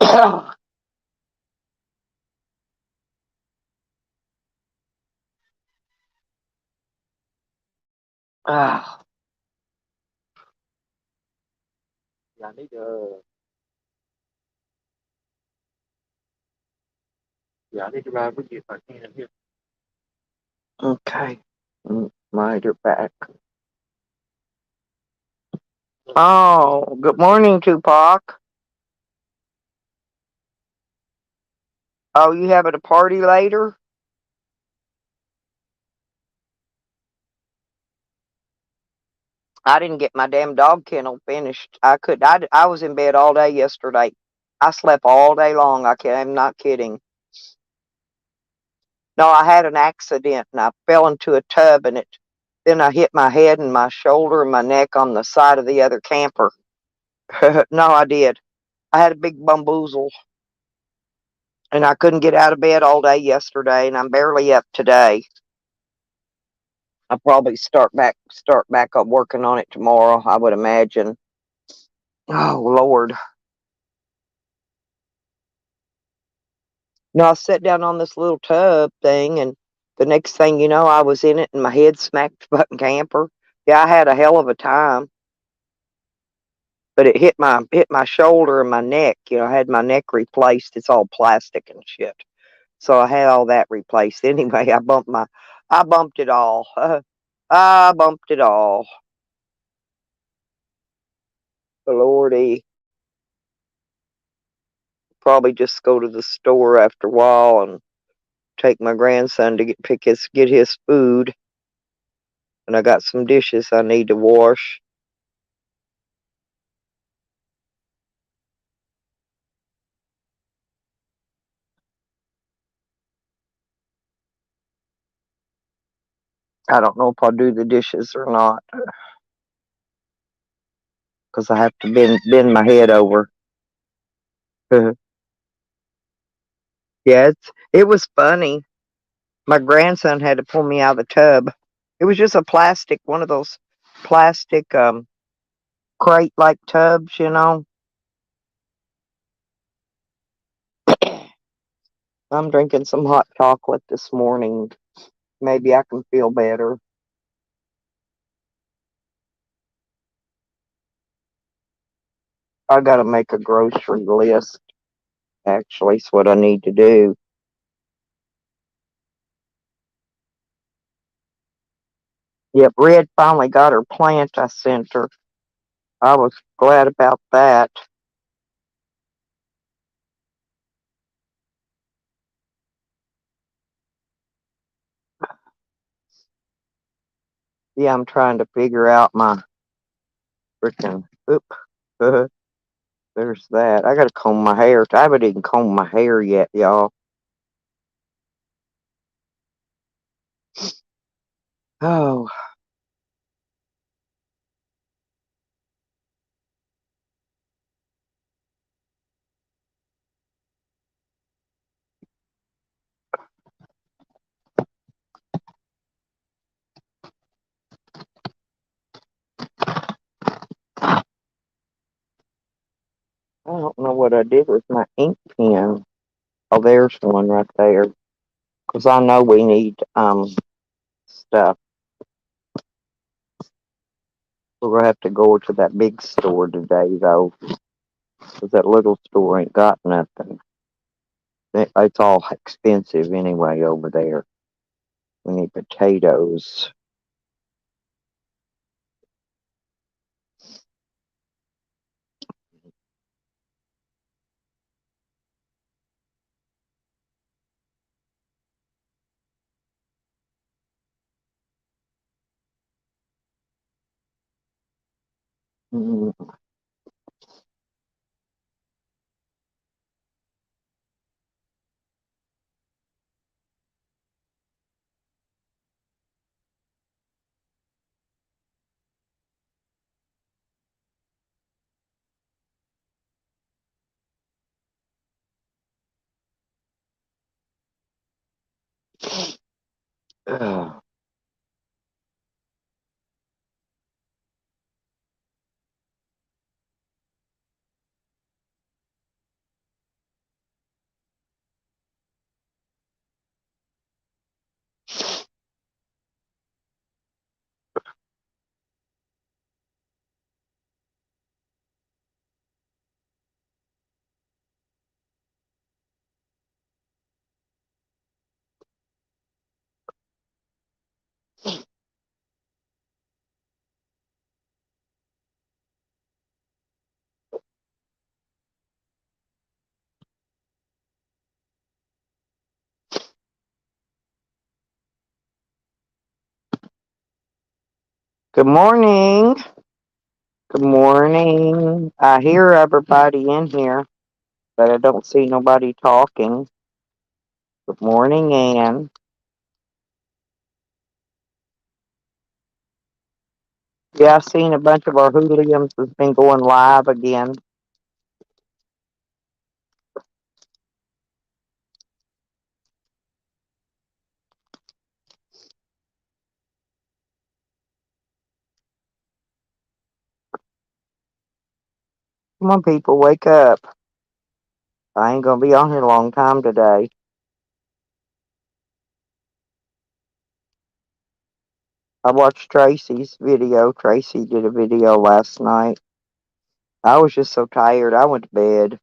Ah, yeah, I need to. Yeah, I need to ride with you if I can here. Okay. Mind your back. Oh, good morning, Tupac. Oh, you having a party later? I didn't get my damn dog kennel finished. I could. I was in bed all day yesterday. I slept all day long. I'm not kidding. No, I had an accident and I fell into a tub and it. Then I hit my head and my shoulder and my neck on the side of the other camper. No, I did. I had a big bamboozle and I couldn't get out of bed all day yesterday and I'm barely up today. I'll probably start back up working on it tomorrow, I would imagine. Oh Lord. No, I sat down on this little tub thing and the next thing you know I was in it and my head smacked the fucking camper. Yeah, I had a hell of a time. But it hit my shoulder and my neck. I had my neck replaced. It's all plastic and shit. So I had all that replaced. Anyway, I bumped it all. I bumped it all. Lordy. Probably just go to the store after a while and take my grandson to get his food. And I got some dishes I need to wash. I don't know if I'll do the dishes or not because I have to bend my head over. Yeah, it was funny. My grandson had to pull me out of the tub. It was just a plastic, one of those plastic crate like tubs. I'm drinking some hot chocolate this morning. Maybe I can feel better. I got to make a grocery list. Actually, it's what I need to do. Yep, Red finally got her plant I sent her. I was glad about that. Yeah, I'm trying to figure out my freaking. Oop. There's that. I got to comb my hair. I haven't even combed my hair yet, y'all. Oh, I don't know what I did with my ink pen. Oh, there's one right there. Because I know we need stuff. We're gonna have to go to that big store today, though, because that little store ain't got nothing. It's all expensive anyway over there. We need potatoes. Mm. Ugh. Good morning. Good morning. I hear everybody in here, but I don't see nobody talking. Good morning, Ann. Yeah, I've seen a bunch of our hoodlums has been going live again. Come on, people, wake up. I ain't gonna be on here a long time today. I watched Tracy's video. Tracy did a video last night. I was just so tired. I went to bed.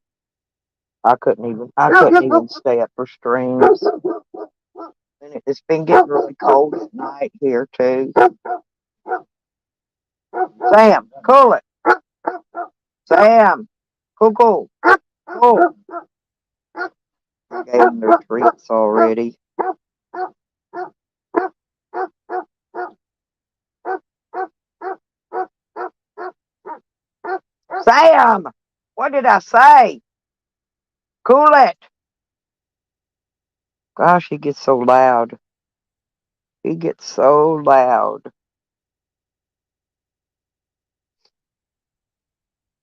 I couldn't even stay up for streams. And it's been getting really cold at night here too. Sam, cool it. Sam, cool. Cool. I gave them their treats already. Sam, what did I say? Cool it. Gosh, he gets so loud. He gets so loud.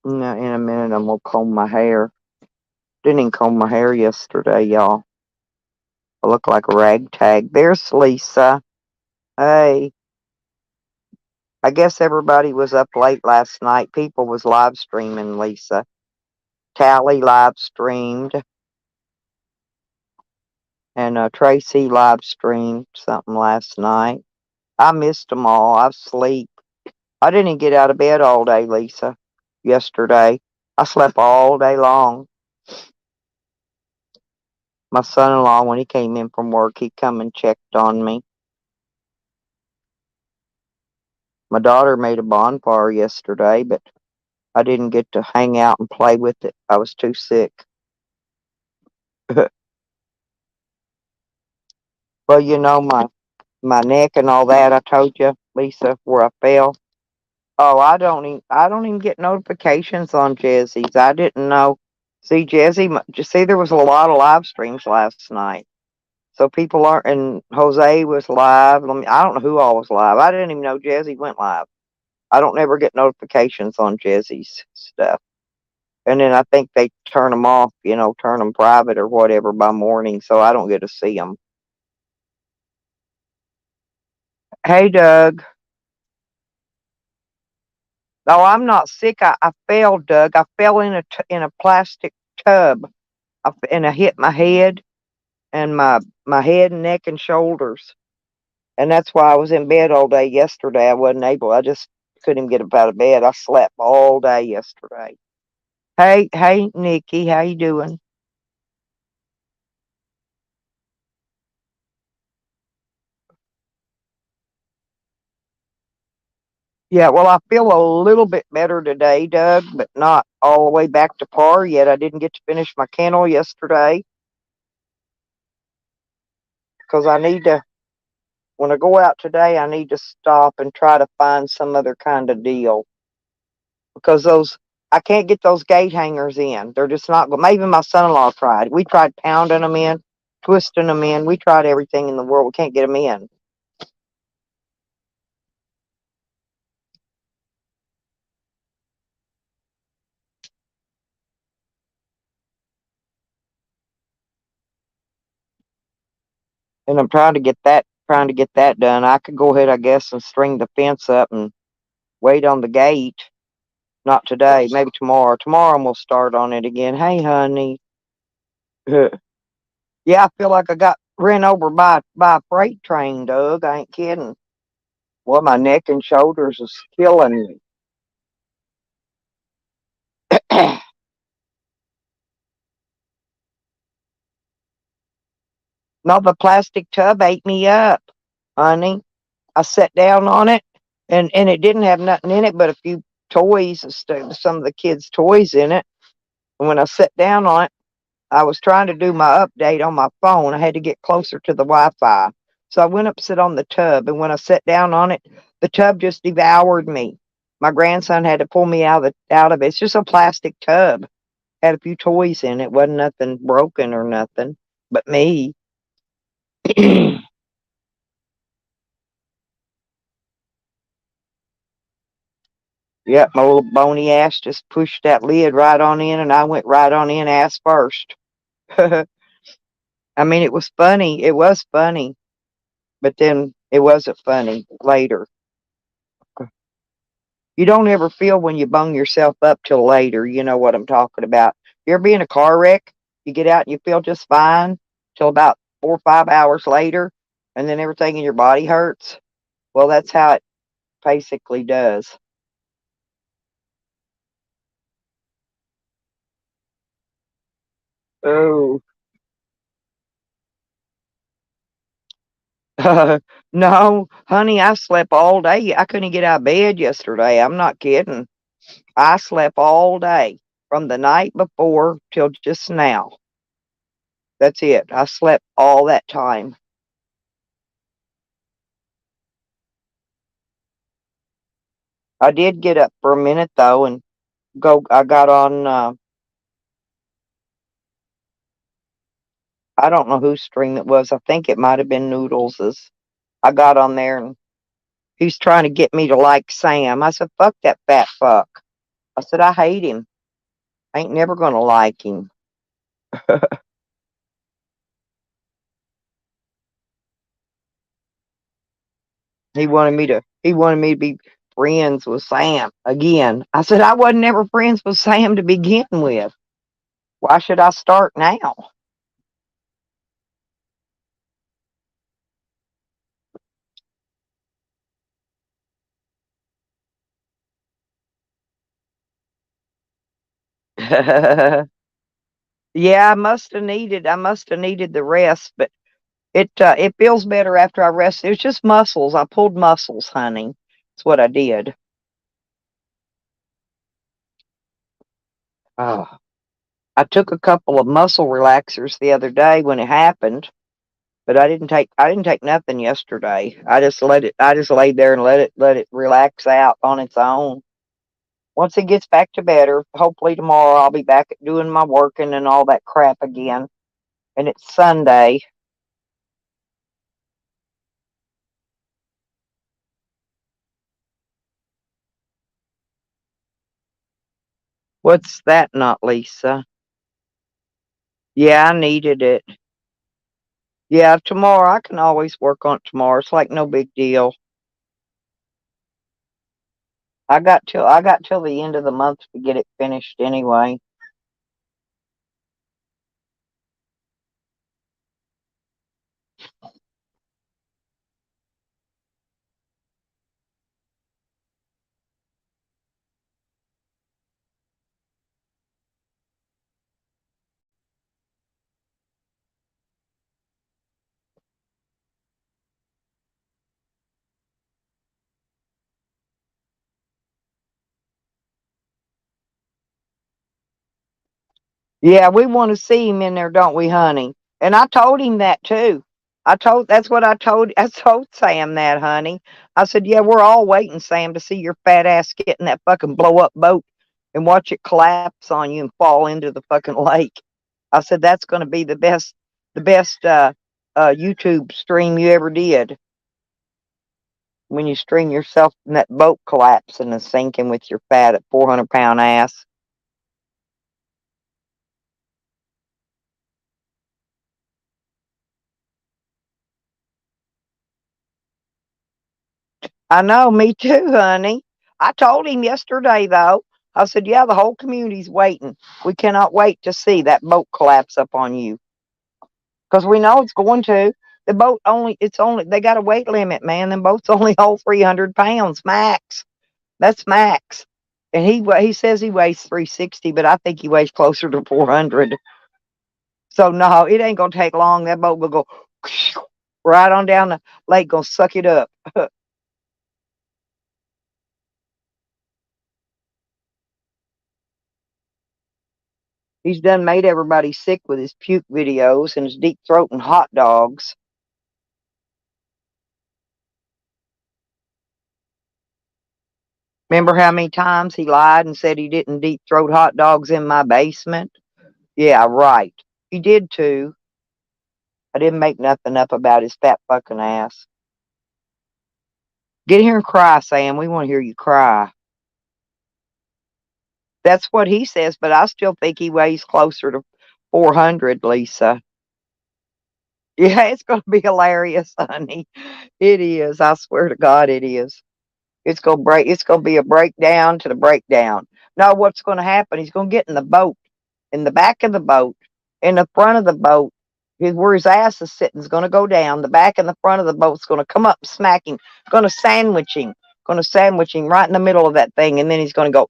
Now, in a minute, I'm gonna comb my hair. Didn't even comb my hair yesterday, y'all. I look like a ragtag. There's Lisa. Hey. I guess everybody was up late last night. People was live streaming, Lisa. Tally live streamed. And Tracy live streamed something last night. I missed them all. I was asleep. I didn't even get out of bed all day, Lisa, yesterday. I slept all day long. My son-in-law, when he came in from work, he come and checked on me. My daughter made a bonfire yesterday, but I didn't get to hang out and play with it. I was too sick. Well, you know, my neck and all that, I told you, Lisa, where I fell. Oh, I don't even get notifications on Jessie's. I didn't know. See, see, there was a lot of live streams last night. So people aren't, and Jose was live. I don't know who all was live. I didn't even know Jessie went live. I don't never get notifications on Jessie's stuff. And then I think they turn them off, turn them private or whatever by morning, so I don't get to see them. Hey, Doug. No, I'm not sick. I fell, Doug. I fell in a plastic tub, and I hit my head and my head and neck and shoulders, and that's why I was in bed all day yesterday. I wasn't able. I just couldn't even get up out of bed. I slept all day yesterday. Hey, Nikki, how you doing? Yeah, well, I feel a little bit better today, Doug, but not all the way back to par yet. I didn't get to finish my kennel yesterday because I need to, when I go out today, I need to stop and try to find some other kind of deal because I can't get those gate hangers in. They're just not good. Maybe my son-in-law tried. We tried pounding them in, twisting them in. We tried everything in the world. We can't get them in. And I'm trying to get that done. I could go ahead, I guess, and string the fence up and wait on the gate. Not today, maybe tomorrow. Tomorrow we'll start on it again. Hey, honey. Yeah, I feel like I got ran over by a freight train, Doug. I ain't kidding. Well, my neck and shoulders is killing me. No, the plastic tub ate me up, honey. I sat down on it, and it didn't have nothing in it but a few toys and stuff, some of the kids' toys in it. And when I sat down on it, I was trying to do my update on my phone. I had to get closer to the Wi-Fi. So I went up, sit on the tub, and when I sat down on it, the tub just devoured me. My grandson had to pull me out of it. It's just a plastic tub. Had a few toys in it. Wasn't nothing broken or nothing, but me. Yep, my little bony ass just pushed that lid right on in, and I went right on in ass first. I mean, it was funny. It was funny, but then it wasn't funny later. You don't ever feel when you bung yourself up till later. You know what I'm talking about. You ever be in a car wreck? You get out and you feel just fine till about 4 or 5 hours later, and then everything in your body hurts. Well, that's how it basically does. Oh, no, honey, I slept all day. I couldn't get out of bed yesterday. I'm not kidding. I slept all day from the night before till just now. That's it. I slept all that time. I did get up for a minute though and go. I got on. I don't know whose stream it was. I think it might have been Noodles's. I got on there and he's trying to get me to like Sam. I said, "Fuck that fat fuck." I said, "I hate him. I ain't never gonna like him." He wanted me to be friends with Sam again. I said I wasn't ever friends with Sam to begin with. Why should I start now? Yeah, I must have needed the rest, but it feels better after I rest. It was just muscles. I pulled muscles, honey. That's what I did. Oh, I took a couple of muscle relaxers the other day when it happened, but I didn't take nothing yesterday. I just laid there and let it relax out on its own. Once it gets back to better, hopefully tomorrow I'll be back at doing my working and all that crap again. And it's Sunday. What's that not, Lisa? Yeah, I needed it. Yeah, tomorrow I can always work on it tomorrow. It's like no big deal. I got till the end of the month to get it finished anyway. Yeah, we want to see him in there, don't we, honey? And I told him that too. That's what I told I told Sam that, honey. I said, "Yeah, we're all waiting, Sam, to see your fat ass get in that fucking blow up boat and watch it collapse on you and fall into the fucking lake." I said that's going to be the best YouTube stream you ever did when you stream yourself in that boat collapsing and sinking with your fat at 400-pound ass. I know, me too, honey. I told him yesterday, though. I said, "Yeah, the whole community's waiting. We cannot wait to see that boat collapse up on you because we know it's going to. The boat they got a weight limit, man. Them boats only hold 300 pounds max. That's max. And he says he weighs 360, but I think he weighs closer to 400. So no, it ain't gonna take long. That boat will go right on down the lake, gonna suck it up." He's done made everybody sick with his puke videos and his deep throat and hot dogs. Remember how many times he lied and said he didn't deep throat hot dogs in my basement? Yeah, right. He did too. I didn't make nothing up about his fat fucking ass. Get here and cry, Sam. We want to hear you cry. That's what he says, but I still think he weighs closer to 400, Lisa. Yeah, it's going to be hilarious, honey. It is. I swear to God, it is. It's going to break. It's going to be a breakdown to the breakdown. Now, what's going to happen? He's going to get in the boat, in the back of the boat, in the front of the boat. Where his ass is sitting is going to go down. The back and the front of the boat's going to come up, smack him, going to sandwich him, right in the middle of that thing, and then he's going to go,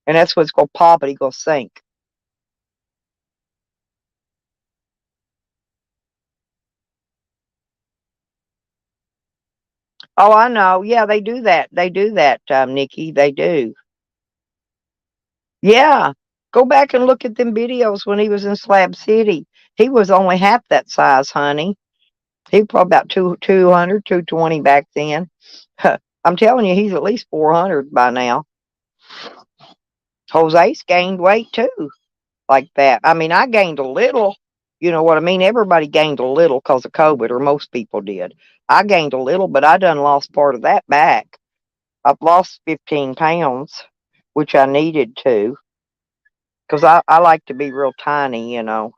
and that's what's going to pop and he's going to sink. Oh, I know. Yeah, they do that. They do that, Nikki. They do. Yeah. Go back and look at them videos when he was in Slab City. He was only half that size, honey. He was probably about 200, 220 back then. I'm telling you, he's at least 400 by now. Jose's gained weight too, like that. I mean, I gained a little. You know what I mean? Everybody gained a little because of COVID, or most people did. I gained a little, but I done lost part of that back. I've lost 15 pounds, which I needed to, because I like to be real tiny, you know.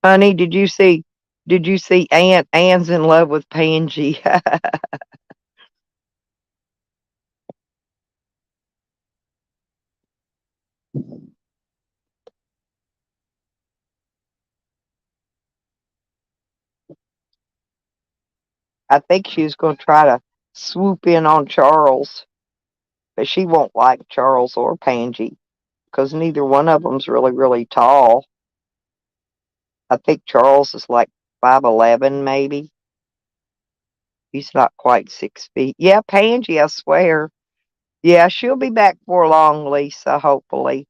Honey, did you see Ann's in love with Pangy? I think she was going to try to swoop in on Charles, but she won't like Charles or Pangy because neither one of them's really, really tall. I think Charles is like 5'11", maybe. He's not quite 6 feet. Yeah, Pangy, I swear. Yeah, she'll be back for long, Lisa, hopefully.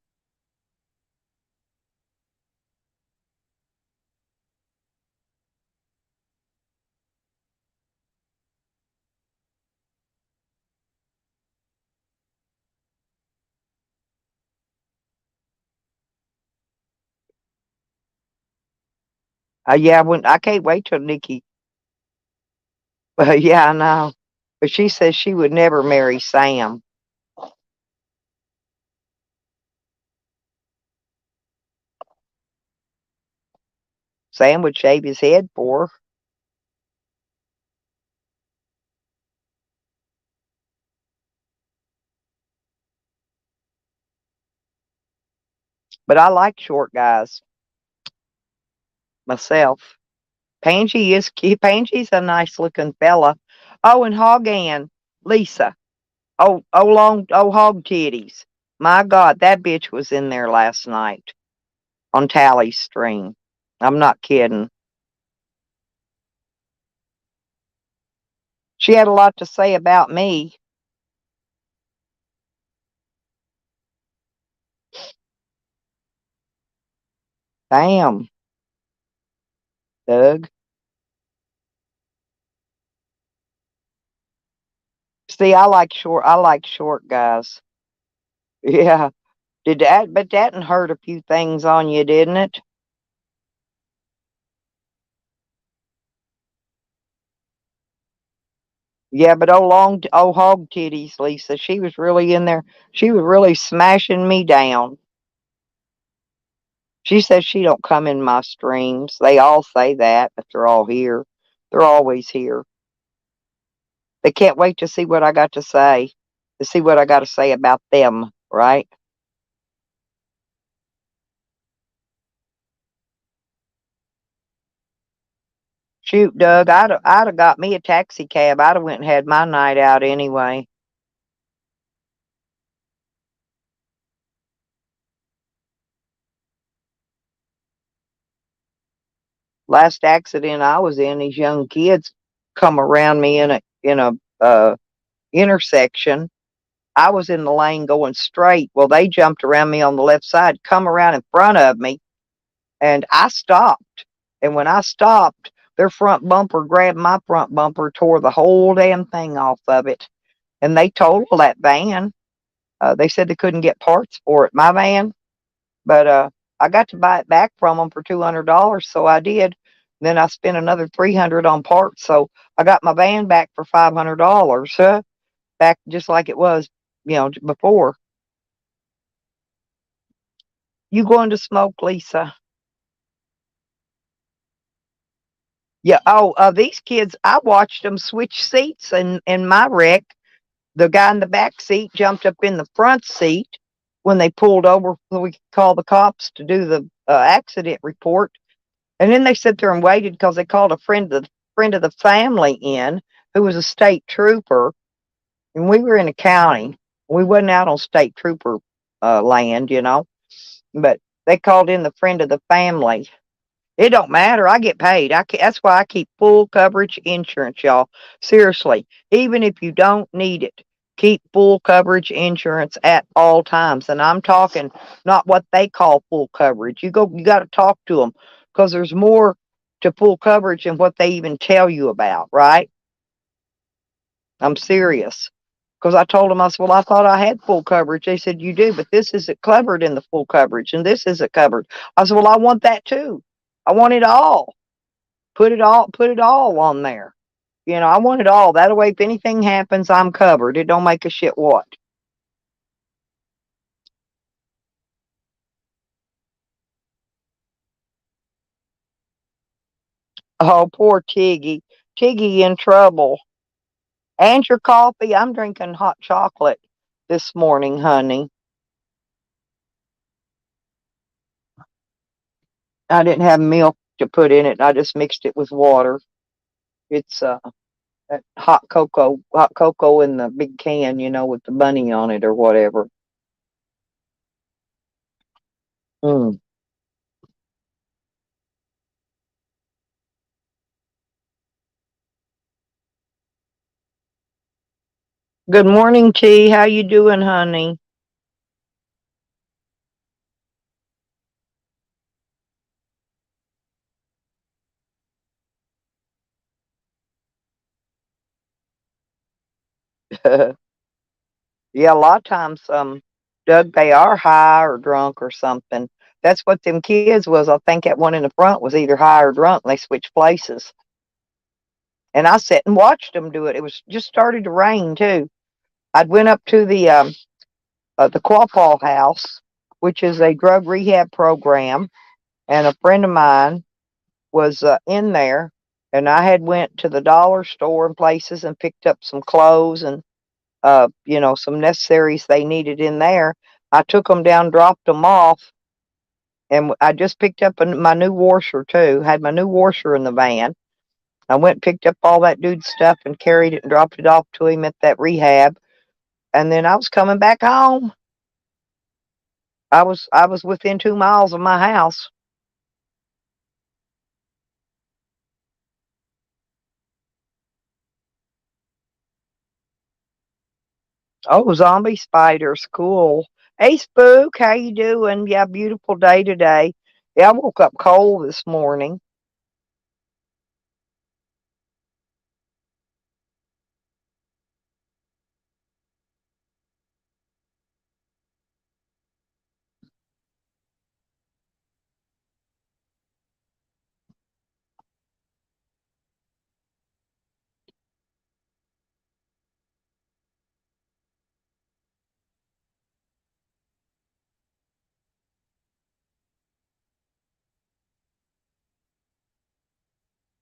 Yeah, when I can't wait till Nikki. Yeah, I know. But she says she would never marry Sam. Sam would shave his head for her. But I like short guys myself. Pangy's a nice looking fella. Oh, and Hogan, Lisa. Oh, hog titties. My God, that bitch was in there last night on Tally's stream. I'm not kidding. She had a lot to say about me. Damn, Doug. See, I like short guys. Yeah. But that didn't hurt a few things on you, didn't it? Yeah, but oh hog titties, Lisa. She was really in there. She was really smashing me down. She says she don't come in my streams. They all say that, but they're all here. They're always here. They can't wait to see what I got to say, to see what I got to say about them, right? Shoot, Doug, I'd have got me a taxi cab. I'd have went and had my night out anyway. Last accident I was in, these young kids come around me in a intersection, I was in the lane going straight. Well, they jumped around me on the left side, come around in front of me, and I stopped. And when I stopped, their front bumper grabbed my front bumper, tore the whole damn thing off of it. And they totaled that van. They said they couldn't get parts for it, my van, but I got to buy it back from them for $200, so I did. Then I spent another 300 on parts, so I got my van back for $500, back just like it was, before. You going to smoke, Lisa? Yeah. Oh, these kids, I watched them switch seats in my wreck. The guy in the back seat jumped up in the front seat when they pulled over so we could call the cops to do the accident report. And then they sat there and waited because they called a friend of the family in who was a state trooper, and we were in the county. We wasn't out on state trooper land. But they called in the friend of the family. It don't matter. I get paid. That's why I keep full coverage insurance, y'all. Seriously, even if you don't need it, keep full coverage insurance at all times. And I'm talking not what they call full coverage. You got to talk to them because there's more to full coverage than what they even tell you about, right? I'm serious. Because I told them, I said, well, I thought I had full coverage. They said, you do, but this isn't covered in the full coverage, and this isn't covered. I said, well, I want that too. I want it all. Put it all on there. I want it all. That way, if anything happens, I'm covered. It don't make a shit what. Oh, poor Tiggy. Tiggy in trouble. And your coffee. I'm drinking hot chocolate this morning, honey. I didn't have milk to put in it. I just mixed it with water. It's that hot cocoa in the big can, with the bunny on it or whatever. Mm. Good morning, T. How you doing, honey? Yeah, a lot of times, Doug, they are high or drunk or something. That's what them kids was. I think that one in the front was either high or drunk, and they switched places. And I sat and watched them do it. It was just started to rain too. I'd went up to the Quapaw House, which is a drug rehab program, and a friend of mine was in there, and I had went to the dollar store and places and picked up some clothes and some necessaries they needed in there. I took them down, dropped them off, and I just picked up my new washer too. Had my new washer in the van. I went and picked up all that dude's stuff and carried it and dropped it off to him at that rehab. And then I was coming back home. I was within 2 miles of my house. Oh, zombie spiders, cool. Hey, Spook, how you doing? Yeah, beautiful day today. Yeah, I woke up cold this morning.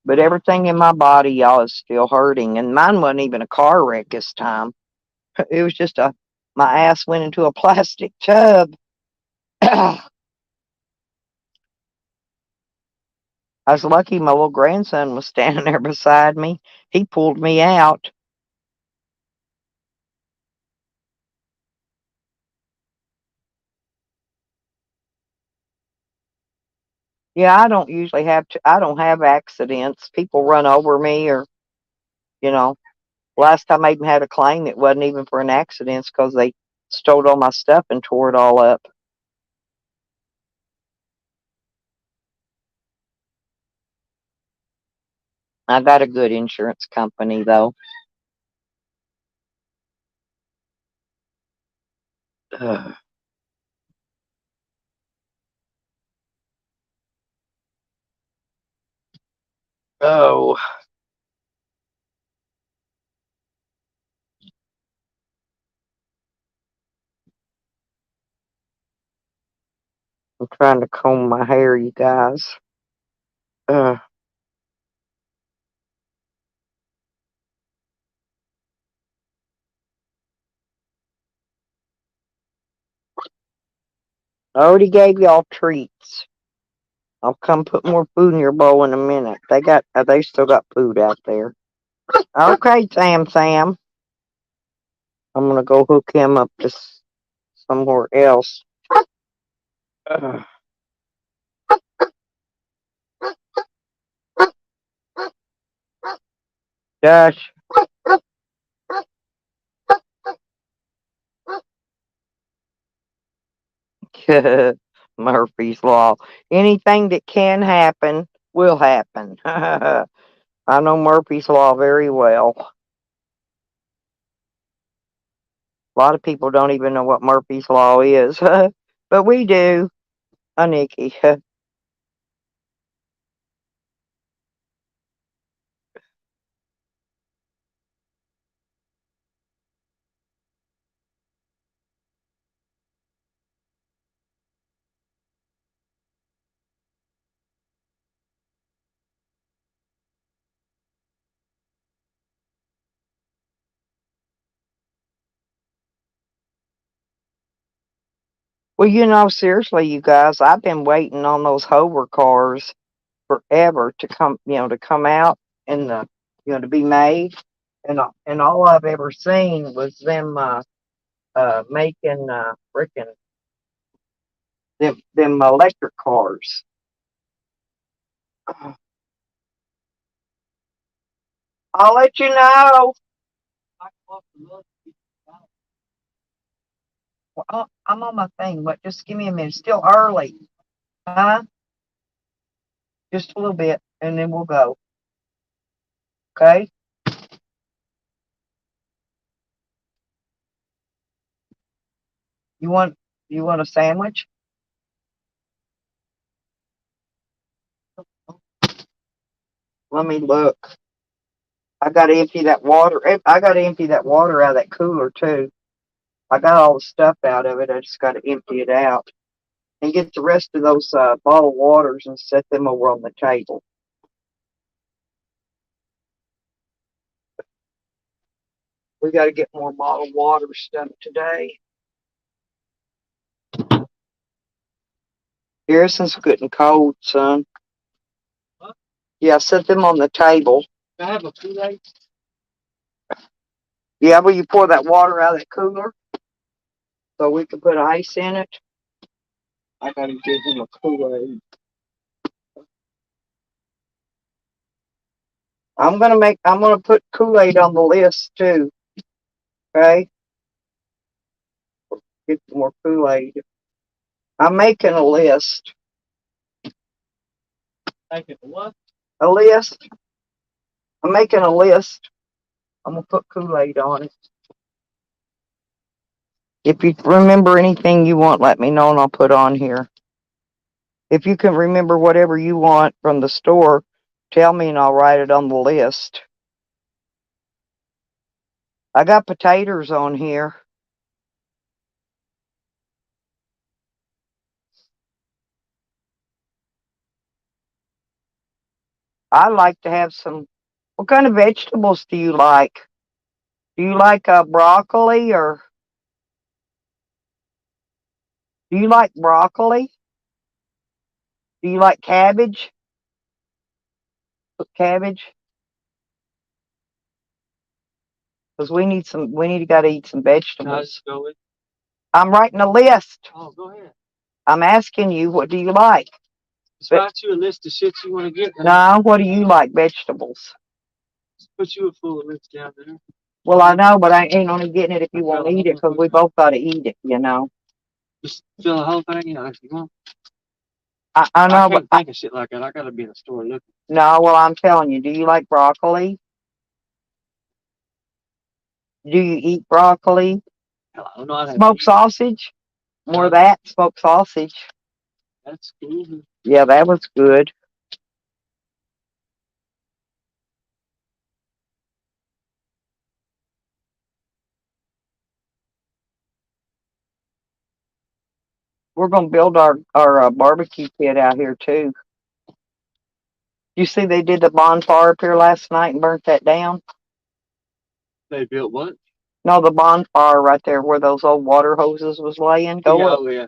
But everything in my body, y'all, is still hurting. And mine wasn't even a car wreck this time. It was just my ass went into a plastic tub. I was lucky my little grandson was standing there beside me. He pulled me out. Yeah, I don't have accidents. People run over me or, you know, Last time I even had a claim, it wasn't even for an accident because they stole all my stuff and tore it all up. I got a good insurance company though. Ugh. Oh, I'm trying to comb my hair, you guys. Ugh. I already gave y'all treats. I'll come put more food in your bowl in a minute. They still got food out there. Okay, Sam. I'm gonna go hook him up to somewhere else. Ugh. Gosh, Murphy's Law. Anything that can happen will happen. I know Murphy's Law very well. A lot of people don't even know what Murphy's Law is, but we do. Nikki. Well, seriously, you guys, I've been waiting on those hover cars forever to come out and to be made, and all I've ever seen was them making freaking them electric cars. I'll let you know. Well, I'm on my thing, but just give me a minute. It's still early, huh? Just a little bit, and then we'll go. Okay? You want you want a sandwich? Let me look. I got to empty that water. I got to empty that water out of that cooler too. I got all the stuff out of it. I just got to empty it out and get the rest of those bottled waters and set them over on the table. We got to get more bottled water stuff today. Harrison's getting cold, son. Huh? Yeah, set them on the table. Can I have a Kool-Aid? Yeah, will you pour that water out of that cooler so we can put ice in it? I gotta give him a Kool-Aid. I'm gonna put Kool-Aid on the list too. Okay? Get some more Kool-Aid. I'm making a list. Making what? A list. I'm making a list. I'm gonna put Kool-Aid on it. If you remember anything you want, let me know and I'll put on here. If you can remember whatever you want from the store, tell me and I'll write it on the list. I got potatoes on here. I like to have some. What kind of vegetables do you like? Do you like broccoli or do you like broccoli? Do you like cabbage? Cabbage? Because we need to gotta eat some vegetables. I'm writing a list. Oh, go ahead. I'm asking you, what do you like? Just write you a list of shit you want to get. No, what do you like? Vegetables. Just put you a full list down there. Well, I know, but I ain't only getting it if you won't eat it, because we both got to eat it, you know. Just fill the whole thing in if you want. I I know, but can't think of shit like that. I gotta be in the store looking. no, well, I'm telling you, do you like broccoli? Do you eat broccoli? Hell, I don't know how to Smoked sausage? More of that, smoked sausage. That's cool. Yeah, that was good. We're gonna build our barbecue pit out here too. You see, they did the bonfire up here last night and burnt that down. They built what? No, the bonfire right there where those old water hoses was laying. Go Yeah, up. oh yeah.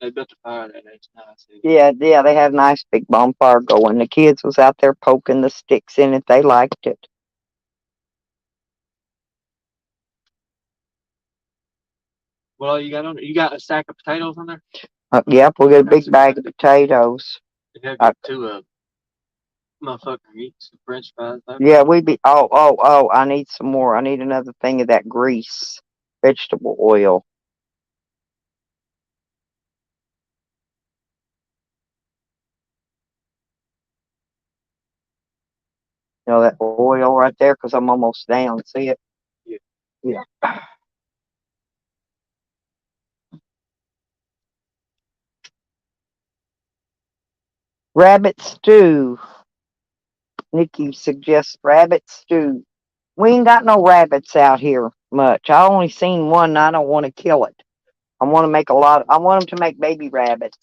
They built a fire there. That's nice. Yeah, they had a nice big bonfire going. The kids was out there poking the sticks in it. They liked it. Well, you got on. You got a sack of potatoes on there. Yep, we got a big bag of potatoes. You gotta get two of motherfucker eat some French fries. Yeah, we be. Oh! I need some more. I need another thing of that grease, vegetable oil. You know that oil right there, because I'm almost down. See it? Yeah. Yeah. Rabbit stew. Nikki suggests rabbit stew. We ain't got no rabbits out here much. I only seen one and I don't want to kill it. I want to make a lot. I want them to make baby rabbits.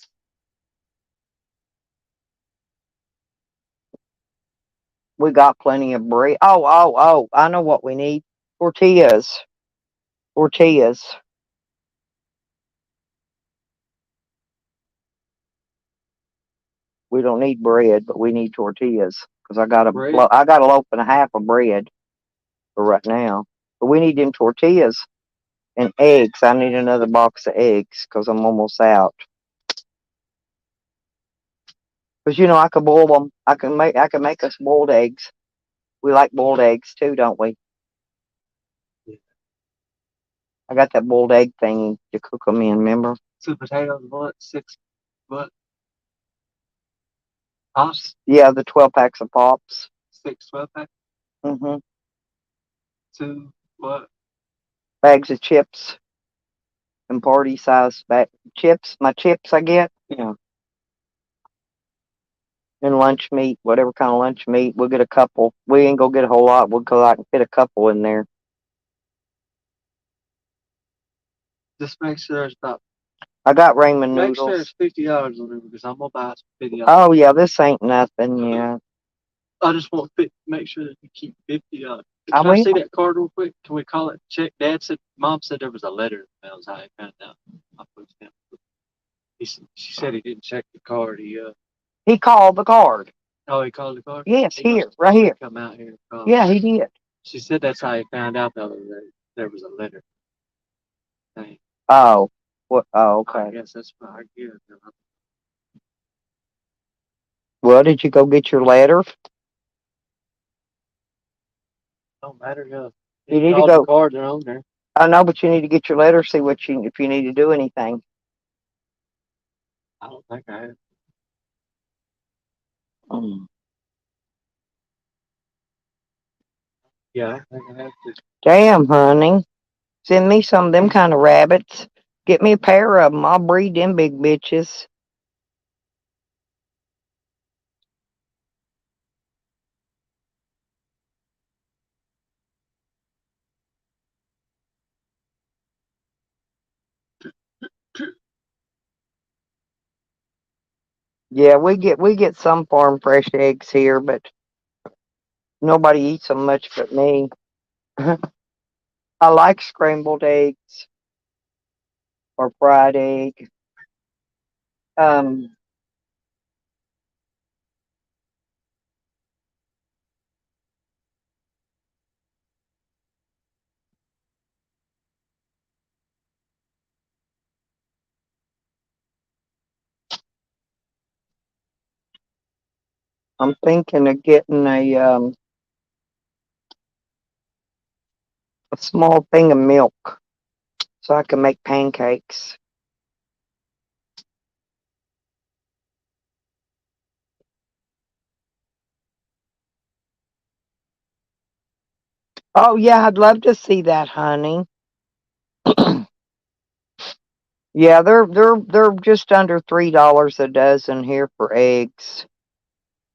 We got plenty of bread. Oh. I know what we need. Tortillas. Tortillas. We don't need bread, but we need tortillas. Because I got Bread? I got a loaf and a half of bread for right now. But we need them tortillas and eggs. I need another box of eggs because I'm almost out. Because you know I could boil them. I can make us boiled eggs. We like boiled eggs too, don't we? Yeah. I got that boiled egg thing to cook them in. Remember? Two potatoes. What? Six. What? Pops. Yeah, the 12 packs of pops. 12 pack. Mm-hmm. Two. What? Bags of chips and party size bag chips. My chips I get. Yeah. And lunch meat, whatever kind of lunch meat. We'll get a couple. We ain't gonna get a whole lot. We'll go out and fit a couple in there. Just make sure there's about. I got ramen Make sure noodles. there's $50 on there because I'm gonna buy some $50. Oh yeah, this ain't nothing. Yeah. I just want to make sure that you keep $50. I Can I mean, see that card real quick? Can we call it check? Mom said there was a letter in the mail. Is how I found out. I put it down. She said he didn't check the card. he called the card. Oh, he called the card. Yes, He here, must right here. come out here. Yeah, he did. She said that's how he found out though that there was a letter. Thing. Oh, what? Oh, I okay. guess that's what I get. Well, did you go get your letter? Don't matter. You need to All go. the cards are on there. I know, but you need to get your letter. See what you if you need to do anything. I don't think I have. Mm. Yeah, I think I have to. Damn, honey. Send me some of them kind of rabbits. Get me a pair of them. I'll breed them big bitches. Yeah, we get some farm fresh eggs here, but nobody eats them much but me. I like scrambled eggs or fried egg. Um, I'm thinking of getting a a small thing of milk so I can make pancakes. Oh yeah, I'd love to see that, honey. Yeah, they're just under $3 a dozen here for eggs.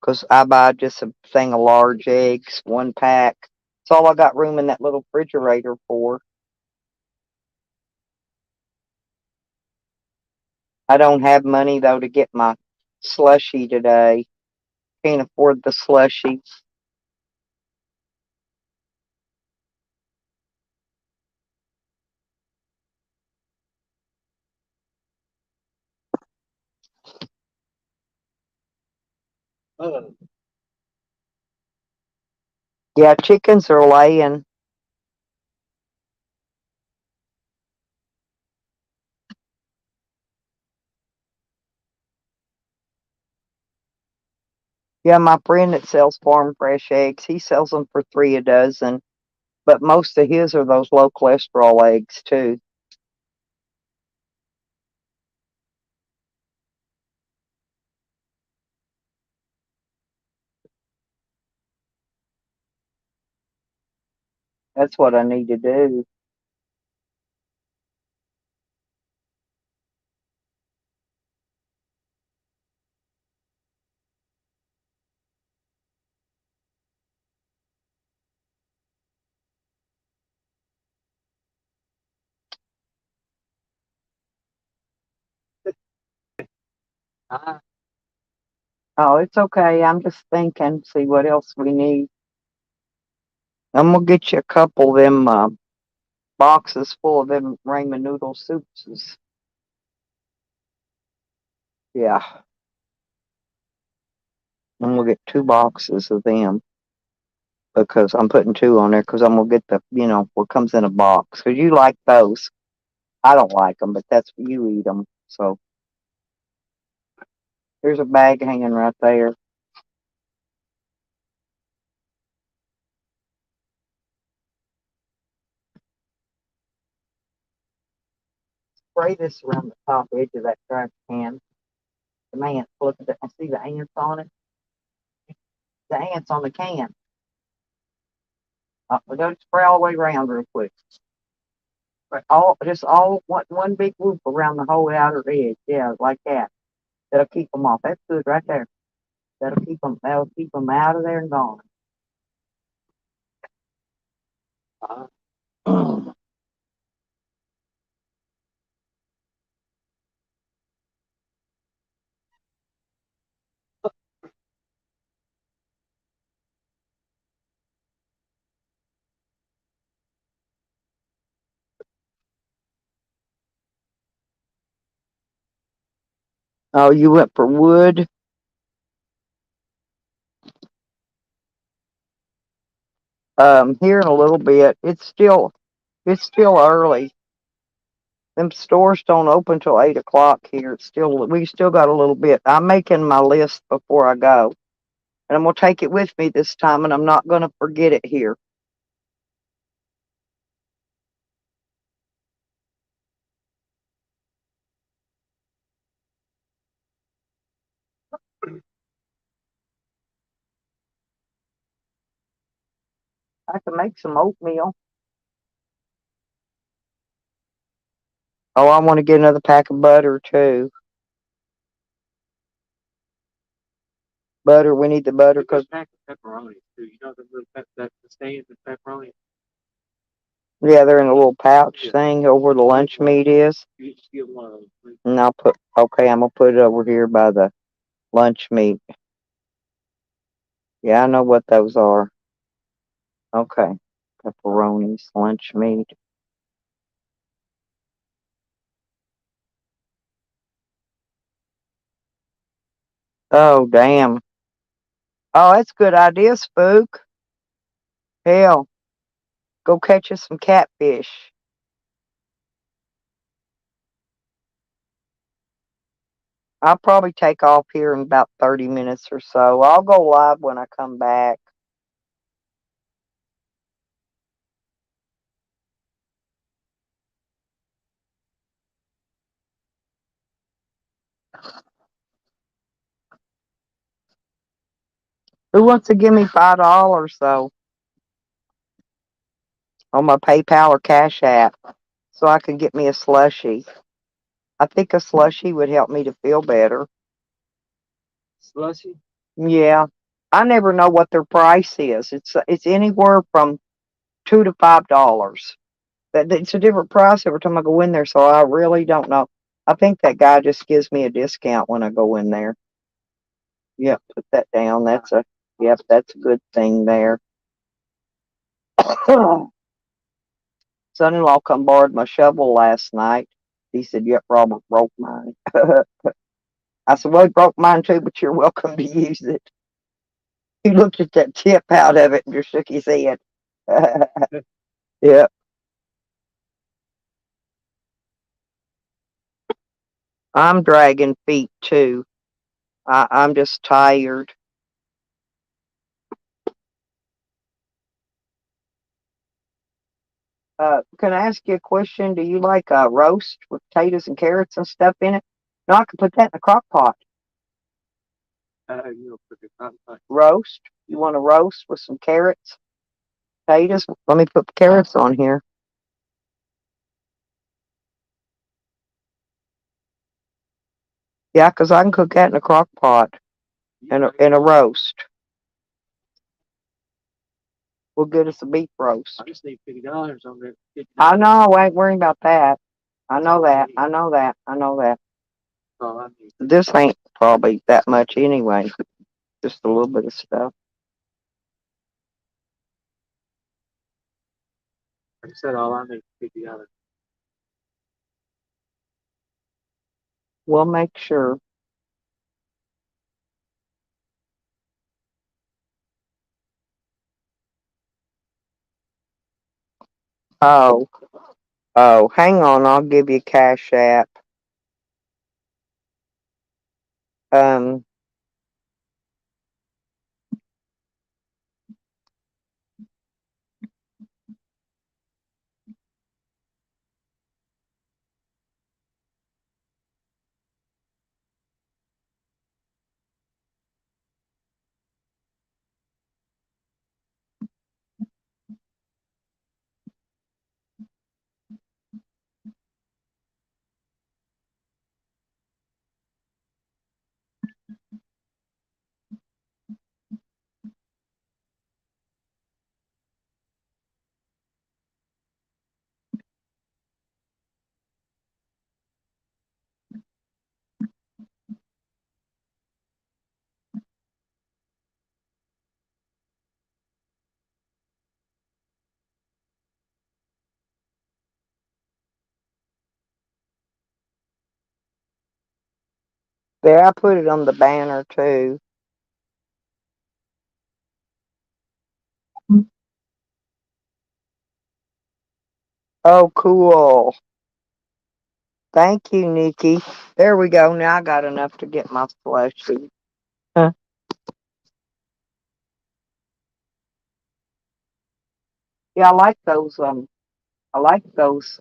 'Cause I buy just a thing of large eggs, 1 pack. It's all I got room in that little refrigerator for. I don't have money though to get my slushy today. Can't afford the slushy. Oh, Yeah, chickens are laying. Yeah, my friend that sells farm fresh eggs, he sells them for 3 a dozen, but most of his are those low cholesterol eggs too. That's what I need to do. ah, Oh, it's okay. I'm just thinking, see what else we need. I'm gonna get you a couple of them boxes full of them ramen noodle soups. Yeah, I'm gonna get 2 boxes of them because I'm putting 2 on there because I'm gonna get the, what comes in a box. Because you like those. I don't like them, but that's you eat them. So there's a bag hanging right there. Spray this around the top edge of that trash can. The ants, look at that. I see the ants on it. The ants on the can. We got to spray all the way around real quick. Just all one big loop around the whole outer edge. Yeah, like that. That'll keep them off. That's good right there. That'll keep them out of there and gone. ah. Oh, you went for wood? Here in a little bit. It's still early. Them stores don't open till 8 o'clock here. We still got a little bit. I'm making my list before I go. And I'm gonna take it with me this time and I'm not gonna forget it here. I can make some oatmeal. Oh, I want to get another pack of butter too. Butter, we need the butter You got a because, pack of pepperoni too. You know the little that the stands of pepperoni. yeah, they're in a little pouch Yeah. thing over where the lunch meat is. You just get one of those. Please. And okay, I'm gonna put it over here by the lunch meat. Yeah, I know what those are. Okay. Pepperonis, lunch meat. Oh, damn. Oh, that's a good idea, Spook. Hell, go catch us some catfish. I'll probably take off here in about 30 minutes or so. I'll go live when I come back. Who wants to give me $5 though on my PayPal or Cash App so I can get me a slushie? I think a slushie would help me to feel better. Slushy? Yeah. I never know what their price is. It's anywhere from $2 to $5. It's a different price every time I go in there, so I really don't know. I think that guy just gives me a discount when I go in there. Yep, put that down. That's a good thing there. Son-in-law come borrowed my shovel last night. He said, "Yep, Robert broke mine." I said, "Well, he broke mine too, but you're welcome to use it." He looked at that tip out of it and just shook his head. Yep, I'm dragging feet too. I'm just tired. Can I ask you a question? Do you like roast with potatoes and carrots and stuff in it? No, I can put that in a crock pot. You know, put the crock pot. Roast? You want to roast with some carrots, potatoes? Let me put the carrots on here. Yeah, 'cause I can cook that in a crock pot in a roast. We'll get us a beef roast. I just need $50 on that. I know. I ain't worrying about that. I know that. I know that. I know that. All I need. This ain't probably that much anyway. Just a little bit of stuff. Like I said, all I need is $50. We'll make sure. Oh, oh, hang on. I'll give you Cash App. Um, there, I put it on the banner too. Oh, cool. Thank you, Nikki. There we go. Now I got enough to get my slushie. Huh. Yeah, I like those,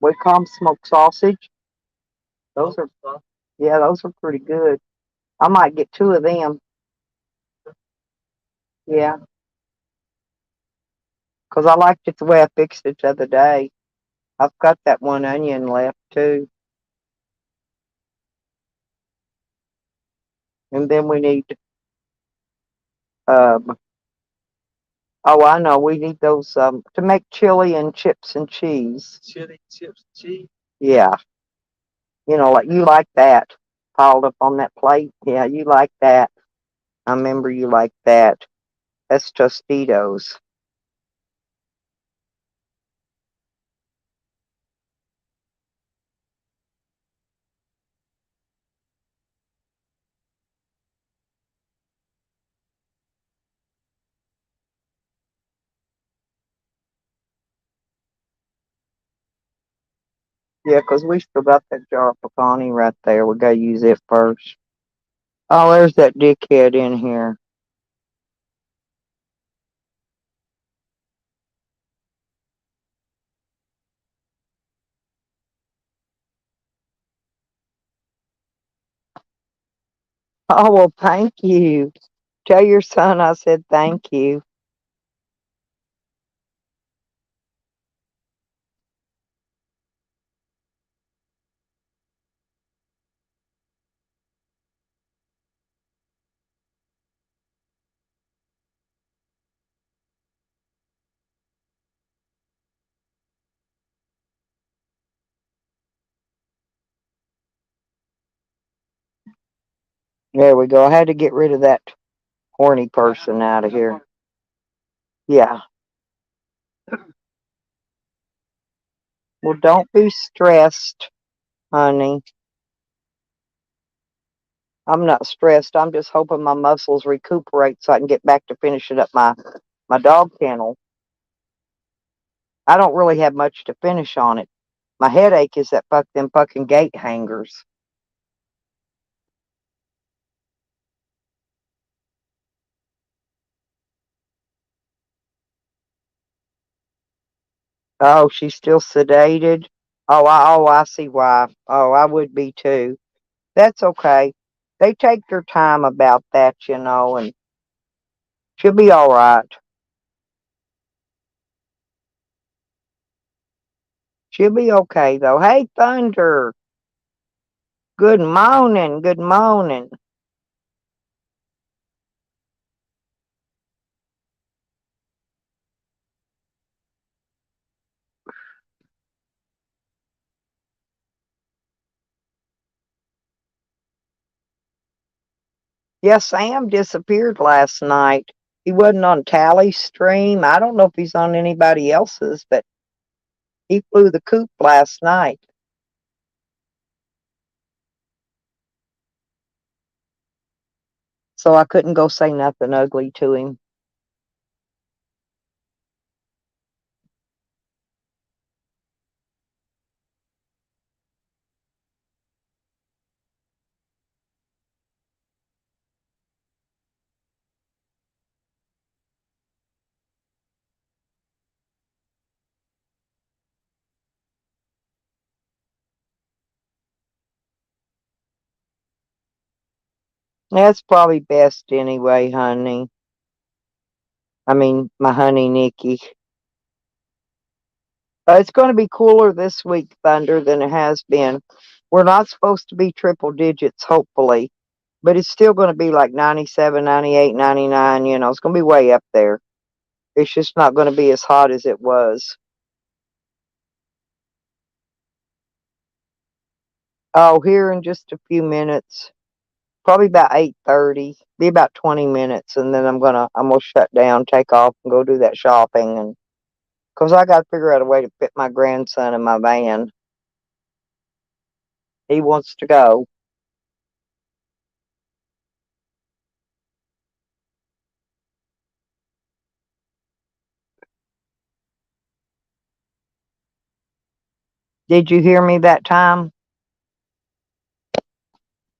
we call them smoked sausage. Those are, yeah, those are pretty good. I might get two of them. Yeah, 'cause I liked it the way I fixed it the other day. I've got that one onion left too. And then we need, um, oh, I know, we need those, to make chili and chips and cheese. Chili, chips, cheese. Yeah, like you like that piled up on that plate. Yeah, you like that. I remember you like that. That's Tostitos. Yeah, 'cause we still got that jar of pecani right there. We gotta use it first. Oh, there's that dickhead in here. Oh, well, thank you. Tell your son I said thank you. There we go. I had to get rid of that horny person out of here. Yeah. Well, don't be stressed, honey. I'm not stressed. I'm just hoping my muscles recuperate so I can get back to finishing up my dog kennel. I don't really have much to finish on it. My headache is that them fucking gate hangers. Oh, she's still sedated. Oh, I see why. Oh, I would be too. That's okay. They take their time about that, and she'll be all right. She'll be okay though. Hey, Thunder. Good morning. Good morning. Yeah, Sam disappeared last night. He wasn't on Tally's stream. I don't know if he's on anybody else's, but he flew the coop last night. So I couldn't go say nothing ugly to him. That's probably best anyway, honey. I mean, my honey Nikki. It's going to be cooler this week, Thunder, than it has been. We're not supposed to be triple digits, hopefully, but it's still going to be like 97, 98, 99. It's going to be way up there. It's just not going to be as hot as it was. Oh, here in just a few minutes, probably about 8:30. Be about 20 minutes, and then I'm gonna shut down, take off, and go do that shopping, and because I got to figure out a way to fit my grandson in my van. He wants to go. Did you hear me that time?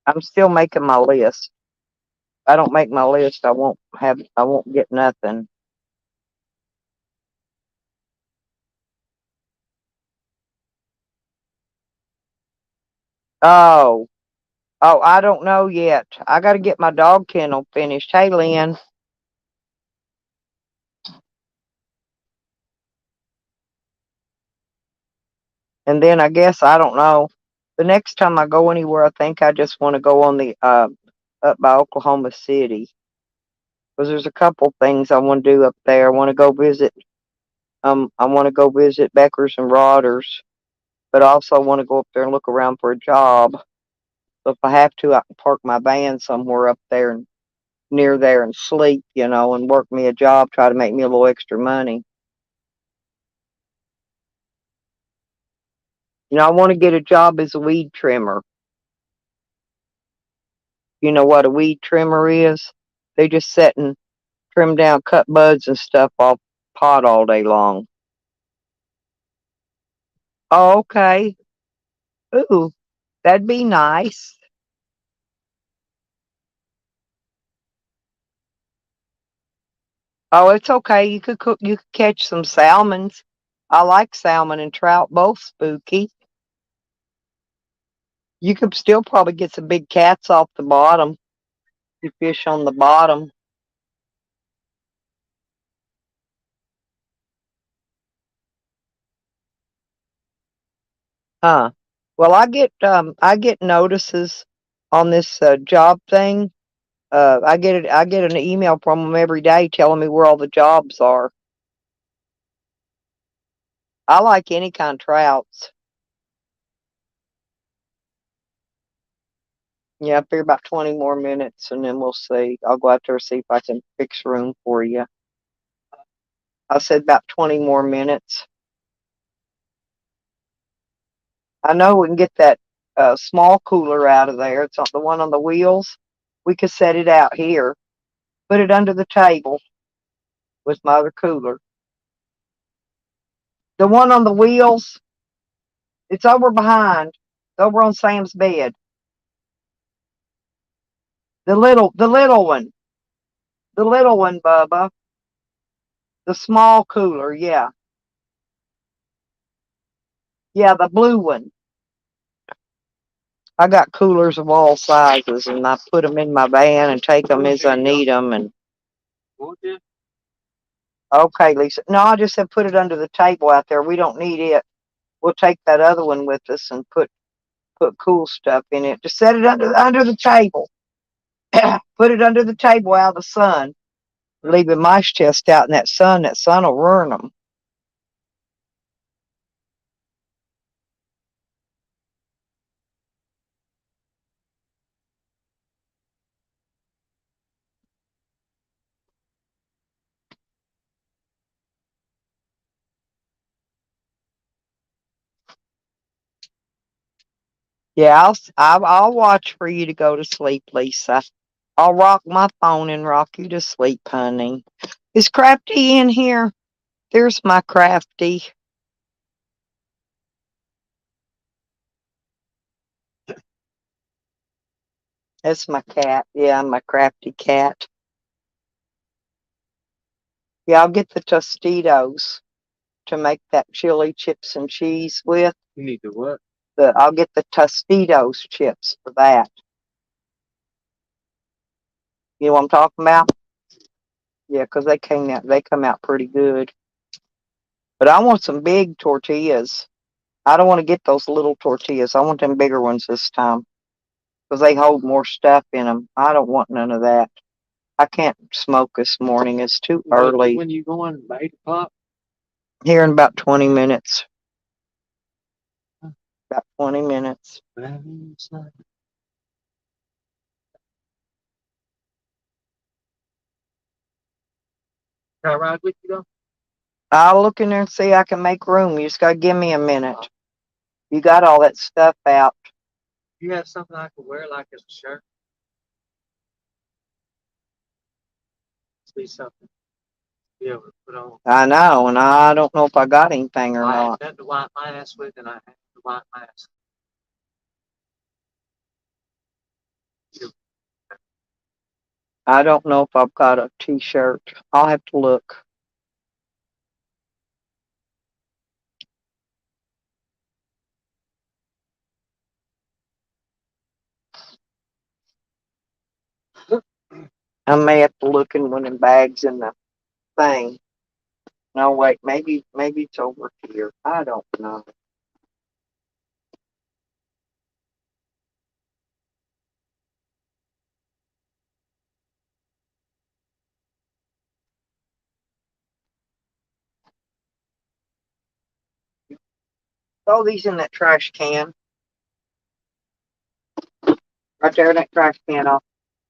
I'm still making my list. If I don't make my list, I won't get nothing. Oh, oh, I don't know yet. I got to get my dog kennel finished. Hey, Lynn. And then I guess I don't know. The next time I go anywhere, I think I just want to go on the up by Oklahoma City because there's a couple things I want to do up there. I want to go visit. I want to go visit Beckers and Rodders, but I also want to go up there and look around for a job. So if I have to, I can park my van somewhere up there and near there and sleep, and work me a job, try to make me a little extra money. I want to get a job as a weed trimmer. You know what a weed trimmer is? They just sit and trim down, cut buds and stuff off pot all day long. Oh, okay. Ooh, that'd be nice. Oh, it's okay. You could cook. You could catch some salmons. I like salmon and trout, both spooky. You could still probably get some big cats off the bottom. The fish on the bottom. Huh. Well, I get notices on this job thing. I get an email from them every day telling me where all the jobs are. I like any kind of trouts. Yeah, I figure about 20 more minutes and then we'll see. I'll go out there and see if I can fix room for you. I said about 20 more minutes. I know we can get that small cooler out of there. It's on the one on the wheels. We could set it out here, put it under the table with my other cooler. The one on the wheels, it's over behind. It's over on Sam's bed. The little one. The little one, Bubba. The small cooler, yeah. Yeah, the blue one. I got coolers of all sizes, and I put them in my van and take them as I need them. And Won't you? okay, Lisa. No, I just said put it under the table out there. We don't need it. We'll take that other one with us and put cool stuff in it. Just set it under the table. Put it under the table out of the sun. Leaving mice chest out in that sun. That sun will ruin them. Yeah, I'll watch for you to go to sleep, Lisa. I'll rock my phone and rock you to sleep, honey. Is Crafty in here? There's my Crafty. That's my cat. Yeah, my Crafty cat. Yeah, I'll get the Tostitos to make that chili chips and cheese with. You need to what? I'll get the Tostitos chips for that. You know what I'm talking about? Yeah, 'cause they come out pretty good. But I want some big tortillas. I don't want to get those little tortillas. I want them bigger ones this time. 'Cause they hold more stuff in them. I don't want none of that. I can't smoke this morning. It's too early. When you going by 8 o'clock? Here in about 20 minutes. About 20 minutes. Can I ride with you though? I'll look in there and see I can make room. You just gotta give me a minute. You got all that stuff out. You have something I could wear like as a shirt? See something be able to put on. I know, and I don't know if I got anything or I had not. nothing to wipe my ass with, and I had to wipe my ass. I don't know if I've got a t-shirt. I'll have to look. I may have to look in one of the bags in the thing. No, wait, maybe it's over here. I don't know. Throw these in that trash can. Right there in that trash can.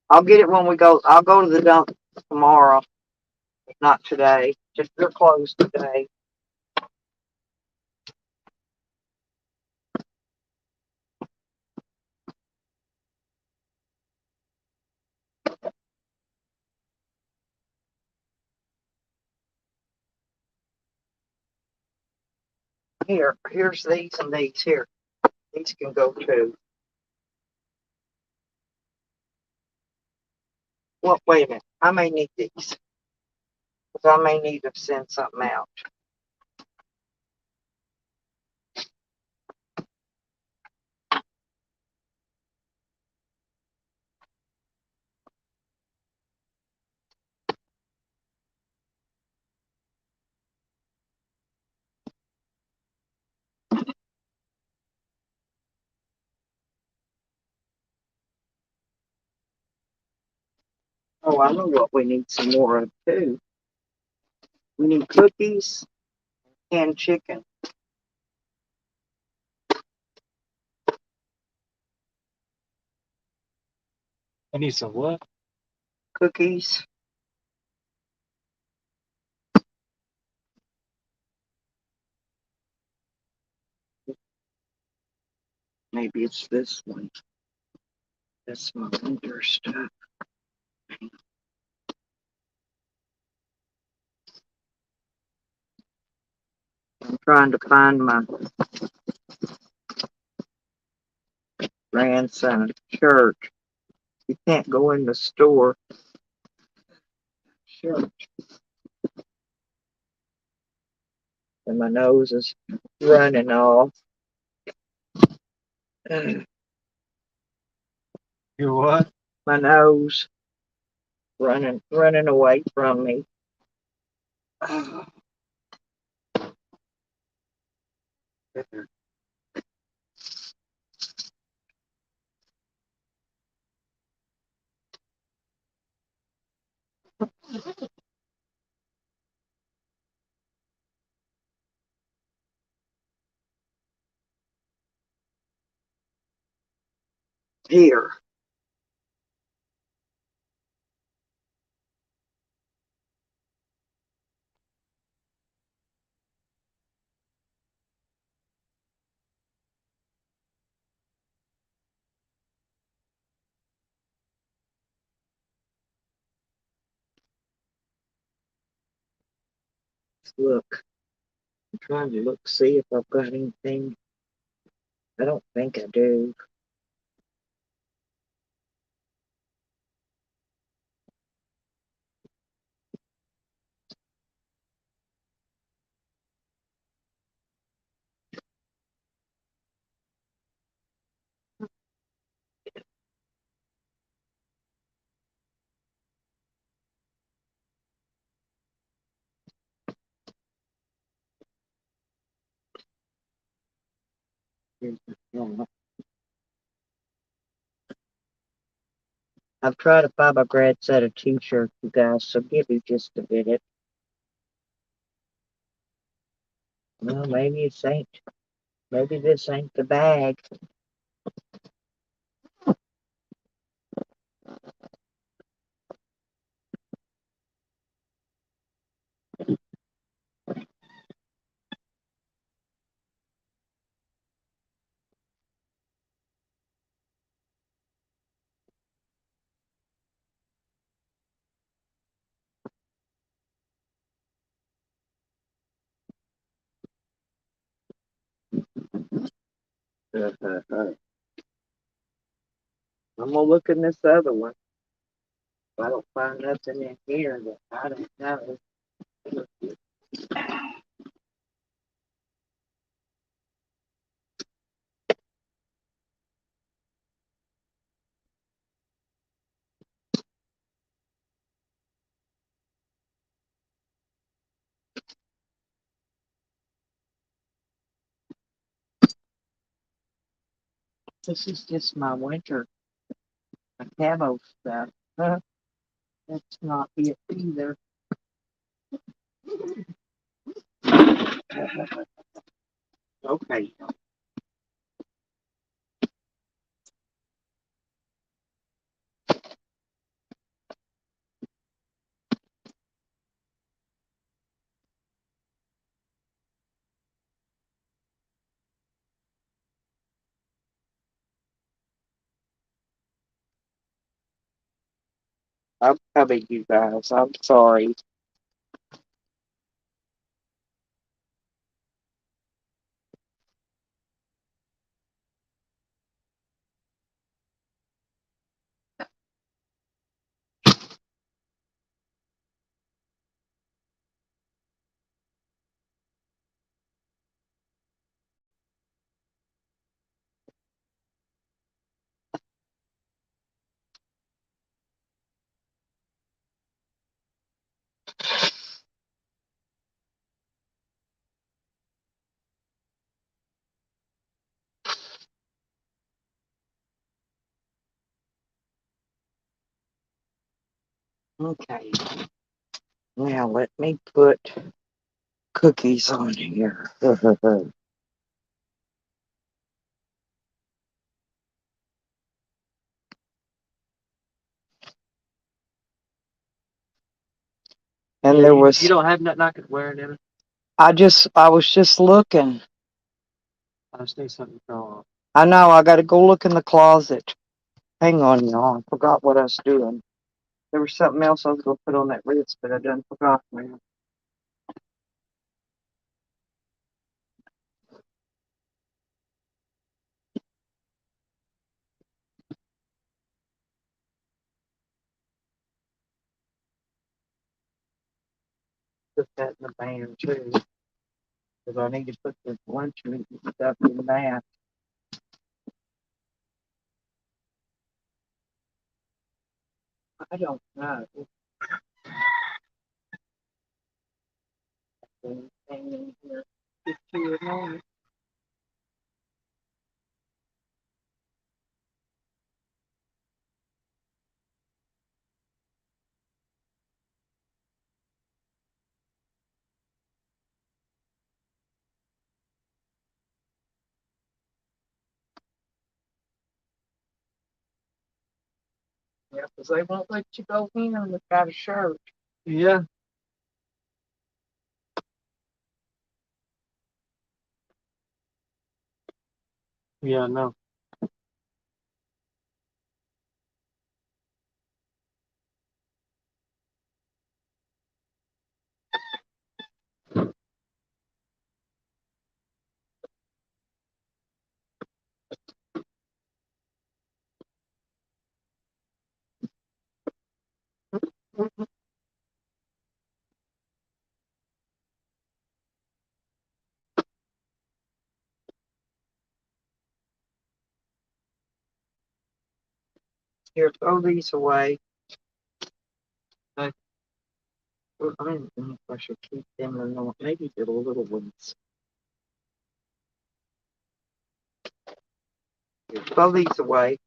I'll get it when we go. I'll go to the dump tomorrow. Not today. Just they're closed today. Here's these and these. Here. These can go too. Well, wait a minute. I may need these. Because I may need to send something out. Oh, I know what we need some more of too. We need cookies and chicken. I need some what? Cookies. Maybe it's this one. That's my winter stuff. I'm trying to find my grandson shirt. You can't go in the store. Shirt. And my nose is running off. You what? My nose running away from me. Here. Look. I'm trying to look, see if I've got anything. I don't think I do. I've tried to find my grad set of t-shirts, you guys, so give me just a minute. Well, maybe this ain't the bag. I'm gonna look in this other one. If I don't find nothing in here that I don't know. This is just my winter, my camo stuff. Huh? That's not it either. Okay. I'm coming, you guys. I'm sorry. Okay. Now let me put cookies on here. And Yeah, there you was, don't have nothing I could wear in it. I was just looking. I just need something to throw on. I know, I gotta go look in the closet. Hang on, y'all. I forgot what I was doing. There was something else I was gonna put on that wrist, but I done forgot now. Put that in the band too, because I need to put the lunch meat and stuff in that. I don't know. Anything in here. Just here a moment. Yeah, because they won't let you go in without a shirt. Yeah. Yeah, no. Here, throw these away. Okay. Well, I don't know if I should keep them or not. Maybe the little ones. Here, throw these away.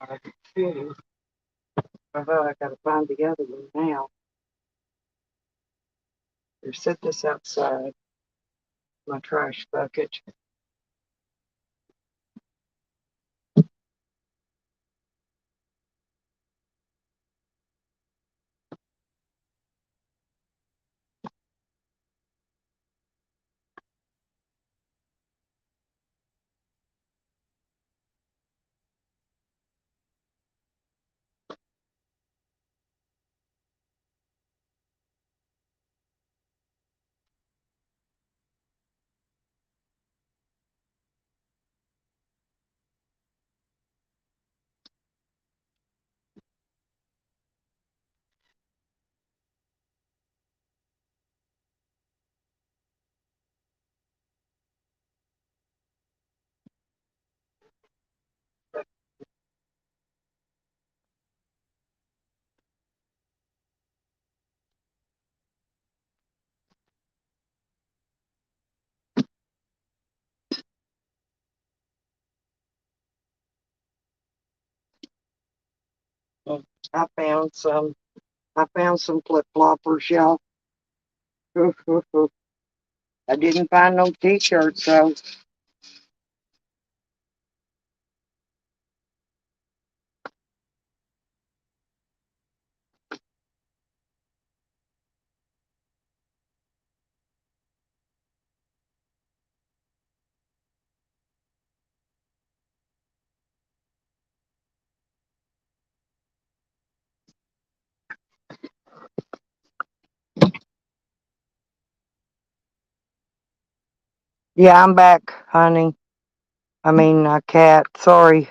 Okay. I gotta find the other one now. Here, set this outside my trash bucket. I found some. I found some flip floppers, y'all. I didn't find no t-shirts, so yeah, I'm back, honey. I mean, cat. Sorry.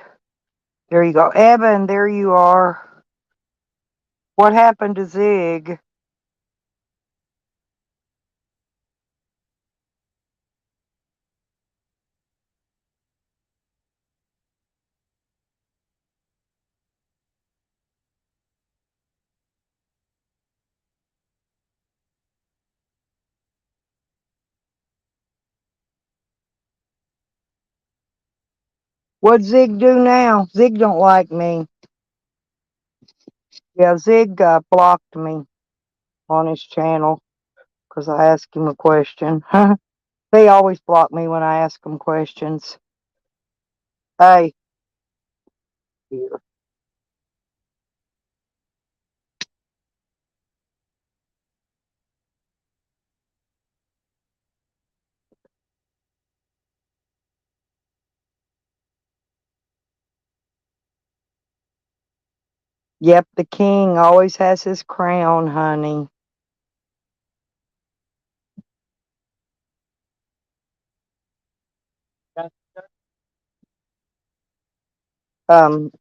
There you go, Evan. There you are. What happened to Zig? What'd Zig do now? Zig don't like me. Yeah, Zig blocked me on his channel because I asked him a question. They always block me when I ask them questions. Hey, here. Yep, the king always has his crown, honey.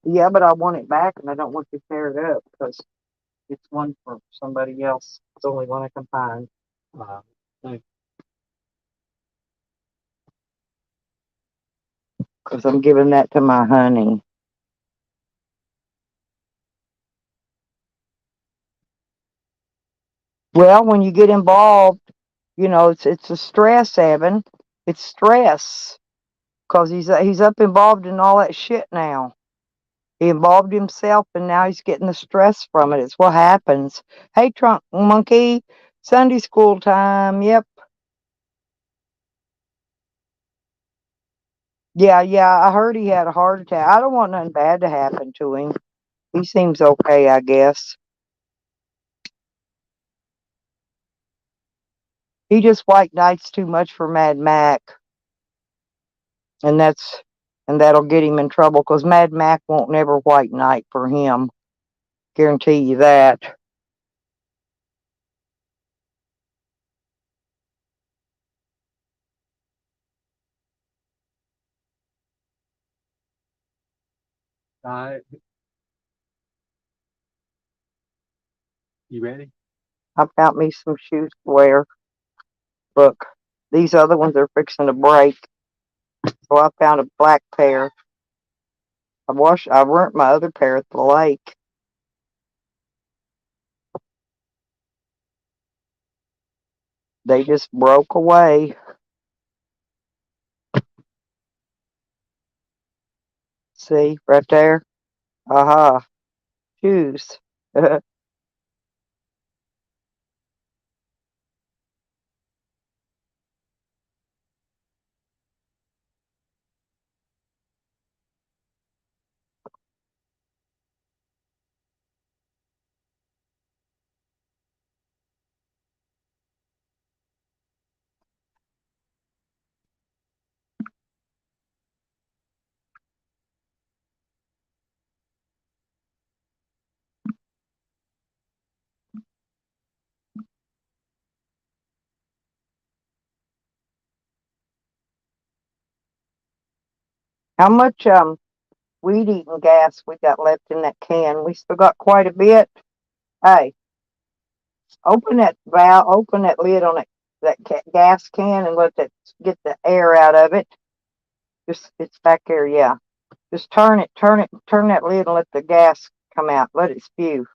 Yeah, but I want it back and I don't want to tear it up because it's one for somebody else. It's the only one I can find. Thank Because I'm giving that to my honey. Well, when you get involved, it's a stress, Evan. It's stress because he's up involved in all that shit now. He involved himself, and now he's getting the stress from it. It's what happens. Hey, Trunk Monkey, Sunday school time. Yep. Yeah, yeah. I heard he had a heart attack. I don't want nothing bad to happen to him. He seems okay, I guess. He just white knights too much for Mad Mac, and that'll get him in trouble because Mad Mac won't never white knight for him. Guarantee you that. you. All right. You ready? I found me some shoes to wear. Look, these other ones are fixing to break, so I found a black pair. I burnt my other pair at the lake. They just broke away. See, right there? Aha, shoes. How much weed eating gas we got left in that can? We still got quite a bit. Hey, open that lid on that gas can and let that get the air out of it. Just it's back there, yeah. Just turn that lid and let the gas come out. Let it spew.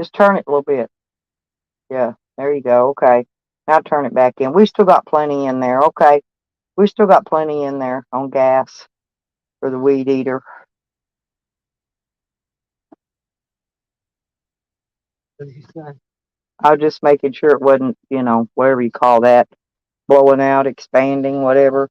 Just turn it a little bit. Yeah, there you go. Okay. Now turn it back in. We still got plenty in there. Okay. We still got plenty in there on gas for the weed eater. What did you say? I was just making sure it wasn't, whatever you call that, blowing out, expanding, whatever.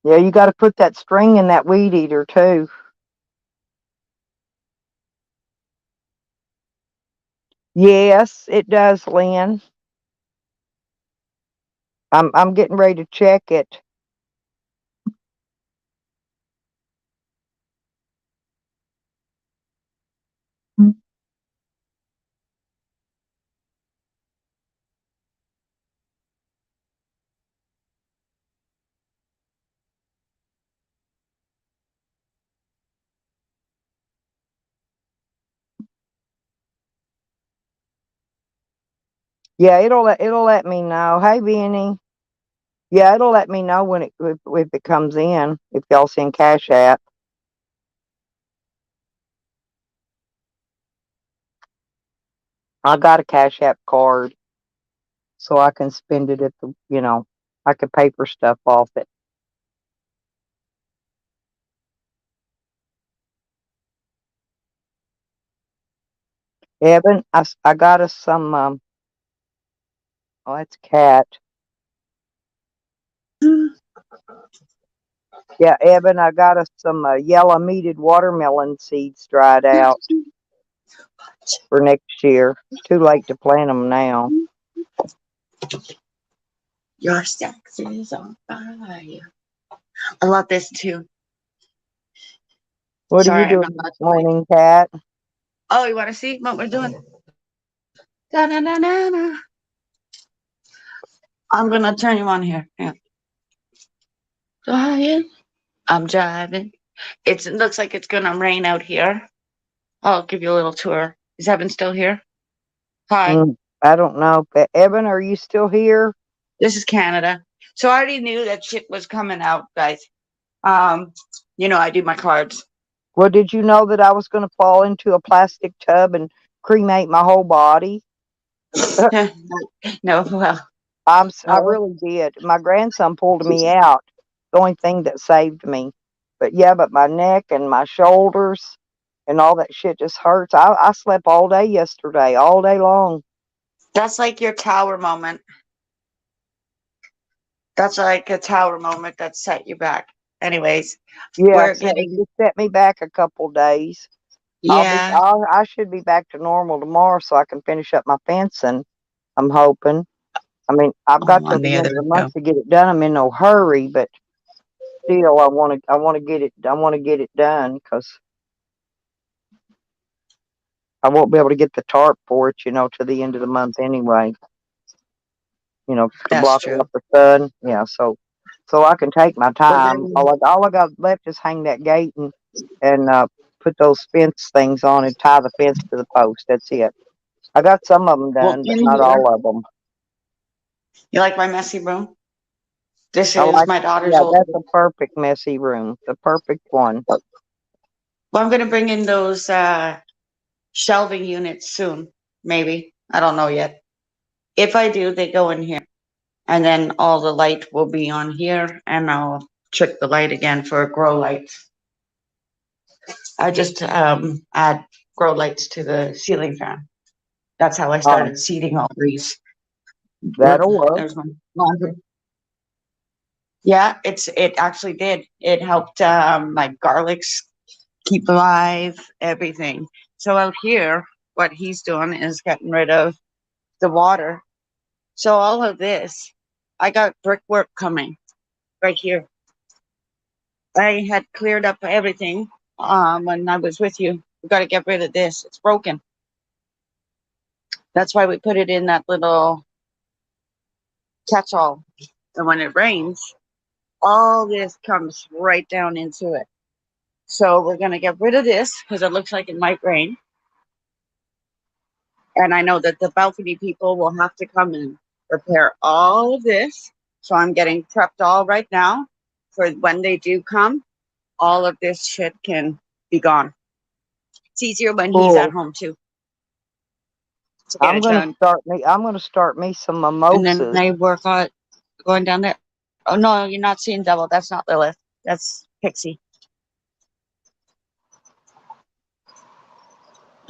Yeah, you got to put that string in that weed eater too. Yes, it does, Lynn. I'm getting ready to check it. Yeah, it'll let me know. Hey, Benny. Yeah, it'll let me know when if it comes in. If y'all send Cash App. I got a Cash App card so I can spend it at the, I could pay for stuff off it. Evan, I got us some, oh, that's cat. Yeah, Evan, I got us some yellow meated watermelon seeds dried out for next year. It's too late to plant them now. Your sex is on fire. I love this too. What Sorry, are you I'm doing not this allowed to play. morning, Cat? Oh, you want to see what we're doing? Da-na-na-na-na. I'm gonna turn you on here. Yeah. Driving. I'm driving. It looks like it's gonna rain out here. I'll give you a little tour. Is Evan still here? Hi. I don't know. Evan, are you still here? This is Canada. So I already knew that shit was coming out, guys. I do my cards. Well, did you know that I was going to fall into a plastic tub and cremate my whole body? No, well, I no. really did. My grandson pulled me out. The only thing that saved me. But yeah, but my neck and my shoulders and all that shit just hurts. I slept all day yesterday, all day long. That's like your tower moment. That's like a tower moment that set you back. Anyways, Yeah, we're so it getting, just set me back a couple days. yeah. I should be back to normal tomorrow so I can finish up my fencing. I'm hoping. I mean, I've got till On the the end other of the go. month to get it done. I'm in no hurry, but still, I want to get it done because I won't be able to get the tarp for it, to the end of the month anyway. To That's block true. out the sun. Yeah, so I can take my We're time. getting, All I got left is hang that gate and put those fence things on and tie the fence to the post. That's it. I got some of them well, done, but in not here, all of them. you like my messy room? This I is like, my daughter's yeah, old that's room. a perfect messy room, the perfect one. Well, I'm going to bring in those shelving units soon, maybe. I don't know yet. If I do, they go in here. And then all the light will be on here, and I'll trick the light again for grow lights. I just add grow lights to the ceiling fan. That's how I started seeding all these. Look, That'll work. there's my laundry. Yeah, it actually did. It helped my garlics keep alive, everything. So out here, what he's doing is getting rid of the water. So all of this, I got brickwork coming right here. I had cleared up everything when I was with you. We got to get rid of this. It's broken. That's why we put it in that little catch-all. And when it rains, all this comes right down into it. So we're going to get rid of this because it looks like it might rain. And I know that the balcony people will have to come and repair all of this. So I'm getting prepped all right now for when they do come. All of this shit can be gone. It's easier when he's at Cool. home too to get I'm it gonna done. start me some And then mimosas. I work on going down there. Oh no, you're not seeing double. That's not Lilith. That's Pixie.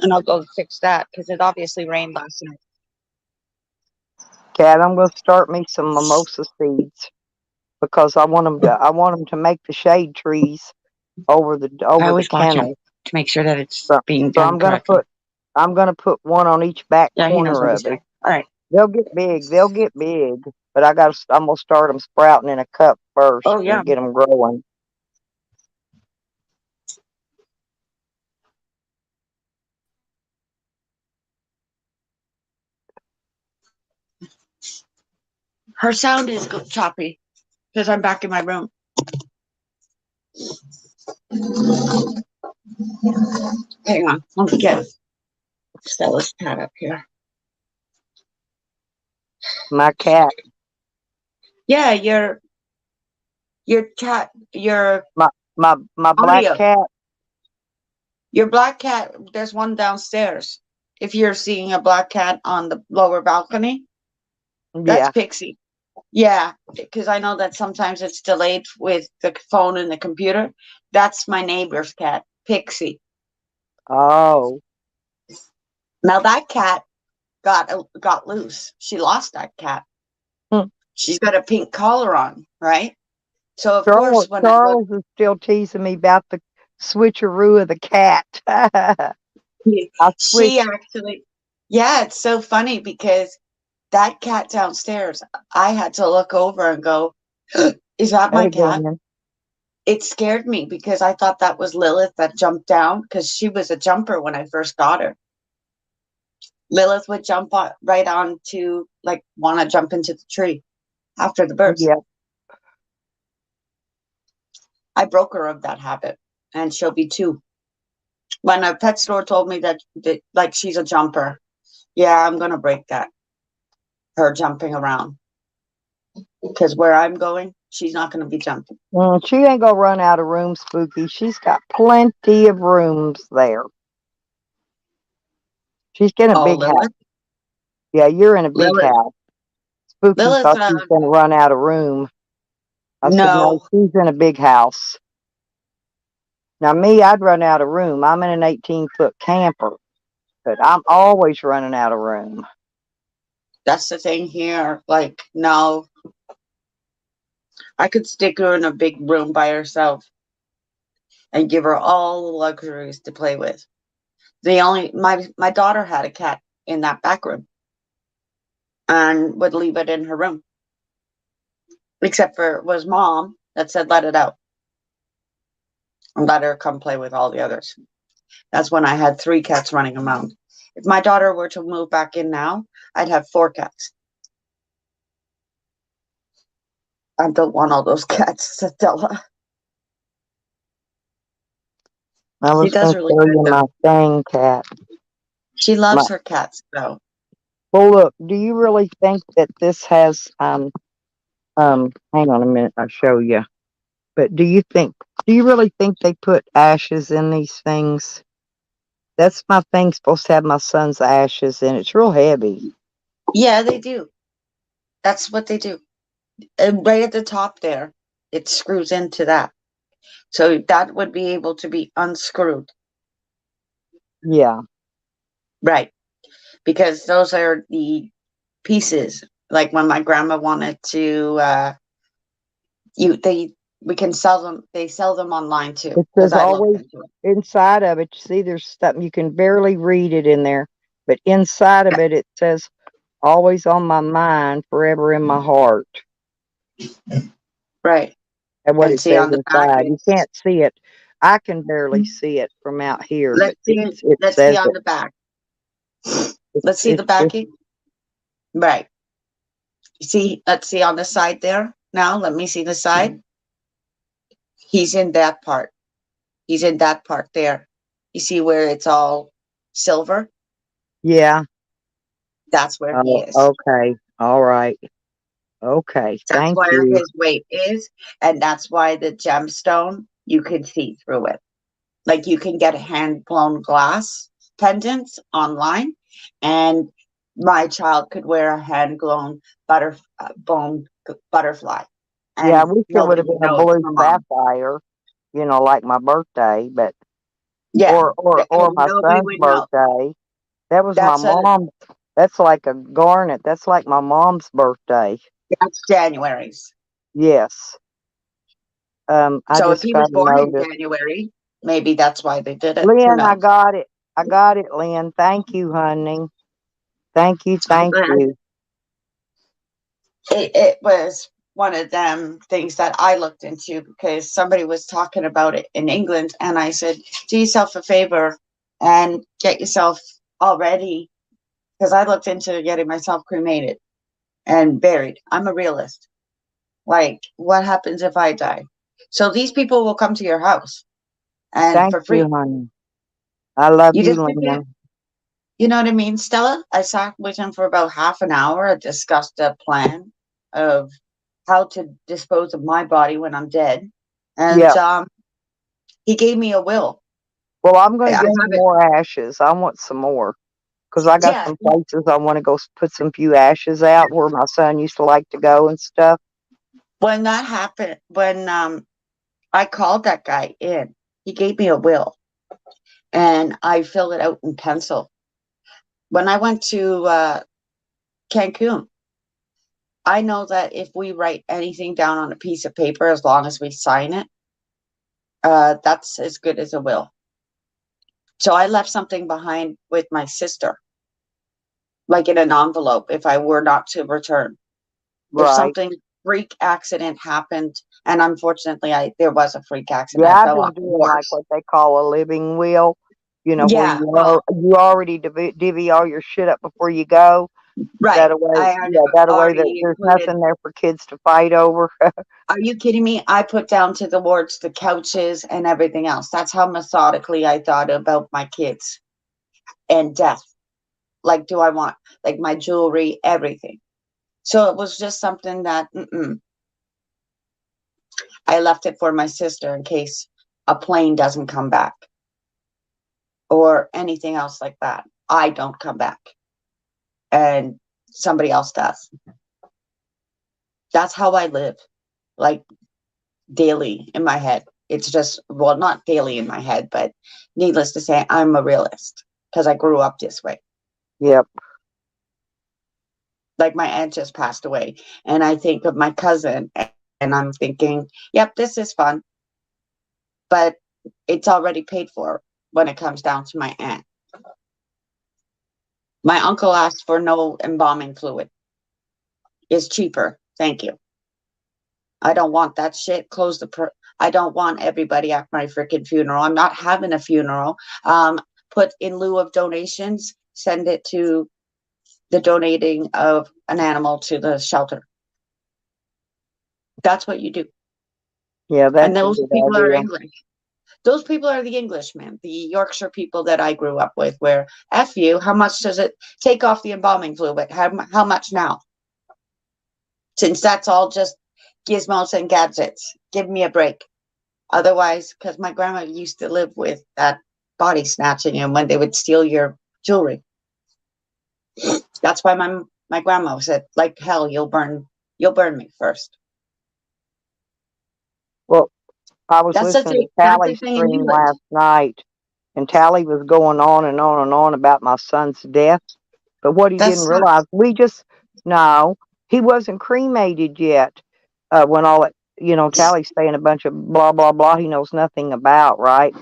And I'll go fix that because it obviously rained last night. Cat, I'm gonna start me some mimosa seeds because I want them to make the shade trees over I the always watch him kennel. to make sure that it's So, being so done correctly. I'm gonna put one on each back Yeah, he knows corner what of he's it. doing. All right. They'll get big. They'll get big. But I'm gonna start them sprouting in a cup first Oh yeah. and get them growing. Her sound is choppy because I'm back in my room. Hang on, let me get Stella's cat up here. My cat, Yeah, your cat, your my black audio, cat. your black cat. There's one downstairs. if you're seeing a black cat on the lower balcony, that's Yeah. Pixie. Yeah, because I know that sometimes it's delayed with the phone and the computer. That's my neighbor's cat, Pixie. Oh. Now that cat got loose. She lost that cat. Hmm. She's got a pink collar on, right? So of course when Charles is still teasing me about the switcheroo of the cat. I switched. she actually, yeah, it's so funny because that cat downstairs, I had to look over and go, is that my cat? Again. It scared me because I thought that was Lilith that jumped down because she was a jumper when I first got her. Lilith would jump on, right on to like want to jump into the tree after the birds. Yeah. I broke her of that habit, and she'll be 2. When a pet store told me that like she's a jumper, yeah, I'm gonna break that. Her jumping around because where I'm going, she's not gonna be jumping. She ain't gonna run out of room, Spooky. She's got plenty of rooms there. She's in a Oh, big house. Lilith, Yeah, you're in a big Lilith, house. Spooky Lilith, thought she was gonna run out of room. I said, no, no, she's in a big house. Now me, I'd run out of room. I'm in an 18-foot camper, but I'm always running out of room. that's the thing here. Like, no, I could stick her in a big room by herself and give her all the luxuries to play with. My daughter had a cat in that back room and would leave it in her room. Except for it was mom that said let it out. And let her come play with all the others. That's when I had 3 cats running around. If my daughter were to move back in now, I'd have 4 cats. I don't want all those cats, Stella. I was does gonna really show good, you though. my thing cat. She loves her cats, though. Well, look, do you really think that this has hang on a minute, I'll show you. But do you really think they put ashes in these things? That's my thing, supposed to have my son's ashes in. It's real heavy. Yeah, they do. That's what they do. And right at the top there, it screws into that. So that would be able to be unscrewed. Yeah. Right. Because those are the pieces. Like when my grandma wanted to we can sell them, they sell them online too. It Because says I looked always into it. inside of it, see there's something you can barely read it in there, but inside of it says always on my mind, forever in my heart. Right. And what And it see says on the back inside. You it's, can't see it. I can barely see it from out here, but it let's says see on it. the back. It's- Let's see the it's- backing. Right. See, let's see on the side there. Now let me see the side. He's in that part. He's in that part there. You see where it's all silver? Yeah. That's where he Oh, is. okay. All right. Okay. That's Thank where you. his weight is, and that's why the gemstone, you can see through it. Like you can get hand blown glass pendants online, and my child could wear a hand blown butterfly. Yeah, I And wish it would have nobody been a knows blue my mom. sapphire, like my birthday, but Yeah, or and my nobody son's would know. birthday. That was my That's a mom's. That's like a garnet. That's like my mom's birthday. that's January's. Yes. I So if just he got was to born in notice. January, maybe that's why they did it. Who Lynn, I knows? got it. I got it, Lynn. Thank you, honey. Thank you. I'm Thank glad. you. It was one of them things that I looked into because somebody was talking about it in England, and I said, do yourself a favor and get yourself all ready, because I looked into getting myself cremated and buried. I'm a realist. Like, what happens if I die? So these people will come to your house and Thank for free. you, honey. I love You you, just forget. Lynn. You know what I mean, Stella? I sat with him for about half an hour. I discussed a plan of how to dispose of my body when I'm dead. And Yeah. he gave me a will. Well, I'm going I to get have some it. more ashes. I want some more. Cause I got Yeah. some places I want to go put some few ashes out where my son used to like to go and stuff. When that happened, when I called that guy in, he gave me a will and I filled it out in pencil. When I went to Cancun, I know that if we write anything down on a piece of paper, as long as we sign it, that's as good as a will. So I left something behind with my sister, like in an envelope, if I were not to return. If Right. something freak accident happened, and unfortunately, there was a freak accident. Yeah, I I've fell been off the doing like horse. what they call a living will. You know, where Yeah, well, you already divvy all your shit up before you go. right. That way, I had yeah, that way that already there's included. nothing there for kids to fight over. Are you kidding me? I put down to the wards, the couches, and everything else. That's how methodically I thought about my kids and death. Like, do I want like my jewelry, everything? So it was just something that I left it for my sister in case a plane doesn't come back or anything else like that. I don't come back and somebody else does. That's how I live, like daily in my head. It's just, well, not daily in my head, but needless to say, I'm a realist because I grew up this way. Yep. Like my aunt just passed away, and I think of my cousin, and I'm thinking, yep, this is fun, but it's already paid for when it comes down to my aunt. My uncle asked for no embalming fluid. It's cheaper. Thank you. I don't want that shit. Close the. I don't want everybody at my freaking funeral. I'm not having a funeral. Put in lieu of donations, send it to the donating of an animal to the shelter. That's what you do. Yeah, And that's a those good people are idea. English. Those people are the Englishmen, the Yorkshire people that I grew up with, where F you, how much does it take off the embalming fluid? How much now? Since that's all just gizmos and gadgets. Give me a break. Otherwise, because my grandma used to live with that body snatching and when they would steal your jewelry. That's why my grandma said, like hell, you'll burn me first. Well, I was That's the listening to thing. That's the Tally's thing in stream England. last night, and Tally was going on and on and on about my son's death. But what he That didn't sucks. realize, no, he wasn't cremated yet. When all that, Tally's saying a bunch of blah blah blah he knows nothing about, right?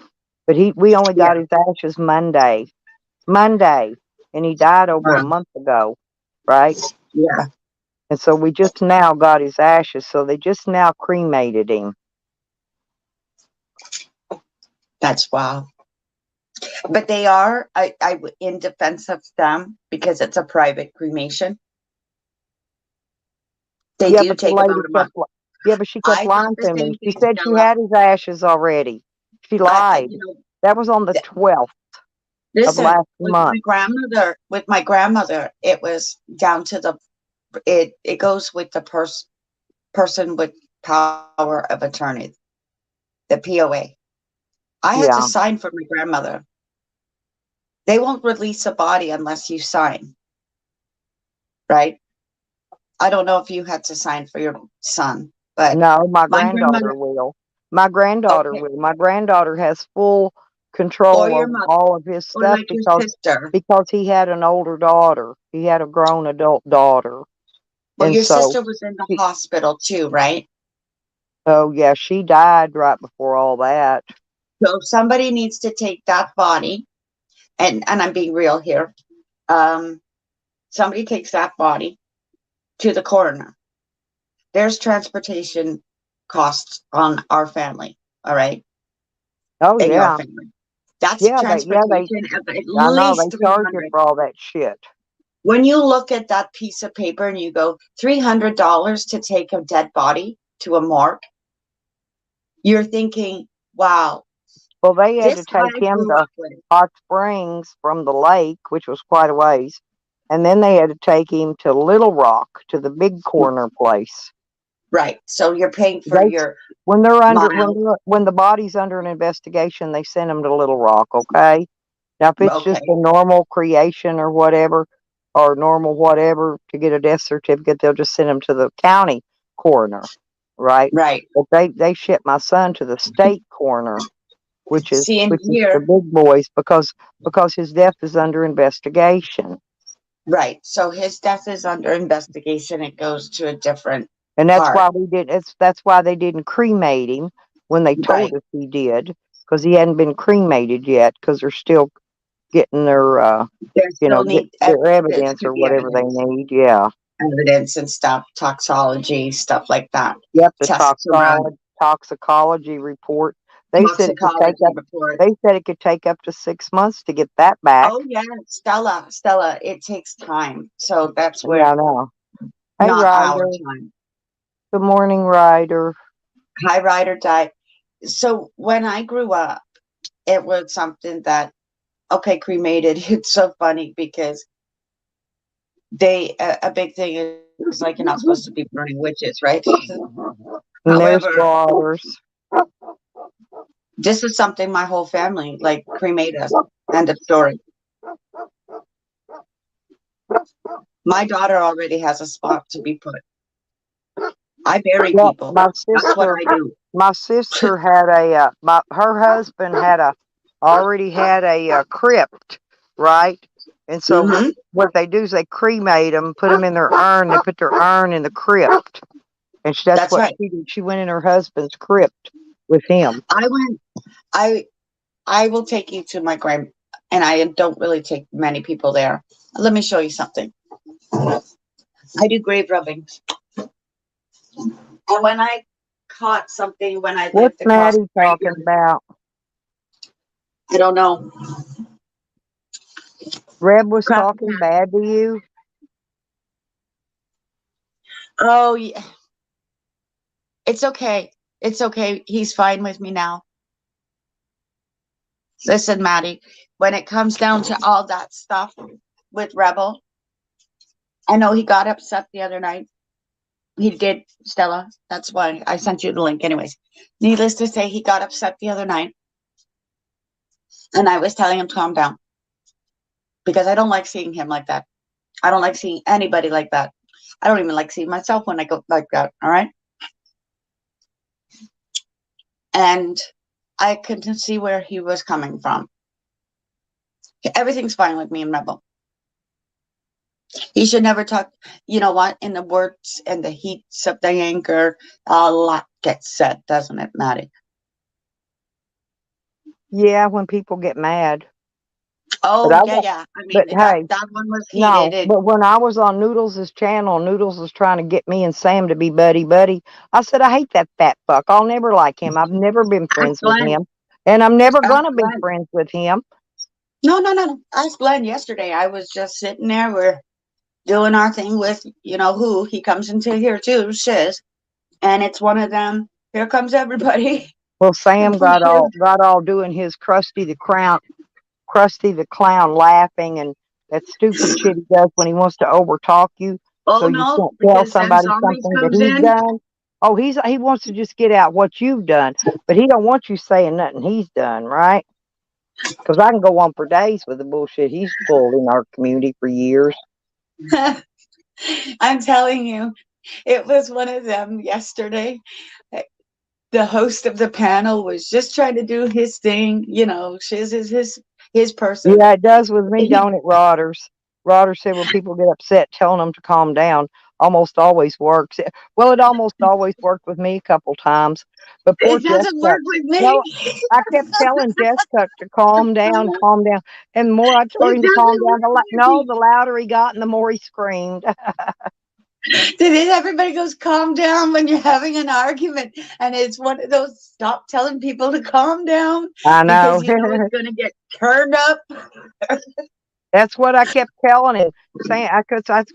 But we only Yeah. got his ashes Monday, and he died over a month ago, right? Yeah. And so we just now got his ashes, so they just now cremated him. That's wow. But they are, I in defense of them, because it's a private cremation. They Yeah, do but the take about lady a month. but she kept I thought lying the to me. same She thing, said she Stella. had his ashes already. She lied. That was on the 12th of Listen, last with month. my grandmother, it was down to the, it goes with the person with power of attorney, the POA. I had to Yeah. sign for my grandmother. They won't release a body unless you sign, right? I don't know if you had to sign for your son, but No, my my granddaughter grandmother, will. My granddaughter okay, will. My granddaughter has full or control your of mother, all of his or stuff like your sister. because he had an older daughter. He had a grown adult daughter. Well, And your so sister was in the she, hospital too, right? oh yeah, she died right before all that. So somebody needs to take that body, and I'm being real here. Um, Somebody takes that body to the coroner. There's transportation costs on our family, all right, Oh in your yeah. family. That's Yeah, transportation of at I know least they charge you 300. for all that shit. When you look at that piece of paper and you go $300 to take a dead body to a morgue, you're thinking, wow, Well, they had to this take I him grew to up with. Hot Springs from the lake, which was quite a ways. And then they had to take him to Little Rock, to the big corner place. Right. So you're paying for They your when miles. the body's under an investigation, they send him to Little Rock, okay? Now, if it's just Okay, a normal creation or normal whatever to get a death certificate, they'll just send them to the county coroner, right? right. But they shipped my son to the state coroner, which is See, in the here, big boys, because his death is under investigation. right. So his death is under investigation. It goes to a different And that's part. why we did. That's why they didn't cremate him when they told Right. us he did, because he hadn't been cremated yet. Because they're still getting their, There still get need their there evidence could or be whatever they evidence, need. Yeah. evidence and stuff, toxology, stuff like that. Yep. The Tests around toxicology report. They said it could take toxicology up. report. They said it could take up to 6 months to get that back. Oh yeah, Stella, it takes time. So that's Yeah, I where know. Hey, not our Ryder. time. Good morning, Ryder. High ride or die. So when I grew up, it was something that okay, cremated. It's so funny because a big thing is like you're not supposed to be burning witches, right? And there's However, Waters. this is something my whole family like cremate us. End of story. My daughter already has a spot to be put. I bury Well, people. That's what I do. my sister had her husband already had a crypt, right? And so Hmm. what they do is they cremate them, put them in their urn. They put their urn in the crypt, and that's That's what right. she did. She went in her husband's crypt with him. I went. I will take you to my grave, and I don't really take many people there. Let me show you something. I do grave rubbings, and when I caught something when I What's lived across the Maddie talking graveyard, about? I don't know. Reb was Crap. talking bad to you. Oh yeah, it's okay. It's okay. He's fine with me now. Listen, Maddie, when it comes down to all that stuff with Rebel, I know he got upset the other night. He did, Stella. That's why I sent you the link. Anyways, needless to say, he got upset the other night. And I was telling him to calm down because I don't like seeing him like that. I don't like seeing anybody like that. I don't even like seeing myself when I go like that. All right. And I couldn't see where he was coming from. Everything's fine with me and Rebel. He should never talk. You know what? In the words and the heats of the anger, a lot gets said, doesn't it, Maddie? Yeah, when people get mad. Oh, But I yeah, won't. yeah. I But mean, hey, that one was no. heated. But when I was on Noodles' channel, Noodles was trying to get me and Sam to be buddy buddy. I said, I hate that fat fuck. I'll never like him. I've never been Ask friends with Glenn. him, and I'm never Ask gonna be Glenn. friends with him. No. Ask Glenn yesterday. I was just sitting there. We're doing our thing with, you know who. He comes into here too, Shiz. And it's one of them. Here comes everybody. Well, Sam got all doing his Krusty the Clown laughing and that stupid shit he does when he wants to overtalk you, so Oh you no, can't tell because them somebody zombies something that comes he's in. done. Oh, he wants to just get out what you've done, but he don't want you saying nothing he's done, right? Because I can go on for days with the bullshit he's pulled in our community for years. I'm telling you, it was one of them yesterday. The host of the panel was just trying to do his thing. Shiz is his person. Yeah, it does with me, don't it, Rodders? Rodders said when people get upset, telling them to calm down almost always works. Well, it almost always worked with me a couple times. But poor It doesn't Jessica, work with me. no, I kept telling Jessica to calm down, calm down. And the more I told It him to calm doesn't down, work with me. the louder he got and the more he screamed. Did everybody goes calm down when you're having an argument? And it's one of those stop telling people to calm down I know. because you know it's gonna get turned up. That's what I kept telling him. I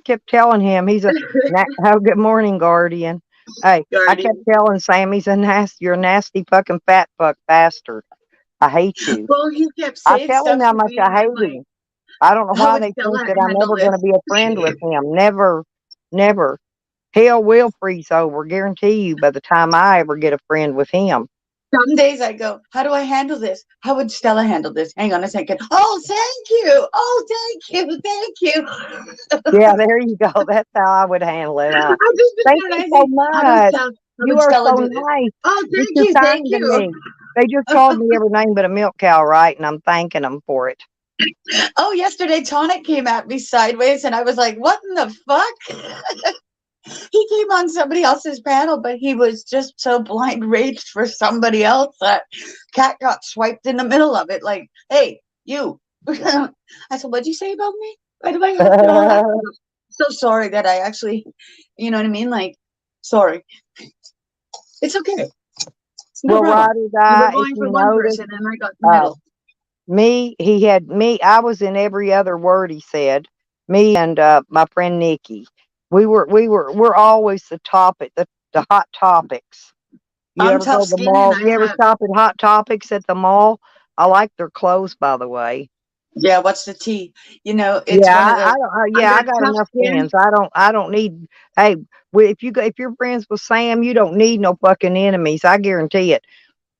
kept telling him he's oh, good morning, Guardian. Hey, I kept Guardian. telling Sam you're a nasty fucking fat fuck bastard. I hate you. Well, he kept I saying tell him stuff how to much me, I and I'm hate like, him. I don't know how why would they Stella think that I'm handle never going to this? be a friend with him. Never, never. Hell will freeze over, guarantee you, by the time I ever get a friend with him. Some days I go, how do I handle this? How would Stella handle this? Hang on a second. Oh, thank you. Oh, thank you. Thank you. Yeah, there you go. That's how I would handle it. I just sit Thank there and you I so think, much. how You would are Stella so do this? nice. Oh, You're thank too you. kind Thank to you. me. They just called me every name but a milk cow, right? And I'm thanking them for it. Oh, yesterday Tonic came at me sideways and I was like, what in the fuck? He came on somebody else's panel, but he was just so blind raged for somebody else that Cat got swiped in the middle of it. Like, hey, you. I said, what'd you say about me? Why do I have to all that? So sorry that I actually, you know what I mean? Like, sorry. It's okay. It's no Well, problem. Roddy, You were if going for you one notice, person and I got the uh, middle. he had me. I was in every other word he said. Me and my friend Nikki. We're always the topic, the hot topics. You I'm ever go tough to the skinned and mall? You I ever have, stop at Hot Topics at the mall? I like their clothes, by the way. yeah, what's the tea? You know, it's Yeah, one of I those, don't. I Yeah, I got got tough enough skin. friends. I don't need. Hey, if you go, if you're friends with Sam, you don't need no fucking enemies. I guarantee it.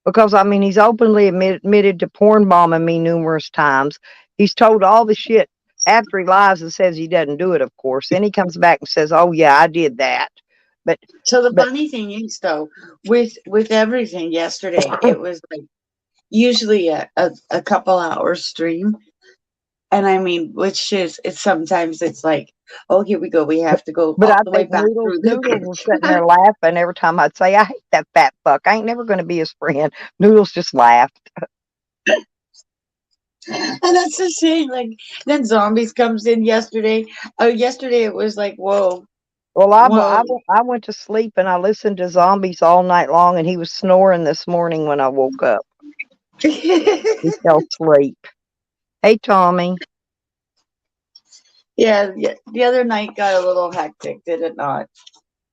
Because I mean, he's openly admitted to porn bombing me numerous times. He's told all the shit after he lies and says he doesn't do it. Of course, then he comes back and says, "Oh yeah, I did that." But So the but funny thing is, though, with everything yesterday, it was like usually a couple hours stream, and I mean, which is it's sometimes it's like, oh, here we go, we have to go but all I the way think back through the. Noodles was sitting there laughing every time I'd say, "I hate that fat fuck. I ain't never going to be his friend." Noodles just laughed. And that's the thing. Like then zombies comes in yesterday. Oh, yesterday it was like, whoa, Well, whoa. I went to sleep and I listened to Zombies all night long, and he was snoring this morning when I woke up. He fell asleep. Hey, Tommy. Yeah, yeah. The other night got a little hectic, did it not?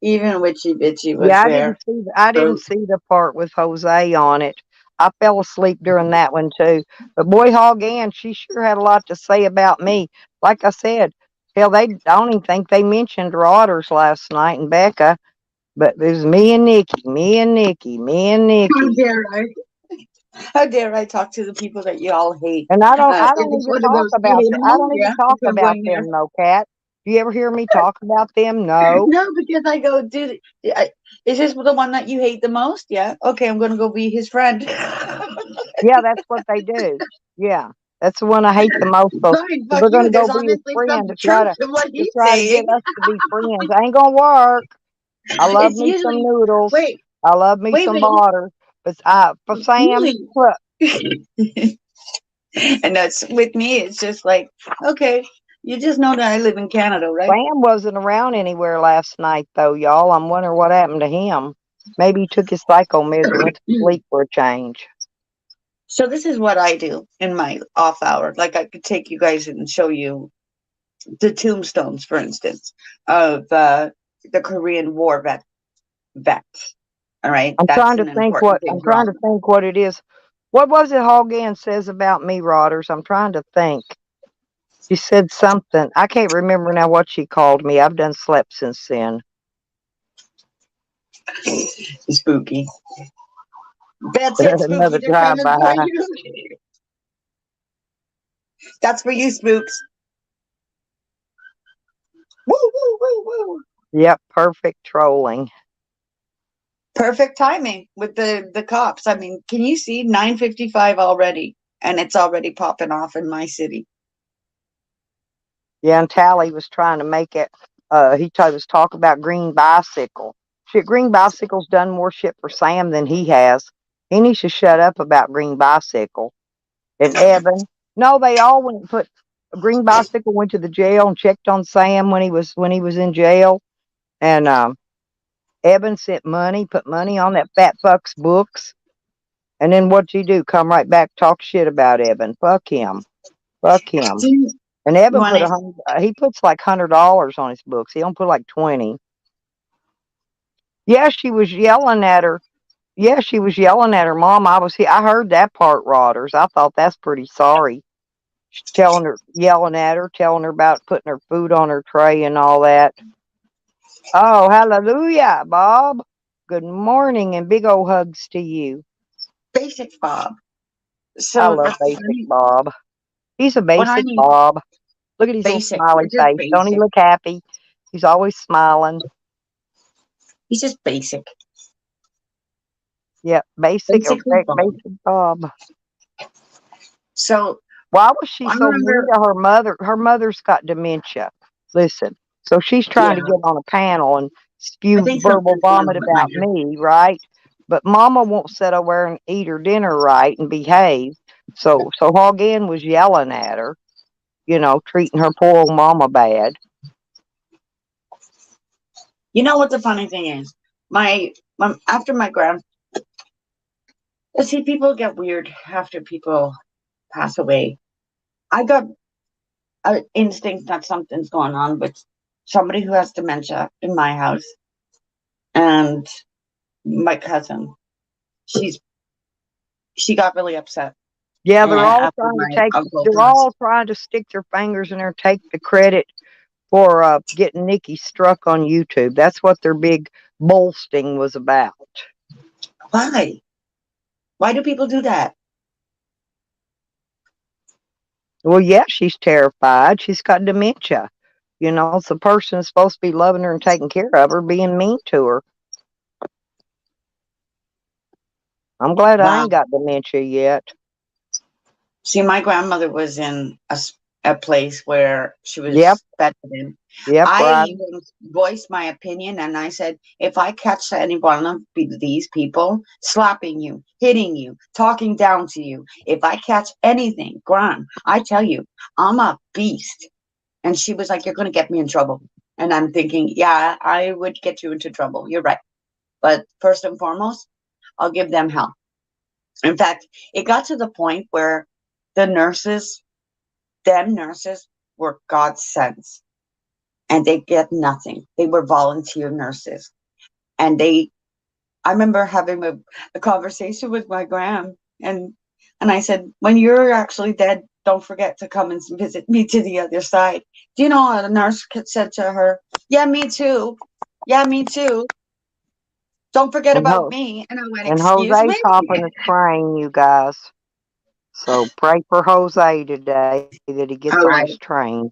Even Witchy Bitchy was Yeah, there. I So didn't see the part with Jose on it. I fell asleep during that one too. But boy, Hog Ann, she sure had a lot to say about me. Like I said, hell, I don't even think they mentioned Rodders last night and Becca. But it was me and Nikki, me and Nikki, me and how Nikki. dare I? How dare I talk to the people that you all hate? And If I don't it's even one of talk those, you about hate them. them I all, don't even yeah, talk okay, I'm about going there. them, no, Cat. Do you ever hear me talk about them? No. No, because I go, dude, is this the one that you hate the most? Yeah. Okay, I'm going to go be his friend. Yeah, that's what they do. Yeah, that's the one I hate the most. So Fine, fuck we're you. gonna go There's be his honestly some friend truth to what to he's try to get saying. us to be friends. Ain't gonna work. I love It's me some usually, noodles. wait, I love me wait, some wait, butter. But for Sam, usually. look, And that's with me, it's just like, okay, you just know that I live in Canada, right? Sam wasn't around anywhere last night though, y'all. I'm wondering what happened to him. Maybe he took his psycho meds and went to sleep for a change. So this is what I do in my off hour. Like I could take you guys and show you the tombstones, for instance, of the Korean War vets. All right, that's an important thing I'm for trying all. to think what it is. What was it Hogan says about me, Rodders? I'm trying to think. She said something. I can't remember now what she called me. I've done slept since then. Spooky. That's it, Spooky. Another They're coming for drive-by. you. That's for you, spooks. Woo, woo, woo, woo. Yep, perfect trolling. Perfect timing with the cops. I mean, can you see 9:55 already, and it's already popping off in my city. Yeah, and Tally was trying to make it. He was talking about Green Bicycle. Shit, Green Bicycle's done more shit for Sam than he has. He needs to shut up about Green Bicycle. And Evan. No, they all went and put Green Bicycle went to the jail and checked on Sam when he was in jail. And Evan sent money, put money on that fat fuck's books. And then what'd he do? Come right back, talk shit about Evan. Fuck him. Fuck him. Do you And Evan want put it? he puts like $100 on his books. He don't put like 20. Yeah, she was yelling at her. Yeah, she was yelling at her mom. I heard that part, Rodders. I thought that's pretty sorry. Telling her, yelling at her, telling her about putting her food on her tray and all that. Oh, hallelujah, Bob. Good morning and big old hugs to you. Basic Bob. I So love the Basic funny, Bob. He's a when I basic mean Bob. Look at his little basic, smiley it's just face. Don't he basic. look happy? He's always smiling. He's just basic. Yep, basic or Basically Bob. basic Bob. So Why was she I so mean remember, to her mother? Her mother's got dementia. Listen, so she's trying to yeah, get on a panel and I spew think verbal something's wrong vomit with my about me, right? But Mama won't sit over and eat her dinner right and behave. So Hogan was yelling at her, treating her poor old mama bad. You know what the funny thing is? My after my grand, see, people get weird after people pass away. I got an instinct that something's going on with somebody who has dementia in my house, and my cousin. She's she got really upset Yeah, they're all after trying to my uncle they're all passed. trying to stick their fingers in there, take the credit for getting Nikki struck on YouTube. That's what their big bolsting was about. Why? Why do people do that? Well, yeah, she's terrified. She's got dementia. It's the person that's supposed to be loving her and taking care of her being mean to her. I'm glad I Wow. ain't got dementia yet. See, my grandmother was in a place where she Yep, was bedridden. yep, I right. even voiced my opinion, and I said, if I catch any one of these people slapping you, hitting you, talking down to you, if I catch anything, Gran, I tell you, I'm a beast. And she was like, you're going to get me in trouble. And I'm thinking, yeah, I would get you into trouble. You're right. But first and foremost, I'll give them hell. In fact, it got to the point where the nurses, them nurses, were God sent, and they get nothing. They were volunteer nurses, and I remember having a conversation with my gram, and I said, when you're actually dead, don't forget to come and visit me to the other side. Do you know what a nurse said to her? Yeah, me too. Yeah, me too. Don't forget And, about me. And I went, and excuse Jose's me? hopping a train, you guys. So pray for Jose today that he gets All on right. his train.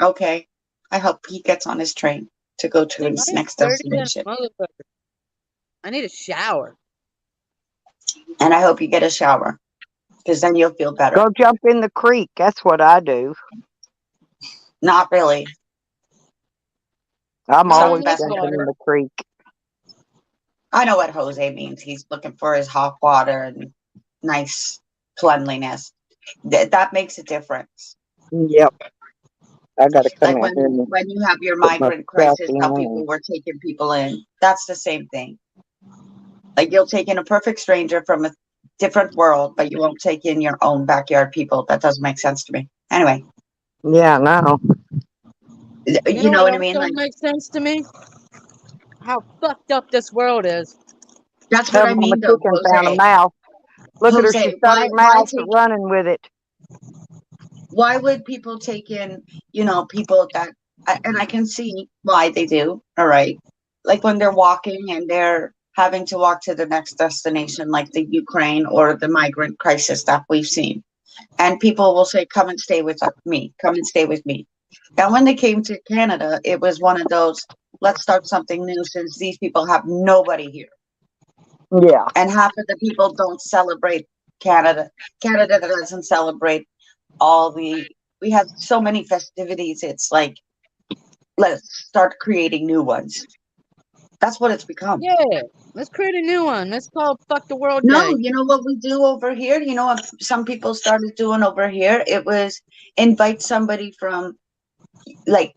Okay. I hope he gets on his train to go to Dude, his I am next thirsty as destination. a motherfucker. I need a shower. And I hope you get a shower, because then you'll feel better. Go jump in the creek. That's what I do. Not really. I'm I don't always like jumping water. in the creek. I know what Jose means. He's looking for his hot water and nice cleanliness. That makes a difference. Yep. I got to come Like out here and when you have your put my migrant stuff crisis, how people in. were taking people in. That's the same thing. Like you'll take in a perfect stranger from a different world, but you won't take in your own backyard people. That doesn't make sense to me. Anyway, Yeah, no. You you know know what what I mean? also Like makes sense to me? How fucked up this world is. that's what Her I mama mean, though, chicken found a Jose. mouse. Look at her. She Jose, shut her why mouth take running with it. why would people take in, people that, and I can see why they do, all right? Like when they're walking and they're having to walk to the next destination, like the Ukraine or the migrant crisis that we've seen. And people will say, come and stay with me, come and stay with me. And when they came to Canada, it was one of those, let's start something new since these people have nobody here. Yeah. And half of the people don't celebrate Canada. Canada doesn't celebrate we have so many festivities. It's like, let's start creating new ones. That's what it's become. Yeah, let's create a new one. Let's call it Fuck the World No, Day. you know what we do over here? You know what some people started doing over here? It was invite somebody from, like,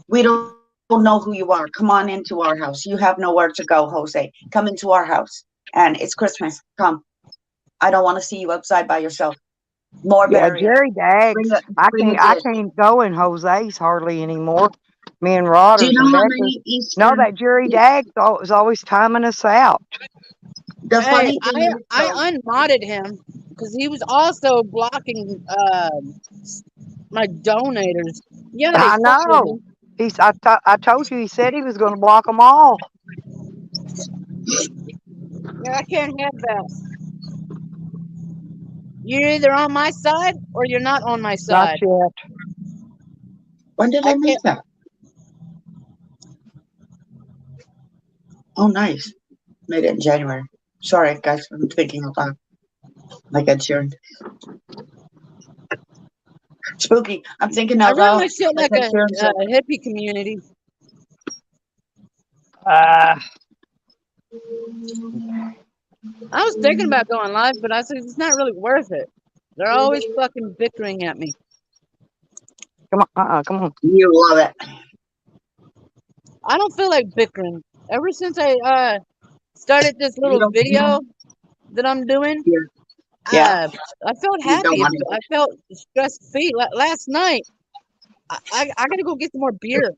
we don't know who you are. Come on into our house. You have nowhere to go, Jose. Come into our house. And it's Christmas. Come. I don't want to see you outside by yourself. More Yeah, barrier. Jerry Dags. Bring a I dish. can't go in Jose's hardly anymore. Me and Rod Do you and know how Becca. many No, Eastern? that Jerry Dags is always timing us out. The Hey, funny thing is, though, I unmodded him because he was also blocking my donators. Yeah, they I fuck with know. me. I told you he said he was going to block them all. Yeah, I can't have that. You're either on my side or you're not on my Not side. yet. When did I I make can't. that? Oh, nice. Made it in January. Sorry, guys, I'm thinking of that. Like Ed Sheeran. Spooky. I'm thinking I out run loud. my shit Like like Ed Sheeran a said. hippie community. Uh, I was thinking about going live, but I said it's not really worth it. They're always fucking bickering at me. come on. Come on. You love it. I don't feel like bickering. Ever since I started this You little don't video that I'm doing, Yeah. I felt You don't happy. want to. I felt stress free. Last night, I gotta go get some more beer.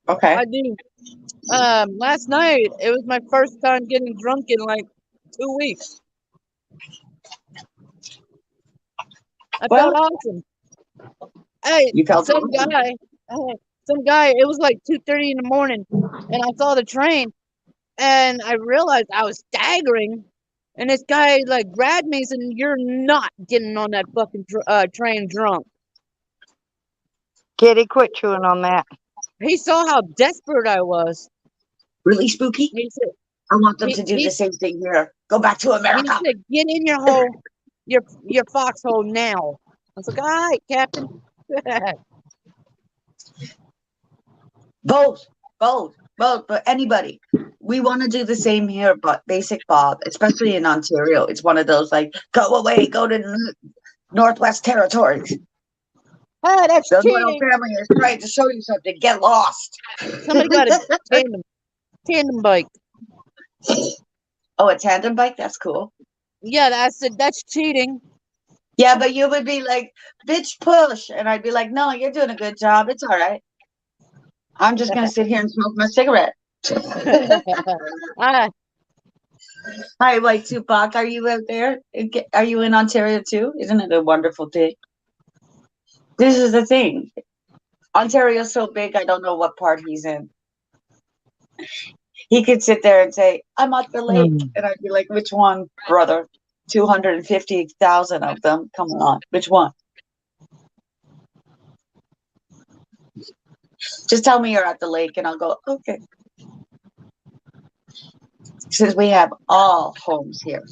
Okay. I do. Last night it was my first time getting drunk in like 2 weeks. I felt Well, awesome. Hey, you felt awesome. some guy. It was like 2:30 in the morning, and I saw the train, and I realized I was staggering, and this guy like grabbed me and said, "You're not getting on that fucking train drunk." Kitty, quit chewing on that. He saw how desperate I was. Really spooky? He said, I want them he, to do he, the same thing here. Go back to he America. said, "Get in your hole, your foxhole now." I was like, "All right, Captain." Both. But anybody. We want to do the same here, but basic Bob, especially in Ontario. It's one of those like, go away, go to Northwest Territories. Ah, that's The royal cheating. family is trying to show you something. Get lost. Somebody got a tandem bike. Oh, a tandem bike? That's cool. Yeah, I said that's cheating. Yeah, but you would be like, bitch, push. And I'd be like, no, you're doing a good job. It's all right. I'm just going to sit here and smoke my cigarette. Ah, Hi, White Tupac. Are you out there? Are you in Ontario too? Isn't it a wonderful thing? This is the thing. Ontario's so big, I don't know what part he's in. He could sit there and say, I'm at the lake. And I'd be like, which one, brother? 250,000 of them. Come on. Which one? Just tell me you're at the lake and I'll go, okay. Since we have all homes here.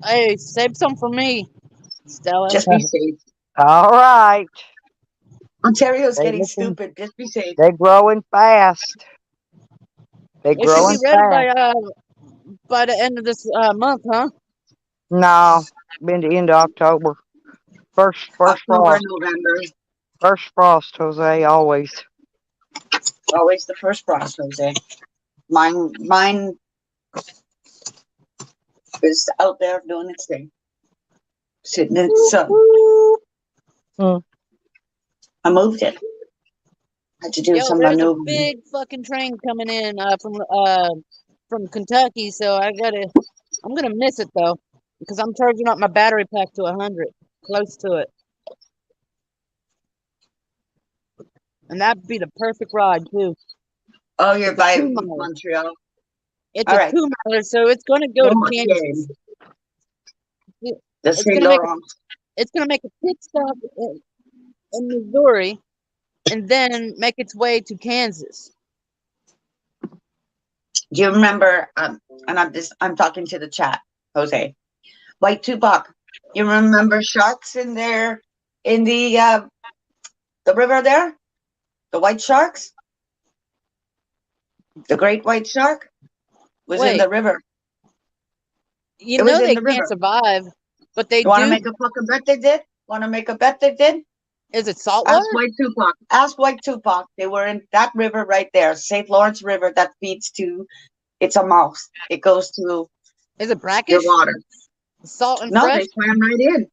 hey, save some for me, Stella. Just be safe. All right. Ontario's They getting listen. stupid. Just be safe. They're growing fast. They're It should be growing ready fast. by the end of this month, huh? No, been the end of October. First October, frost. November. First frost, Jose, always. Always the first frost, Jose. Mine is out there doing its thing. Sitting in the sun. Hmm. I moved it. Had to do Yo, some there's a maneuvering. big fucking train coming in from Kentucky, so I'm gonna miss it though, because I'm charging up my battery pack to 100, close to it, and that'd be the perfect ride too. Oh, you're It's a by 2-miler. Montreal. It's All a right. 2-miler, so it's gonna go to Oh, Kansas. The It's St. gonna make Laurent. it's gonna make a pit stop in Missouri, and then make its way to Kansas. Do you remember? And I'm talking to the chat, Jose. White Tupac. You remember sharks in there in the river there? The white sharks? The great white shark was in Wait, the river. you It was know in they the can't river. survive, but they You want to do. make a fucking bet they did? Want to make a bet they did? Is it salt Ask water? White Tupac. Ask White Tupac. They were in that river right there, St. Lawrence River that feeds to, it's a mouth. It goes to Is it your brackish? water. Salt and No, fresh? they swam right in.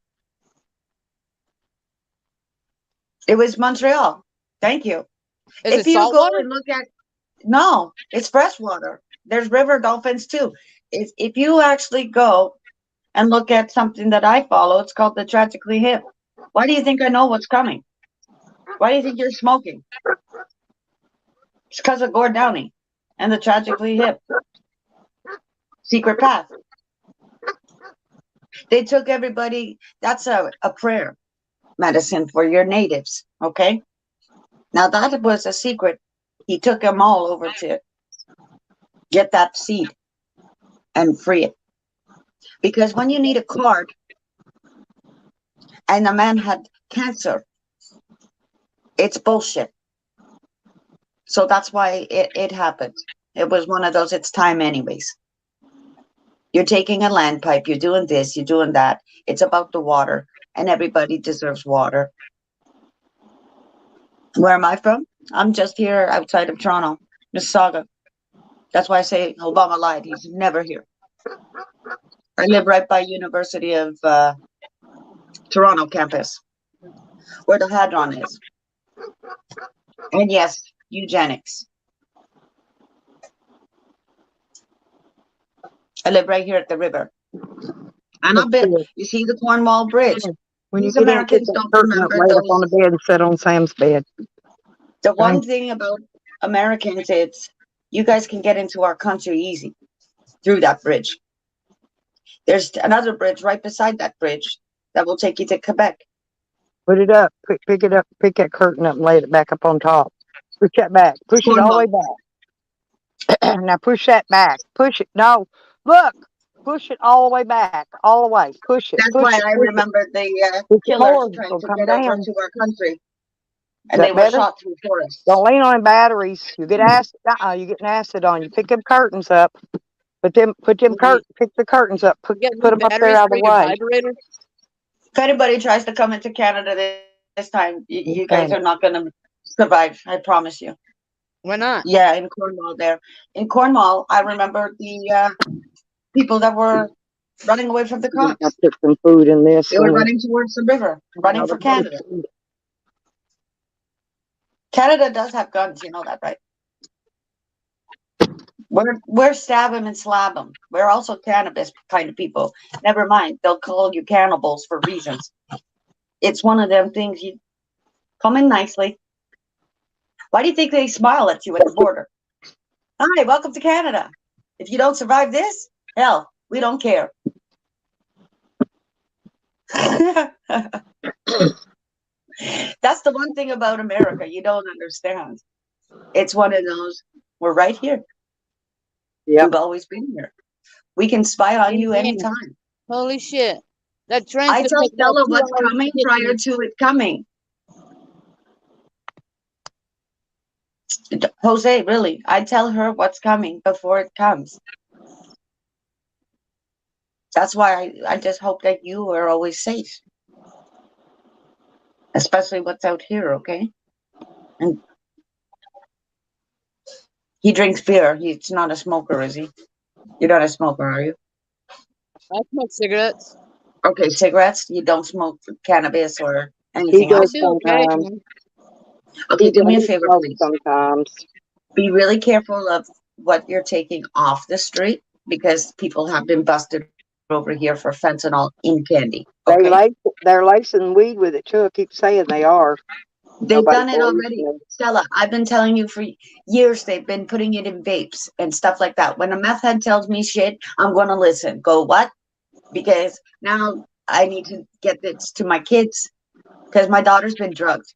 It was Montreal. Thank you. Is If it you salt go water? and look at, no, it's freshwater. There's river dolphins too. If you actually go and look at something that I follow, it's called the Tragically Hip. Why do you think I know what's coming? Why do you think you're smoking? It's because of Gord Downey and the Tragically Hip. Secret path. They took everybody. That's a prayer medicine for your natives. Okay. Now that was a secret. He took them all over to get that seed and free it. Because when you need a card and a man had cancer, it's bullshit. So that's why it happened. It was one of those, it's time anyways. You're taking a land pipe, you're doing this, you're doing that. It's about the water, and everybody deserves water. Where am I from? I'm just here outside of Toronto, Mississauga. That's why I say Obama lied. He's never here. I live right by University of Toronto campus, where the Hadron is. And yes, eugenics. I live right here at the river. And I've been, you see the Cornwall Bridge. When you These get in, put Americans that don't curtain up, remember lay up on the those. bed and sit on Sam's bed. The one thing about Americans, it's you guys can get into our country easy through that bridge. There's another bridge right beside that bridge that will take you to Quebec. Put it up. Pick it up. Pick that curtain up and lay it back up on top. Push that back. Push it all the way back. Now push that back. Push it. No. Look. Push it all the way back. All the way. Push it. That's Push why it. I Push it. remember the Push it killers more. trying It'll to come get over down. to our country. And Is they that were better? shot through forests. Don't lean on batteries. You get acid. You getting acid on you. Pick them curtains up. Pick the curtains up. Put You got them new up there batteries out of for the your way. vibrator? If anybody tries to come into Canada this time, you guys Okay. are not going to survive. I promise you. Why not? Yeah, in Cornwall there. In Cornwall, I remember the people that were running away from the I cops. put some food in this They were one. running towards the river, running No, for the Canada. food. Canada does have guns, you know that, right? We're stab 'em and slab 'em. We're also cannabis kind of people. Never mind, they'll call you cannibals for reasons. It's one of them things you come in nicely. Why do you think they smile at you at the border? Hi, welcome to Canada. If you don't survive this, hell, we don't care. That's the one thing about America you don't understand. It's one of those, we're right here. Yep. We've always been here. We can spy on you Amen. anytime. Holy shit. That train's I gonna tell take about Stella 2 what's hours to coming get prior here. to it coming. Jose, really, I tell her what's coming before it comes. That's why I just hope that you are always safe. Especially what's out here, okay? And he drinks beer. He's not a smoker, is he? You're not a smoker, are you? I smoke cigarettes. Okay, cigarettes? You don't smoke cannabis or He anything I does else? do sometimes. occasionally. Okay, do me a He favor, smokes please. sometimes. Be really careful of what you're taking off the street because people have been busted over here for fentanyl in candy. Okay? They're lacing weed with it too. I keep saying they are. They've Nobody done it believes already. me. Stella, I've been telling you for years they've been putting it in vapes and stuff like that. When a meth head tells me shit, I'm going to listen. Go, what? Because now I need to get this to my kids because my daughter's been drugged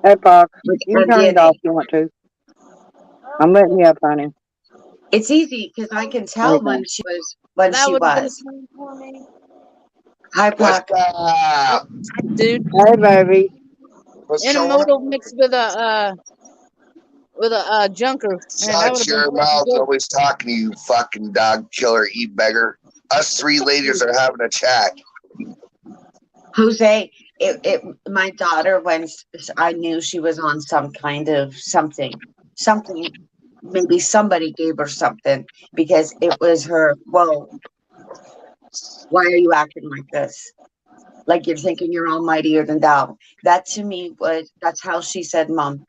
Hey, Puck, with you can turn it MDMA. off if you want to. I'm letting you up, honey. It's easy because I can tell Okay. when she was. When That she would have been a was. time for me. Hi, What's Pac. up? Dude, Hey, baby. What's going intermodal on? mixed with a junker. Man, that would Shut have been your fucking mouth. good. Always talking to you, fucking dog killer, beggar. Us three ladies are having a chat. Jose, my daughter, when I knew she was on some kind of something, maybe somebody gave her something because it was her, well, why are you acting like this? Like you're thinking you're all mightier than thou. That to me that's how she said, Mom,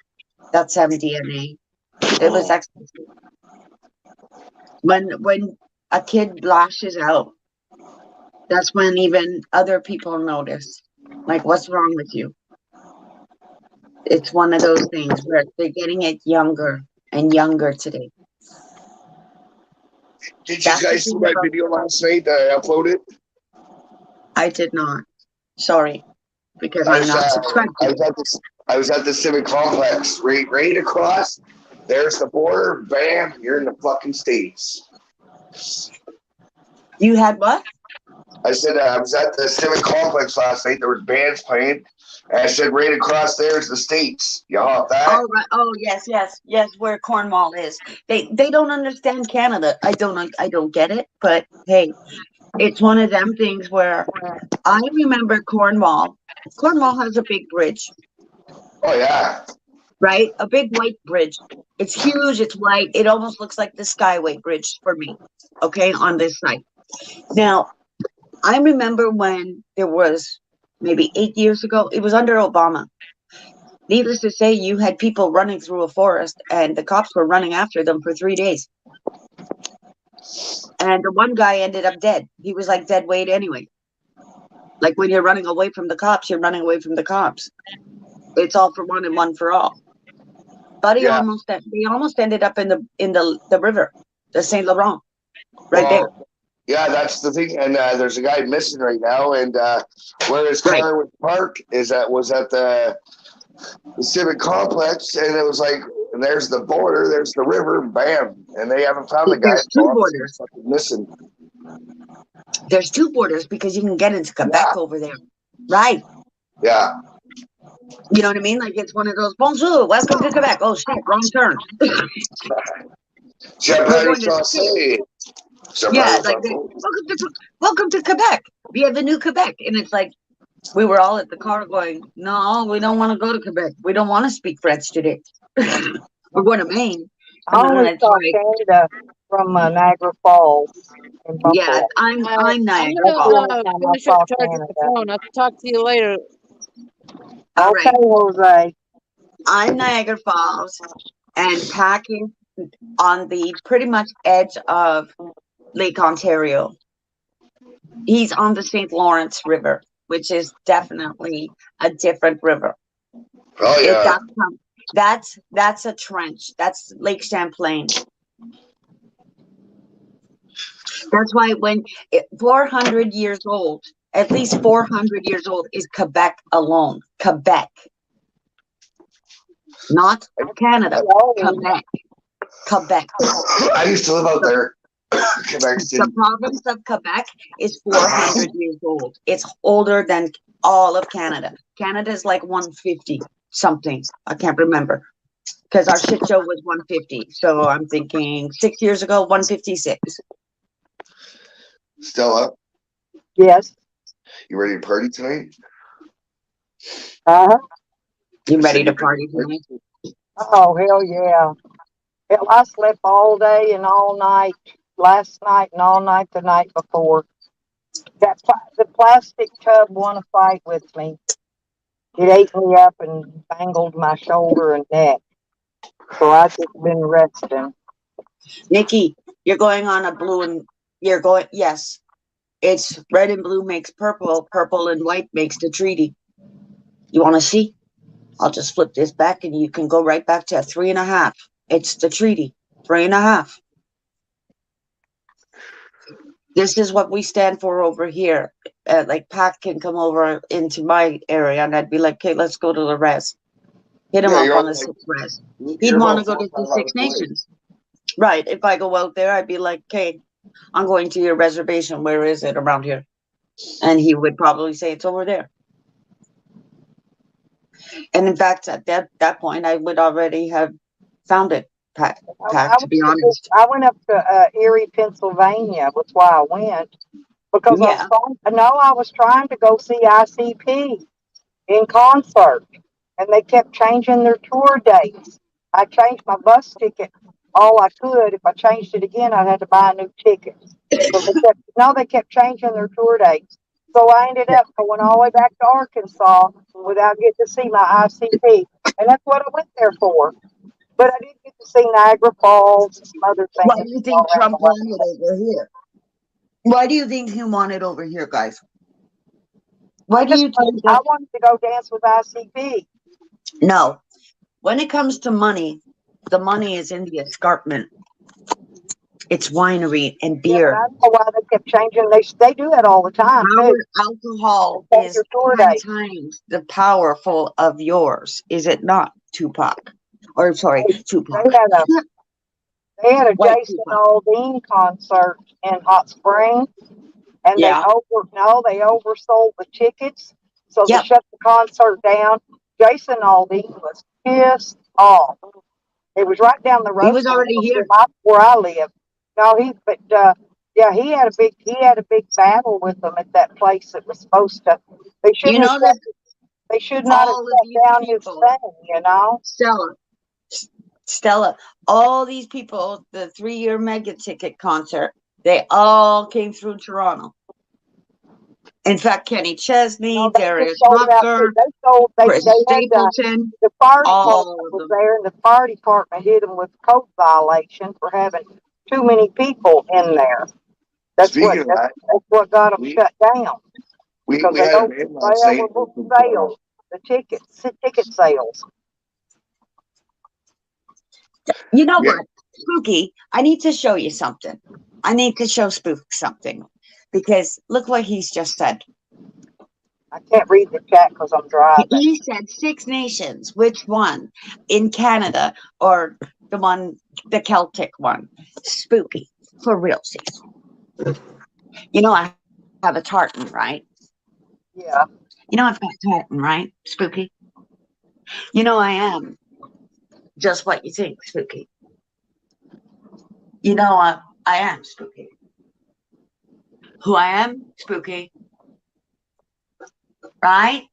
that's MDMA. It was ecstasy. When a kid lashes out, that's when even other people notice. Like, what's wrong with you? It's one of those things where they're getting it younger and younger today. Did you That's the guys see thing my about- video last night that I uploaded? I did not. Sorry, because I I'm was, not subscribed I to was at this. I was at the Civic Complex, right across. There's the border. Bam! You're in the fucking States. You had what? I said I was at the Civic Complex last night. There was bands playing, and I said right across there's the States. You hop that? Oh, right. Oh, yes, where Cornwall is. They don't understand Canada. I don't get it, but hey, it's one of them things where I remember Cornwall. Cornwall has a big bridge, Oh yeah. right? A big white bridge. It's huge, it's white. It almost looks like the Skyway Bridge for me. Okay, on this side. Now, I remember when there was maybe 8 years ago, it was under Obama. Needless to say, you had people running through a forest and the cops were running after them for 3 days. And the one guy ended up dead. He was like dead weight anyway. Like when you're running away from the cops, you're running away from the cops. It's all for one and one for all. But Yeah. they almost ended up in the river, the Saint Laurent, right there. Yeah, that's the thing. And there's a guy missing right now. And where his Right. car was parked was at the Civic Complex, and it was like, and there's the border, there's the river, bam, and they haven't found the guy. There's two borders. He's fucking missing. There's two borders because you can get into Quebec over there, right? Yeah. You know what I mean? Like it's one of those bonjour, welcome to Quebec. Oh shit, wrong turn. Japanese going to- say. Yeah, like welcome to Quebec. Bienvenue Quebec, and it's like we were all at the car going, no, we don't want to go to Quebec. We don't want to speak French today. We're going to Maine. I only saw Canada from Niagara Falls. In Buffalo. Yeah, I'm I'm Niagara gonna Falls. finish up charging the phone. I'll talk to you later. All Okay, right, Jose. I'm Niagara Falls, and packing on the pretty much edge of Lake Ontario. He's on the St. Lawrence River, which is definitely a different river. Oh yeah. That's a trench. That's Lake Champlain. That's why 400 years old, at least 400 years old is Quebec alone. Quebec. Not Canada. Quebec. Quebec. I used to live out there. Quebec City. The province of Quebec is 400 years old. It's older than all of Canada. Canada is like 150 something. I can't remember. Because our shit show was 150. So I'm thinking 6 years ago, 156. Stella, Yes. you ready to party tonight? Uh-huh. You ready to party tonight? Oh, hell yeah. Hell, I slept all day and all night last night and all night the night before. The plastic tub won a fight with me. It ate me up and bangled my shoulder and neck. So I've just been resting. Nikki, you're going on a blue and yes. It's red and blue makes purple. Purple and white makes the treaty. You want to see? I'll just flip this back and you can go right back to 3.5. It's the treaty. 3.5. This is what we stand for over here. Like Pat can come over into my area and I'd be like, okay, let's go to the res. Hit him Yeah, up you're on the like- 6 res. He'd You're want to about go to 4 the or 5 Six hours away. Nations. Right. If I go out there, I'd be like, okay, I'm going to your reservation. Where is it around here? And he would probably say it's over there. And in fact, at that point, I would already have found it, Pat, to be honest. I went up to Erie, Pennsylvania. That's why I went. Because Yeah. I was trying to go see ICP in concert. And they kept changing their tour dates. I changed my bus ticket all I could. If I changed it again, I'd have to buy a new ticket. So they kept changing their tour dates. So I ended up going all the way back to Arkansas without getting to see my ICP. And that's what I went there for. But I did get to see Niagara Falls and some other things. Why do you think Trump wanted over here? Why do you think he wanted over here, guys? Why do you think I that? wanted to go dance with ICP. No. When it comes to money, the money is in the escarpment. It's winery and Yeah, but beer. I don't know why they kept changing. They do that all the time Our too. alcohol They change is your tour 10 dates. times the powerful of yours, is it not, Tupac? Or sorry, Tupac. They had a White Jason Tupac. Aldean concert in Hot Springs, and Yeah. they oversold the tickets, so they Yep. shut the concert down. Jason Aldean was pissed off. It was right down the He road was already here. from where I live. No, yeah, he had a big battle with them at that place. That was supposed to. They You shouldn't have know that They should not have all of shut these down his people, thing. You know. Stella, all these people, the 3-year mega ticket concert, they all came through Toronto. In fact, Kenny Chesney, They just Darius sold out. Rucker, They Chris had Stapleton, the fire all department of was them. there, and the fire department hit them with code violation for having too many people in there. That's Speaking of that, what got them we shut down we, because we they had a band last night. overbooked sales, the ticket sales. You know Yeah. what, Spooky, I need to show you something. I need to show Spook something because look what he's just said. I can't read the chat because I'm driving. He said 6 nations. Which one? In Canada or the Celtic one? Spooky. For realsies. You know, I have a tartan, right? Yeah. You know, I've got a tartan, right? Spooky. You know, I am just what you think, Spooky. You know, I am Spooky. Who I am? Spooky. Right?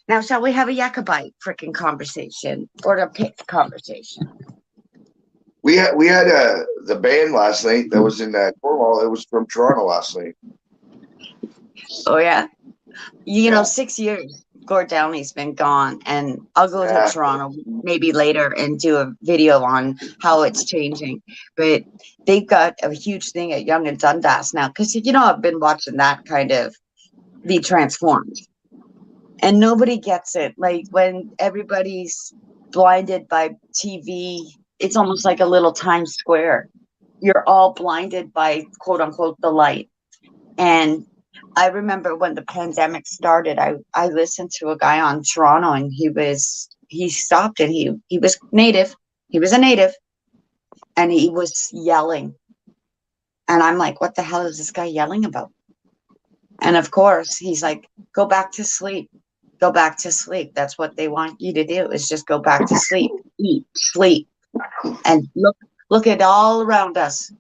Now, shall we have a Jacobite freaking conversation or a pit conversation? We had the band last night that was in Cornwall. It was from Toronto last night. Oh, yeah. You know, Yeah. 6 years, Gord Downey's been gone, and I'll go to Toronto maybe later and do a video on how it's changing. But they've got a huge thing at Yonge and Dundas now because, you know, I've been watching that kind of be transformed. And nobody gets it. Like when everybody's blinded by TV, it's almost like a little Times Square. You're all blinded by quote unquote the light. And I remember when the pandemic started, I listened to a guy on Toronto and he stopped and he was native. He was a native and he was yelling. And I'm like, what the hell is this guy yelling about? And of course, he's like, go back to sleep. Go back to sleep. That's what they want you to do is just go back to sleep, eat, sleep. And look at all around us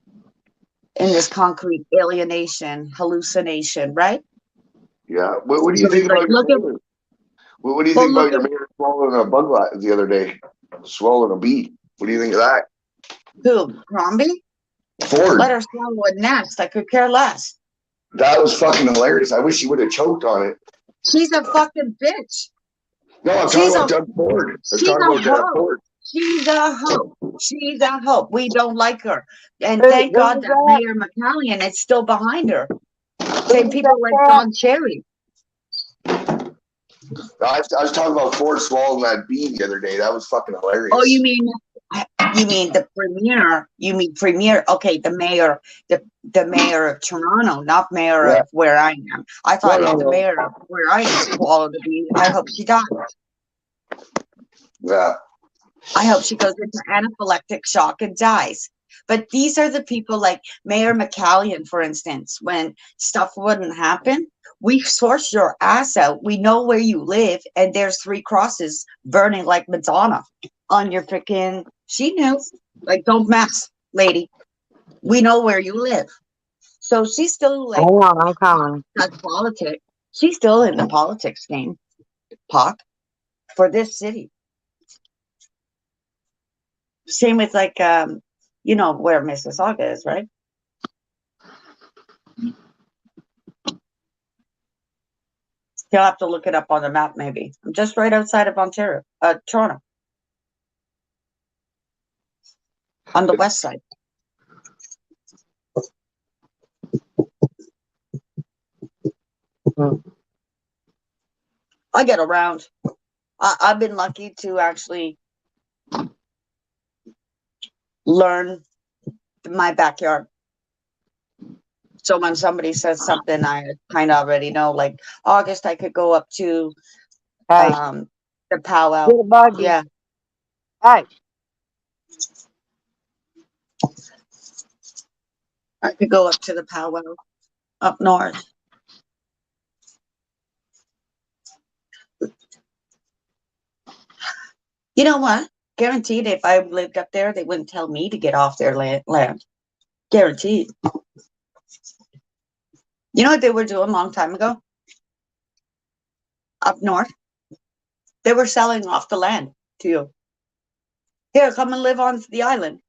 in this concrete alienation, hallucination, right? Yeah. What do you think about your mayor? What do you think about your mayor swallowing a bug the other day? Swallowing a bee. What do you think of that? Who? Crombie? Ford. Let her swallow a nest. I could care less. That was fucking hilarious. I wish he would have choked on it. She's a fucking bitch. No, I'm talking about Doug Ford. I'm talking about Doug Ford. She's a hoe. She's a hoe. We don't like her. And thank God that Mayor McCallion is still behind her. Same people like Don Cherry. I was talking about Ford swallowing that bee the other day. That was fucking hilarious. Oh, you mean the premier? You mean premier? Okay, the mayor of Toronto, not mayor of where I am. I thought the mayor of where I am swallowed a bee. I hope she dies. Yeah. I hope she goes into anaphylactic shock and dies. But these are the people like Mayor McCallion, for instance, when stuff wouldn't happen, we source your ass out. We know where you live, and there's 3 crosses burning like Madonna on your freaking. She knew, like, don't mess, lady. We know where you live. So she's still like, hold on, I'm coming. That's politics. She's still in the politics game, Pac, for this city. Same with like, you know where Mississauga is, right? You'll have to look it up on the map, maybe. I'm just right outside of Toronto. On the west side. I get around. I've been lucky to actually learn my backyard. So when somebody says something, I kind of already know. Like August, I could go up to Hey, the powwow. get a buggy. Yeah, Hey, I could go up to the powwow up north. You know what? Guaranteed, if I lived up there, they wouldn't tell me to get off their land. Guaranteed. You know what they were doing a long time ago? Up north, they were selling off the land to you. Here, come and live on the island.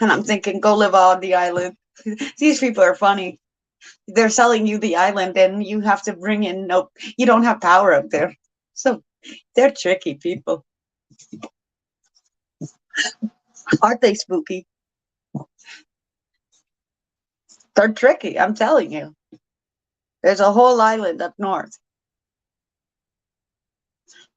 And I'm thinking, go live on the island. These people are funny. They're selling you the island, and you have to bring in no. You don't have power up there, so they're tricky people, aren't they? Spooky. They're tricky. I'm telling you. There's a whole island up north,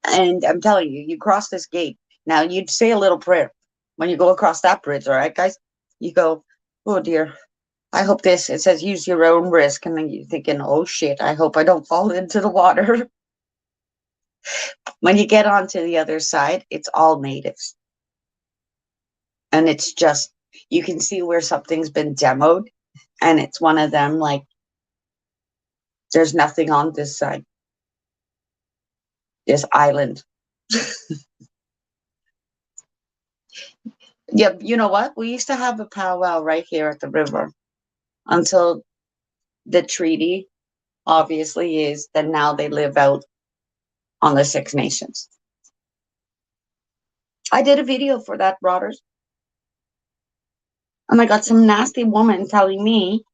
and I'm telling you, you cross this gate. Now you'd say a little prayer when you go across that bridge. All right, guys. You go, oh dear. I hope this. It says use your own risk, and then you're thinking, oh shit. I hope I don't fall into the water. When you get onto the other side, it's all natives. And it's just, you can see where something's been demoed. And it's one of them, like, there's nothing on this side. This island. Yeah, you know what? We used to have a powwow right here at the river until the treaty, obviously, is that now they live out on the Six Nations. I did a video for that, Brothers. And I got some nasty woman telling me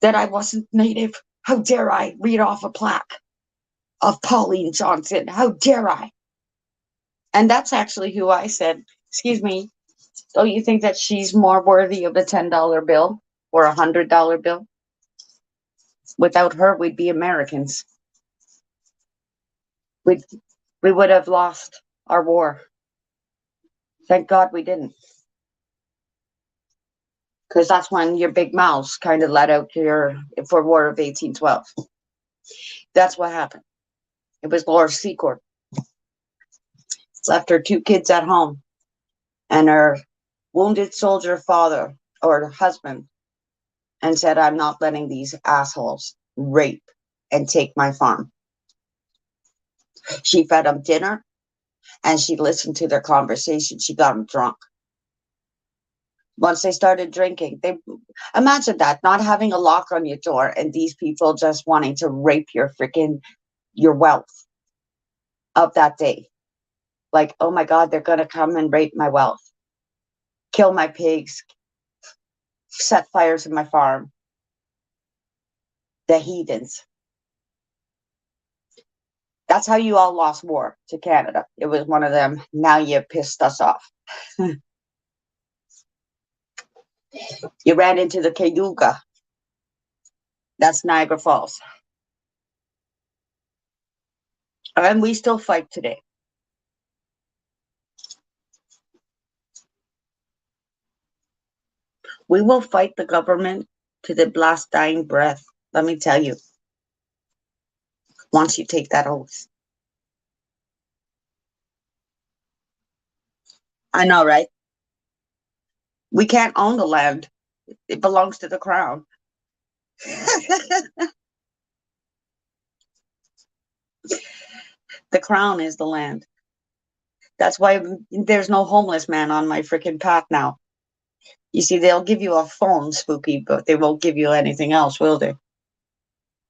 that I wasn't native. How dare I read off a plaque of Pauline Johnson? How dare I? And that's actually who I said, excuse me, don't you think that she's more worthy of a $10 bill or a $100 bill? Without her, we'd be Americans. We would have lost our war. Thank God we didn't. Because that's when your big mouths kind of let out your, for War of 1812. That's what happened. It was Laura Secord. Left her 2 kids at home. And her wounded soldier father or husband, and said, I'm not letting these assholes rape and take my farm. She fed them dinner and she listened to their conversation. She got them drunk. Once they started drinking, they imagine that, not having a lock on your door and these people just wanting to rape your wealth of that day. Like, oh my God, they're going to come and rape my wealth, kill my pigs, set fires in my farm. The heathens. That's how you all lost war to Canada. It was one of them. Now you pissed us off. You ran into the Cayuga. That's Niagara Falls. And we still fight today. We will fight the government to the last dying breath. Let me tell you. Once you take that oath. I know, right? We can't own the land. It belongs to the crown. The crown is the land. That's why there's no homeless man on my freaking path now. You see, they'll give you a phone, Spooky, but they won't give you anything else, will they?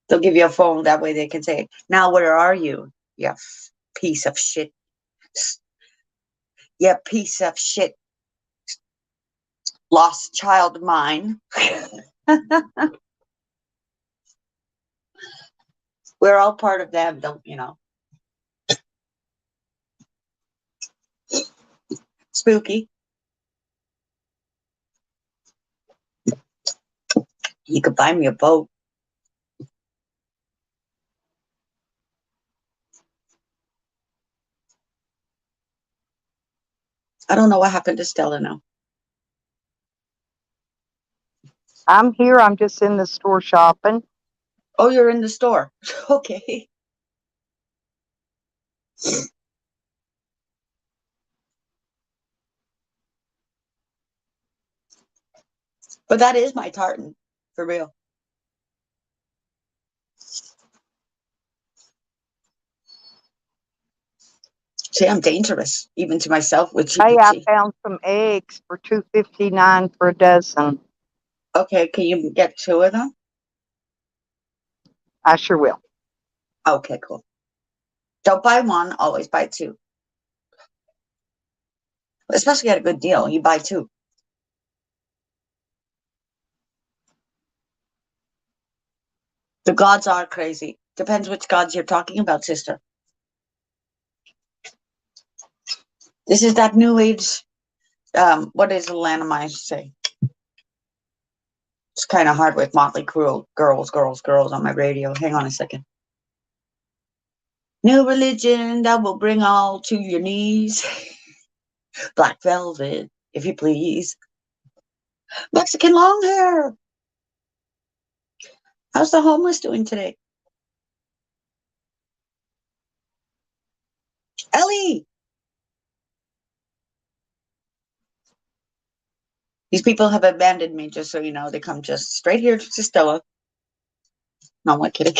They'll give you a phone. That way they can say, now where are you? You piece of shit. You piece of shit. Lost child of mine. We're all part of them, don't you know? Spooky. You could buy me a boat. I don't know what happened to Stella now. I'm here. I'm just in the store shopping. Oh, you're in the store. Okay. But that is my tartan, for real. See, I'm dangerous, even to myself with Hey, I GPT. found some eggs for $2.59 for a dozen. Okay, can you get 2 of them? I sure will. Okay, cool. Don't buy 1, always buy 2. Especially at a good deal, you buy 2. The gods are crazy. Depends which gods you're talking about, sister. This is that new age. What does Lanamai say? It's kind of hard with Motley Crue, girls on my radio. Hang on a second. New religion that will bring all to your knees. Black velvet, if you please. Mexican long hair. How's the homeless doing today? Ellie! These people have abandoned me, just so you know. They come just straight here to Stella. No, I'm kidding.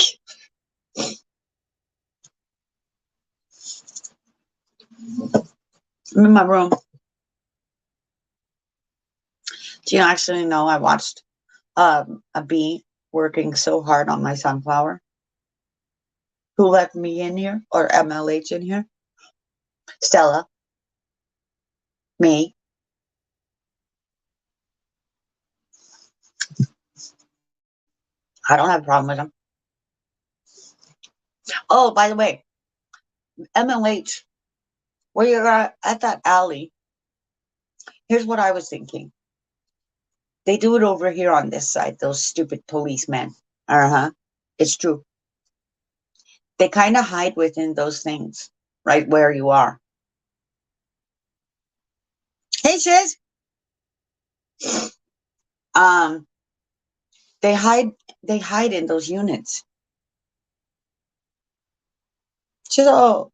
I'm in my room. Do you actually know I watched a bee working so hard on my sunflower? Who let me in here? Or MLH in here? Stella. Me. I don't have a problem with them. Oh, by the way, MLH, where you're at that alley, here's what I was thinking. They do it over here on this side, those stupid policemen. Uh-huh. It's true. They kind of hide within those things, right where you are. Hey, Shiz! Um, they hide in those units. She's oh.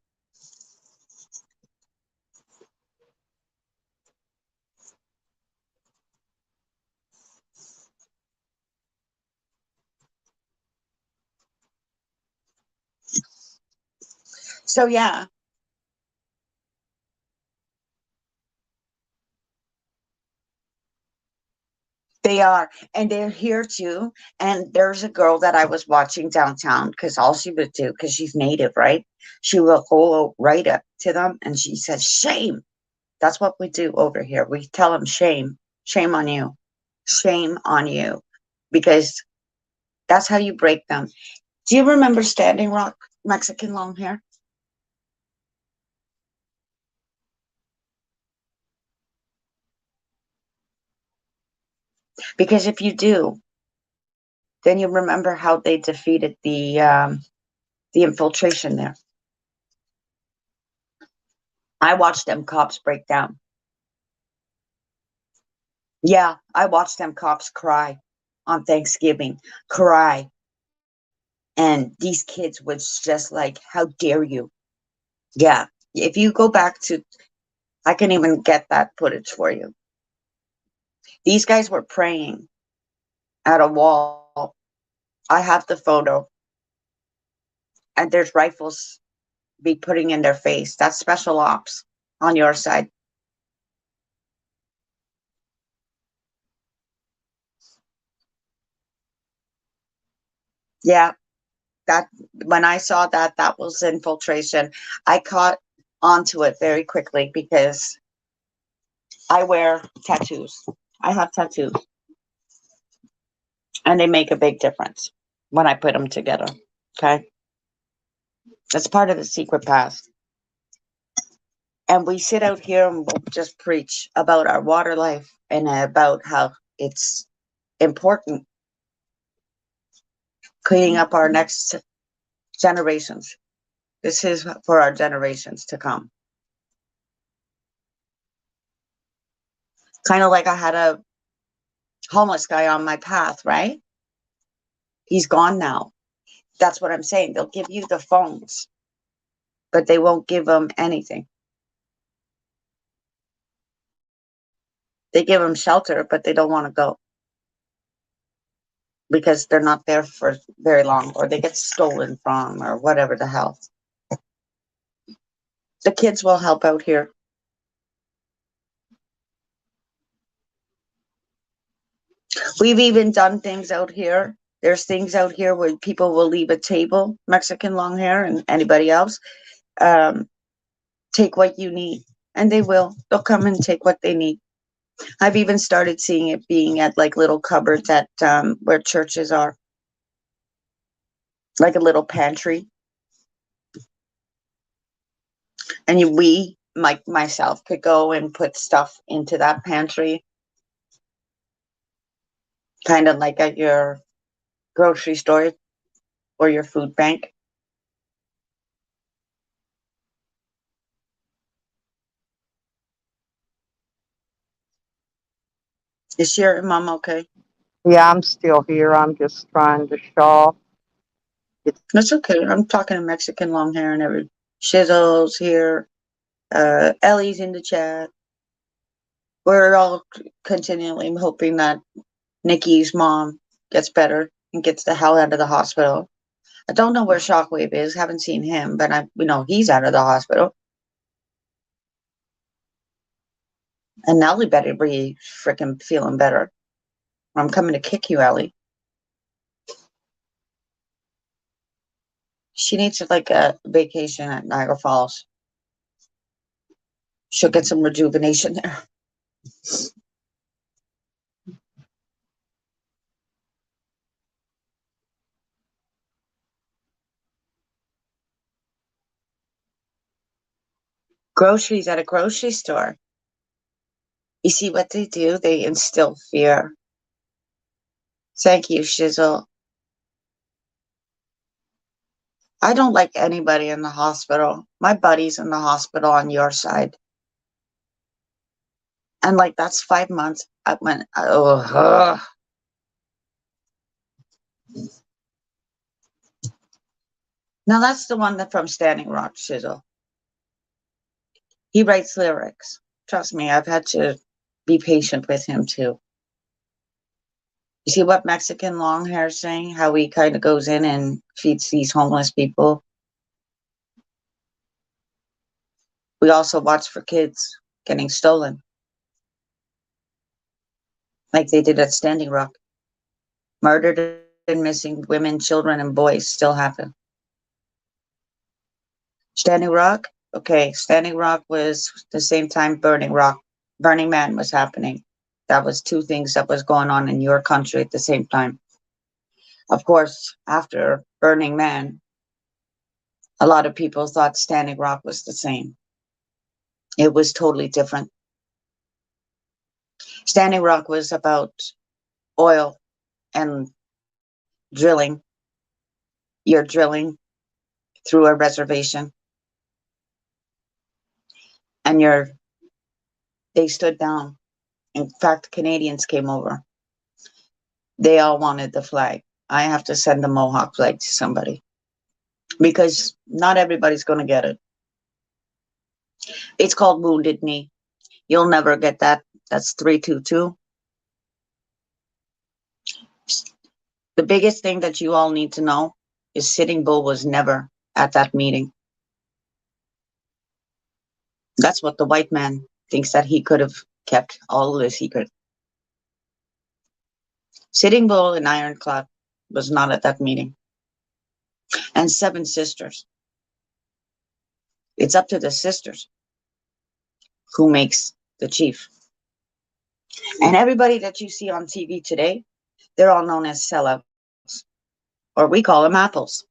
So yeah. They are, and they're here too. And there's a girl that I was watching downtown because all she would do, because she's native, right? She will go right up to them and she says, "Shame." That's what we do over here. We tell them, "Shame, shame on you, shame on you," because that's how you break them. Do you remember Standing Rock Mexican long hair? Because if you do, then you remember how they defeated the infiltration there. I watched them cops break down. Yeah, I watched them cops cry on Thanksgiving, cry. And these kids was just like, "How dare you?" Yeah, if you go back to, I can even get that footage for you. These guys were praying at a wall. I have the photo. And there's rifles be putting in their face. That's special ops on your side. Yeah, that when I saw that, that was infiltration. I caught onto it very quickly because I wear tattoos. I have tattoos, and they make a big difference when I put them together. Okay, that's part of the secret path. And we sit out here and we'll just preach about our water life and about how it's important cleaning up our next generations. This is for our generations to come. Kind of like I had a homeless guy on my path, right? He's gone now. That's what I'm saying. They'll give you the phones, but they won't give them anything. They give them shelter, but they don't want to go because they're not there for very long, or they get stolen from, or whatever the hell. The kids will help out here. We've even done things out here. There's things out here where people will leave a table, Mexican long hair and anybody else, take what you need. And they will. They'll come and take what they need. I've even started seeing it being at like little cupboards at where churches are. Like a little pantry. And myself could go and put stuff into that pantry. Kind of like at your grocery store or your food bank. Is your mom okay? Yeah, I'm still here. I'm just trying to shaw. That's okay. I'm talking to Mexican long hair and every Shizzle's here. Ellie's in the chat. We're all continually hoping that Nikki's mom gets better and gets the hell out of the hospital. I don't know where Shockwave is. Haven't seen him, but we know he's out of the hospital. And Ellie better be freaking feeling better. I'm coming to kick you, Ellie. She needs like a vacation at Niagara Falls. She'll get some rejuvenation there. Groceries at a grocery store. You see what they do? They instill fear. Thank you, Shizzle. I don't like anybody in the hospital. My buddy's in the hospital on your side. And like, that's 5 months. I went, oh, Now that's the one that from Standing Rock, Shizzle. He writes lyrics. Trust me, I've had to be patient with him too. You see what Mexican long hair saying? How he kind of goes in and feeds these homeless people. We also watch for kids getting stolen. Like they did at Standing Rock. Murdered and missing women, children, and boys still happen. Standing Rock? Okay, Standing Rock was the same time Burning Man was happening. That was two things that was going on in your country at the same time. Of course, after Burning Man, a lot of people thought Standing Rock was the same. It was totally different. Standing Rock was about oil and drilling. You're drilling through a reservation. And they stood down. In fact, Canadians came over. They all wanted the flag. I have to send the Mohawk flag to somebody because not everybody's going to get it. It's called Wounded Knee. You'll never get that. That's 322. The biggest thing that you all need to know is Sitting Bull was never at that meeting. That's what the white man thinks, that he could have kept all the secret. Sitting Bull and Ironclad was not at that meeting. And Seven Sisters. It's up to the sisters who makes the chief. And everybody that you see on TV today, they're all known as sellouts. Or we call them apples.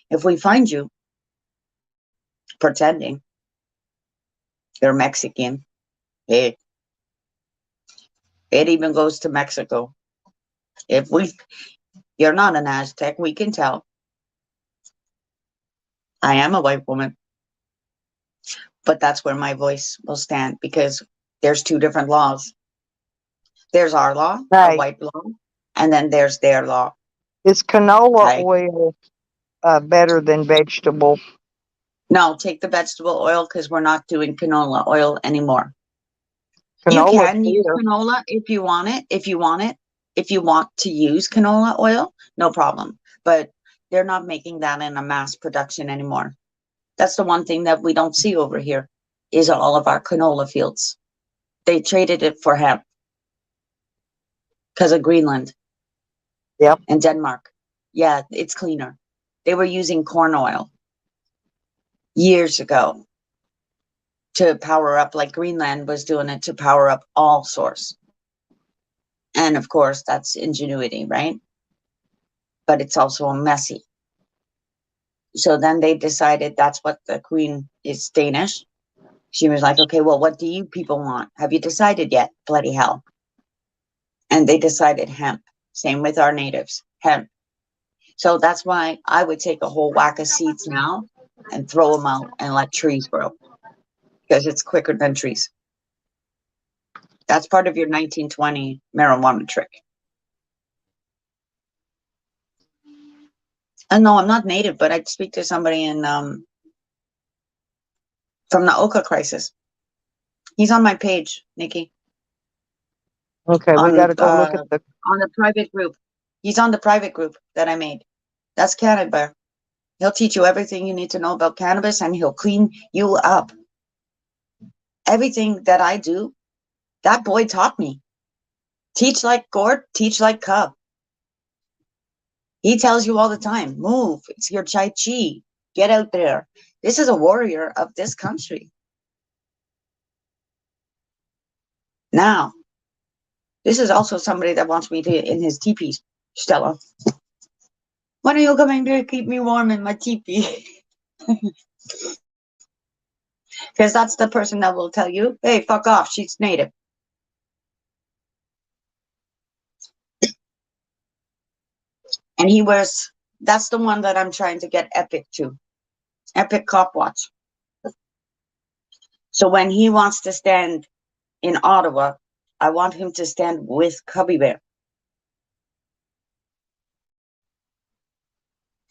If we find you pretending you're Mexican, it even goes to Mexico. If you're not an Aztec, we can tell. I am a white woman. But that's where my voice will stand, because there's two different laws. There's our law, our Hey, white law, and then there's their law. is canola Okay. oil better than vegetable? No, take the vegetable oil because we're not doing canola oil anymore. You Canola can use clear. canola if you want it. If you want it, if you want to use canola oil, no problem. But they're not making that in a mass production anymore. That's the one thing that we don't see over here is all of our canola fields. They traded it for hemp because of Greenland Yep. and Denmark. Yeah, it's cleaner. They were using corn oil years ago to power up, like Greenland was doing it to power up all source. And of course, that's ingenuity, right? But it's also messy. So then they decided that's what the queen is Danish. She was like, okay, well, what do you people want? Have you decided yet? Bloody hell. And they decided hemp. Same with our natives, hemp. So that's why I would take a whole whack of seeds now and throw them out and let trees grow because it's quicker than trees. That's part of your 1920 marijuana trick. And no, I'm not native, but I'd speak to somebody in from the Oka crisis. He's on my page, Nikki, Okay, we got to go look at the. on the private group. He's on the private group that I made. That's Canada. He'll teach you everything you need to know about cannabis and he'll clean you up. Everything that I do, that boy taught me. Teach like Gord, teach like Cub. He tells you all the time, move, it's your Chai Chi, get out there. This is a warrior of this country. Now, this is also somebody that wants me to in his teepees. Stella, when are you coming to keep me warm in my teepee? Because that's the person that will tell you, hey, fuck off, she's native. And that's the one that I'm trying to get Epic to. Epic Cop Watch. So when he wants to stand in Ottawa, I want him to stand with Cubby Bear.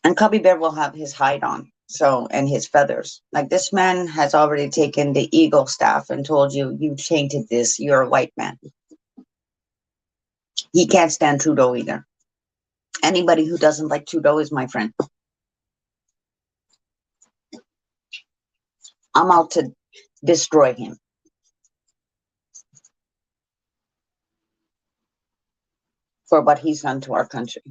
And Cubby Bear will have his hide on, so, and his feathers. Like this man has already taken the eagle staff and told you, you tainted this, you're a white man. He can't stand Trudeau either. Anybody who doesn't like Trudeau is my friend. I'm out to destroy him. For what he's done to our country.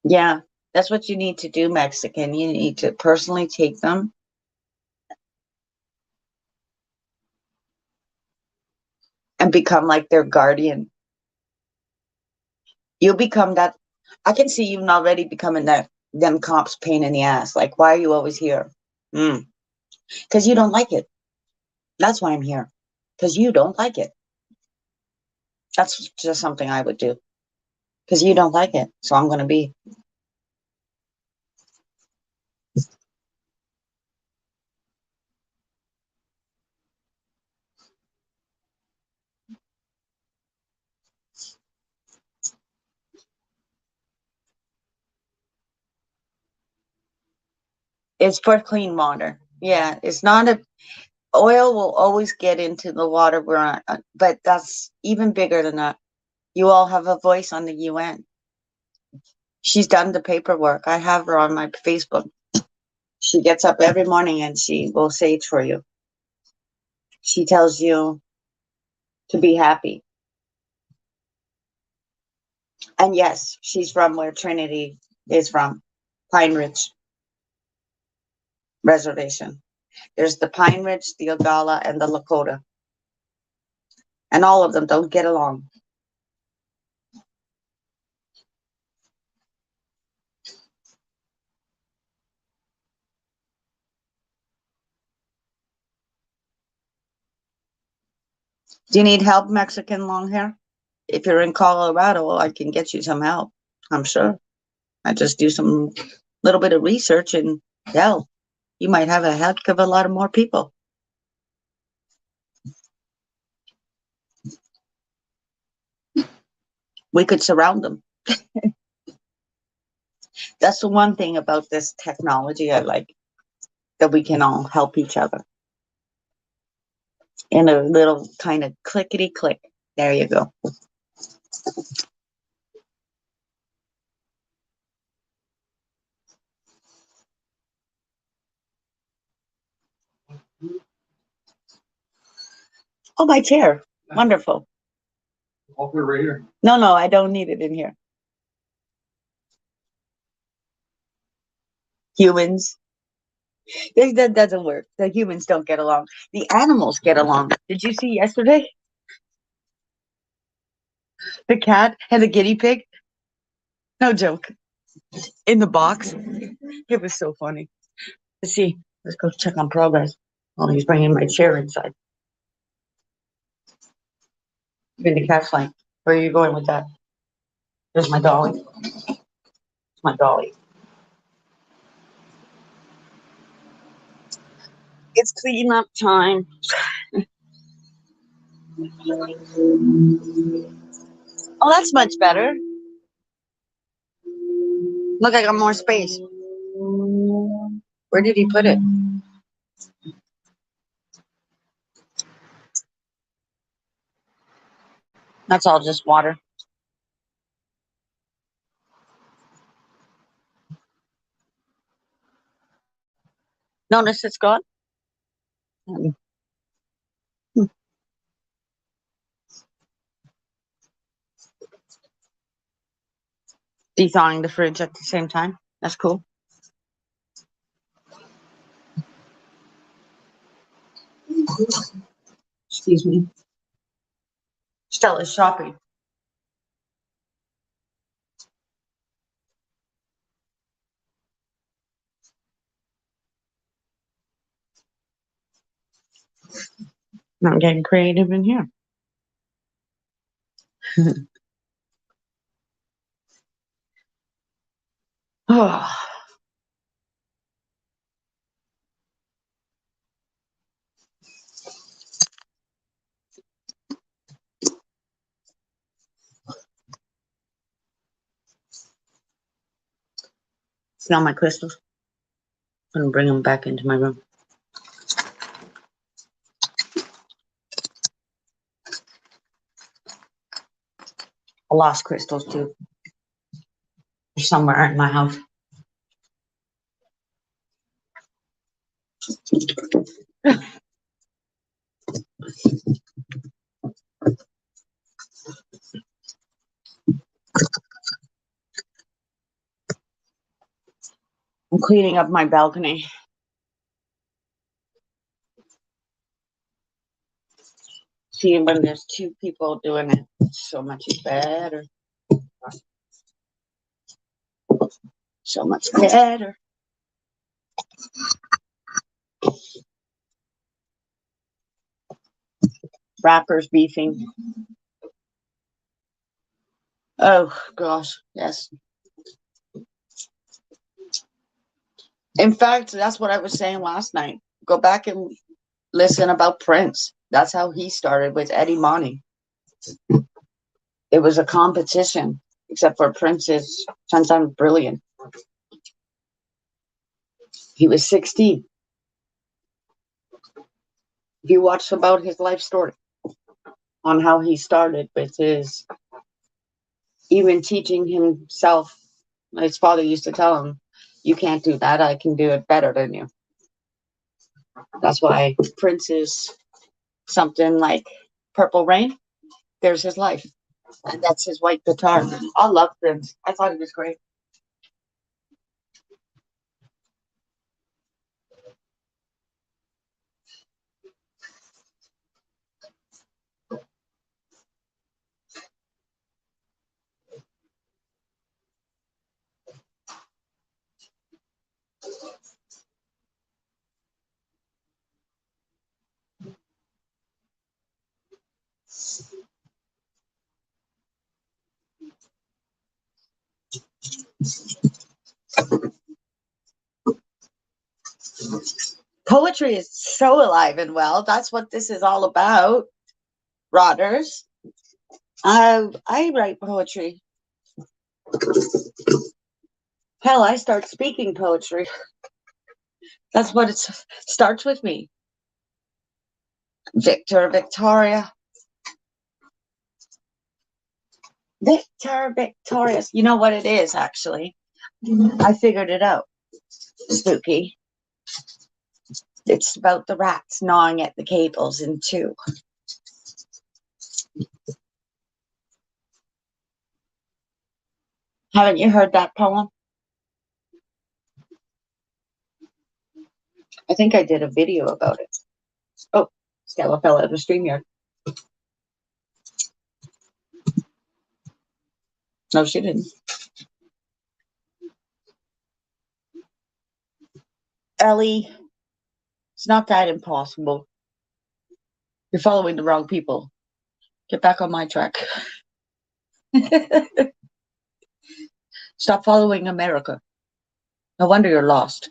Yeah, that's what you need to do, Mexican. You need to personally take them and become like their guardian. You'll become that. I can see you already becoming them cops pain in the ass. Like, why are you always here? Because you don't like it. That's why I'm here. Because you don't like it. That's just something I would do. Because you don't like it. So I'm going to be. It's for clean water. Yeah, it's not a. Oil will always get into the water we're on, but that's even bigger than that. You all have a voice on the UN. She's done the paperwork. I have her on my Facebook. She gets up every morning and she will say it for you. She tells you to be happy. And yes, she's from where Trinity is from, Pine Ridge Reservation. There's the Pine Ridge, the Oglala, and the Lakota. And all of them don't get along. Do you need help, Mexican long hair? if you're in Colorado, I can get you some help. I'm sure. I just do some little bit of research and hell, you might have a heck of a lot of more people. We could surround them. That's the one thing about this technology I like, that we can all help each other in a little kind of clickety click. There you go. Oh, my chair. Wonderful. I'll put it right here. No, I don't need it in here. Humans. That doesn't work. The humans don't get along. The animals get along. Did you see yesterday? The cat and the guinea pig? No joke. In the box. It was so funny. Let's see. Let's go check on progress. Oh, he's bringing my chair inside. Even the cat's like, where are you going with that? There's my dolly. It's my dolly. It's clean up time. Oh, that's much better. Look, I got more space. Where did he put it? That's all just water. Notice it's gone? Thawing the fridge at the same time. That's cool. Excuse me. Stella's shopping. I'm getting creative in here. Oh. Smell my crystals. I'm gonna bring them back into my room. I lost crystals too. They're somewhere in my house. I'm cleaning up my balcony. See, when there's two people doing it, it's so much better. So much better. Wrappers beefing. Oh gosh, yes. In fact, that's what I was saying last night. Go back and listen about Prince. That's how he started with Eddie Monty. It was a competition, except for Prince is sometimes brilliant. He was 16. If you watch about his life story on how he started with his, even teaching himself, his father used to tell him, you can't do that, I can do it better than you. That's why Prince is something like Purple Rain. There's his life. And that's his white guitar. I love Prince. I thought he was great. Poetry is so alive and well. That's what this is all about, Rodders. I write poetry. Hell, I start speaking poetry. That's what it starts with me. Victor, Victoria. Victor, Victorious. You know what it is, actually? I figured it out. Spooky. It's about the rats gnawing at the cables in two. Haven't you heard that poem? I think I did a video about it. Oh, Stella fell out of the StreamYard. No, she didn't. Ellie, it's not that impossible. You're following the wrong people. Get back on my track. Stop following America. No wonder you're lost.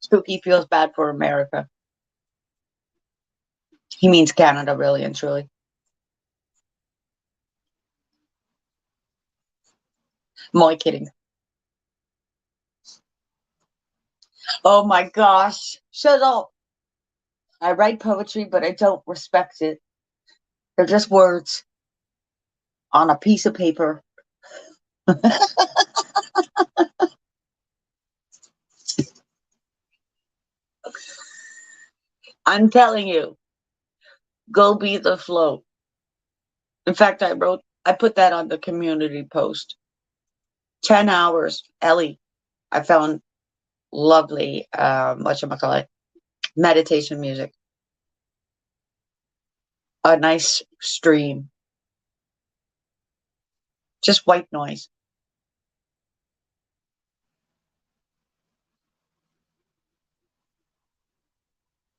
Spooky feels bad for America. He means Canada, really and truly. I'm only kidding. Oh my gosh. Shut up. I write poetry, but I don't respect it. They're just words on a piece of paper. I'm telling you, go be the flow. In fact, I put that on the community post. 10 hours, Ellie. I found lovely, whatchamacallit, meditation music. A nice stream. Just white noise.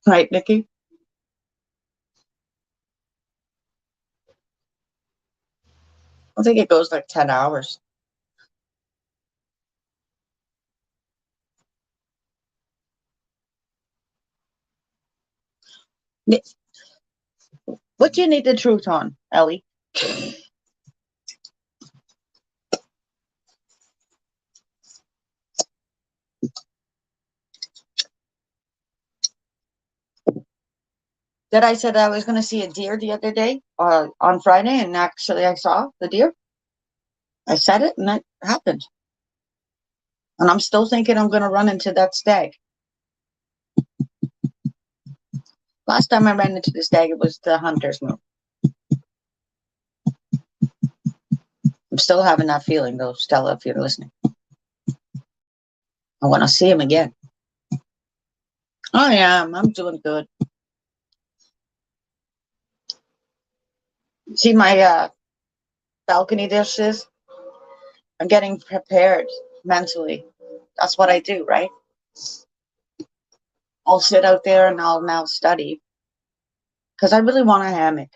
Right, Nikki? I think it goes like 10 hours. What do you need the truth on, Ellie? That I said I was going to see a deer the other day, on Friday, and actually I saw the deer. I said it, and that happened. And I'm still thinking I'm going to run into that stag. Last time I ran into the stag, it was the hunter's moon. I'm still having that feeling, though, Stella, if you're listening. I want to see him again. I am. I'm doing good. See my balcony dishes? I'm getting prepared mentally. That's what I do, right? I'll sit out there and I'll now study. Because I really want a hammock.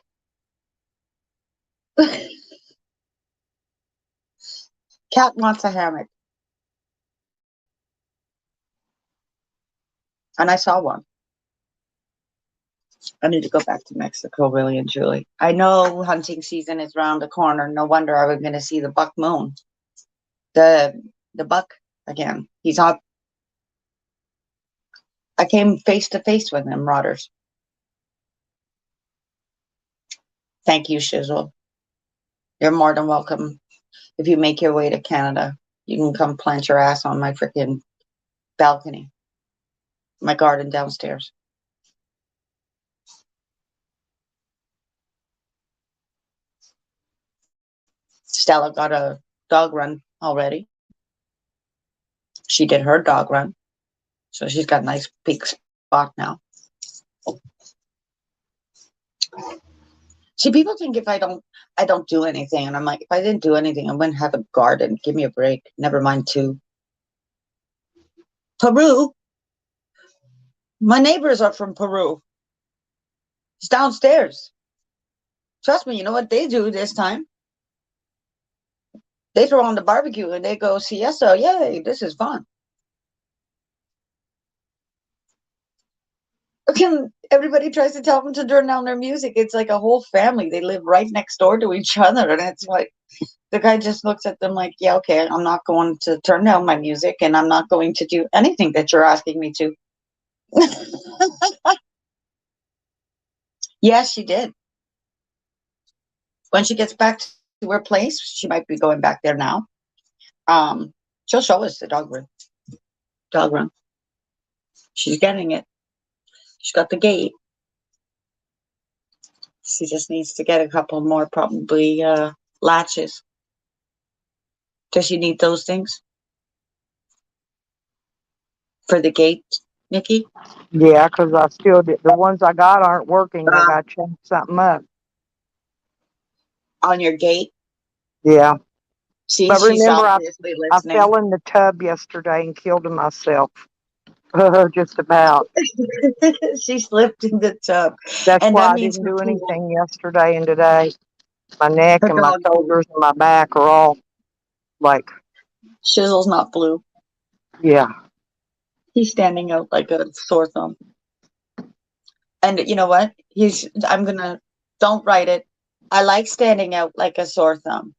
Cat wants a hammock. And I saw one. I need to go back to Mexico, really and truly. I know hunting season is around the corner. No wonder I was going to see the buck moon. The buck again. He's up. I came face to face with him, Rodders. Thank you, Shizzle. You're more than welcome. If you make your way to Canada, you can come plant your ass on my freaking balcony. My garden downstairs. Stella got a dog run already. She did her dog run. So she's got a nice big spot now. See, people think if I don't do anything. And I'm like, if I didn't do anything, I wouldn't have a garden. Give me a break. Never mind two. Peru. My neighbors are from Peru. It's downstairs. Trust me, you know what they do this time? They throw on the barbecue and they go siesta. Yay, this is fun. Again, everybody tries to tell them to turn down their music. It's like a whole family. They live right next door to each other. And it's like, the guy just looks at them like, yeah, okay, I'm not going to turn down my music and I'm not going to do anything that you're asking me to. Yes, she did. When she gets back to her place, she might be going back there now. She'll show us the dog room. Dog room. She's getting it. She's got the gate. She just needs to get a couple more, probably, latches. Does she need those things? For the gate, Nikki? Yeah, 'cause I still did. The ones I got aren't working. I gotta change something up. On your gate? Yeah. See, But she's remember, obviously I listening. fell in the tub yesterday and killed myself. Just about. She slipped in the tub. That's And why that I means didn't her do pool, anything yesterday and today. My neck her and my dog pool. shoulders and my back are all like, Shizzle's not blue. yeah. He's standing out like a sore thumb. And you know what? Don't write it. I like standing out like a sore thumb.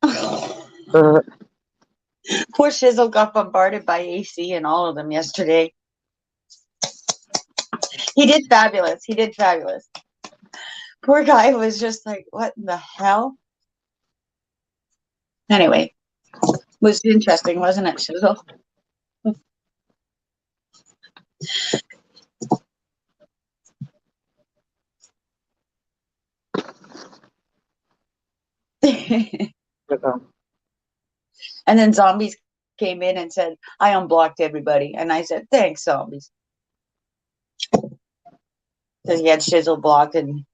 Uh, Poor Shizzle got bombarded by AC and all of them yesterday. He did fabulous. He did fabulous. Poor guy was just like, what in the hell? Anyway, it was interesting, wasn't it, Shizzle? And then Zombies came in and said, I unblocked everybody. And I said, thanks, Zombies. Because he had Shizzle blocked, and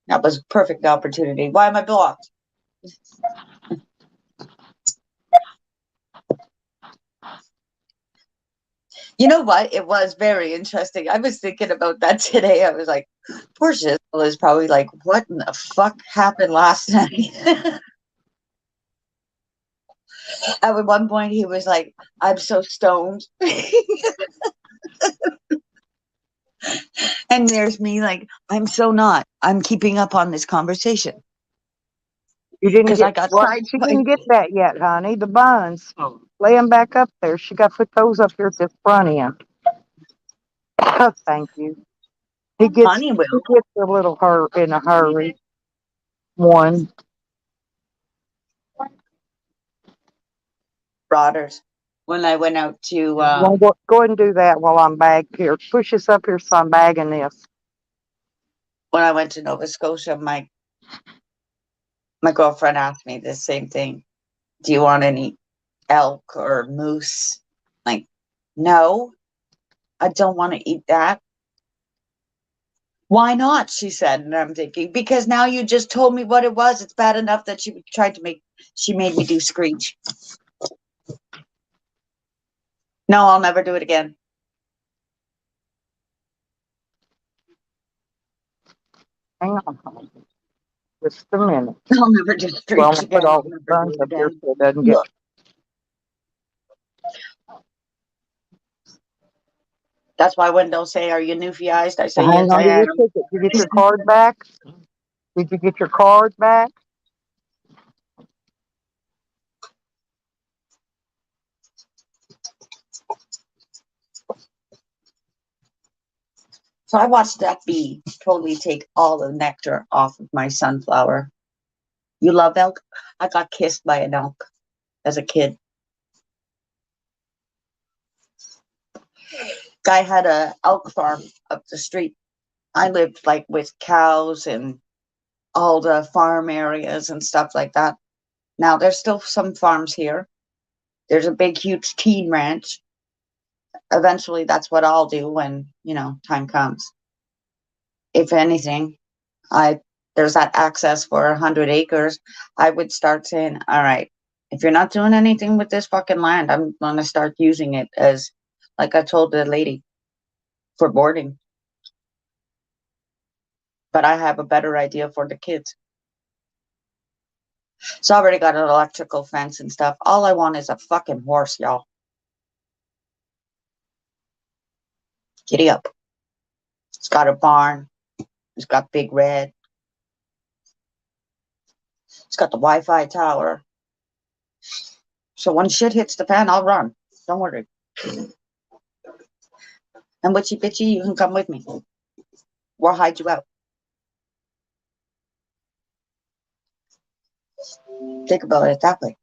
that was a perfect opportunity. Why am I blocked? You know what? It was very interesting. I was thinking about that today. I was like, poor Shizzle is probably like, what in the fuck happened last night? At one point, he was like, I'm so stoned. And there's me like, I'm so not. I'm keeping up on this conversation. you didn't 'Cause I get got what? sidetracked. She didn't get that yet, honey. The buns. Oh, Lay them back up there. She got to put those up here at this front end. Thank you. He Honey will. gets a little hurt in a hurry. One. Broaders. When I went out to, Well, go ahead and do that while I'm bagged here. Push this up here so I'm bagging this. when I went to Nova Scotia, my girlfriend asked me the same thing. Do you want any elk or moose? Like, no, I don't want to eat that. Why not? She said, and I'm thinking, because now you just told me what it was. It's bad enough that she made me do Screech. No, I'll never do it again. Hang on, honey. Just a minute. I'll never do Screech Well, I'm gonna again. put all I'll the never buns do it up here again. so it doesn't get. Look. That's why when they'll say, are you Newfie-ized? I say, Hang yes, I on to am. your ticket. Did you get your card back? Did you get your card back? So I watched that bee totally take all the nectar off of my sunflower. You love elk? I got kissed by an elk as a kid. Guy had a elk farm up the street. I lived like with cows and all the farm areas and stuff like that. Now there's still some farms here. There's a big, huge teen ranch. Eventually, that's what I'll do when, time comes. If anything, there's that access for 100 acres. I would start saying, all right, if you're not doing anything with this fucking land, I'm going to start using it as, like I told the lady, for boarding. But I have a better idea for the kids. So I already got an electrical fence and stuff. All I want is a fucking horse, y'all. Giddy up. It's got a barn. It's got Big Red. It's got the Wi-Fi tower. So when shit hits the fan, I'll run. Don't worry. And witchy bitchy, you can come with me. We'll hide you out. Think about it that way.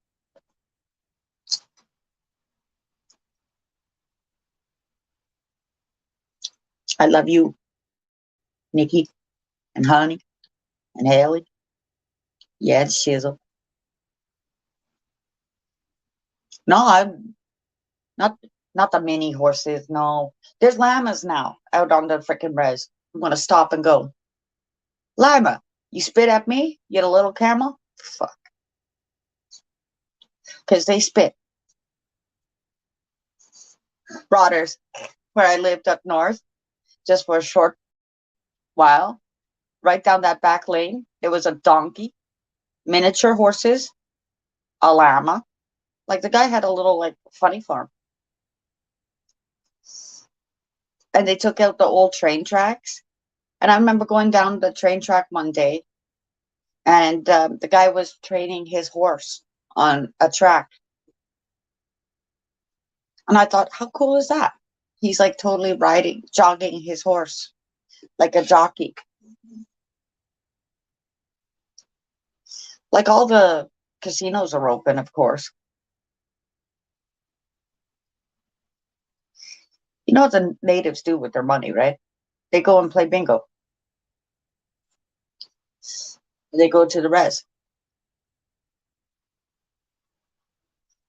I love you, Nikki, and Honey, and Haley. Yeah, it's Shizzle. No, I'm not the mini horses. No, there's llamas now out on the freaking res. I'm gonna stop and go. Llama, you spit at me? You get a little camel? Fuck. Because they spit. Broaders, where I lived up north, just for a short while, right down that back lane, there was a donkey, miniature horses, a llama. Like the guy had a little like funny farm. And they took out the old train tracks. And I remember going down the train track one day, and the guy was training his horse on a track. And I thought, how cool is that? He's like totally riding, jogging his horse like a jockey. Like all the casinos are open, of course. You know what the natives do with their money, right? They go and play bingo. They go to the res.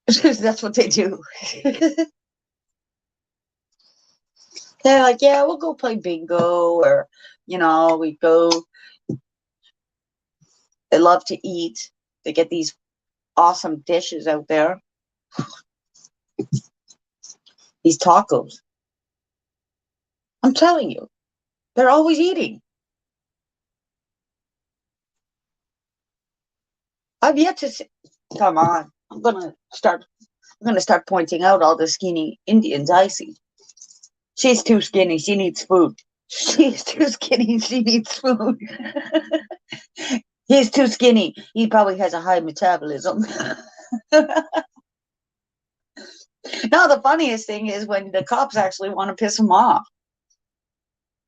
That's what they do. They're like, yeah, we'll go play bingo, or, we go. They love to eat. They get these awesome dishes out there. These tacos. I'm telling you, they're always eating. I've yet to see. Come on, I'm gonna start pointing out all the skinny Indians I see. She's too skinny. She needs food. She's too skinny. She needs food. He's too skinny. He probably has a high metabolism. No, the funniest thing is when the cops actually want to piss him off.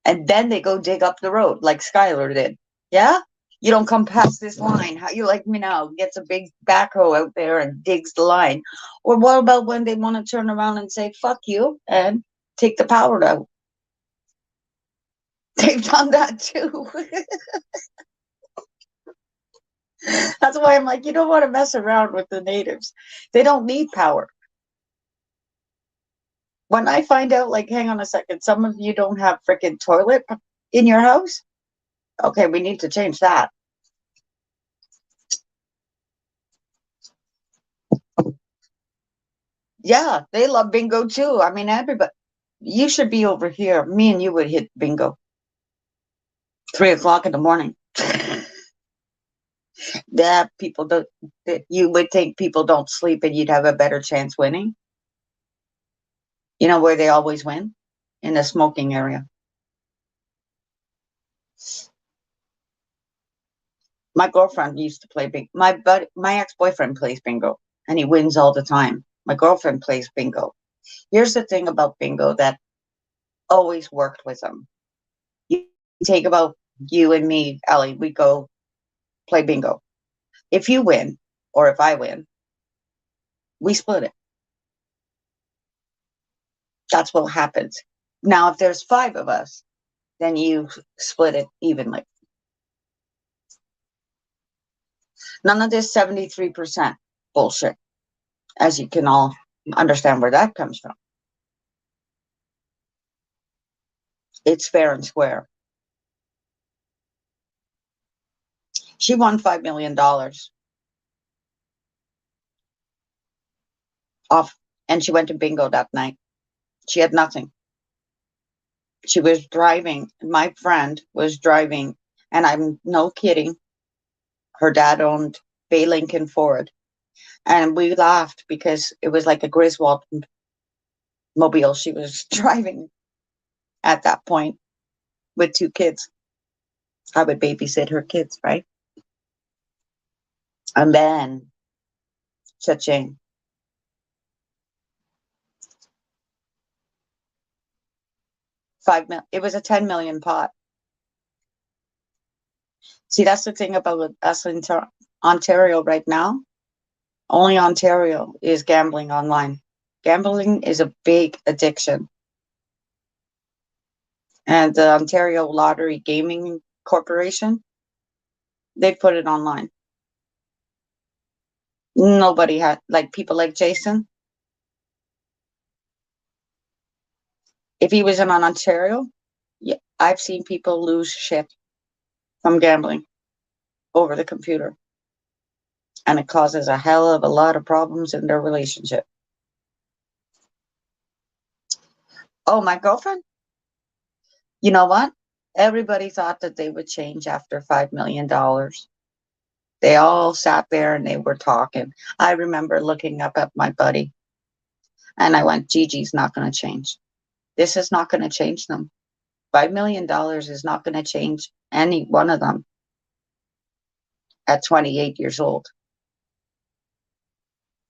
And then they go dig up the road like Skylar did. Yeah? You don't come past this line. How you like me now? Gets a big backhoe out there and digs the line. Or what about when they want to turn around and say, fuck you, and take the power out? They've done that too. That's why I'm like, you don't want to mess around with the natives. They don't need power. When I find out, like, hang on a second, some of you don't have freaking toilet in your house. Okay, we need to change that. Yeah, they love bingo too. I mean, everybody. You should be over here. Me and you would hit bingo. 3:00 in the morning. That people don't. That you would think people don't sleep and you'd have a better chance winning. You know where they always win? In the smoking area. My girlfriend used to play bingo. My ex-boyfriend plays bingo, and he wins all the time. My girlfriend plays bingo. Here's the thing about bingo that always worked with them. You take about you and me, Ellie, we go play bingo. If you win, or if I win, we split it. That's what happens. Now, if there's 5 of us, then you split it evenly. None of this 73% bullshit, as you can all understand where that comes from. It's fair and square. She won $5 million off, and she went to bingo that night. She had nothing. She was driving, my friend was driving, and I'm no kidding. Her dad owned Bay Lincoln Ford. And we laughed because it was like a Griswold mobile she was driving at that point with 2 kids. I would babysit her kids, right? And then, cha-ching. It was a 10 million pot. See, that's the thing about us in Ontario right now. Only Ontario is gambling online. Gambling is a big addiction. And the Ontario Lottery Gaming Corporation, they put it online. Nobody had, like people like Jason. If he was in Ontario, yeah, I've seen people lose shit from gambling over the computer. And it causes a hell of a lot of problems in their relationship. Oh, my girlfriend? You know what? Everybody thought that they would change after $5 million. They all sat there and they were talking. I remember looking up at my buddy and I went, Gigi's not going to change. This is not going to change them. $5 million is not going to change any one of them at 28 years old.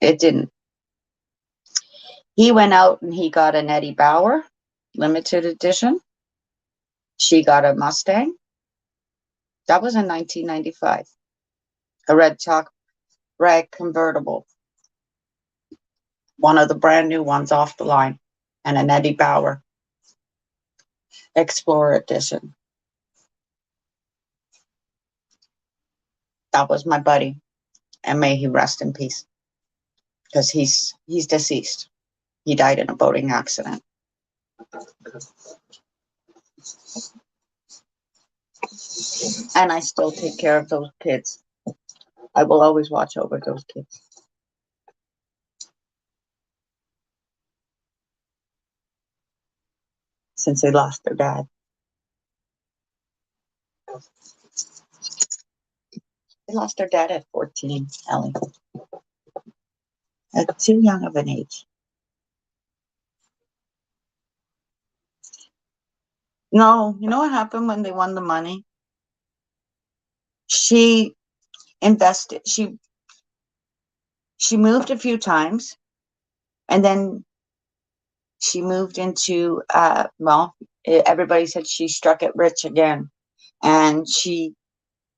It didn't. He went out and he got an Eddie Bauer limited edition. She got a Mustang. That was in 1995. A red top rag convertible. One of the brand new ones off the line. And an Eddie Bauer Explorer edition. That was my buddy. And may he rest in peace. Because he's deceased. He died in a boating accident. And I still take care of those kids. I will always watch over those kids. Since they lost their dad. They lost their dad at 14, Ellie. At too young of an age. No, you know what happened when they won the money? She invested, she moved a few times, and then she moved into, everybody said she struck it rich again, and she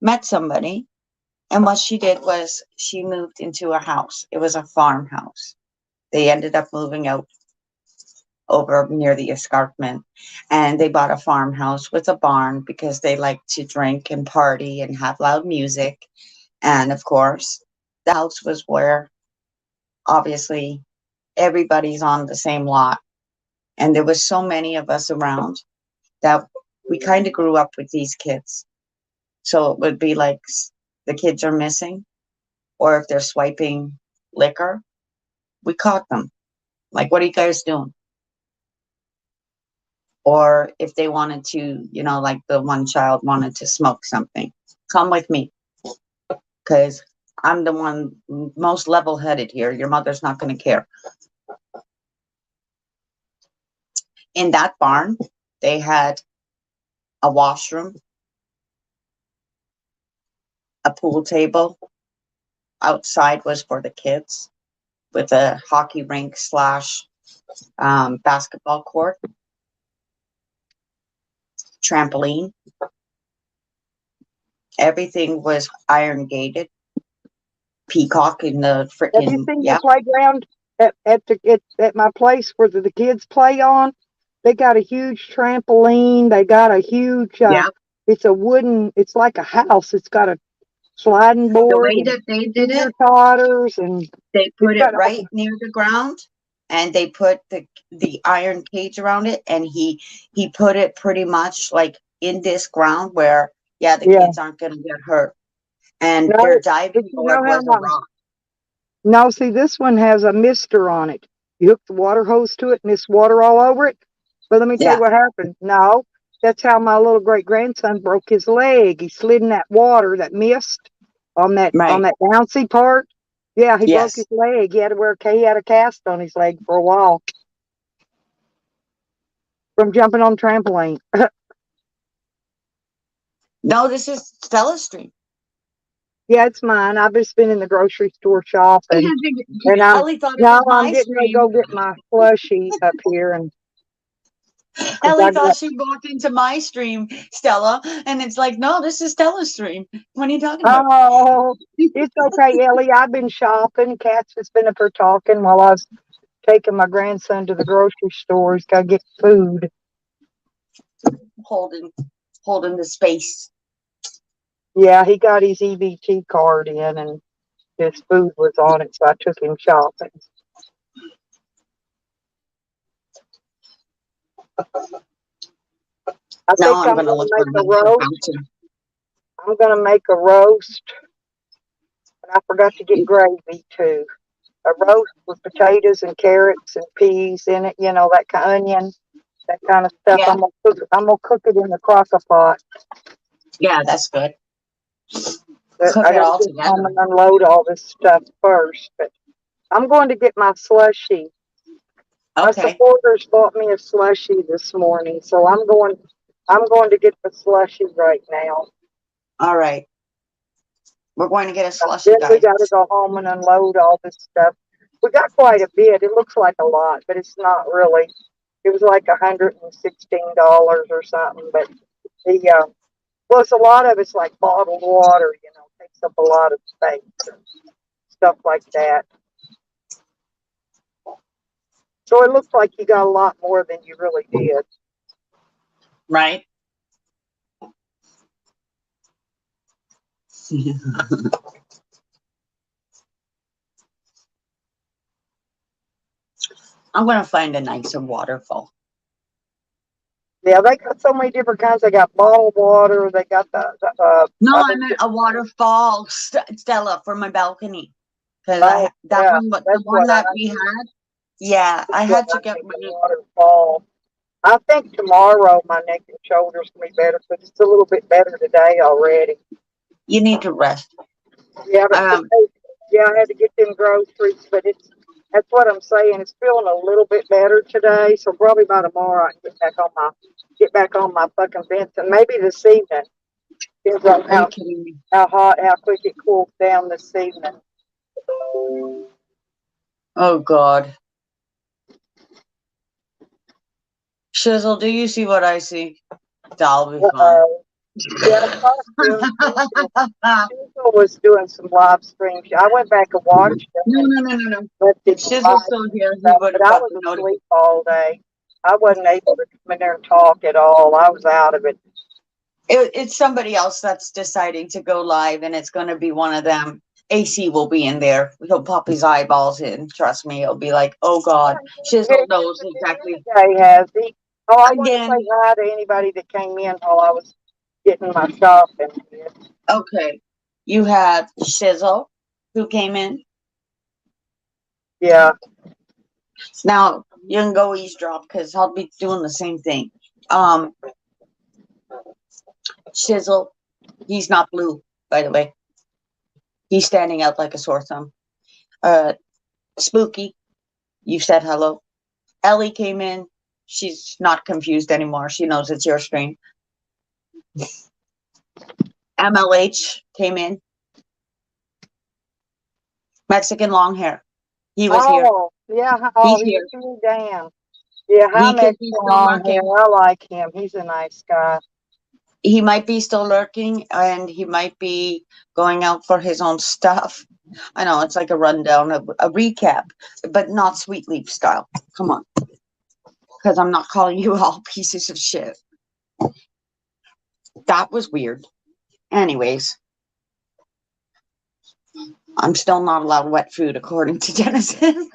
met somebody, and what she did was she moved into a house. It was a farmhouse. They ended up moving out over near the escarpment, and they bought a farmhouse with a barn because they like to drink and party and have loud music. And of course, the house was where obviously everybody's on the same lot. And there was so many of us around that we kind of grew up with these kids. So it would be like the kids are missing, or if they're swiping liquor, we caught them. Like, what are you guys doing? Or if they wanted to, like the one child wanted to smoke something, come with me. Because I'm the one most level-headed here. Your mother's not going to care. In that barn, they had a washroom, a pool table. Outside was for the kids with a hockey rink / basketball court, trampoline. Everything was iron gated. Peacock in the Have you freaking, seen yeah. the playground at my place where the kids play on? They got a huge trampoline. They got a huge, Yeah. it's a wooden, it's like a house. It's got a sliding board. The way and that they did it, teeter-totters and they put it's it got right near the ground, and they put the iron cage around it, and he put it pretty much like in this ground where, the kids aren't going to get hurt. And No, their but diving you board know how was a much? rock. No, see, this one has a mister on it. You hook the water hose to it and it's water all over it. But let me tell Yeah. you what happened. No, that's how my little great grandson broke his leg. He slid in that water, that mist on that Right. bouncy part. Yeah, he broke Yes. his leg. He had a cast on his leg for a while from jumping on trampoline. No, this is Stella Stream. Yeah, it's mine. I've just been in the grocery store shopping, and Ellie thought it was I'm my getting ready to stream. go get my slushie up here, and because Ellie I thought got she walked into my stream, Stella, and it's like, no, this is Stella's stream. What are you talking about? oh, it's okay, Ellie. I've been shopping. Kat's just been up here talking while I was taking my grandson to the grocery store. He's got to get food. Holding the space. Yeah, he got his EBT card in, and his food was on it, so I took him shopping. I Now think I'm I'm gonna gonna look for make a another roast. fountain. I'm gonna make a roast, and I forgot to get gravy too. A roast with potatoes and carrots and peas in it, that kind of onion, that kind of stuff. Yeah. I'm gonna cook it in the crock pot. Yeah, that's good. But Cook I it gotta all get home together. and unload all this stuff first. But I'm going to get my slushie. My Okay. supporters bought me a slushie this morning, so I'm going to get the slushie right now. All right. We're going to get a slushy, Then we guys. got to go home and unload all this stuff. We got quite a bit. It looks like a lot, but it's not really. It was like $116 or something. But plus a lot of it's like bottled water. Takes up a lot of space and stuff like that. So it looks like you got a lot more than you really did. Right? I'm going to find a nicer waterfall. Yeah, they got so many different kinds. They got bottled water. They got No, I meant a waterfall, Stella, for my balcony. Because oh, that yeah, one, the that's one what that I we had, yeah, I what had to I get think rid the of. waterfall. I think tomorrow my neck and shoulders will be better, but it's a little bit better today already. You need to rest. Yeah, but Um, today, I had to get them groceries, but that's what I'm saying. It's feeling a little bit better today, so probably by tomorrow I can get back on my fucking fence, and maybe this evening. Depends on are you kidding me? how hot, how quick it cools down this evening. Oh, God. Shizzle, do you see what I see? That'll be fun. Yeah, Shizzle was doing some live streams. I went back and watched them. No. But If Shizzle's still here, he would have I got was the asleep notification. all day. I wasn't able to come in there and talk at all. I was out of it. It's somebody else that's deciding to go live, and it's going to be one of them. AC will be in there. He'll pop his eyeballs in. Trust me. He'll be like, oh, God. Shizzle knows exactly. Hey, has he? Oh, I want to Again. say hi to anybody that came in while I was getting my shopping. Okay. You have Shizzle, who came in. Yeah. Now, you can go eavesdrop because I'll be doing the same thing. Shizzle, he's not blue, by the way. He's standing out like a sore thumb. Spooky, you said hello. Ellie came in. She's not confused anymore. She knows it's your stream. MLH came in. Mexican long hair. He was here. Yeah. He's He here. was down. Yeah, hi, He could be Mexican still long hair. lurking. I like him. He's a nice guy. He might be still lurking, and he might be going out for his own stuff. I know it's like a rundown, a recap, but not Sweet Leaf style. Come on. Because I'm not calling you all pieces of shit. That was weird. Anyways, I'm still not allowed wet food according to Genesis.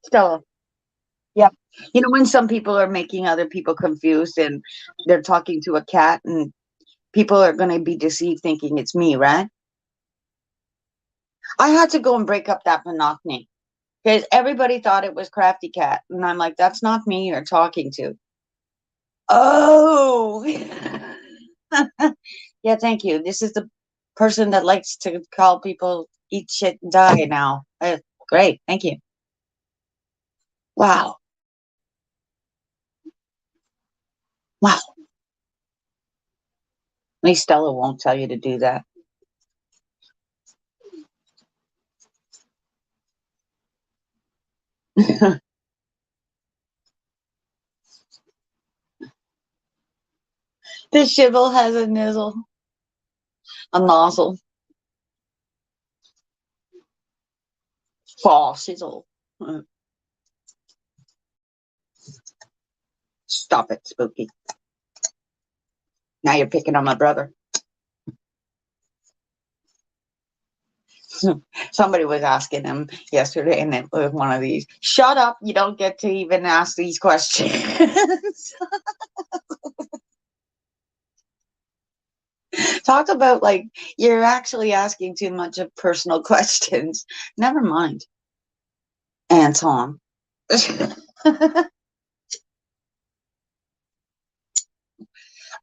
Stella. Yep. You know when some people are making other people confused and they're talking to a cat and people are going to be deceived thinking it's me, right? I had to go and break up that monotony because everybody thought it was Crafty Cat. And I'm like, that's not me you're talking to. Oh, yeah, thank you. This is the person that likes to call people eat shit and die now. Great, thank you. Wow. Wow. At least Stella won't tell you to do that. The shivel has a nizzle, a nozzle. Fall shizzle. Stop it, Spooky. Now you're picking on my brother. Somebody was asking him yesterday, and it was one of these. Shut up! You don't get to even ask these questions. Talk about like you're actually asking too much of personal questions. Never mind, Anton.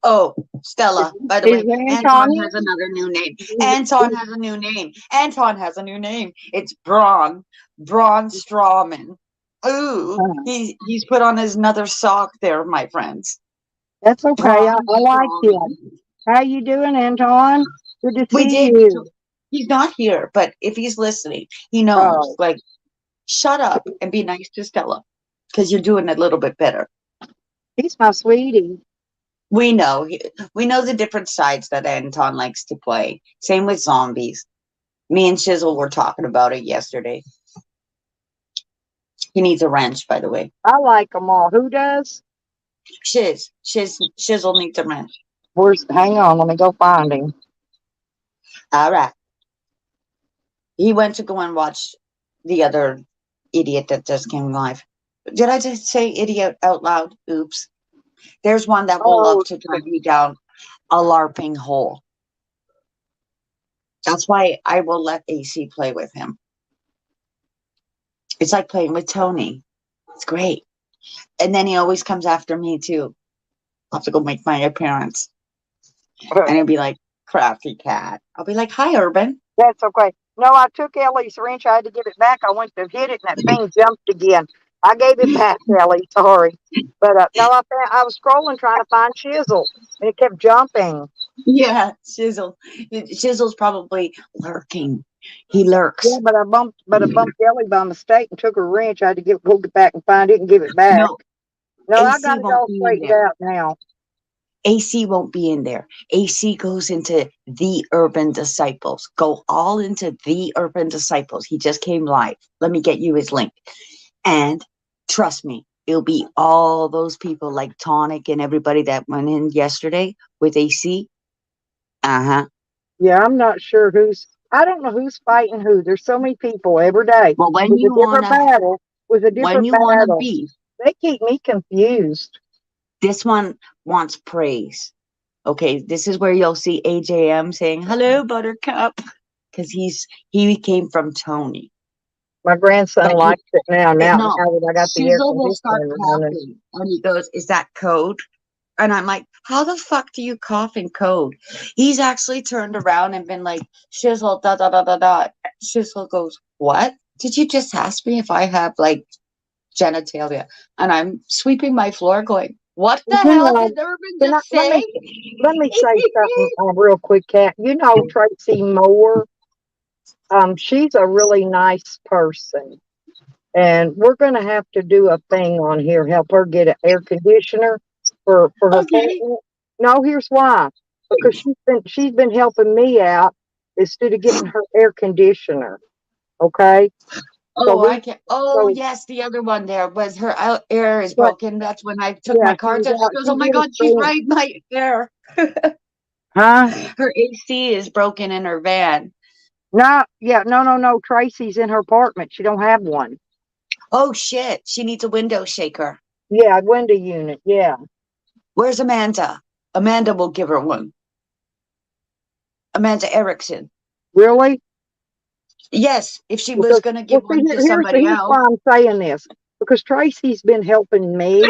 Oh, Stella, by the way, Is Anton Anton? has another new name. Anton has a new name. Anton has a new name. It's Braun Strawman. Ooh, he's put on his another sock there, my friends. That's okay. I like him. Strawman. How you doing, Anton? Good to We see did. you. He's not here, but if he's listening, he knows. Oh. Like, shut up and be nice to Stella, because you're doing a little bit better. He's my sweetie. We know the different sides that Anton likes to play. Same with zombies. Me and Shizzle were talking about it yesterday. He needs a wrench, by the way. I like them all. Who does? Shizzle needs a wrench. Hang on, let me go find him. All right. He went to go and watch the other idiot that just came live. Did I just say idiot out loud? Oops. There's one that will love to drive you down a LARPing hole. That's why I will let AC play with him. It's like playing with Tony. It's great. And then he always comes after me too. I'll have to go make my appearance. And he'll be like, Crafty Cat. I'll be like, hi, Urban. That's okay. No, I took Ellie's wrench. I had to give it back. I went to hit it, and that thing jumped again. I gave it back, Ellie. Sorry, but no, I was scrolling trying to find Shizzle, and it kept jumping. Yeah, Shizzle. Shizzle's probably lurking. He lurks. Yeah, but I bumped Ellie by mistake and took her wrench. I had to go get back and find it and give it back. No, I got it all straightened out now. AC won't be in there. AC goes into the Urban Disciples. Go all into the Urban Disciples. He just came live. Let me get you his link. And trust me, it'll be all those people like Tonic and everybody that went in yesterday with AC. Uh-huh. Yeah, I'm not sure I don't know who's fighting who. There's so many people every day. Well, when with you a different battle. beef, They keep me confused. this one wants praise. Okay, this is where you'll see AJM saying, hello, Buttercup. Because he came from Tony. My grandson likes it now. Now that I got the air Shizzle will start conditioner running. coughing. And he goes, is that code? And I'm like, how the fuck do you cough in code? He's actually turned around and been like, Shizzle, da da da da da. Shizzle goes, what? Did you just ask me if I have like genitalia? And I'm sweeping my floor going, what the hell did Urban just say? Let me say something real quick, Kat. You know Tracy Moore? She's a really nice person. And we're going to have to do a thing on here, help her get an air conditioner for her apartment. No, here's why. Because she's been helping me out instead of getting her air conditioner. Okay? Yes, the other one there was her air is broken. That's when I took my car to. She goes, oh my God, she's right, my air. Huh? Her AC is broken in her van. No. Tracy's in her apartment. She don't have one. Oh shit! She needs a window shaker. Yeah, window unit. Yeah. Where's Amanda? Amanda will give her one. Amanda Erickson. Really? Yes, if she was Because, gonna give well, see, one to somebody here's else. why I'm saying this. Because Tracy's been helping me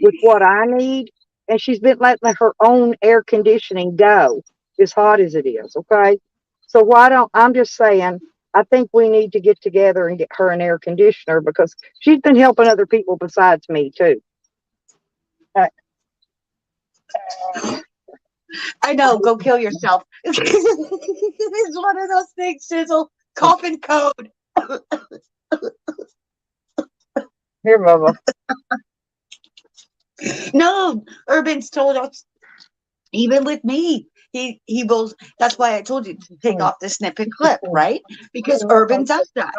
with what I need, and she's been letting her own air conditioning go as hot as it is. Okay. So why don't, I'm just saying, I think we need to get together and get her an air conditioner because she's been helping other people besides me too. I know, go kill yourself. It's one of those things, Sizzle. Coffin code. Here, Bubba. No, Urban's told us, even with me, he will. That's why I told you to take off the snippet clip, right? Because Urban does that.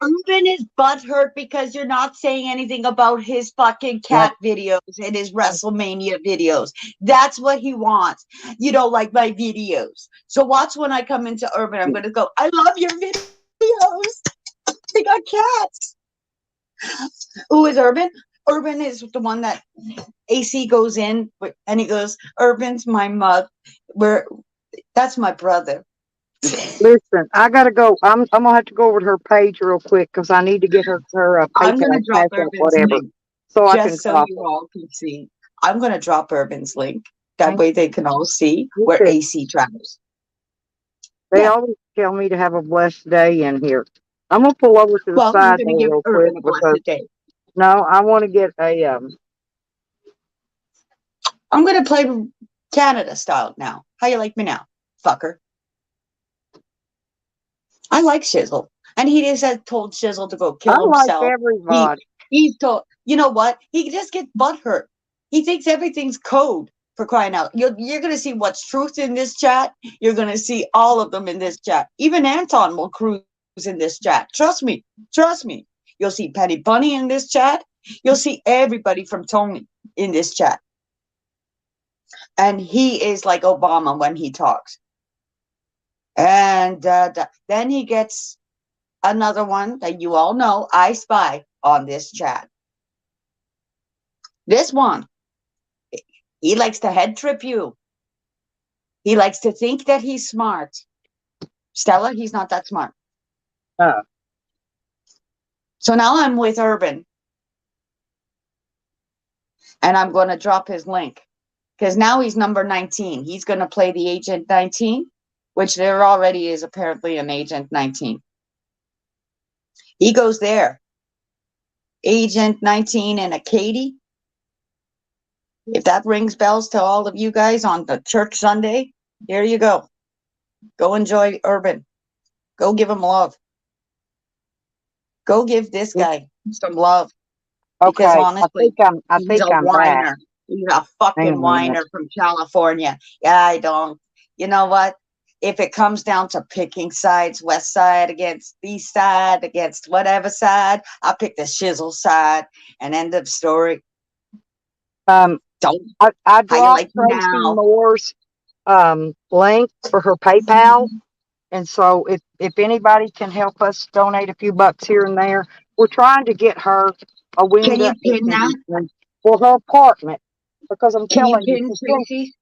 Urban is butthurt because you're not saying anything about his fucking cat videos and his WrestleMania videos. That's what he wants. You know, like my videos. So watch when I come into Urban, I'm going to go, I love your videos. They got cats. Who is Urban? Urban is the one that AC goes in and he goes, Urban's my mug. That's my brother. Listen, I gotta go. I'm gonna have to go over to her page real quick because I need to get her I'm going to PayPal, drop Cash App, Urban's whatever, link so I can just so drop you it. all can see. I'm going to drop Urban's link. That Thank way they can all see you where too. AC travels. They Yeah. always tell me to have a blessed day in here. I'm gonna pull over to the Well, you're side going to door give real quick Urban a because blessed day. no, I want to get a I'm going to play Canada style now. How you like me now, fucker? I like Shizzle. And he just had told Shizzle to go I kill like himself. everybody. He's told, you know what? He just gets butthurt. He thinks everything's code, for crying out. You're going to see what's truth in this chat. You're going to see all of them in this chat. Even Anton will cruise in this chat. Trust me. Trust me. You'll see Penny Bunny in this chat. You'll see everybody from Tony in this chat. And he is like Obama when he talks. And then he gets another one that you all know, I Spy, on this chat. This one, he likes to head trip you. He likes to think that he's smart. Stella, he's not that smart. Oh. So now I'm with Urban. And I'm going to drop his link. Because now he's number 19. He's going to play the Agent 19, which there already is apparently an Agent 19. He goes there. Agent 19 and a Katie. If that rings bells to all of you guys on the church Sunday, here you go. Go enjoy Urban. Go give him love. Go give this guy some love. Okay, Because honestly, I he's think a I'm back. whiner. He's a Hang fucking on a minute. whiner from California. Yeah, I don't. You know what? If it comes down to picking sides, west side against east side, against whatever side, I'll pick the shizzle side and end of story. Don't. I How you dropped like Tracy now? Moore's link for her PayPal. And so if anybody can help us donate a few bucks here and there, we're trying to get her a window. Can you pin that? For her apartment, because I'm Can you telling you, pin Tracy?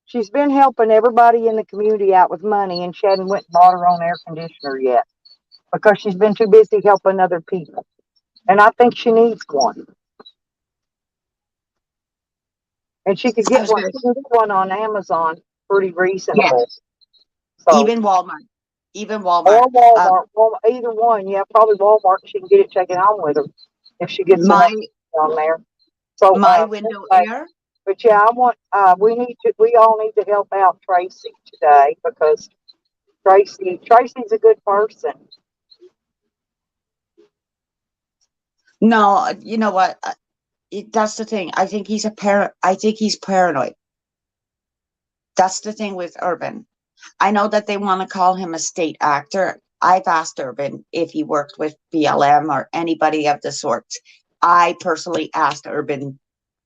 she's been helping everybody in the community out with money, and she hadn't went and bought her own air conditioner yet because she's been too busy helping other people. And I think she needs one. And she could get one, she can get one on Amazon pretty reasonable. So, Even Walmart. Even Walmart. or Walmart, either one. Yeah, probably Walmart. She can get it taken home with her if she gets My on there. So window air. But yeah, I want. We all need to help out Tracy today because Tracy's a good person. No, you know what? That's the thing. I think he's paranoid. That's the thing with Urban. I know that they want to call him a state actor. I've asked Urban if he worked with BLM or anybody of the sort. I personally asked Urban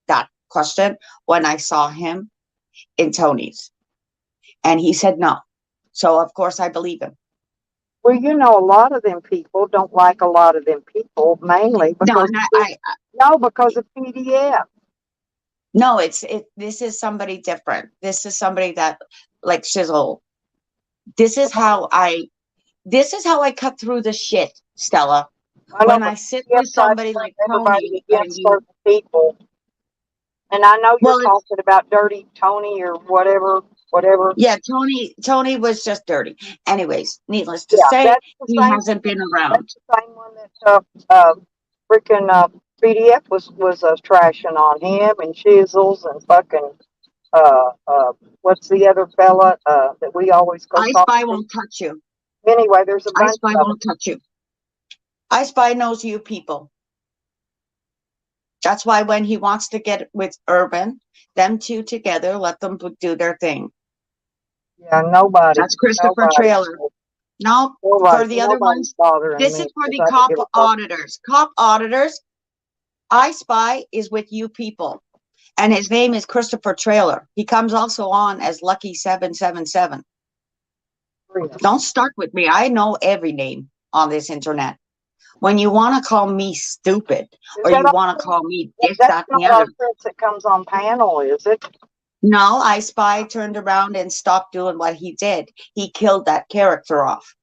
that question when I saw him in Tony's. And he said no. So, of course, I believe him. Well, you know, a lot of them people don't like a lot of them people, mainly because because of PDF. No, this is somebody different. This is somebody that, like Shizzle, This is how I cut through the shit, Stella. I know, When I but sit you have with to somebody like everybody Tony and against you, certain people. And I know you're well, it's, talking about Dirty Tony or whatever. yeah, Tony was just dirty. Anyways, needless to Yeah, say, that's the he same. hasn't been around. That's the same one that freaking PDF was trashing on him and Chisels and fucking what's the other fella that we always go I talk Spy to? won't touch you. Anyway, there's a I bunch Spy of them. won't touch you. I Spy knows you people. That's why when he wants to get with Urban, them two together, let them do their thing. Yeah, nobody, That's Christopher nobody, Trailer. No, for the other nobody's ones, bothering this me is for because the I don't cop give a fuck. auditors. Cop auditors, I Spy is with you people. And his name is Christopher Trailer. He comes also on as Lucky 777. Don't start with me. I know every name on this internet. When you want to call me stupid or you want to call me this, That's that, and not the our other. Chris that comes on panel, is it? No, I Spy turned around and stopped doing what he did. He killed that character off.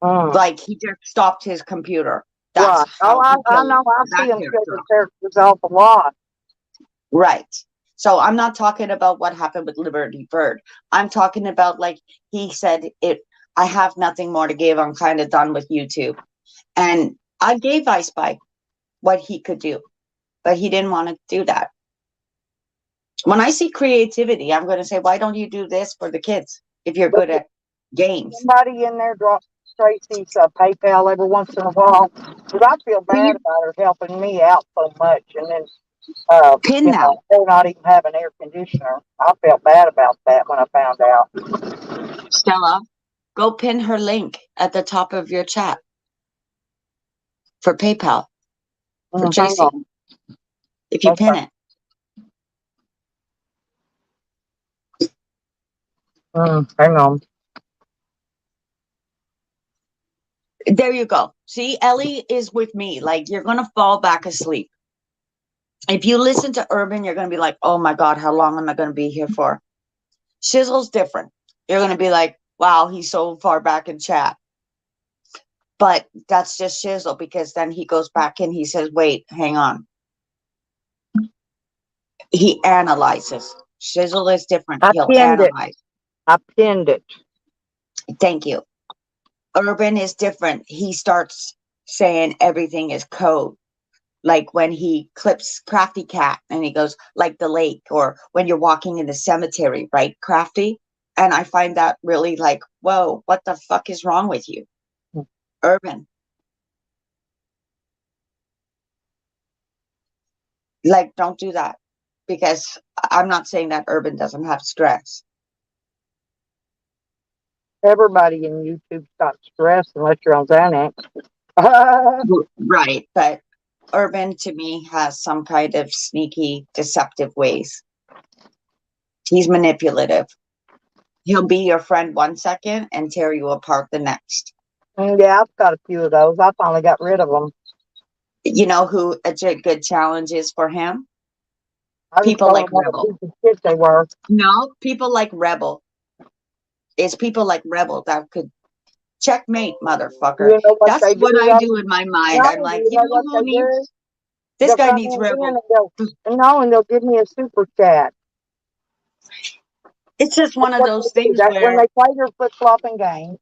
Like he just stopped his computer. That's Right. how Oh, he I killed know. I that see him kill character the off. characters off a lot. Right. So I'm not talking about what happened with Liberty Bird. I'm talking about like he said it. I have nothing more to give. I'm kind of done with YouTube. And I gave I Spy what he could do, but he didn't want to do that. When I see creativity, I'm going to say, why don't you do this for the kids if you're good at games? Somebody in there drops Tracy's PayPal every once in a while. Because I feel bad about her helping me out so much. And then, Pin you that. know, they're not even having air conditioner. I felt bad about that when I found out. Stella, go pin her link at the top of your chat for PayPal for Hang JC. on. If you pin Okay. it. Hang on. There you go. See, Ellie is with me. Like, you're going to fall back asleep. If you listen to Urban, you're going to be like, oh my God, how long am I going to be here for? Shizzle's different. You're going to be like, wow, he's so far back in chat. But that's just Shizzle, because then he goes back and he says, wait, hang on. He analyzes. Shizzle is different. I He'll pinned it. analyze. I pinned it. Thank you. Urban is different. He starts saying everything is code. Like when he clips Crafty Cat and he goes, like the lake, or when you're walking in the cemetery, right, Crafty? And I find that really like, whoa, what the fuck is wrong with you? Urban. Like, don't do that. Because I'm not saying that Urban doesn't have stress. Everybody in YouTube's got stress unless you're on Xanax. Right. But Urban to me has some kind of sneaky, deceptive ways. He's manipulative. He'll be your friend 1 second and tear you apart the next. Yeah, I've got a few of those. I finally got rid of them. You know who a good challenge is for him? I just People told like them what a Rebel. piece of shit they were. No, people like Rebel. It's people like Rebel that could checkmate, motherfucker. You know what That's they what do? I do in my mind. I'm like, you know what who they needs? do? This They'll guy come needs in Rebel. and they'll give me a super chat. It's just one of those things When where they play their flip flopping games,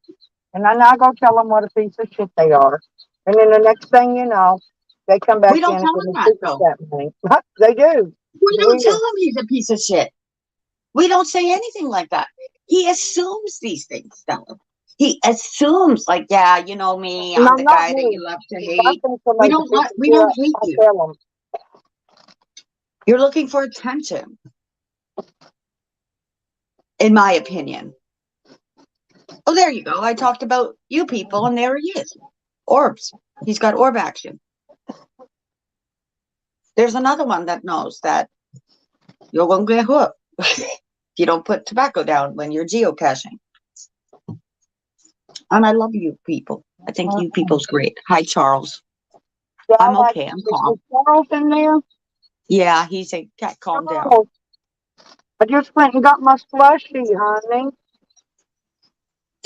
and then I go tell them what a piece of shit they are, and then the next thing you know, they come back we don't in and tell give him me that super though. chat money. They do. We don't tell him he's a piece of shit. We don't say anything like that. He assumes these things, Stella. He assumes, like, yeah, you know me, I'm the guy that you love to hate. We don't hate you. Tell them. You're looking for attention, in my opinion. Oh, there you go. I talked about you people, and there he is. Orbs. He's got orb action. There's another one that knows that you're going to get hooked if you don't put tobacco down when you're geocaching. And I love you people. I think you people's great. Hi, Charles. Yeah, I'm okay. I'm calm. Is Charles in there? Yeah, he said, "Cat, calm down." I just went and got my slushie, honey.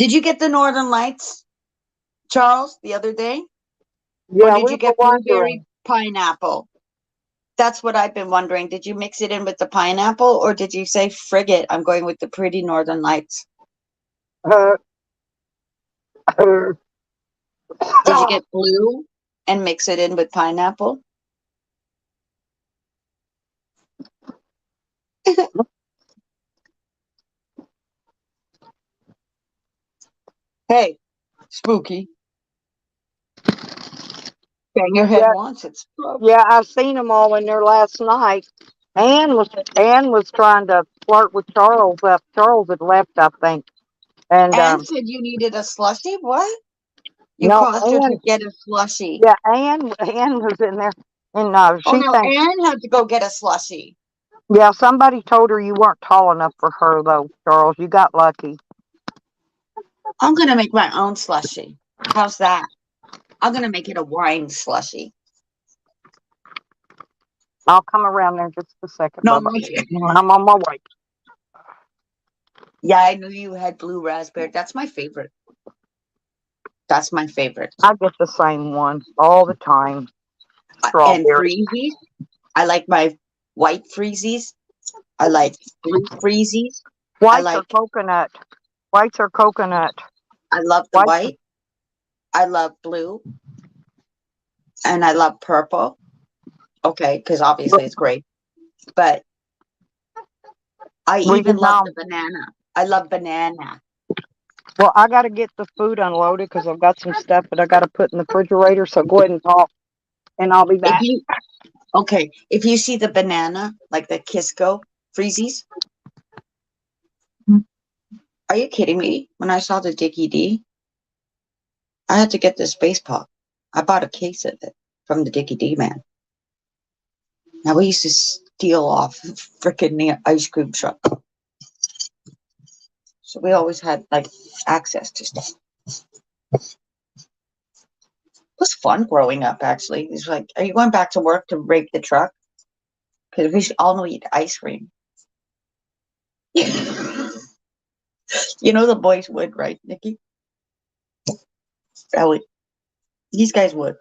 Did you get the Northern Lights, Charles, the other day? Or Yeah, did we you were get blueberry wondering. pineapple? That's what I've been wondering. Did you mix it in with the pineapple, or did you say, frig it, I'm going with the pretty Northern Lights? Uh, Did you get blue and mix it in with pineapple? Hey, spooky. Bang your head yeah, once, it's broke. yeah, I seen them all in there last night. Ann was trying to flirt with Charles. Charles had left, I think. And Anne said you needed a slushie? What? You no, caused her to get a slushie. yeah, Ann was in there, and Oh she no, thinks, Anne had to go get a slushie. yeah, somebody told her you weren't tall enough for her though, Charles. You got lucky. I'm gonna make my own slushie. How's that? I'm gonna make it a wine slushie. I'll come around there in just a second, No, Bubba. I'm on my way. yeah, I knew you had blue raspberry. That's my favorite. That's my favorite. I get the same one all the time. And Strawberry. freezies. I like my white freezies. I like blue freezies. I Whites are like. coconut. Whites are coconut. I love the Whites. white. I love blue, and I love purple. Okay, because obviously it's great. But I Well, even love the banana. I love banana. well, I got to get the food unloaded because I've got some stuff that I got to put in the refrigerator. So go ahead and talk, and I'll be If back. you if you see the banana, like the Kisco freezies, are you kidding me? When I saw the Dickie D, I had to get the space pop. I bought a case of it from the Dickie D man. Now we used to steal off freaking the ice cream truck, so we always had like access to stuff. It was fun growing up. Actually, it's like, are you going back to work to rake the truck? Because we should all eat ice cream. You know the boys would, right, Nikki? Ellie. These guys would.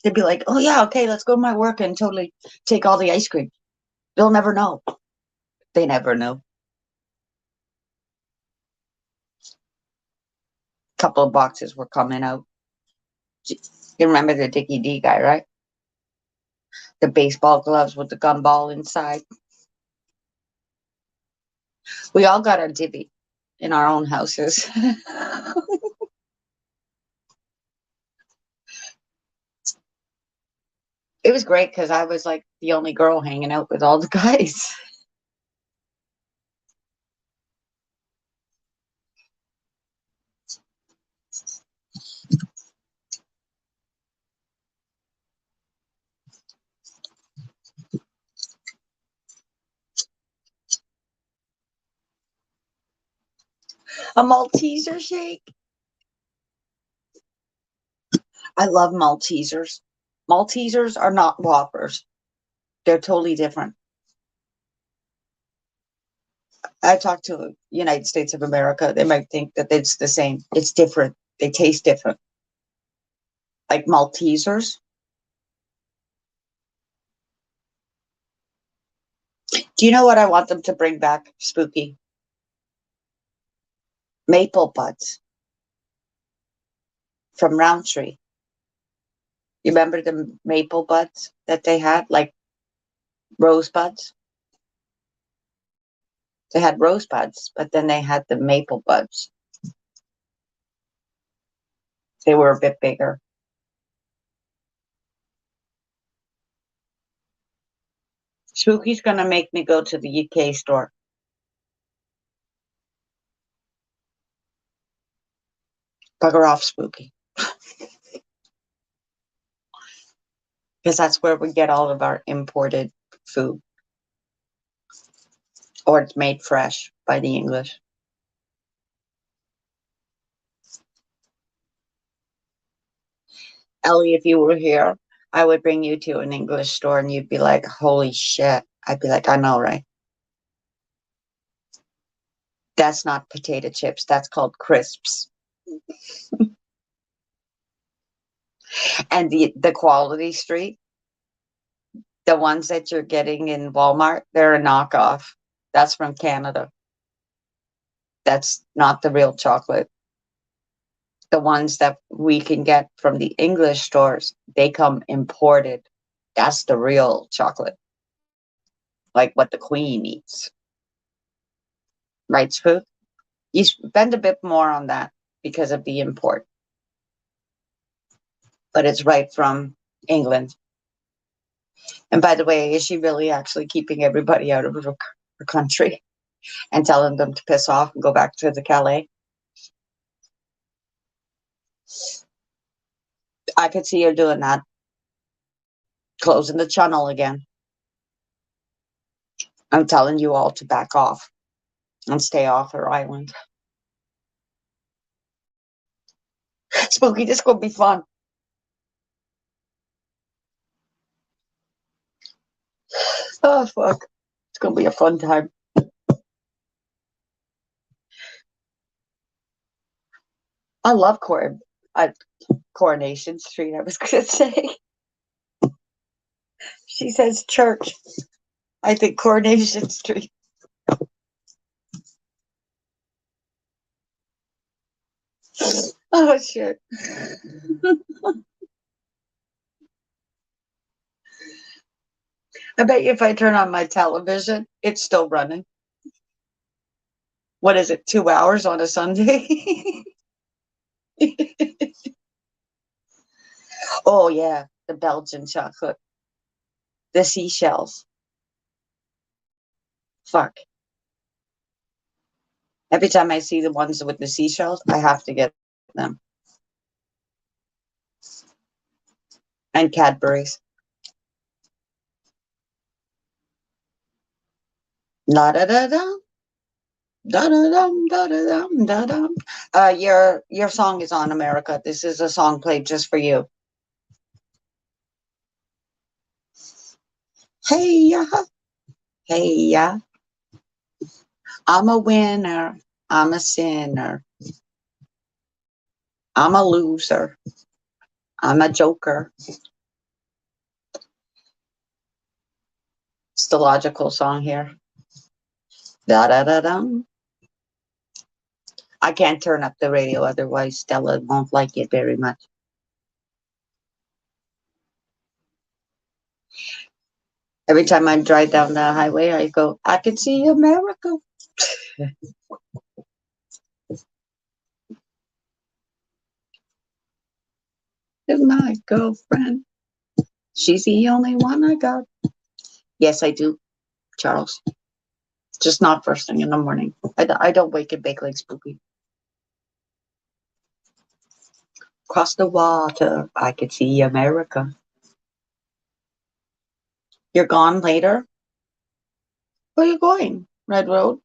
They'd be like, oh yeah, okay, let's go to my work and totally take all the ice cream. They'll never know. They never know. Couple of boxes were coming out. You remember the Dickie D guy, right? The baseball gloves with the gumball inside. We all got our divvy in our own houses. It was great because I was like the only girl hanging out with all the guys. A Malteser shake. I love Maltesers. Maltesers are not Whoppers. They're totally different. I talked to the United States of America. They might think that it's the same. It's different. They taste different. Like Maltesers. Do you know what I want them to bring back, Spooky? Maple buds from Roundtree. You remember the maple buds that they had, like rosebuds? They had rosebuds, but then they had the maple buds. They were a bit bigger. Spooky's going to make me go to the UK store. Bugger off, Spooky. Because that's where we get all of our imported food. Or it's made fresh by the English. Ellie, if you were here, I would bring you to an English store and you'd be like, holy shit. I'd be like, I know, right? That's not potato chips. That's called crisps. And the Quality Street, the ones that you're getting in Walmart, they're a knockoff. That's from Canada. That's not the real chocolate. The ones that we can get from the English stores, they come imported. That's the real chocolate. Like what the Queen eats. Right, Spook? You spend a bit more on that because of the import. But it's right from England. And by the way, is she really actually keeping everybody out of her country and telling them to piss off and go back to the Calais? I could see her doing that. Closing the channel again. I'm telling you all to back off and stay off her island. Spooky, this gonna be fun. Oh, fuck. It's gonna be a fun time. I love Coronation Street, I was gonna say. She says church. I think Coronation Street. Oh, shit. I bet you if I turn on my television, it's still running. What is it, 2 hours on a Sunday? Oh, yeah, the Belgian chocolate. The seashells. Fuck. Every time I see the ones with the seashells, I have to get them. And Cadbury's. La da da da. Da da dum da da dum da dum. Your song is on, America. This is a song played just for you. Hey ya, hey ya. I'm a winner. I'm a sinner. I'm a loser. I'm a joker. It's the logical song here. Da da da dum. I can't turn up the radio, otherwise Stella won't like it very much. Every time I drive down the highway, I go, I can see America. Is my girlfriend. She's the only one I got. Yes, I do, Charles. Just not first thing in the morning. I don't wake and bake like Spooky. Across the water, I can see America. You're gone later? Where are you going? Red Road?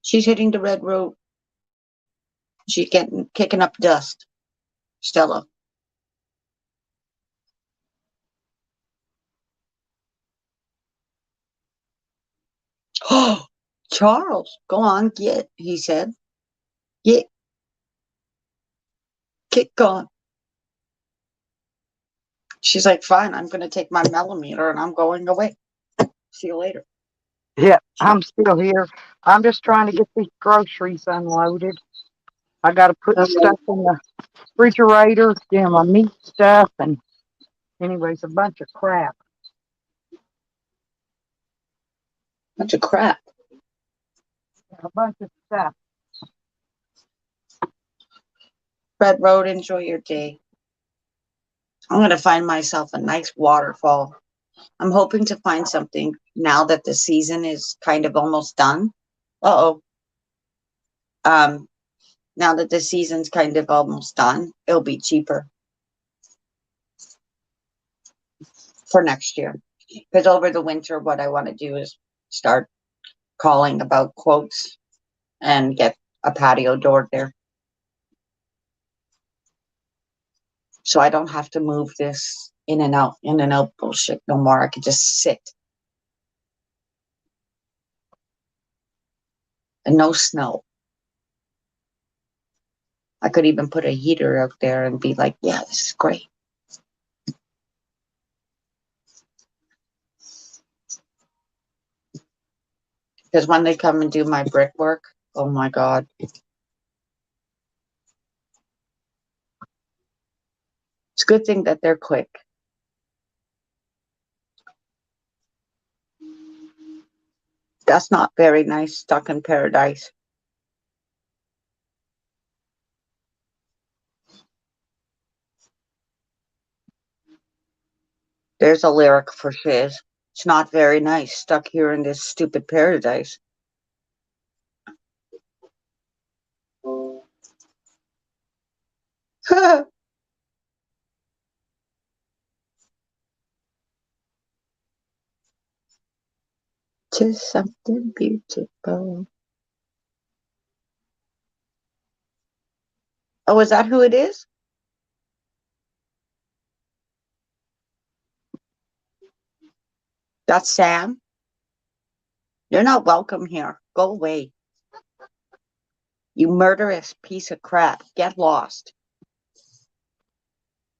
She's hitting the red road. She's kicking up dust. Stella. Oh, Charles, go on, get, he said. Get. Kick on. She's like, fine, I'm going to take my millimeter and I'm going away. See you later. Yeah, I'm still here. I'm just trying to get these groceries unloaded. I got to put stuff in the refrigerator, my meat stuff, and anyways, a bunch of crap. Bunch of crap. A bunch of stuff. Red Road, enjoy your day. I'm going to find myself a nice waterfall. I'm hoping to find something now that the season is kind of almost done. Uh-oh. Now that the season's kind of almost done, it'll be cheaper for next year. Because over the winter, what I want to do is start calling about quotes and get a patio door there. So I don't have to move this in and out bullshit no more. I could just sit. and no snow. I could even put a heater out there and be like, yeah, this is great. Because when they come and do my brickwork, oh my God. It's a good thing that they're quick. That's not very nice, stuck in paradise. There's a lyric for Shiz. It's not very nice, stuck here in this stupid paradise. Just something beautiful. Oh, is that who it is? That's Sam? You're not welcome here. Go away. You murderous piece of crap. Get lost.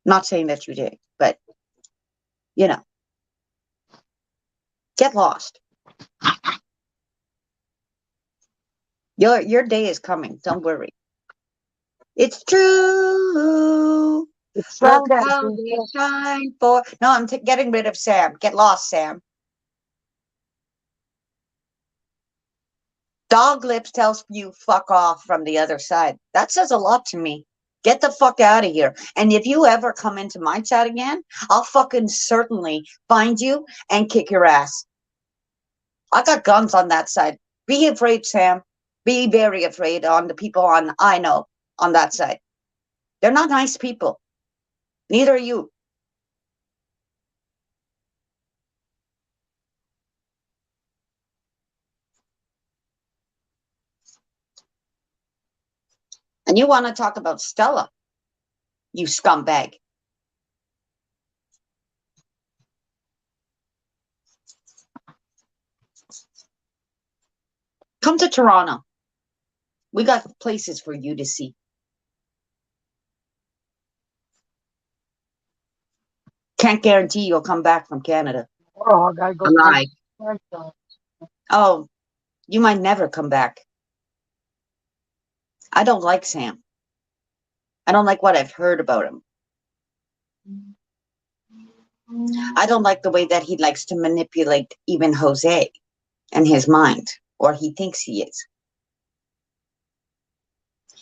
Not saying that you did, but, you know, get lost. Your day is coming. Don't worry. It's true. It's Look sundown. how they shine for. No, I'm getting rid of Sam. Get lost, Sam. Dog Lips tells you fuck off from the other side. That says a lot to me. Get the fuck out of here. And if you ever come into my chat again, I'll fucking certainly find you and kick your ass. I got guns on that side. Be afraid, Sam. Be very afraid on the people I know on that side. They're not nice people. Neither are you. And you want to talk about Stella, you scumbag. Come to Toronto. We got places for you to see. Can't guarantee you'll come back from Canada Oh, I gotta go. alive. Oh, you might never come back. I don't like Sam. I don't like what I've heard about him. I don't like the way that he likes to manipulate even Jose and his mind, or he thinks he is.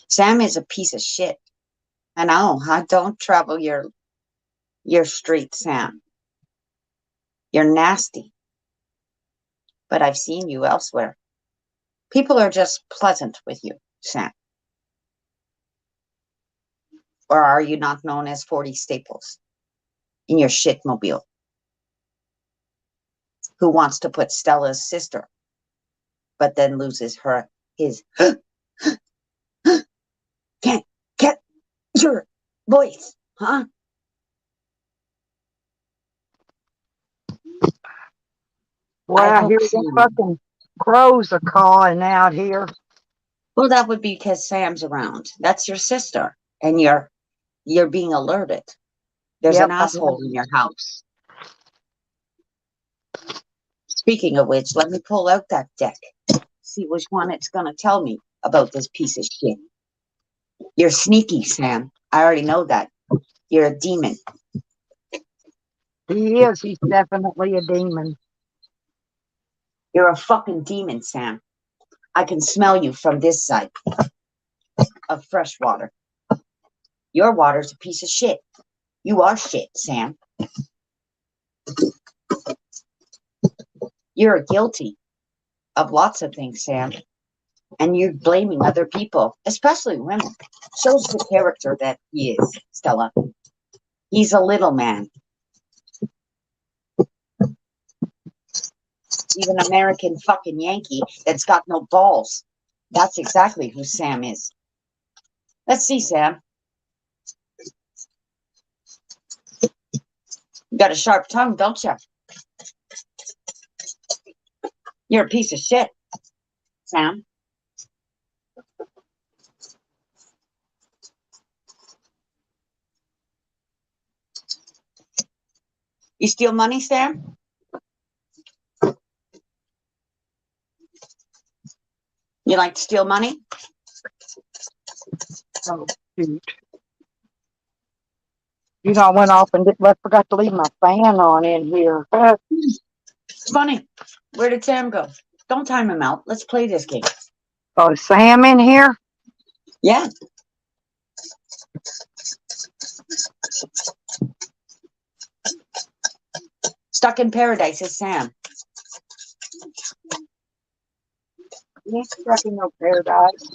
Sam is a piece of shit. I know. I don't travel your street, Sam. You're nasty. But I've seen you elsewhere. People are just pleasant with you, Sam. Or are you not known as 40 Staples in your shitmobile? Who wants to put Stella's sister, but then loses his can't get your voice, huh? Well, I I hope hear the Sam. fucking crows are calling out here. Well, that would be because Sam's around. That's your sister, and you're being alerted. There's Yep, an I know. asshole in your house. Speaking of which, let me pull out that deck. See which one it's gonna tell me about this piece of shit. You're sneaky, Sam. I already know that. You're a demon. He is. He's definitely a demon. You're a fucking demon, Sam. I can smell you from this side of fresh water. Your water's a piece of shit. You are shit, Sam. You're guilty of lots of things, Sam. And you're blaming other people, especially women. Shows the character that he is, Stella. He's a little man. He's an American fucking Yankee that's got no balls. That's exactly who Sam is. Let's see, Sam. You got a sharp tongue, don't you? You're a piece of shit, Sam. You steal money, Sam? You like to steal money? Oh, shoot. You know, I went off and I forgot to leave my fan on in here. It's funny. Where did Sam go? Don't time him out. Let's play this game. Oh, Sam in here? Yeah. Stuck in Paradise is Sam. He's stuck in no paradise.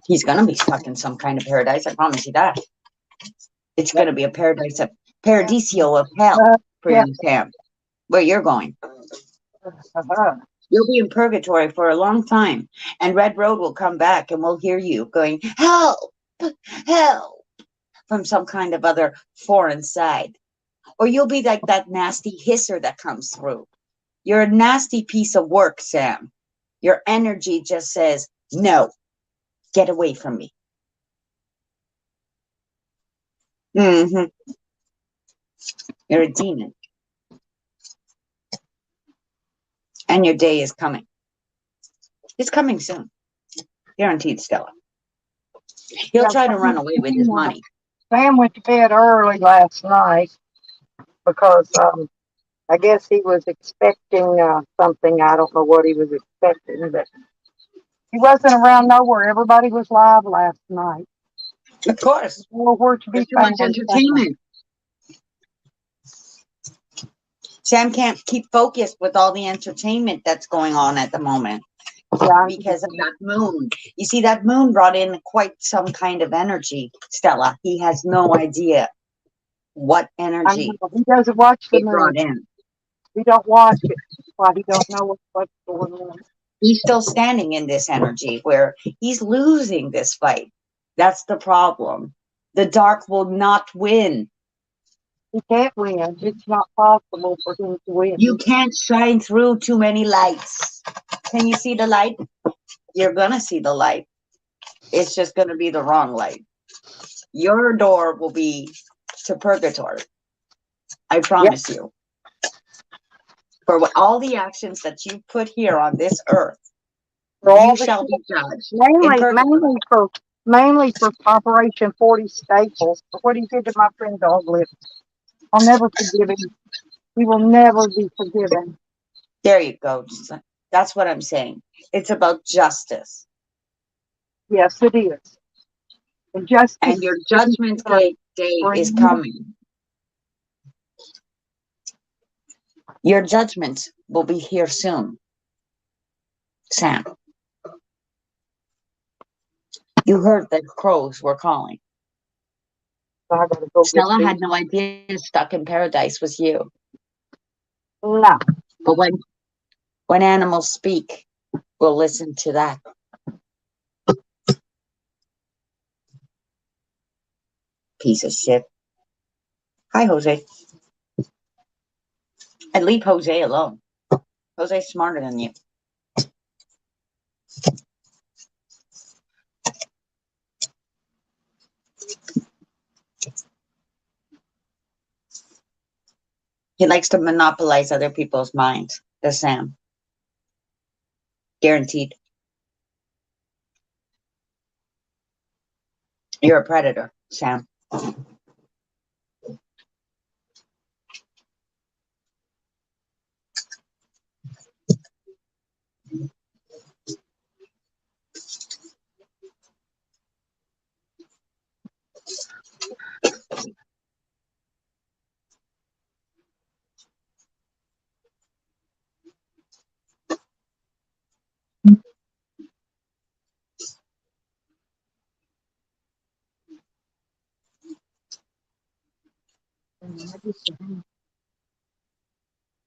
He's gonna be stuck in some kind of paradise. I promise you that. It's gonna be a paradise of paradiso of hell for Yeah. you, Sam. Where you're going. Uh-huh. You'll be in purgatory for a long time, and Red Road will come back, and we'll hear you going, "Help! Help!" from some kind of other foreign side. Or you'll be like that nasty hisser that comes through. You're a nasty piece of work, Sam. Your energy just says, "No, get away from me." Mm-hmm. You're a demon. And your day is coming. It's coming soon. Guaranteed, Stella. He'll Yeah, try to run away with his money. Sam went to bed early last night because I guess he was expecting something. I don't know what he was expecting, but he wasn't around nowhere. Everybody was live last night. Of course. Nowhere to be There's too much found. entertainment. Sam can't keep focused with all the entertainment that's going on at the moment Yeah, because of that moon. You see, that moon brought in quite some kind of energy, Stella. He has no idea what I energy know. He doesn't watch the it brought moon. in. He don't watch it. That's why he don't know what's going on. He's still standing in this energy where he's losing this fight. That's the problem. The dark will not win. He can't win. It's not possible for him to win. You can't shine through too many lights. Can you see the light? You're gonna see the light. It's just gonna be the wrong light. Your door will be to purgatory. I promise you. For all the actions that you put here on this earth, For all you the shall shit, be judged. in mainly, purgatory. mainly for Operation 40 Staples. For what he did to my friend Dog Lips. I'll never forgive him. He will never be forgiven. There you go. That's what I'm saying. It's about justice. Yes, it is. And justice. And your judgment day is coming. Your judgment will be here soon, Sam. You heard that crows were calling. I gotta go Stella get had no idea Stuck in Paradise was you. no. But when animals speak, we'll listen to that. Piece of shit. Hi, Jose. I'd leave Jose alone. Jose's smarter than you. He likes to monopolize other people's minds. Does Sam. Guaranteed. You're a predator, Sam.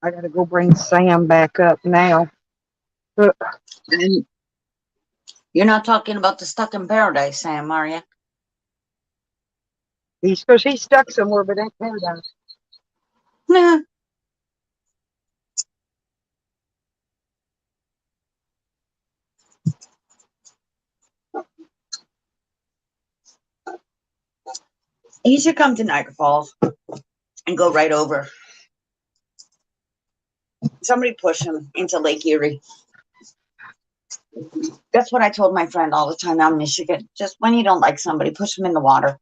I gotta go bring Sam back up now. And you're not talking about the Stuck in Paradise, Sam, are you? He's because he's stuck somewhere, but ain't paradise. Nah. He should come to Niagara Falls and go right over. Somebody push him into Lake Erie. That's what I told my friend all the time out in Michigan. Just when you don't like somebody, push them in the water.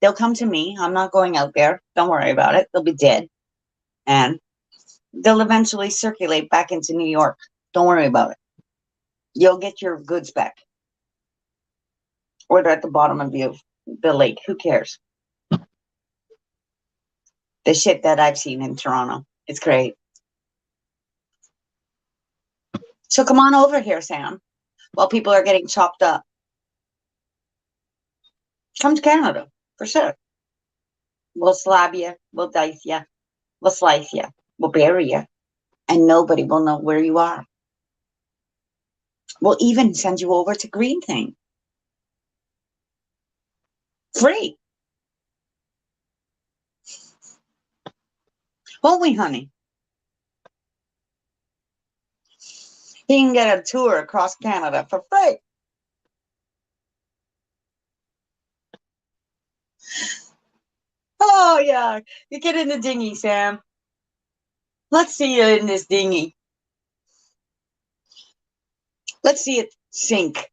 They'll come to me. I'm not going out there. Don't worry about it. They'll be dead. And they'll eventually circulate back into New York. Don't worry about it. You'll get your goods back. Or they're at the bottom of the lake. Who cares? The shit that I've seen in Toronto. It's great. So come on over here, Sam, while people are getting chopped up. Come to Canada, for sure. We'll slab you, we'll dice you, we'll slice you, we'll bury you, and nobody will know where you are. We'll even send you over to Green Thing. Free. Won't we, honey? You can get a tour across Canada for free. Oh, yeah. You get in the dinghy, Sam. Let's see you in this dinghy. Let's see it sink.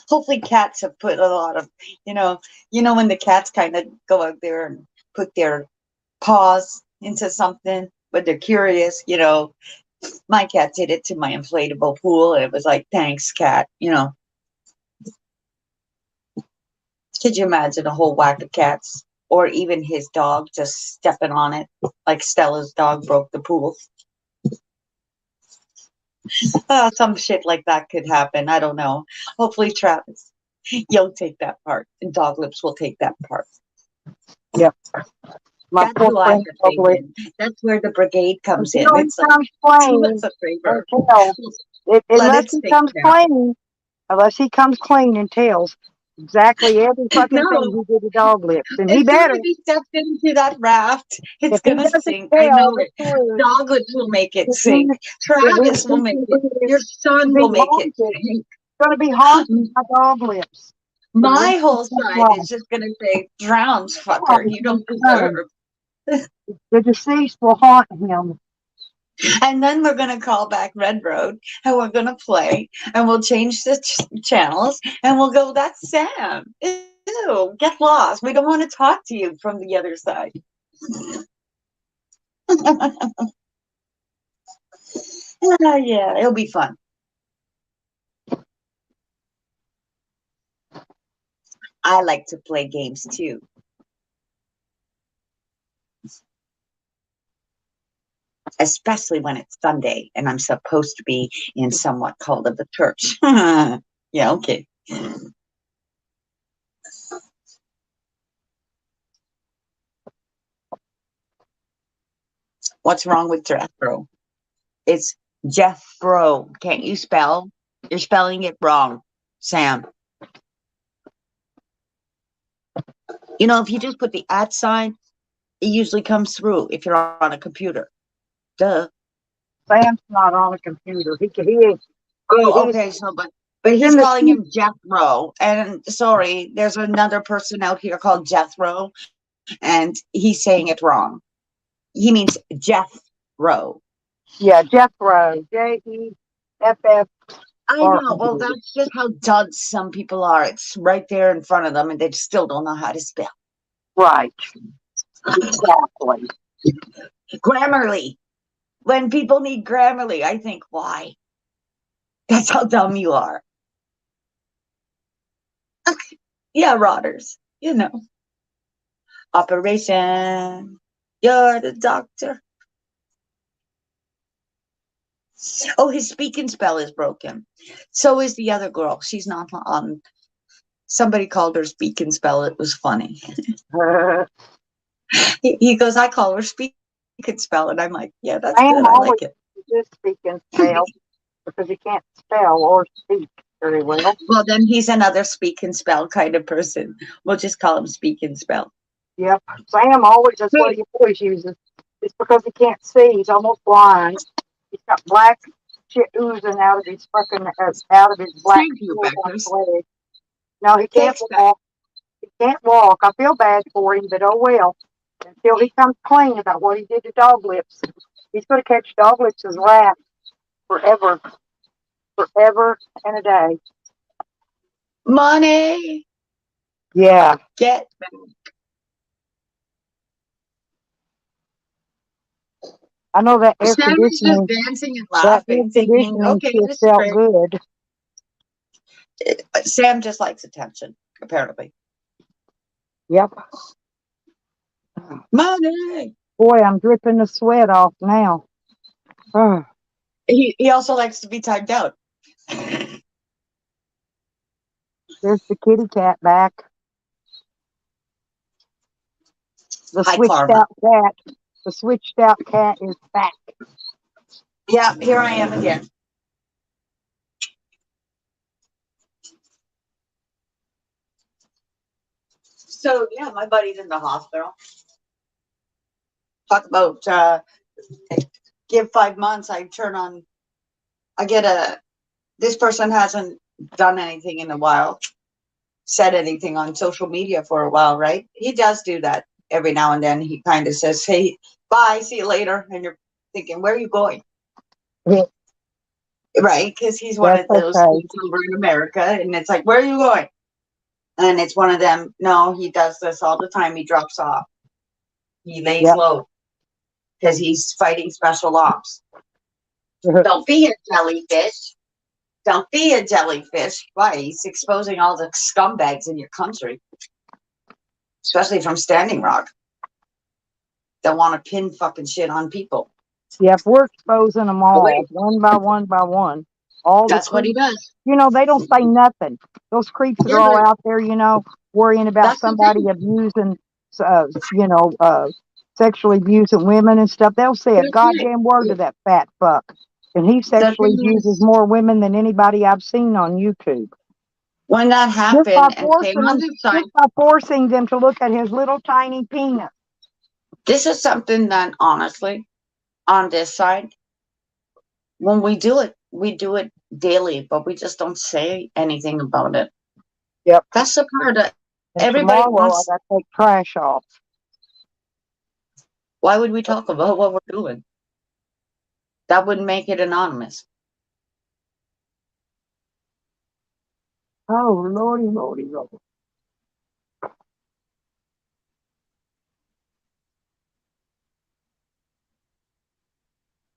Hopefully cats have put a lot of, when the cats kind of go out there and put their paws into something, but they're curious, My cat did it to my inflatable pool, and it was like, thanks, cat, Could you imagine a whole whack of cats? Or even his dog just stepping on it, like Stella's dog broke the pool. Some shit like that could happen. I don't know. Hopefully, Travis, you'll take that part, and Dog Lips will take that part. Yep. My That's poor who I friend have Dog faith Lips. in. That's where the brigade comes in. Until he It's comes like, do clean, us a favor. unless Let it he sink comes down. clean, unless he comes clean and tells exactly every fucking No, thing he did to Dog Lips, and he as soon better. as he steps into that raft, it's If he gonna doesn't sink. I tell know the it. truth, Dog Lips will make it if sink. Travis will make it. Your son will make it sink. it's going to be haunted by Dog Lips. My whole side is just gonna say, "Drowns, fucker. You don't deserve." The deceased will haunt him. And then we're gonna call back Red Road, and we're gonna play, and we'll change the channels, and we'll go, "That's Sam. Ew, get lost. We don't want to talk to you from the other side." Yeah, it'll be fun. I like to play games too. Especially when it's Sunday and I'm supposed to be in somewhat called of the church. Yeah, okay. What's wrong with Jethro? It's Jethro. Can't you spell? You're spelling it wrong, Sam. If you just put the @ sign, it usually comes through if you're on a computer. Duh. Sam's not on a computer. He is. Oh, okay. So, but he's in the calling him Jethro. And sorry, there's another person out here called Jethro, and he's saying it wrong. He means Jethro. Yeah, Jethro. Jeff. I know. Well, that's just how duds some people are. It's right there in front of them, and they still don't know how to spell. Right. Exactly. Grammarly. When people need Grammarly, I think, why? That's how dumb you are. Yeah, Rotters. Operation. You're the doctor. Oh, his speak and spell is broken. So is the other girl. She's not on. Somebody called her speak and spell. It was funny. He goes, I call her speak and spell. And I'm like, yeah, that's good. I like it. Just speak and spell because he can't spell or speak very well. Well, then he's another speak and spell kind of person. We'll just call him speak and spell. Yep. Sam that's what he always uses. It's because he can't see. He's almost blind. He's got black shit oozing out of his black. Thank you, Beckers. No, he can't walk. He Can't walk. I feel bad for him, but oh well. Until he comes clean about what he did to Dog Lips. He's going to catch Dog Lips' wrath forever. Forever and a day. Money. Yeah. Get. I know that air Sam is just conditioning, dancing and that air laughing, thinking, conditioning okay, sure this is felt great. good. Sam just likes attention, apparently. Yep. Money. Boy, I'm dripping the sweat off now. Oh, He also likes to be timed out. there's the kitty cat back. The Hi, switched Karma. out cat. The switched out cat is back. Yeah, here I am again. So yeah, my buddy's in the hospital. Talk about give 5 months. I get this person hasn't done anything in a while, said anything on social media for a while, right? He does do that every now and then. He kind of says, "Hey, bye, see you later," and you're thinking, "Where are you going?" Yeah. Right? Because he's one That's of those okay. kids over in America, and it's like, "Where are you going?" And it's one of them. No, he does this all the time. He drops off. He lays Yep. low because he's fighting special ops. Don't be a jellyfish. Don't be a jellyfish. Why? He's exposing all the scumbags in your country, especially from Standing Rock, that want to pin fucking shit on people. Yep, we're exposing them all, one by one by one. All the That's what he creeps, does. you know, they don't say nothing. Those creeps that Yeah, are all but out there, you know, worrying about that's the somebody thing. abusing, you know, sexually abusing women and stuff. They'll say a That's right. goddamn word to that fat fuck. And he sexually thing is- abuses more women than anybody I've seen on YouTube. When that Just by happened, and same forcing on them, this side, just by forcing them to look at his little tiny penis. this is something that honestly, on this side, when we do it daily, but we just don't say anything about it. Yep. That's the part that And everybody tomorrow wants. I gotta take trash off. Why would we talk about what we're doing? That wouldn't make it anonymous. Oh, lordy, lordy, lordy.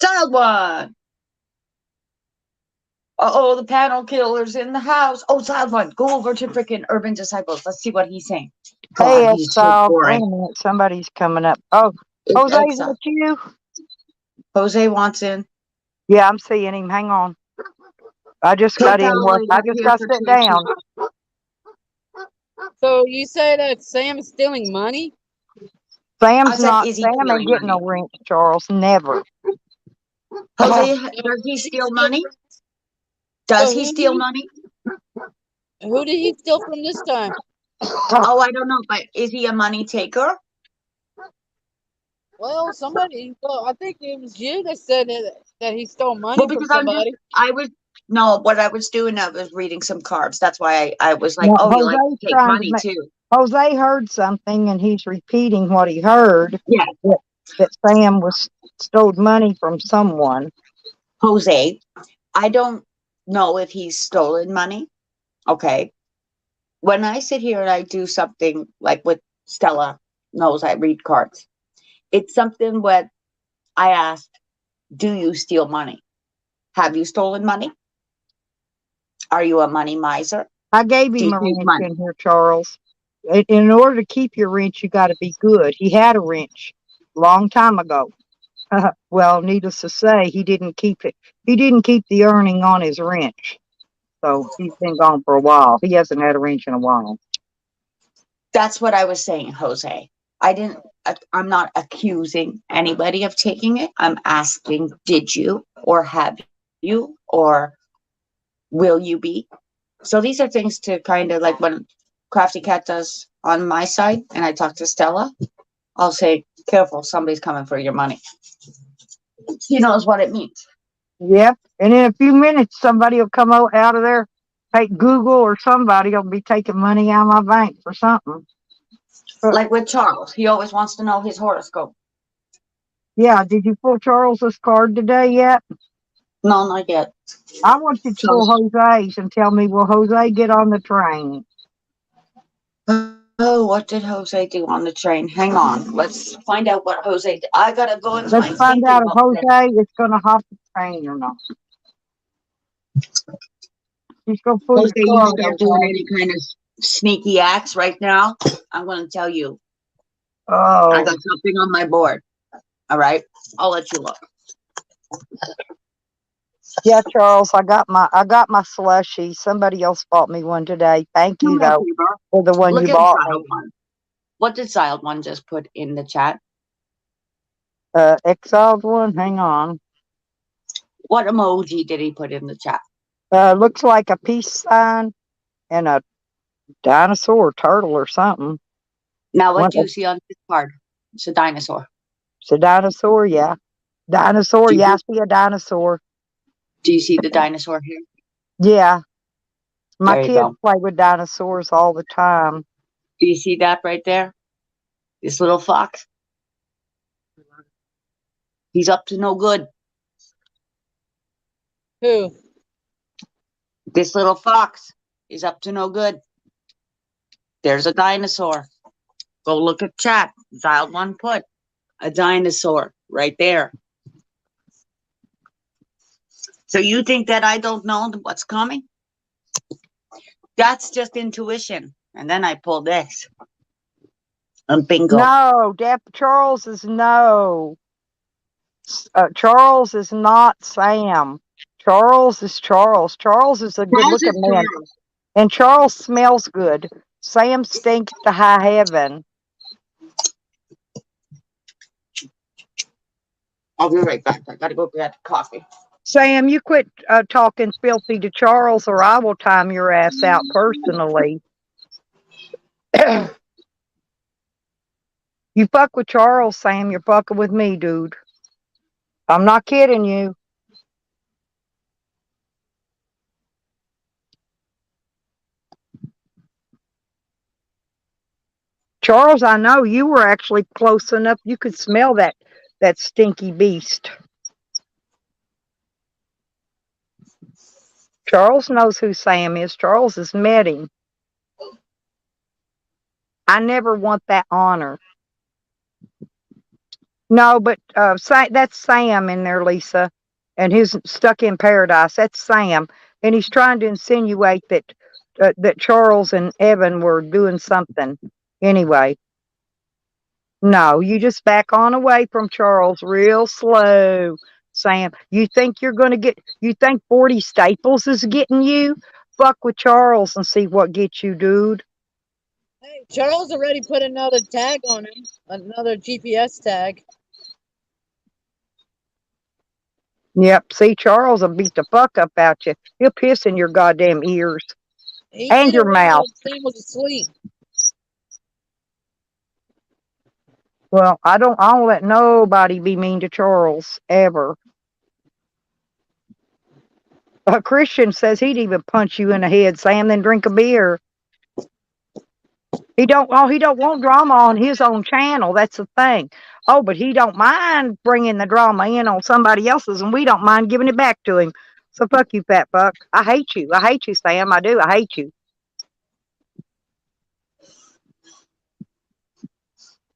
Child one. Uh-oh, the panel killer's in the house. Oh, child one, go over to freaking Urban Disciples. Let's see what he's saying. God, Hey, he's so Exile. Wait a boring. minute. Somebody's coming up. Oh, It's Jose, is Exile. that you? Jose wants in. Yeah, I'm seeing him. Hang on. I just got in. PayPal What? is I just here got for sit Tracy. down. So you say that Sam is stealing money? I Sam's said, not. is he Sam stealing ain't getting money? no wrench, Charles. Never. Jose, does he steal money? Does So he steal money? Who did he steal from this time? Oh, I don't know, but is he a money taker? Well, somebody. Well, I think it was you that said that he stole money Well, from because somebody. what I was doing, I was reading some cards. That's why I was like, No, oh, you like to Jose's take trying to money make. too. Jose heard something, and he's repeating what he heard. Yeah. That Sam was stole money from someone. Jose, I don't know if he's stolen money. Okay. When I sit here and I do something like what Stella knows, I read cards. It's something what I asked, do you steal money? Have you stolen money? Are you a money miser? I gave Do him you a take wrench money? in here, Charles. In order to keep your wrench, you got to be good. He had a wrench long time ago. Well, needless to say, he didn't keep it. He didn't keep the earning on his wrench. So he's been gone for a while. He hasn't had a wrench in a while. That's what I was saying, Jose. I'm not accusing anybody of taking it. I'm asking, did you, or have you, or will you be? So these are things to kind of like when Crafty Cat does on my side and I talk to Stella, I'll say, careful, somebody's coming for your money. He knows what it means. Yep. And in a few minutes, somebody will come out of there take Google or somebody will be taking money out of my bank for something. Like with Charles, he always wants to know his horoscope. Yeah, did you pull Charles's card today yet? No, not yet. I want you to pull Jose's and tell me, will Jose get on the train? Oh, what did Jose do on the train? Hang on. Let's find out what Jose did. I gotta go into my Let's find out if thinking Jose is going to hop the train or not. He's going to pull Jose, the you card, start doing Jose. any kind of sneaky acts right now, I'm gonna tell you. I Oh, got something on my board. All right, I'll let you look. yeah, Charles, I got my slushie. Somebody else bought me one today. Thank you though for the one Look you at bought Silent me. One. What did Silent One just put in the chat? Exiled one. Hang on. What emoji did he put in the chat? Looks like a peace sign and a dinosaur or turtle or something. Now, what One- do you see on this card? It's a dinosaur. It's a dinosaur, yeah. Dinosaur, Do you- yeah, I see a dinosaur. Do you see the dinosaur here? Yeah. My There you kids go. play with dinosaurs all the time. Do you see that right there? This little fox? He's up to no good. Who? This little fox is up to no good. There's a dinosaur. Go look at chat. Child one put a dinosaur right there. So you think that I don't know what's coming? That's just intuition. And then I pull this. And bingo. No, Charles is no. Charles is not Sam. Charles is Charles. Charles is a good Charles is looking man. Charles. And Charles smells good. Sam stinks to high heaven. I'll be right back. I gotta go get coffee. Sam, you quit talking filthy to Charles or I will time your ass out personally. You fuck with Charles, Sam, you're fucking with me, dude. I'm not kidding you. Charles, I know you were actually close enough. You could smell that stinky beast. Charles knows who Sam is. Charles has met him. I never want that honor. No, but that's Sam in there, Lisa. And he's stuck in paradise. That's Sam. And he's trying to insinuate that Charles and Evan were doing something. Anyway. No, you just back on away from Charles real slow, Sam. You think you think 40 Staples is getting you? Fuck with Charles and see what gets you, dude. Hey, Charles already put another tag on him, another GPS tag. Yep, see, Charles will beat the fuck up out you. He'll piss in your goddamn ears. He And did it your when mouth. Sam was asleep. Well, I don't let nobody be mean to Charles, ever. A Christian says he'd even punch you in the head, Sam, then drink a beer. He don't want drama on his own channel. That's the thing. Oh, but he don't mind bringing the drama in on somebody else's, and we don't mind giving it back to him. So fuck you, fat fuck. I hate you. I hate you, Sam. I do. I hate you.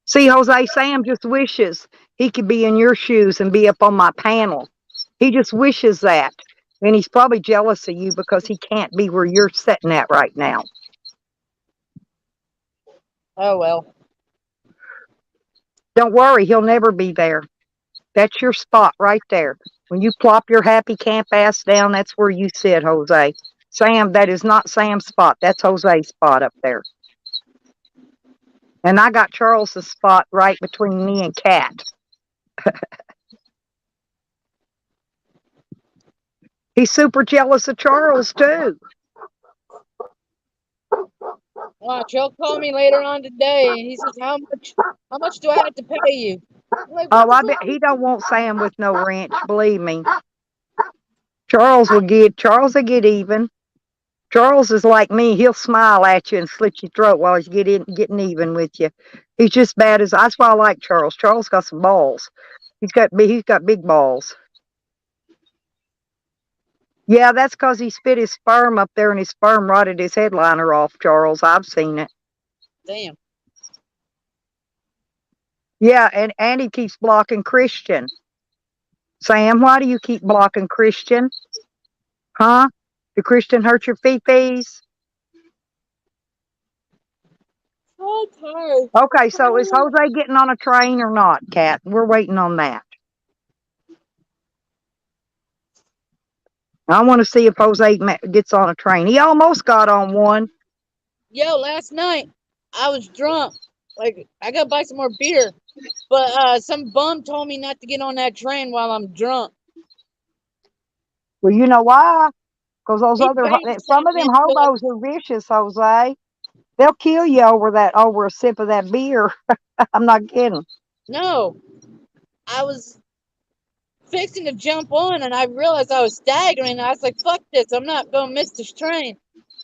See, Jose, Sam just wishes he could be in your shoes and be up on my panel. He just wishes that. And he's probably jealous of you because he can't be where you're sitting at right now. Oh, well. Don't worry, he'll never be there. That's your spot right there. When you plop your happy camp ass down, that's where you sit, Jose. Sam, that is not Sam's spot. That's Jose's spot up there. And I got Charles's spot right between me and Kat. He's super jealous of Charles, too. Watch, he'll call me later on today, and he says, "How much do I have to pay you?" I'm like, Oh, "What I the bet fuck?" he don't want Sam with no ranch, believe me. Charles will get even. Charles is like me. He'll smile at you and slit your throat while he's getting even with you. He's just bad as. That's why I like Charles. Charles got some balls. He's got big balls. Yeah, that's because he spit his sperm up there and his sperm rotted his headliner off, Charles. I've seen it. Damn. Yeah, and he keeps blocking Christian. Sam, why do you keep blocking Christian? Huh? Did Christian hurt your feet-fees? Okay. Okay, so is Jose getting on a train or not, Kat? We're waiting on that. I want to see if Jose gets on a train. He almost got on one. Yo, last night I was drunk. Like I gotta buy some more beer, but some bum told me not to get on that train while I'm drunk. Well, you know why? Because those He other babysat some of them me, hobos are vicious, Jose. They'll kill you over a sip of that beer. I'm not kidding. No, I was fixing to jump on, and I realized I was staggering. I was like, "Fuck this! I'm not gonna miss this train."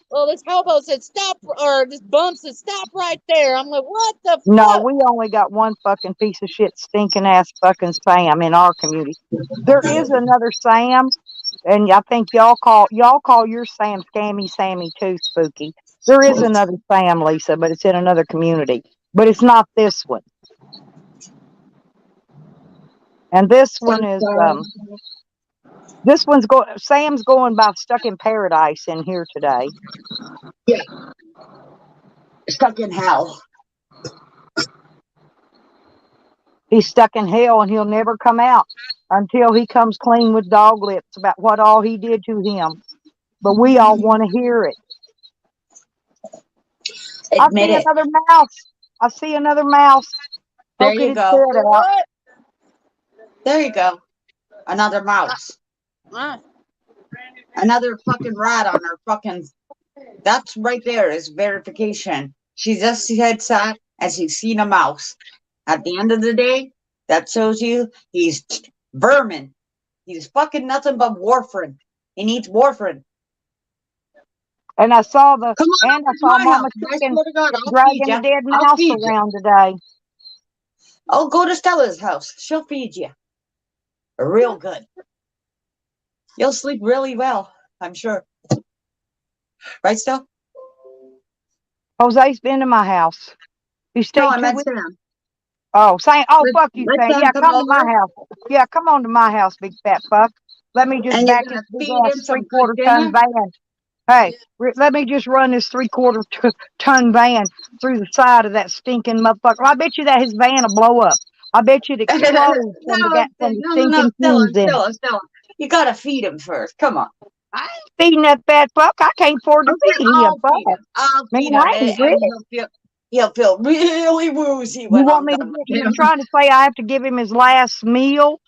Well, this hobo said, "Stop," or this bum said, "Stop right there." I'm like, "What the No, fuck?" we only got one fucking piece of shit stinking ass fucking Sam in our community. There is another Sam, and I think y'all call your Sam Scammy Sammy too, Spooky. There is another Sam, Lisa, but it's in another community. But it's not this one. And this one is Sam's going by Stuck in Paradise in here today. Yeah. Stuck in hell. He's stuck in hell and he'll never come out until he comes clean with dog lips about what all he did to him. But we all want to hear it. Admit it. Another mouse. I see another mouse. There you His go. head out. What? There you go. Another mouse. Another fucking rat on her fucking. That's right there is verification. She just said that as she's seen a mouse. At the end of the day, that shows you he's vermin. He's fucking nothing but warfarin. He needs warfarin. And I saw the Come on, and I saw Mama Chicken dragging a dead mouse around today. I'll go to Stella's house. She'll feed you. Real good. You'll sleep really well, I'm sure. Right, Stella? Jose's been to my house. You stayed No, I 2 meant weeks. Sam. Oh, Sam. Oh, Let- fuck you, let Sam. Sam Yeah, come come to my over. house. Yeah, come on to my house, big fat fuck. Let me just And you're back gonna this big feed ass him some 3/4 good ton dinner? van. Hey, let me just run this 3/4 ton van through the side of that stinking motherfucker. I bet you that his van will blow up. I bet you it explodes from the stinking fumes in it. Stella. You gotta feed him first. Come on. I ain't feeding that fat fuck. I can't afford to feed him, I'll fuck. feed him. I'll Man, feed I him, ain't and he'll feel really woozy You when want I'm me to done with get, him. you're trying to say I have to give him his last meal?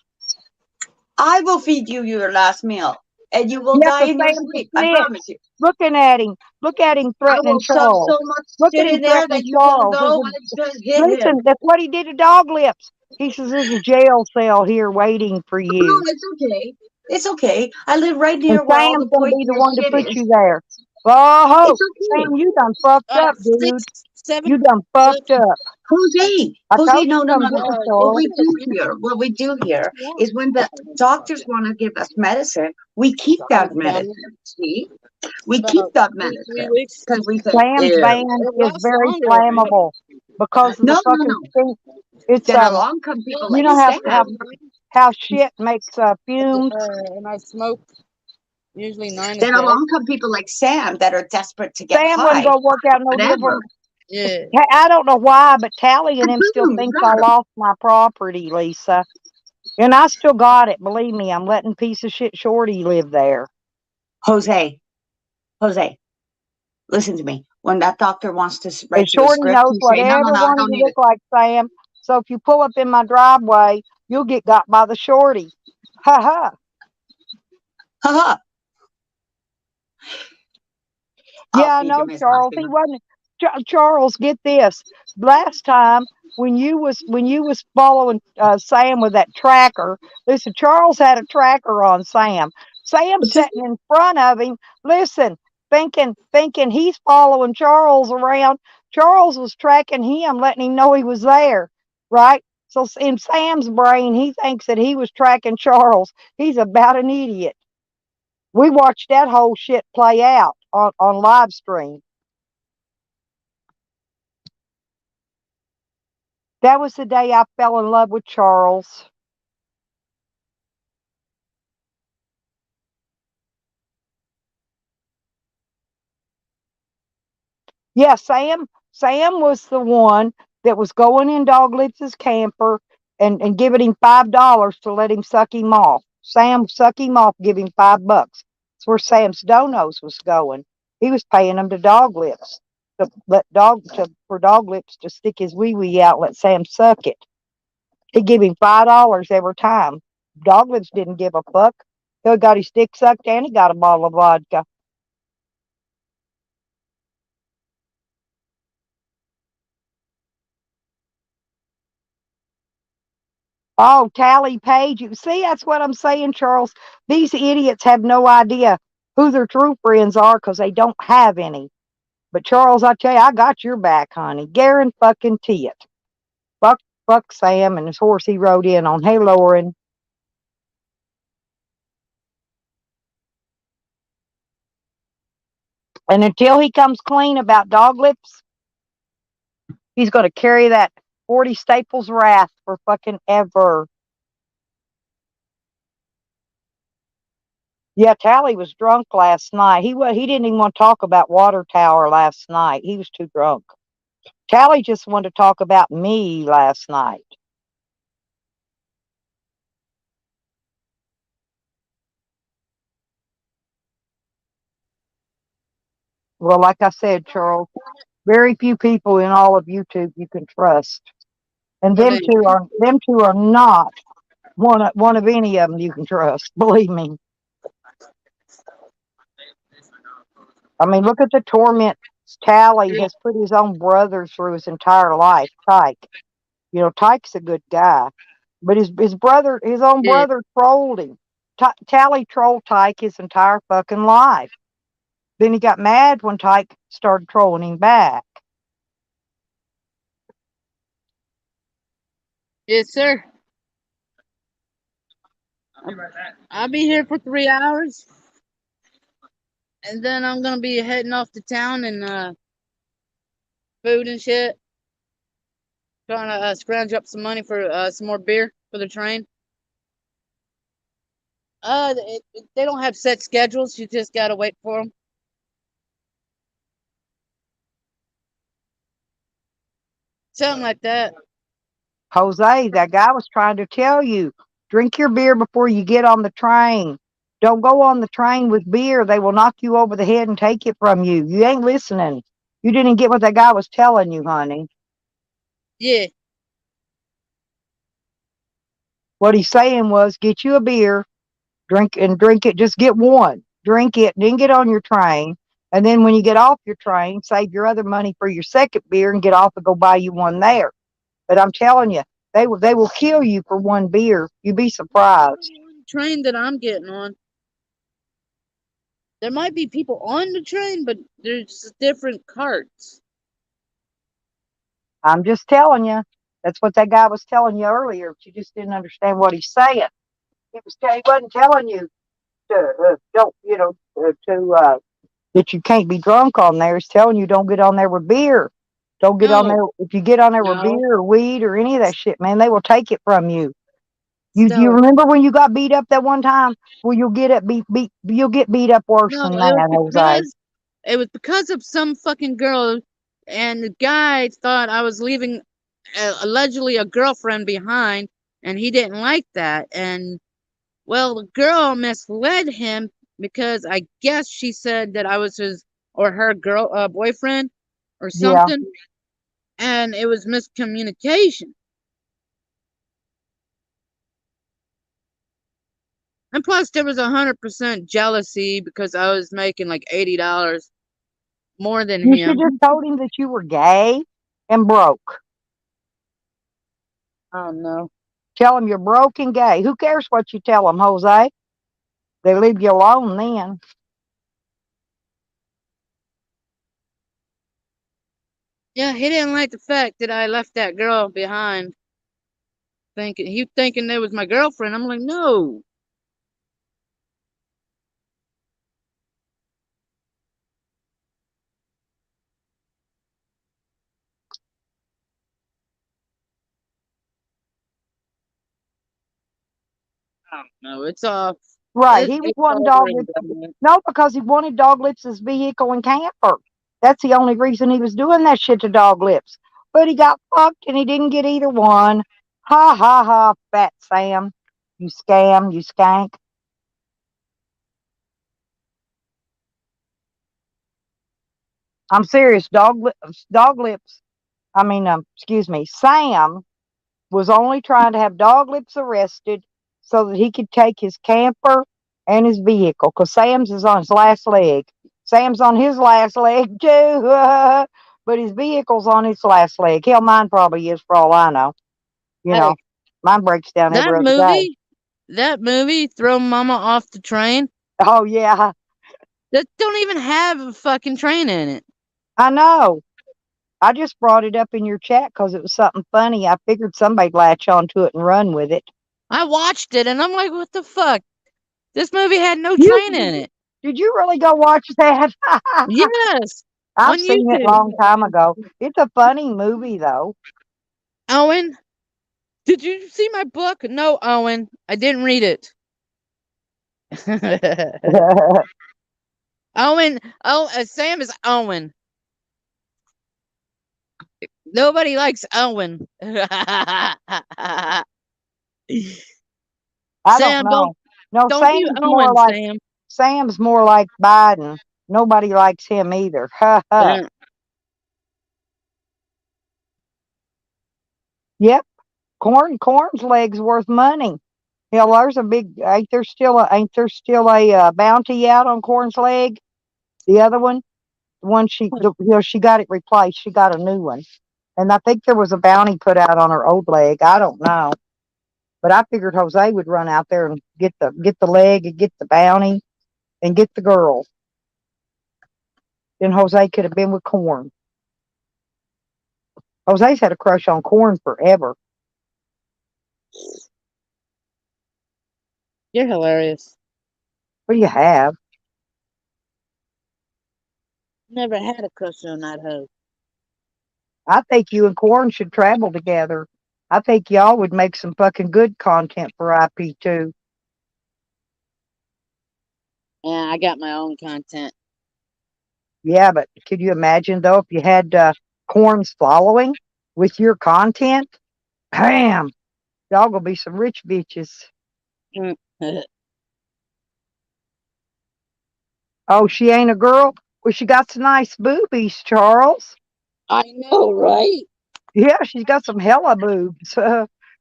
I will feed you your last meal, and you will Yeah, die 'cause in your Sam's sleep. a I snitch. promise you. Looking at him. Look at him I threatening will shove Charles. so much Look shit at him in there that threatening you won't Charles. know when it's just hit him. Listen, that's what he did to Dog Lips. He says there's a jail cell here waiting for No, you. it's okay. It's okay. I live right And near where all Sam's the gonna be the poisonous one to shit put is. you there. Oh, It's okay. Sam, you done fucked up, dude. 6, 7. You done fucked up. Jose, I Jose, told you no, to no, come no, get no. me, What Charles. we do here is when the doctors want to give us medicine, we keep that medicine. See, we keep that Three medicine weeks. because we say, Sam's "Ew." van It is lasts very longer. flammable because of the No, no, fucking no. stink. It's Then along come people you like know Sam. how shit makes fumes. And I smoke usually 9 a Then day. along come people like Sam that are desperate to get Sam high. wouldn't go work out no Whatever. different. Yeah. I don't know why, but Tally and him still Boom, thinks got I 'em. lost my property, Lisa. And I still got it. Believe me, I'm letting piece of shit Shorty live there. Jose, listen to me. When that doctor wants to And write you a Shorty script, knows you say, no, whatever no, no, I one of don't you need look it. like, Sam. So if you pull up in my driveway, you'll get got by the Shorty. Ha ha. Haha. Yeah, I know, Charles. He wasn't. Charles, get this. Last time when you was following Sam with that tracker, listen, Charles had a tracker on Sam. Sam sitting in front of him. Listen, thinking he's following Charles around. Charles was tracking him, letting him know he was there, right? So in Sam's brain, he thinks that he was tracking Charles. He's about an idiot. We watched that whole shit play out on live stream. That was the day I fell in love with Charles. Yeah, Sam was the one that was going in Doglips's camper and giving him $5 to let him suck him off. Sam suck him off, give him $5. That's where Sam's donos was going. He was paying them to Doglips to for Doglips to stick his wee wee out, let Sam suck it. He give him $5 every time. Doglips didn't give a fuck. He got his dick sucked and he got a bottle of vodka. Oh, Tally Page. You see, that's what I'm saying, Charles. These idiots have no idea who their true friends are because they don't have any. But Charles, I tell you, I got your back, honey. Garen fucking Tiet. Fuck Sam and his horse he rode in on. Hey, Lauren. And until he comes clean about Doglips, he's going to carry that 40 Staples wrath for fucking ever. Yeah, Tally was drunk last night. He didn't even want to talk about Water Tower last night. He was too drunk. Tally just wanted to talk about me last night. Well, like I said, Charles, very few people in all of YouTube you can trust. And them two are not one of any of them you can trust. Believe me. I mean, look at the torment Tally has put his own brother through his entire life. Tyke, you know, Tyke's a good guy, but his own brother trolled him. Tally trolled Tyke his entire fucking life. Then he got mad when Tyke started trolling him back. Yes, sir. I'll be here for 3 hours. And then I'm gonna be heading off to town and food and shit. Trying to scrounge up some money for some more beer for the train. They don't have set schedules. You just gotta wait for them. Something like that. Jose, that guy was trying to tell you, drink your beer before you get on the train. Don't go on the train with beer. They will knock you over the head and take it from you. You ain't listening. You didn't get what that guy was telling you, honey. Yeah. What he's saying was, get you a beer, drink it. Just get one. Drink it, then get on your train. And then when you get off your train, save your other money for your second beer and get off and go buy you one there. But I'm telling you, they will kill you for one beer. You'd be surprised. Train that I'm getting on. There might be people on the train, but there's different carts. I'm just telling you. That's what that guy was telling you earlier. But you just didn't understand what he's saying. He wasn't telling you to don't that you can't be drunk on there. He's telling you don't get on there with beer. Don't get on there. If you get on there with beer or weed or any of that shit, man, they will take it from you. You remember when you got beat up that one time? Well, you'll get beat up worse than that, Jose. It was because of some fucking girl, and the guy thought I was leaving allegedly a girlfriend behind, and he didn't like that. And well, the girl misled him because I guess she said that I was his or her boyfriend or something, and it was miscommunication. And plus, there was 100% jealousy because I was making like $80 more than You him. should just told him that you were gay and broke. Oh no. Tell him you're broke and gay. Who cares what you tell them, Jose? They leave you alone then. Yeah, he didn't like the fact that I left that girl behind. Thinking that was my girlfriend. I'm like, no. I don't know. It's off. Right. He was It's wanting over Dog and Lips. done with. No, because he wanted Dog Lips' vehicle and camper. That's the only reason he was doing that shit to Dog Lips. But he got fucked and he didn't get either one. Ha ha ha, fat Sam. You scam, you skank. I'm serious. Dog Lips. Excuse me. Sam was only trying to have Dog Lips arrested so that he could take his camper and his vehicle. Because Sam's is on his last leg. Sam's on his last leg too, but his vehicle's on his last leg. Hell, mine probably is for all I know. You know, Hey, mine breaks down that every other day. movie, Throw Mama Off the Train, Oh yeah, that don't even have a fucking train in it. I know. I just brought it up in your chat because it was something funny. I figured somebody'd latch onto it and run with it. I watched it and I'm like, what the fuck? This movie had no You train in it. did you really go watch that? Yes, I've on seen it a YouTube. long time ago. It's a funny movie though. Owen, did you see my book? No, Owen, I didn't read it. Owen, Sam is Owen. Nobody likes Owen. I don't Sam, know. No, don't be Owen, Sam. Sam's more like Biden. Nobody likes him either. Ha ha. Uh, Yep. Corn's legs worth money. Hell, there's a big. Ain't there still a bounty out on Corn's leg? The other one, she got it replaced. She got a new one, and I think there was a bounty put out on her old leg. I don't know, but I figured Jose would run out there and get the leg and get the bounty and get the girl. Then Jose could have been with Corn. Jose's had a crush on Corn forever. You're hilarious. What do you have? Never had a crush on that hoe. I think you and Corn should travel together. I think y'all would make some fucking good content for IP2. Yeah, I got my own content. Yeah, but could you imagine though if you had Corn's following with your content? Bam! Y'all gonna be some rich bitches. Oh, she ain't a girl? Well, she got some nice boobies, Charles. I know, right? Yeah, she's got some hella boobs.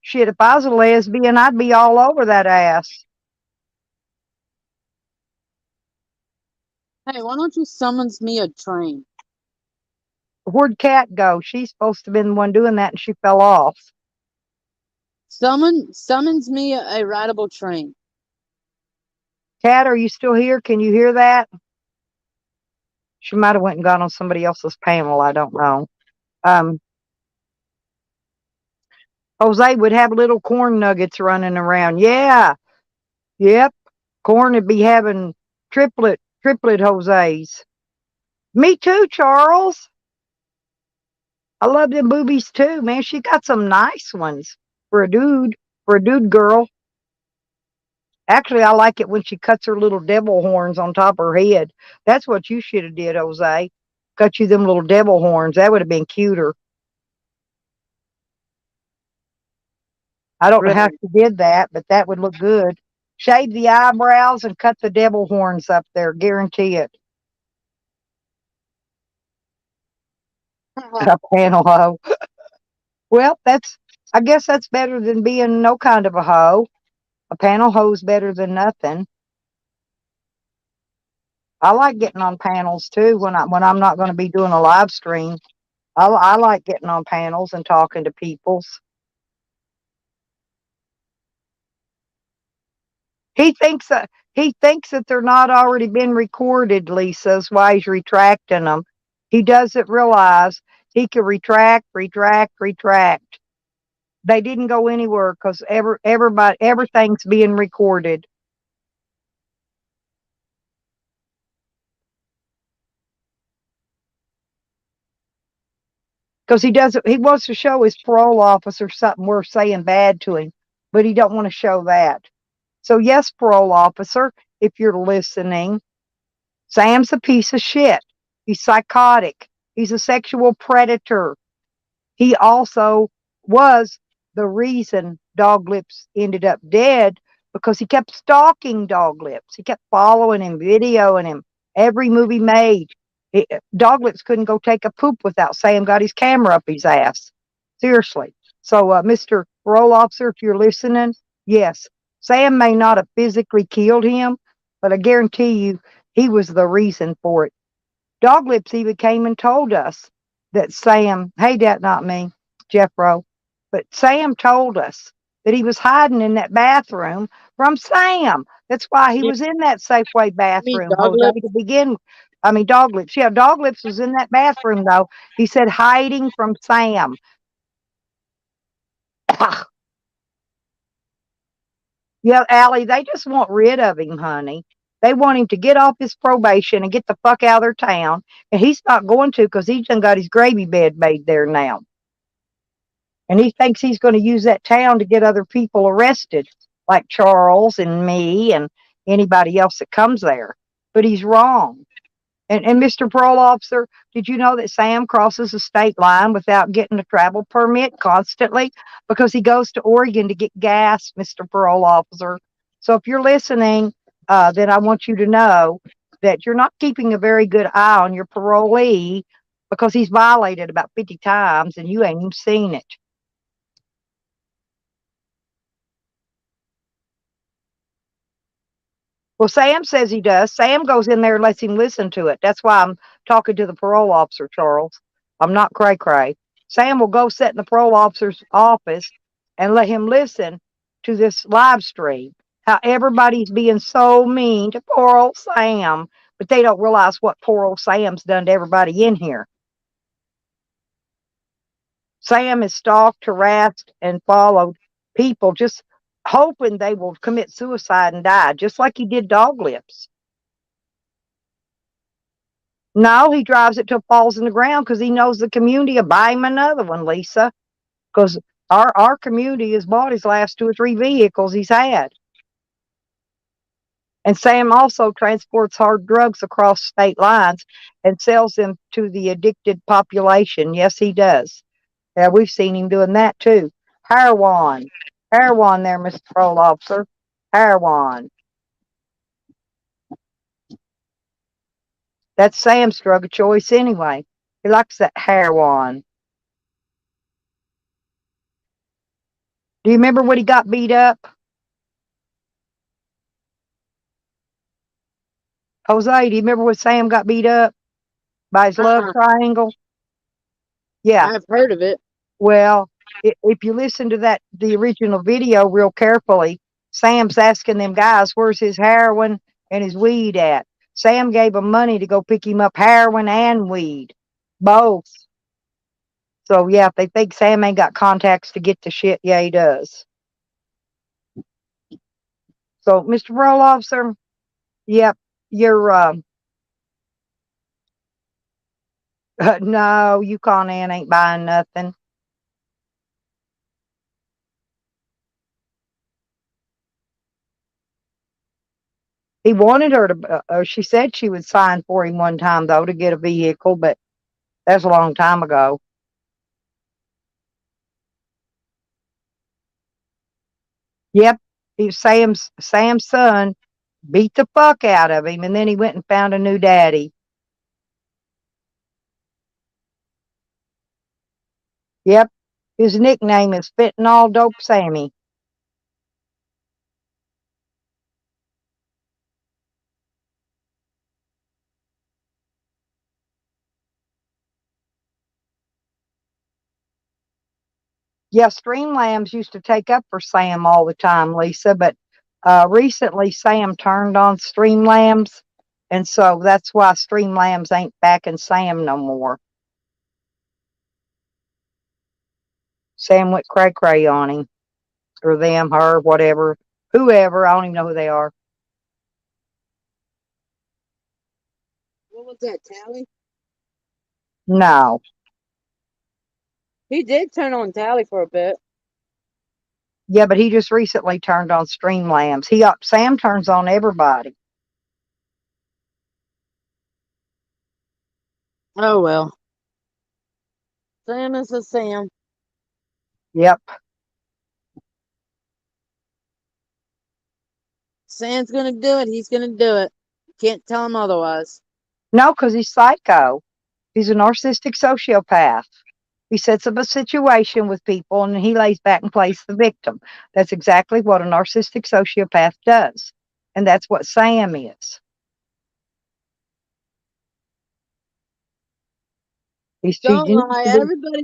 Shit, if I was a lesbian, I'd be all over that ass. Hey, why don't you summons me a train? Where'd Kat go? She's supposed to have been the one doing that and she fell off. Summons me a rideable train. Kat, are you still here? Can you hear that? She might have went and gone on somebody else's panel. I don't know. Jose would have little corn nuggets running around. Yeah. Yep. Corn would be having triplet Jose's. Me too, Charles. I love them boobies too, man. She got some nice ones for a dude girl. Actually, I like it when she cuts her little devil horns on top of her head. That's what you should have did, Jose. Cut you them little devil horns. That would have been cuter. I don't know how Really? she did that, but that would look good. Shave the eyebrows and cut the devil horns up there. Guarantee it. A panel hoe. Well, I guess that's better than being no kind of a hoe. A panel hoe's better than nothing. I like getting on panels too when I'm not going to be doing a live stream. I like getting on panels and talking to peoples. He thinks that they're not already been recorded, Lisa's why he's retracting them. He doesn't realize he could retract. They didn't go anywhere because everything's being recorded. Because he wants to show his parole officer something worth saying bad to him, but he don't want to show that. So yes, parole officer, if you're listening, Sam's a piece of shit. He's psychotic. He's a sexual predator. He also was the reason Dog Lips ended up dead because he kept stalking Dog Lips. He kept following him, videoing him, every movie made. Dog Lips couldn't go take a poop without Sam got his camera up his ass. Seriously. So, Mr. Parole Officer, if you're listening, yes, Sam may not have physically killed him, but I guarantee you he was the reason for it. Dog Lips even came and told us that Sam, hey, that not me, Jeffro, but Sam told us that he was hiding in that bathroom from Sam. That's why he was in that Safeway bathroom, Dog Jose, to begin. I mean, Dog Lips. Yeah, Dog Lips was in that bathroom, though. He said hiding from Sam. Yeah, Allie, they just want rid of him, honey. They want him to get off his probation and get the fuck out of their town. And he's not going to because he's done got his gravy bed made there now. And he thinks he's going to use that town to get other people arrested, like Charles and me and anybody else that comes there. But he's wrong. And Mr. Parole Officer, did you know that Sam crosses the state line without getting a travel permit constantly because he goes to Oregon to get gas, Mr. Parole Officer? So if you're listening, then I want you to know that you're not keeping a very good eye on your parolee because he's violated about 50 times and you ain't even seen it. Well, Sam says he does. Sam goes in there and lets him listen to it. That's why I'm talking to the parole officer, Charles. I'm not cray-cray. Sam will go sit in the parole officer's office and let him listen to this live stream. How everybody's being so mean to poor old Sam, but they don't realize what poor old Sam's done to everybody in here. Sam is stalked, harassed, and followed people just hoping they will commit suicide and die, just like he did Dog Lips. No, he drives it till it falls in the ground because he knows the community will buy him another one, Lisa. Because our community has bought his last 2 or 3 vehicles he's had. And Sam also transports hard drugs across state lines and sells them to the addicted population. Yes, he does. Yeah, we've seen him doing that too. Heroin. Heroin there, Mr. Parole Officer. Heroin. That's Sam's drug of choice anyway. He likes that heroin. Do you remember when he got beat up? Jose, do you remember when Sam got beat up by his love triangle? Yeah. I've heard of it. Well, if you listen to the original video real carefully, Sam's asking them guys, where's his heroin and his weed at? Sam gave him money to go pick him up heroin and weed. Both. So, yeah, if they think Sam ain't got contacts to get the shit, yeah, he does. So, Mr. Parole Officer, yep, you're, no, Yukon Ann ain't buying nothing. He wanted her to, she said she would sign for him one time, though, to get a vehicle, but that's a long time ago. Yep, Sam's son beat the fuck out of him, and then he went and found a new daddy. Yep, his nickname is Fentanyl Dope Sammy. Yeah, Streamlabs used to take up for Sam all the time, Lisa, but recently Sam turned on Streamlabs, and so that's why Streamlabs ain't backing Sam no more. Sam went cray cray on him, or them, her, whatever, whoever. I don't even know who they are. What was that, Tally? No. He did turn on Tally for a bit. Yeah, but he just recently turned on Streamlabs. Sam turns on everybody. Oh well. Sam is a Sam. Yep. Sam's gonna do it. He's gonna do it. Can't tell him otherwise. No, because he's psycho. He's a narcissistic sociopath. He sets up a situation with people and he lays back and plays the victim. That's exactly what a narcissistic sociopath does. And that's what Sam is. Don't lie.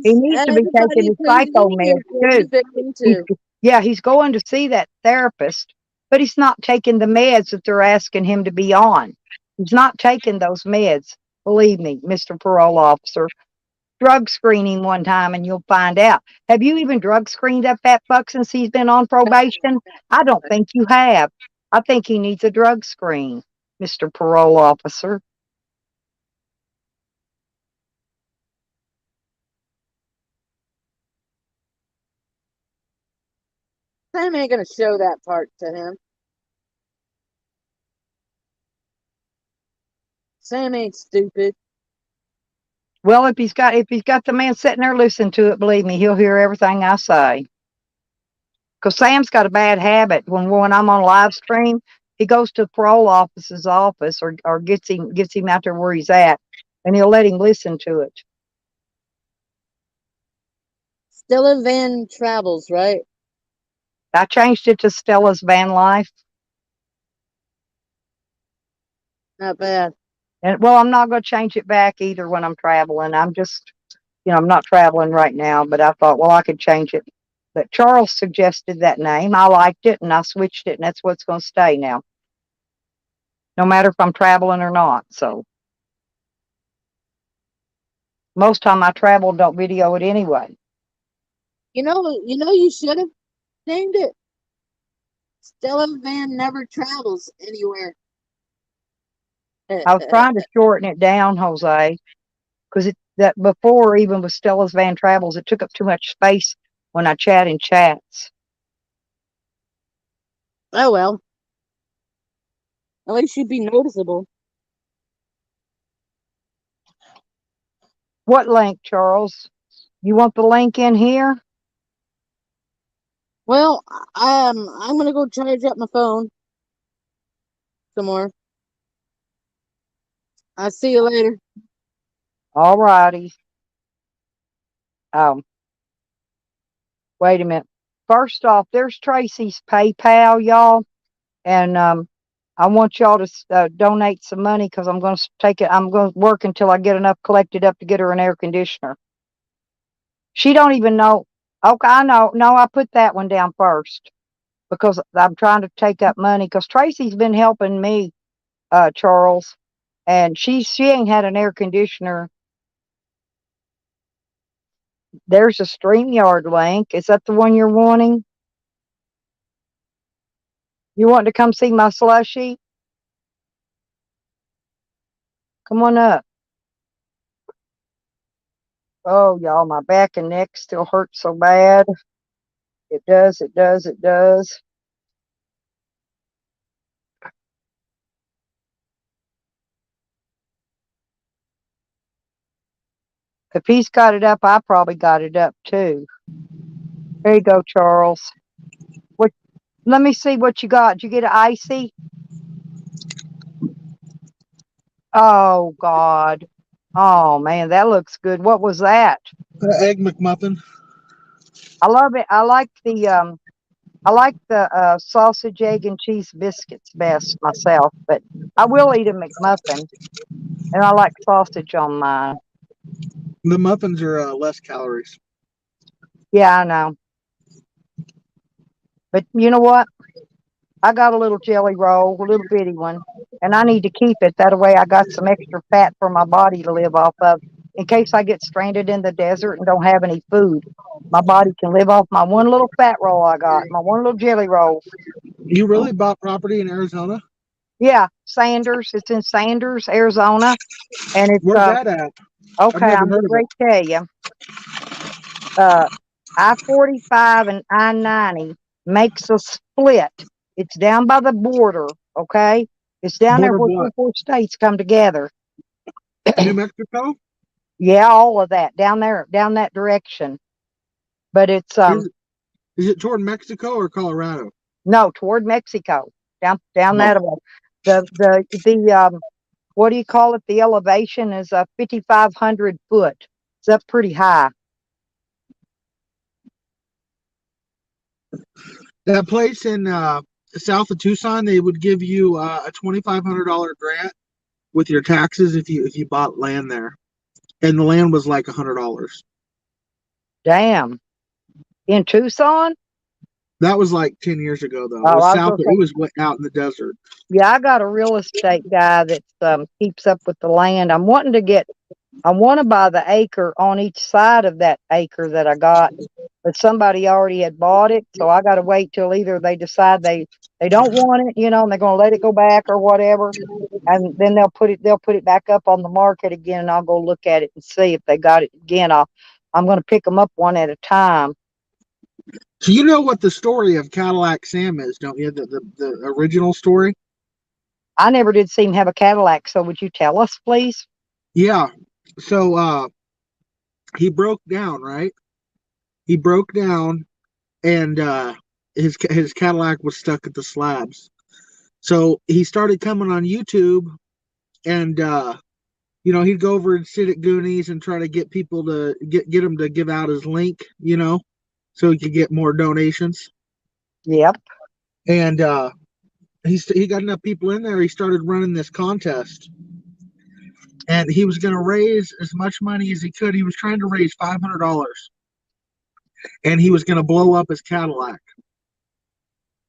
He needs to be taking his psycho meds too. Victim too. Yeah, he's going to see that therapist, but he's not taking the meds that they're asking him to be on. He's not taking those meds. Believe me, Mr. Parole Officer. Drug screening one time and you'll find out. Have you even drug screened that fat fuck since he's been on probation? I don't think you have. I think he needs a drug screen, Mr. Parole Officer. Sam ain't gonna show that part to him. Sam ain't stupid. Well, if he's got the man sitting there listening to it, believe me, he'll hear everything I say. Because Sam's got a bad habit. When I'm on live stream, he goes to the parole officer's office or gets him out there where he's at, and he'll let him listen to it. Stella Van Travels, right? I changed it to Stella's Van Life. Not bad. And well, I'm not going to change it back either when I'm traveling. I'm just, I'm not traveling right now, but I thought, well, I could change it. But Charles suggested that name. I liked it and I switched it, and that's what's going to stay now. No matter if I'm traveling or not. So most time I travel, don't video it anyway. You should have named it. Stella Van never travels anywhere. I was trying to shorten it down, Jose, because that before even with Stella's Van Travels, it took up too much space when I chat in chats. Oh well. At least you'd be noticeable. What link, Charles? You want the link in here? Well, I'm gonna go charge up my phone some more. I'll see you later. All righty. Wait a minute. First off, there's Tracy's PayPal, y'all, and I want y'all to donate some money because I'm going to take it. I'm going to work until I get enough collected up to get her an air conditioner. She don't even know. Okay, I know. No, I put that one down first because I'm trying to take up money because Tracy's been helping me, Charles, and she ain't had an air conditioner. There's a StreamYard link. Is that the one you're wanting? You want to come see my slushy? Come on up. Oh, y'all, my back and neck still hurt so bad. It does, it does, it does. If he's got it up, I probably got it up too. There you go, Charles. Let me see what you got. Did you get an icy? Oh, God. Oh, man, that looks good. What was that? Egg McMuffin. I love it. I like the sausage, egg, and cheese biscuits best myself, but I will eat a McMuffin, and I like sausage on mine. The muffins are less calories. Yeah, I know. But you know what? I got a little jelly roll, a little bitty one, and I need to keep it. That way I got some extra fat for my body to live off of in case I get stranded in the desert and don't have any food. My body can live off my one little fat roll I got, my one little jelly roll. You really bought property in Arizona? Yeah, Sanders. It's in Sanders, Arizona, and it's Where's that at? I've okay. never I'm heard getting of ready it. to tell you. I-45 and I-90 makes a split. It's down by the border. Okay, it's down there Border where what? 4 states come together. New Mexico? Yeah, all of that down there, down that direction. But it's Is it toward Mexico or Colorado? no, toward Mexico, down Oh. that way. The what do you call it? The elevation is 5,500 foot. It's up pretty high. That place in south of Tucson, they would give you a $2,500 grant with your taxes if you bought land there, and the land was like $100. Damn. In Tucson? That was like 10 years ago, though. It Oh, was I was south. gonna say, It was way out in the desert. yeah, I got a real estate guy that keeps up with the land. I want to buy the acre on each side of that acre that I got, but somebody already had bought it, so I got to wait till either they decide they don't want it, and they're going to let it go back or whatever, and then they'll put it back up on the market again, and I'll go look at it and see if they got it again. I'm going to pick them up one at a time. So you know what the story of Cadillac Sam is, don't you? The original story? I never did see him have a Cadillac, so would you tell us, please? Yeah. So he broke down, right? He broke down, and his Cadillac was stuck at the slabs. So he started coming on YouTube, and he'd go over and sit at Goonies and try to get people to get him to give out his link, so he could get more donations. Yep. And he got enough people in there. He started running this contest, and he was going to raise as much money as he could. He was trying to raise $500, and he was going to blow up his Cadillac.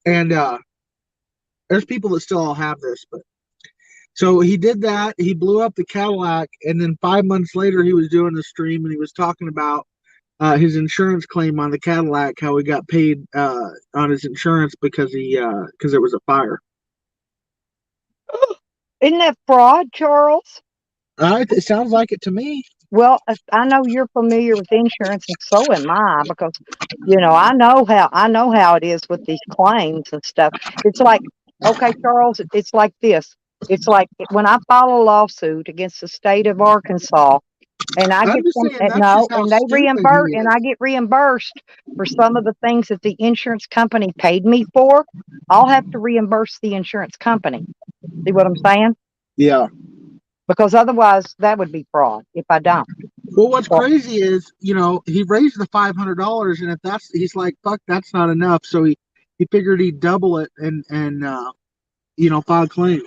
And there's people that still all have this, but so he did that. He blew up the Cadillac, and then 5 months later, he was doing a stream, and he was talking about his insurance claim on the Cadillac, how he got paid on his insurance because it was a fire. Isn't that fraud, Charles? It sounds like it to me. Well, I know you're familiar with insurance, and so am I, because I know how it is with these claims and stuff. It's like, okay, Charles, it's like this. It's like when I file a lawsuit against the state of Arkansas, and I I'm get just some, saying that's just how and they stupid reimburse, he and is. I get reimbursed for some of the things that the insurance company paid me for. I'll have to reimburse the insurance company. See what I'm saying? Yeah. Because otherwise, that would be fraud if I don't. Well, what's Well, crazy is, he raised the $500, and he's like, fuck, that's not enough. So he figured he'd double it and file a claim.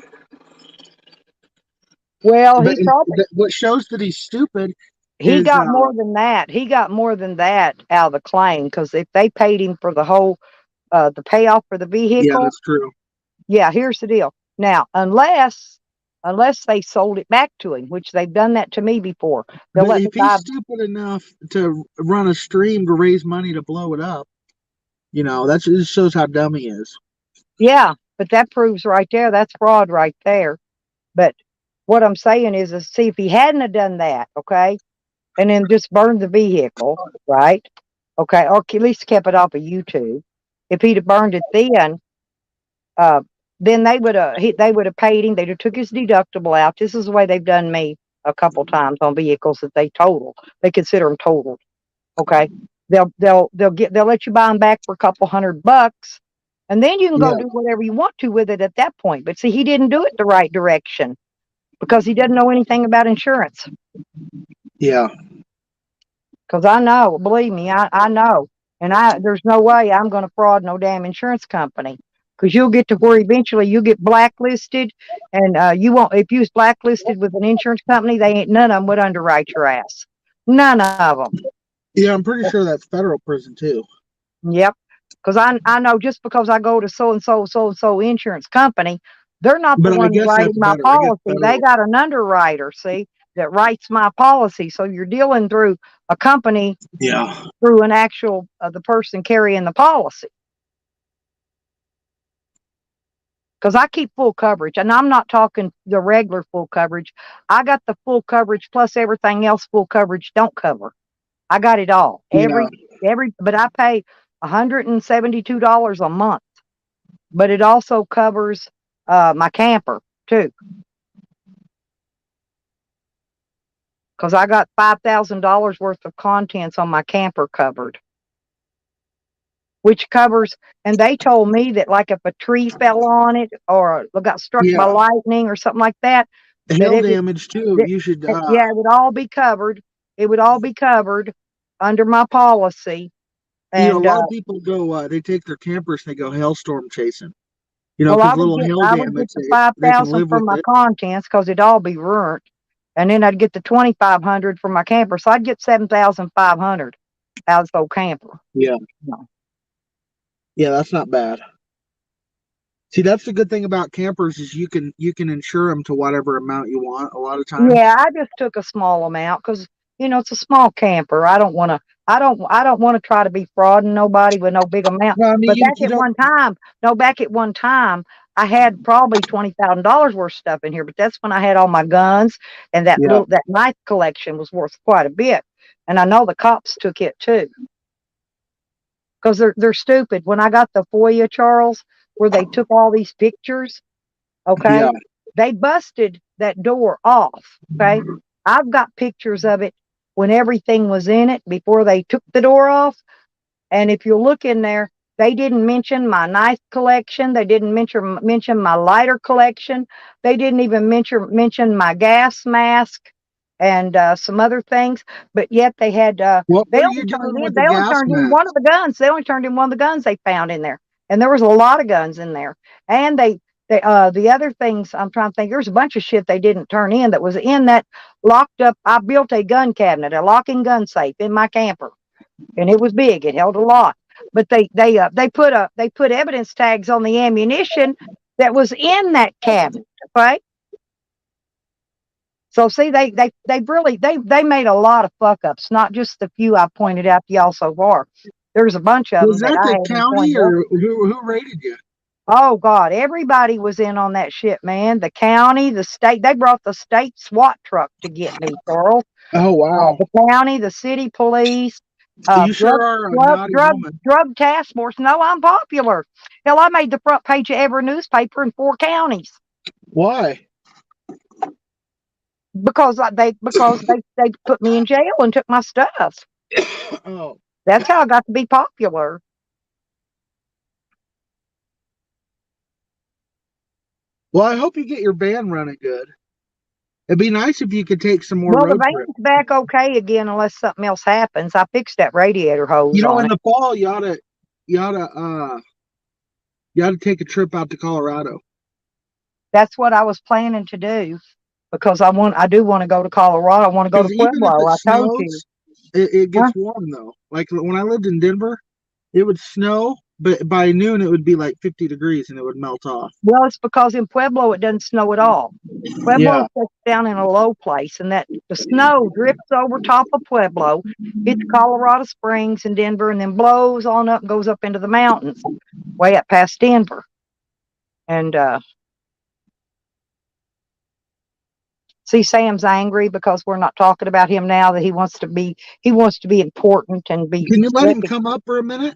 Well, But he probably what shows that he's stupid he is got more than that. He got more than that out of the claim, because if they paid him for the whole the payoff for the yeah, vehicle, that's true. yeah, here's the deal. Now, unless they sold it back to him, which they've done that to me before, they'll But let me if he's buy. stupid enough to run a stream to raise money to blow it up, that just shows how dumb he is. Yeah, but that proves right there that's fraud right there. But what I'm saying is see, if he hadn't have done that, okay, and then just burned the vehicle, right? Okay, or at least kept it off of YouTube. If he'd have burned it then they would have paid him. They'd have took his deductible out. This is the way they've done me a couple times on vehicles that they total. They consider them totaled. Okay, they'll let you buy them back for a couple $100, and then you can go Yeah. do whatever you want to with it at that point. But see, he didn't do it the right direction because he doesn't know anything about insurance. Yeah. Because I know, believe me, I know. And there's no way I'm going to fraud no damn insurance company. Because you'll get to where eventually you get blacklisted, and you won't. If you was blacklisted with an insurance company, none of them would underwrite your ass. None of them. Yeah, I'm pretty sure that's federal prison too. Yep. Because I know just because I go to so and so insurance company, they're not But the I one guess writing that's my better. I guess policy. They federal. got an underwriter. See, that writes my policy. So you're dealing through a company, Yeah. through an actual, the person carrying the policy. Because I keep full coverage, and I'm not talking the regular full coverage. I got the full coverage plus everything else full coverage don't cover. I got it all. Yeah. But I pay $172 a month. But it also covers my camper too. Because I got $5,000 worth of contents on my camper covered. Which covers, and they told me that like if a tree fell on it or got struck by Yeah. lightning or something like that, Hail it would- damage too. that- You should. yeah, it would all be covered. It would all be covered under my policy. You know, a And lot of people go. They take their campers and they go hailstorm chasing. You know, well, because little hail I would get damage, the they can 5,000 live for with my it. contents because it'd all be ruined, and then I'd get the 2,500 for my camper, so I'd get 7,500 out of this old camper. Yeah. No. Yeah, that's not bad. See, that's the good thing about campers is you can insure them to whatever amount you want. A lot of times. Yeah, I just took a small amount because it's a small camper. I don't want to try to be frauding nobody with no big amount. No, I mean But you, back you at don't. one time, I had probably $20,000 worth of stuff in here. But that's when I had all my guns, and that Yeah. that knife collection was worth quite a bit. And I know the cops took it too, because they're stupid. When I got the FOIA, Charles, where they took all these pictures, okay, Yeah. they busted that door off. Okay, I've got pictures of it when everything was in it before they took the door off. And if you look in there, they didn't mention my knife collection. They didn't mention my lighter collection. They didn't even mention my gas mask and some other things. But yet they had. What They were only you turned doing in. with They the only gas turned in mask? one of the guns. They only turned in one of the guns they found in there, and there was a lot of guns in there. And the other things I'm trying to think. There's a bunch of shit they didn't turn in that was in that locked up. I built a gun cabinet, a locking gun safe in my camper, and it was big. It held a lot. But they put evidence tags on the ammunition that was in that cabinet. Okay. So see, they really made a lot of fuck ups, not just the few I pointed out to y'all so far. There's a bunch of Was them that that I the haven't county pointed out. or who raided you? Oh God, everybody was in on that shit, man. The county, the state, they brought the state SWAT truck to get me, Charles. Oh wow. The county, the city police, You sure are a naughty woman. drug task force. No, I'm popular. Hell, I made the front page of every newspaper in 4 counties Why? because they put me in jail and took my stuff. Oh. That's how I got to be popular. Well, I hope you get your van running good. It'd be nice if you could take some more Well, the road trips. van's back okay again unless something else happens. I fixed that radiator hose You know, on in it. the fall, you oughta take a trip out to Colorado. That's what I was planning to do because I do want to go to Colorado. I want to go to Because even if Pueblo. it I told you. snows, it gets warm though. Like when I lived in Denver, it would snow, but by noon it would be like 50 degrees and it would melt off. Well, it's because in Pueblo it doesn't snow at all. Pueblo Yeah. sits down in a low place, and that the snow drifts over top of Pueblo, hits Colorado Springs and Denver, and then blows on up and goes up into the mountains, way up past Denver. And see, Sam's angry because we're not talking about him now. That he wants to be important and be. Can you let him come up for a minute?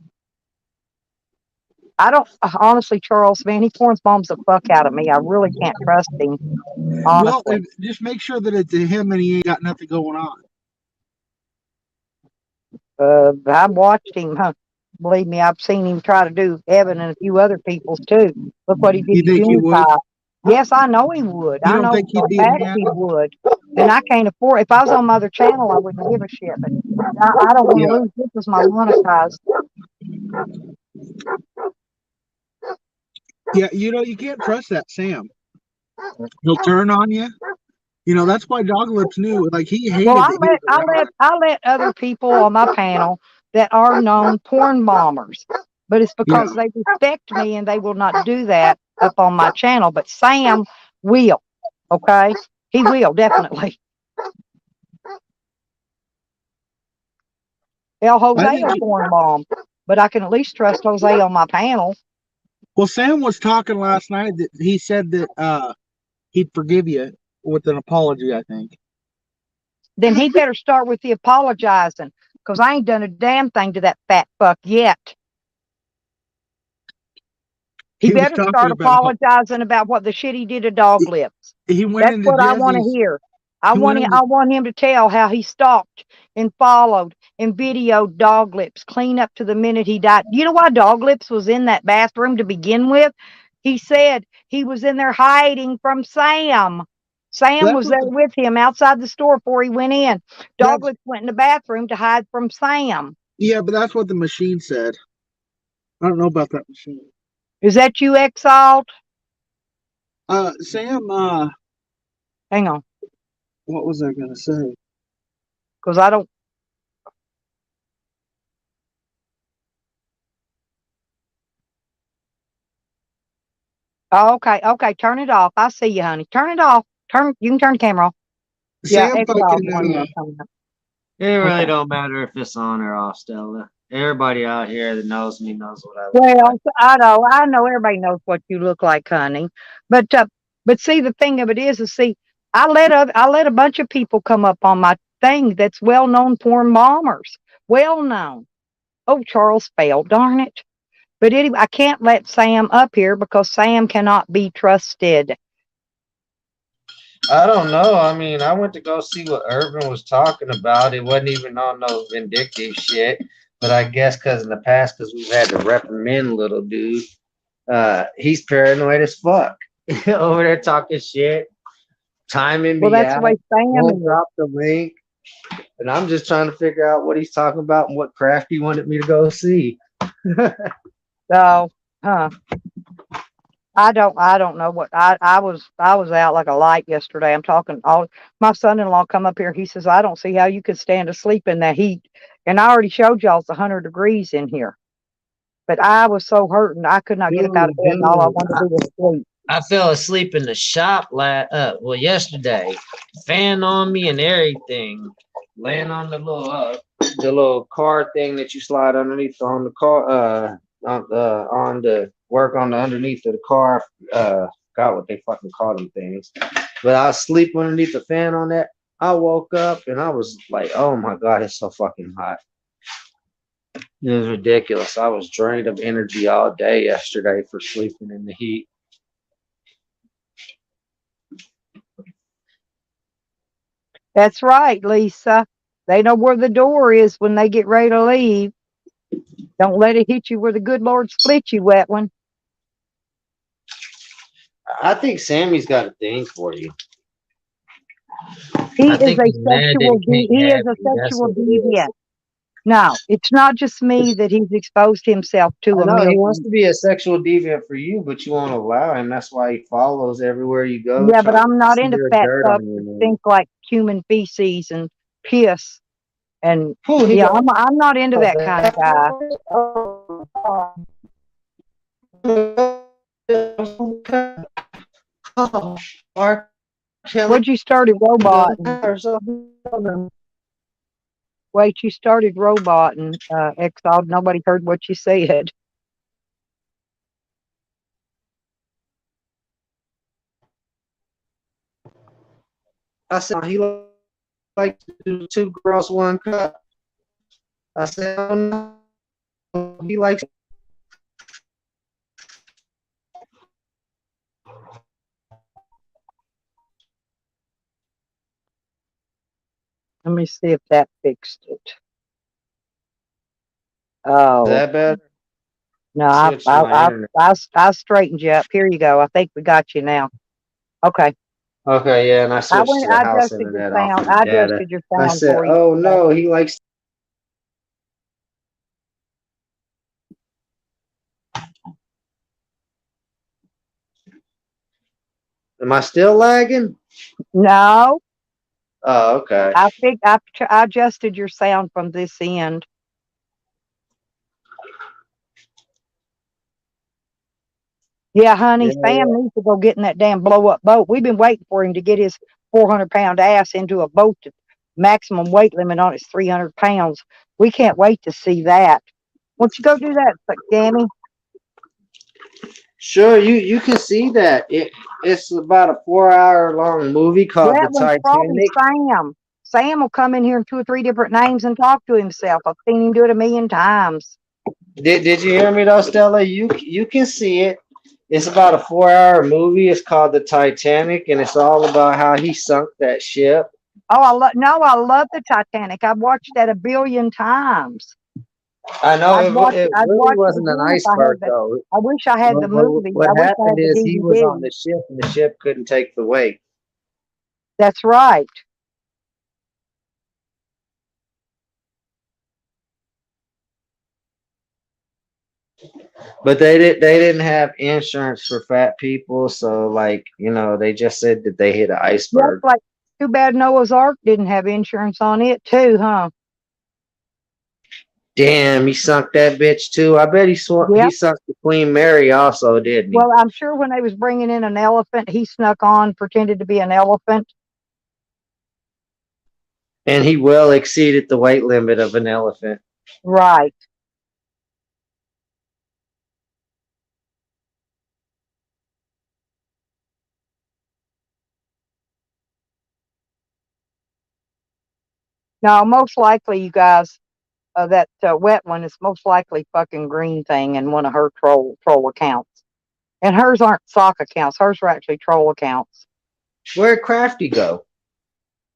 I don't honestly, Charles, man, he corns bombs the fuck out of me. I really can't trust him. Honestly. Well, just make sure that it's him and he ain't got nothing going on. I've watched him. Huh? Believe me, I've seen him try to do Evan and a few other people's too. Look what he did You to think he would? Juniper. Yes, I know he would. You I don't know think he'd for be a a fact man? he would. And I can't afford. If I was on my other channel, I wouldn't give a shit. But I don't want to Yeah. lose this as my monetized. Yeah, you know, you can't trust that Sam. He'll turn on you. You know, that's why Doglips knew. Like he hated Well, that he was I let other people on my panel that are known porn bombers, but it's because they respect me and they will not do that up on my channel. But Sam will. Okay, he will definitely. Hell, I Jose think a porn bomb, but I can at least trust Jose on my panel. Well, Sam was talking last night that he said that he'd forgive you with an apology, I think. Then he better start with the apologizing, because I ain't done a damn thing to that fat fuck yet. He He was better talking start about how apologizing about what the shit he did to Dog Lips. he went That's into what I want to Jesse's. hear. I He went into want him to tell how he stalked and followed and videoed Dog Lips clean up to the minute he died. You know why Dog Lips was in that bathroom to begin with? He said he was in there hiding from Sam. Sam That's was what there the, with him outside the store before he went in. Dog that's Lips went in the bathroom to hide from Sam. yeah, but that's what the machine said. I don't know about that machine. Is that you, Exalt? Sam, Hang on, what was I gonna say? because I don't. Oh, okay. Turn it off. I see you, honey. Turn it off. You can turn the camera off. Yeah, Sam Exalt fucking one coming up. It really Okay. don't matter if it's on or off, Stella. Everybody out here that knows me knows what I look like. Well, I know everybody knows what you look like, honey. But see, the thing of it is, see, I let a bunch of people come up on my thing that's well-known porn bombers, well-known. Oh, Charles failed, darn it. But anyway, I can't let Sam up here because Sam cannot be trusted. I don't know. I mean, I went to go see what Urban was talking about. It wasn't even on no vindictive shit. But I guess because in the past, because we've had to reprimand little dude, he's paranoid as fuck. Over there talking shit, timing Well, me that's the out, way Sam won't is. drop the link. And I'm just trying to figure out what he's talking about and what craft he wanted me to go see. So, I don't know what I was out like a light yesterday. I'm talking my son-in-law come up here. He says, I don't see how you could stand to sleep in that heat. And I already showed y'all it's 100 degrees in here. But I was so hurting I could not get up out of bed and all I wanted to do was sleep. I fell asleep in the shop yesterday. Fan on me and everything. Laying on the little car thing that you slide underneath on the car, on the work on the underneath of the car. Got what they fucking call them things. But I was sleeping underneath the fan on that. I woke up and I was like, oh my God, it's so fucking hot. It was ridiculous. I was drained of energy all day yesterday for sleeping in the heat. That's right, Lisa. They know where the door is when they get ready to leave. Don't let it hit you where the good Lord split you, wet one. I think Sammy's got a thing for you. He I is think a he's mad that sexual he can't have you. That's sexual what it is. deviant. No, it's not just me that he's exposed himself to I a know he million. wants to be a sexual deviant for you, but you won't allow him. That's why he follows everywhere you go. Yeah, but trying I'm to not into smear fat dirt fucks on you, that man. stink like human feces and piss. And Who he yeah, got? I'm not into that kind of guy. What'd you started roboting? Wait, you started roboting, Exalt. Nobody heard what you said. I said he likes to do 2 girls, 1 cup. I said, oh, no. He likes. Let me see if that fixed it. Oh, Is that better? no, Switch to my internet. I straightened you up. Here you go. I think we got you now. Okay. Okay, yeah, and I switched to the I house adjusted your internet sound. off of I data. adjusted your I sound said, for you. oh no, he likes. Am I still lagging? No, Oh, okay. I adjusted your sound from this end. Yeah, honey, Yeah, Sam needs to go get in that damn blow up boat. We've been waiting for him to get his 400-pound ass into a boat. The maximum weight limit on it's 300 pounds. We can't wait to see that. Won't you go do that, Gammy? Sure, you can see that. It's about a 4 hour long movie called The That one's probably Titanic. Sam. Sam will come in here in 2 or 3 different names and talk to himself. I've seen him do it 1,000,000 times. Did you hear me though, Stella? You can see it. It's about a 4 hour movie. It's called The Titanic, and it's all about how he sunk that ship. Oh, I love the Titanic. I've watched that 1,000,000,000 times. I know I'd watch it I'd really watch it wasn't an again if I had iceberg the though. I wish I had the movie. What I wish I happened had the is he was on DVD. the ship, and the ship couldn't take the weight. That's right. But they didn't have insurance for fat people, so like they just said that they hit an Yes, iceberg. like too bad Noah's Ark didn't have insurance on it too, huh? Damn, he sunk that bitch too. I bet he Yep. sunk the Queen Mary also, didn't he? Well, I'm sure when they was bringing in an elephant, he snuck on, pretended to be an elephant. And he well exceeded the weight limit of an elephant. Right. No, most likely, you guys, that wet one is most likely fucking Green Thing in one of her troll accounts. And hers aren't sock accounts. Hers are actually troll accounts. Where'd Crafty go?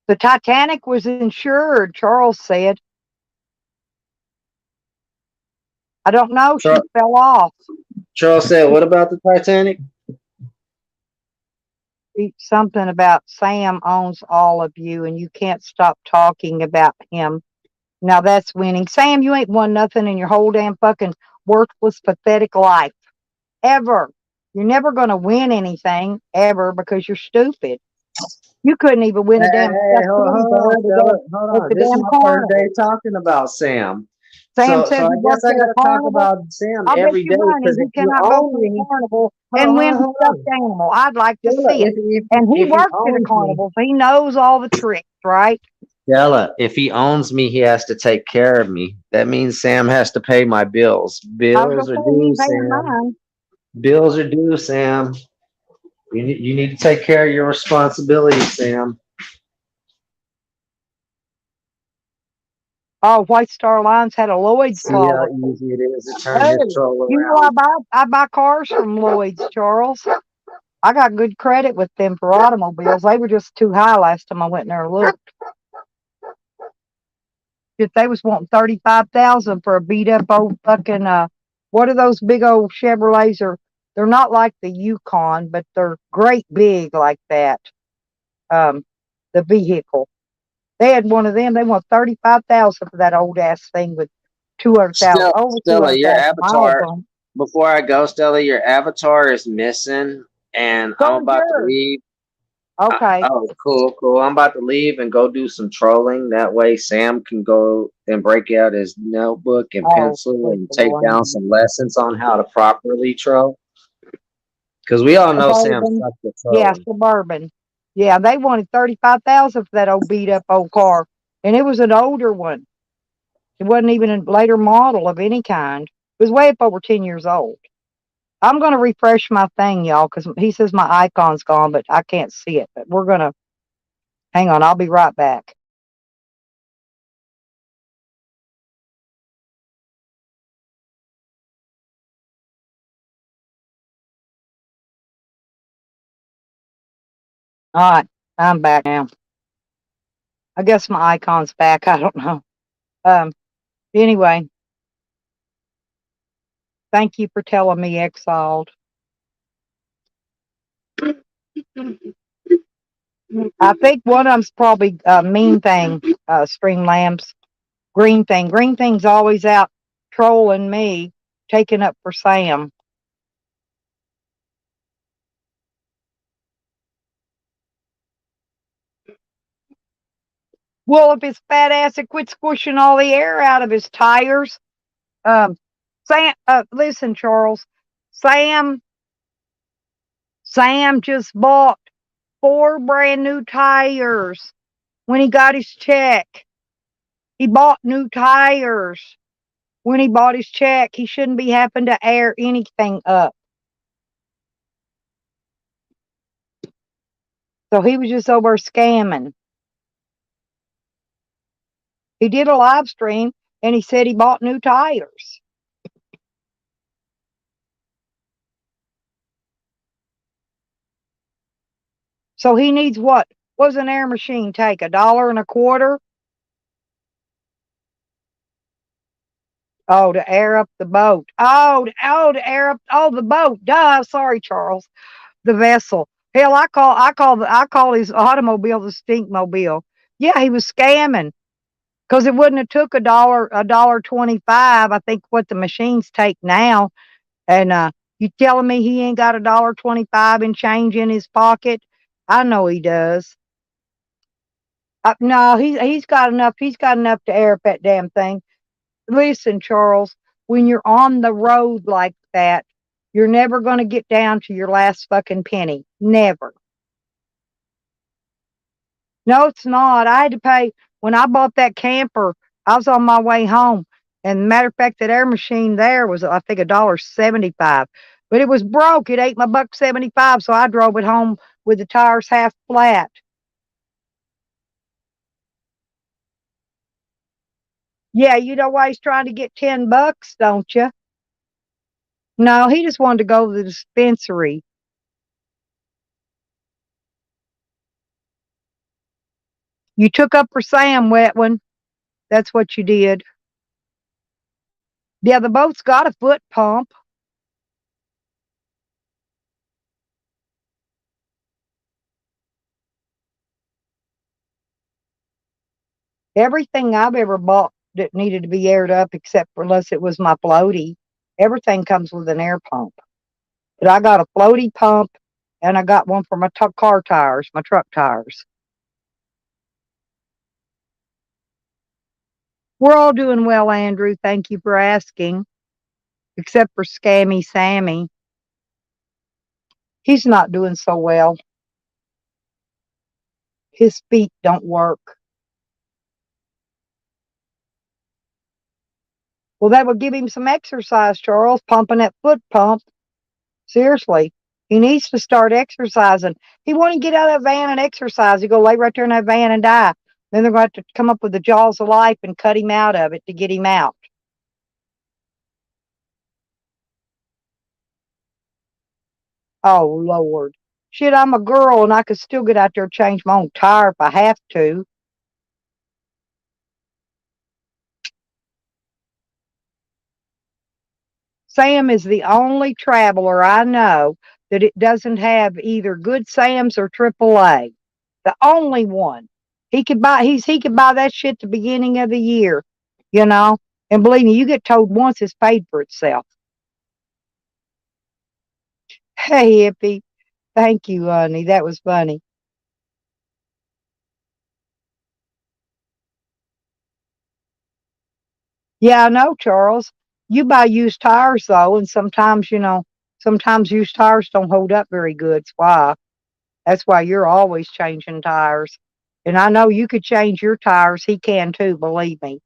The Titanic was insured, Charles said. I don't know. She fell off. Charles said, what about the Titanic? Something about Sam owns all of you and you can't stop talking about him. Now that's winning. Sam, you ain't won nothing in your whole damn fucking worthless, pathetic life. Ever. You're never going to win anything, ever, because you're stupid. You couldn't even win a damn Hold on. the This is damn my first carnival. day talking about Sam. Sam So says I he guess works I at got a to talk carnival. about Sam I'll bet every you day money because he if you cannot go own to a me, carnival and win the stuffed animal. I'd like to see it. And he if he works at a owns me, carnival, so he knows all the tricks, right? Stella, if he owns me, he has to take care of me. That means Sam has to pay my bills. I was Bills are gonna say he due, ain't paying Sam. mine. Bills are due, Sam. You need to take care of your responsibilities, Sam. Oh, White Star Lines had a Lloyd's See how policy. easy it is to turn Hey, his troll you know around. I buy cars from Lloyd's, Charles. I got good credit with them for automobiles. They were just too high last time I went in there and looked. If they was wanting 35,000 for a beat up old fucking what are those big old Chevrolets? They're not like the Yukon, but they're great big like that. The vehicle. They had one of them. They want 35,000 for that old ass thing with 200,000 over Stella, your 200,000 miles avatar. on. Before I go, Stella, your avatar is missing, and So I'm is about to yours. leave. Okay. Oh, cool. I'm about to leave and go do some trolling. That way, Sam can go and break out his notebook and pencil good and take Lord. down some lessons on how to properly troll. Because we all know Sam Suburban. sucks at Yeah, trolling. Suburban. Yeah, they wanted 35,000 for that old beat up old car, and it was an older one. It wasn't even a later model of any kind. It was way up over 10 years old. I'm going to refresh my thing, y'all, because he says my icon's gone, but I can't see it. But we're going to hang on. I'll be right back. All right, I'm back now. I guess my icon's back. I don't know. Anyway, thank you for telling me, Exiled. I think one of them's probably Mean Thing, Stream Lambs. Green Thing. Green Thing's always out trolling me, taking up for Sam. Well, if his fat ass had quit squishing all the air out of his tires, Sam, listen, Charles, Sam just bought 4 brand new tires when he got his check. He bought new tires when he bought his check. He shouldn't be having to air anything up. So he was just over scamming. He did a live stream and he said he bought new tires. So he needs what? What does an air machine take? $1.25? Oh, to air up the boat. To air up the boat. Duh. Sorry, Charles. The vessel. Hell, I call his automobile the stinkmobile. Yeah, he was scamming. Because it wouldn't have took $1.25. I think what the machines take now. And you telling me he ain't got $1.25 in change in his pocket? I know he does. No, he's got enough. He's got enough to air up that damn thing. Listen, Charles, when you're on the road like that, you're never going to get down to your last fucking penny. Never. No, it's not. I had to pay when I bought that camper. I was on my way home, and matter of fact, that air machine there was I think $1.75, but it was broke. It ate my $1.75, so I drove it home with the tires half flat. Yeah, you know why he's trying to get $10, don't you? No, he just wanted to go to the dispensary. You took up for Sam, wet one. That's what you did. Yeah, the boat's got a foot pump. Everything I've ever bought that needed to be aired up, except for unless it was my floaty, everything comes with an air pump. But I got a floaty pump, and I got one for my car tires, my truck tires. We're all doing well, Andrew. Thank you for asking. Except for Scammy Sammy. He's not doing so well. His feet don't work. Well, that would give him some exercise, Charles, pumping that foot pump. Seriously, he needs to start exercising. He won't even get out of that van and exercise. He go lay right there in that van and die. Then they're going to have to come up with the jaws of life and cut him out of it to get him out. Oh, Lord. Shit, I'm a girl and I could still get out there and change my own tire if I have to. Sam is the only traveler I know that it doesn't have either Good Sam's or AAA. The only one. He could buy that shit the beginning of the year, you know. And believe me, you get told once it's paid for itself. Hey, hippie. Thank you, honey. That was funny. Yeah, I know, Charles. You buy used tires though, and sometimes, sometimes used tires don't hold up very good. That's why you're always changing tires. And I know you could change your tires. He can too, believe me.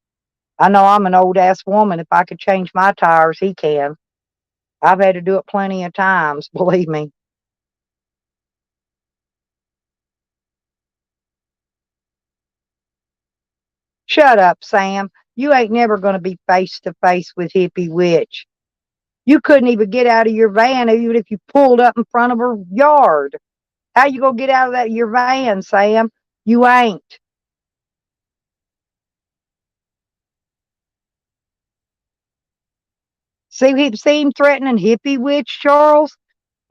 I know I'm an old ass woman. If I could change my tires, he can. I've had to do it plenty of times, believe me. Shut up, Sam. You ain't never going to be face to face with Hippie Witch. You couldn't even get out of your van even if you pulled up in front of her yard. How you going to get out of your van, Sam? You ain't. See him threatening Hippie Witch, Charles?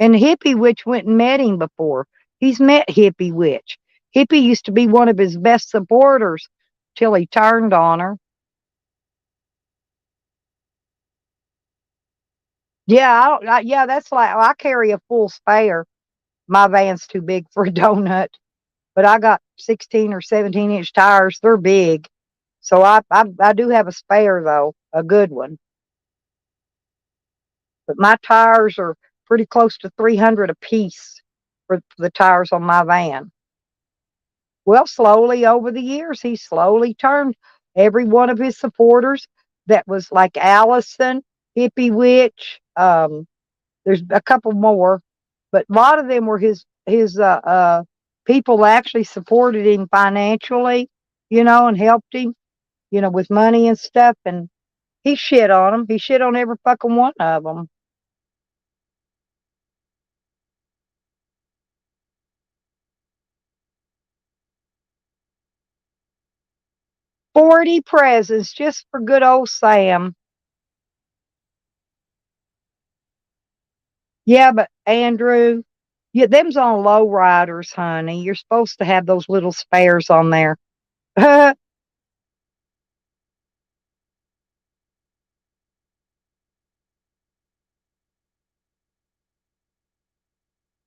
And Hippie Witch went and met him before. He's met Hippie Witch. Hippie used to be one of his best supporters till he turned on her. Yeah, that's like I carry a full spare. My van's too big for a donut, but I got 16 or 17-inch tires. They're big, so I do have a spare though, a good one. But my tires are pretty close to 300 a piece for the tires on my van. Well, slowly over the years, he slowly turned every one of his supporters that was like Allison, Hippie Witch. There's a couple more, but a lot of them were his people actually supported him financially, and helped him, with money and stuff. And he shit on them. He shit on every fucking one of them. $40 presents just for good old Sam. Yeah, but Andrew, yeah, them's on low riders, honey. You're supposed to have those little spares on there.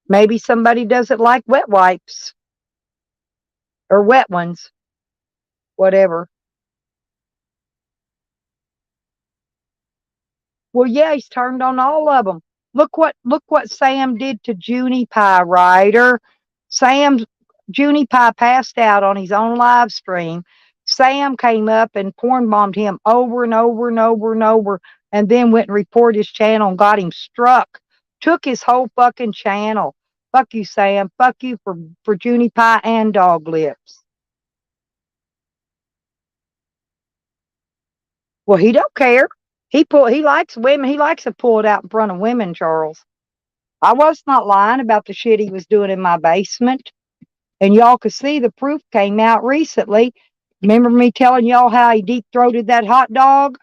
Maybe somebody doesn't like wet wipes or wet ones, whatever. Well, yeah, he's turned on all of them. Look what Sam did to Junie Pie, Ryder. Junie Pie passed out on his own live stream. Sam came up and porn bombed him over and over and over and over, and then went and reported his channel and got him struck. Took his whole fucking channel. Fuck you, Sam. Fuck you for Junie Pie and Dog Lips. Well, he don't care. He likes women. He likes to pull it out in front of women, Charles. I was not lying about the shit he was doing in my basement. And y'all could see the proof came out recently. Remember me telling y'all how he deep throated that hot dog?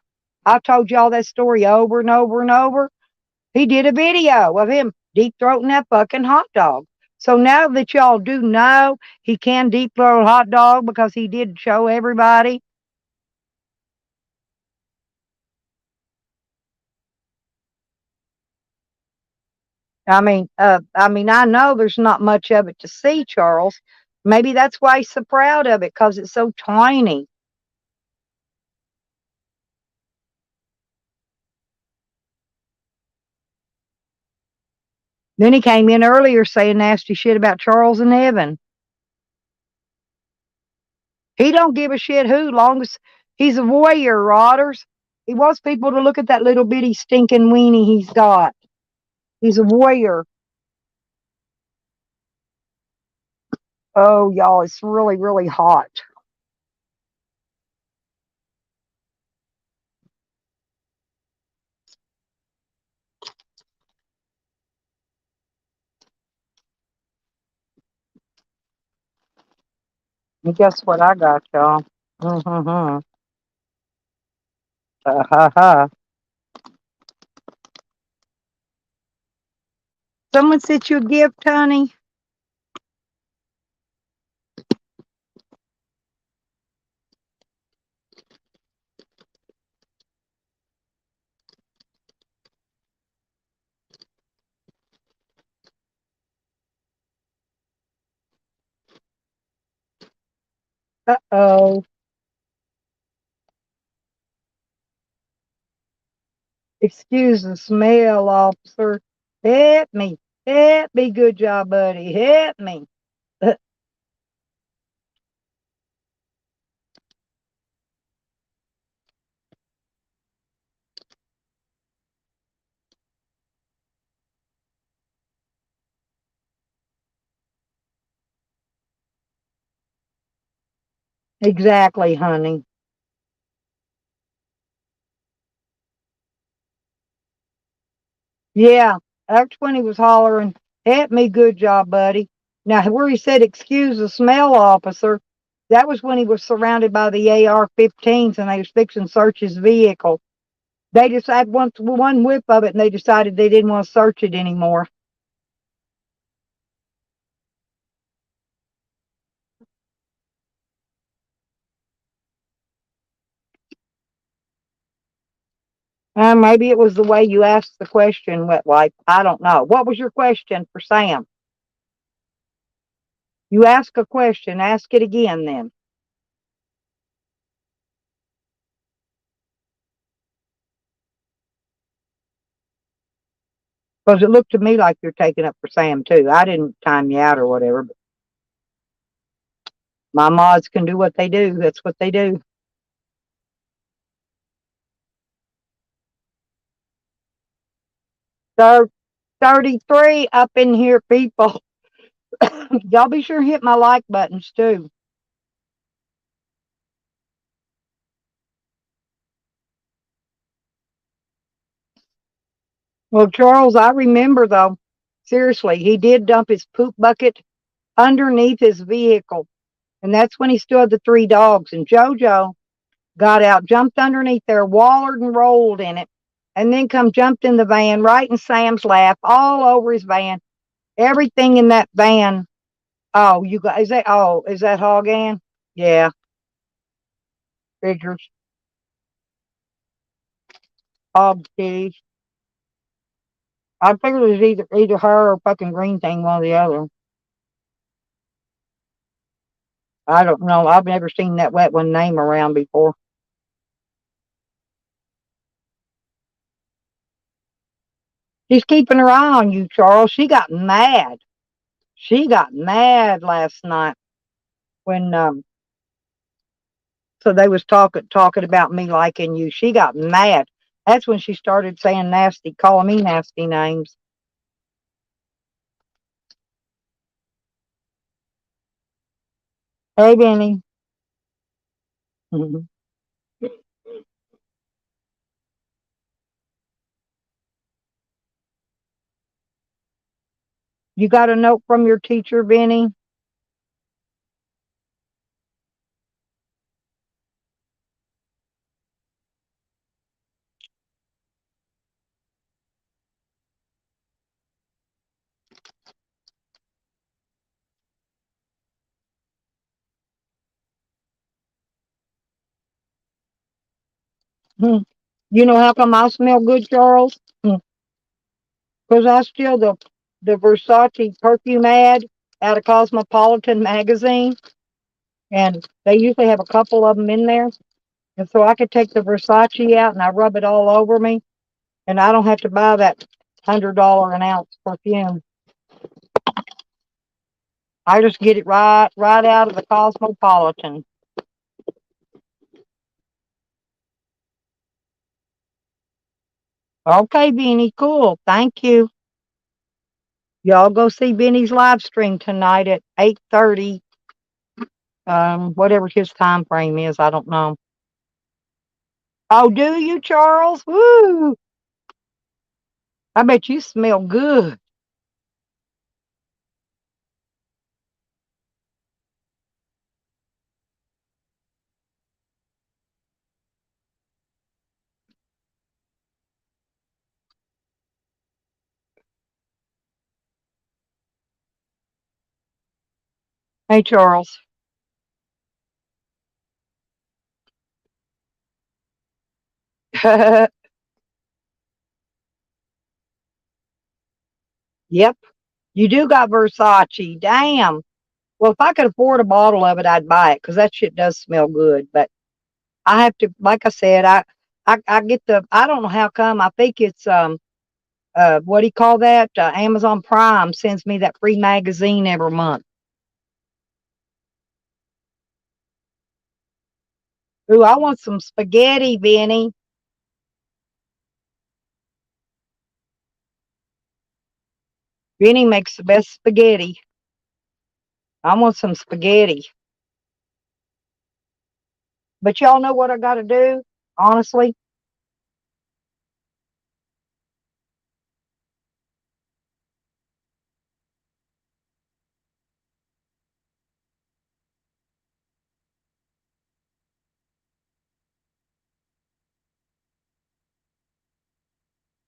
I told y'all that story over and over and over. He did a video of him deep throating that fucking hot dog. So now that y'all do know he can deep throat a hot dog because he did show everybody. I mean, I know there's not much of it to see, Charles. Maybe that's why he's so proud of it, because it's so tiny. Then he came in earlier saying nasty shit about Charles and Evan. He don't give a shit who, long as he's a voyeur, Rodders. He wants people to look at that little bitty stinking weenie he's got. He's a voyeur. Oh, y'all, it's really, really hot. And guess what I got, y'all? Ha ha ha. Someone sent you a gift, honey? Uh-oh. Excuse the smell, officer. Help me. Help me. Good job, buddy. Help me. Exactly, honey. Yeah, that's when he was hollering, help me, good job, buddy. Now, where he said, excuse the smell, officer, that was when he was surrounded by the AR-15s and they was fixing to search his vehicle. They just had one whip of it and they decided they didn't want to search it anymore. Maybe it was the way you asked the question, Wet Wipe. I don't know. What was your question for Sam? You ask a question, ask it again then. Because it looked to me like you're taking up for Sam too. I didn't time you out or whatever, but my mods can do what they do. That's what they do. So 33 up in here, people. Y'all be sure to hit my like buttons too. Well, Charles, I remember though, seriously, he did dump his poop bucket underneath his vehicle. And that's when he still had the 3 dogs. And JoJo got out, jumped underneath there, wallered and rolled in it, and then come jumped in the van right in Sam's lap, all over his van. Everything in that van. Oh, you got is that Hog Ann? Yeah, figures. Hog kitties. I figured it was either her or fucking Green Thing, one or the other. I don't know. I've never seen that wet one name around before. She's keeping her eye on you, Charles. She got mad. She got mad last night when so they was talking about me liking you. She got mad. That's when she started saying calling me nasty names. Hey, Benny. You got a note from your teacher, Benny? You know how come I smell good, Charles? Because I steal the Versace perfume ad out of Cosmopolitan magazine, and they usually have a couple of them in there. And so I could take the Versace out and I rub it all over me, and I don't have to buy that $100 an ounce perfume. I just get it right out of the Cosmopolitan. Okay, Benny, cool. Thank you. Y'all go see Benny's live stream tonight at 8:30. Whatever his time frame is, I don't know. Oh, do you, Charles? Woo! I bet you smell good. Hey, Charles. Yep, you do got Versace. Damn. Well, if I could afford a bottle of it, I'd buy it because that shit does smell good. But I have to, like I said, I get I don't know how come. I think it's what do you call that? Amazon Prime sends me that free magazine every month. Ooh, I want some spaghetti, Benny. Benny makes the best spaghetti. I want some spaghetti. But y'all know what I got to do, honestly?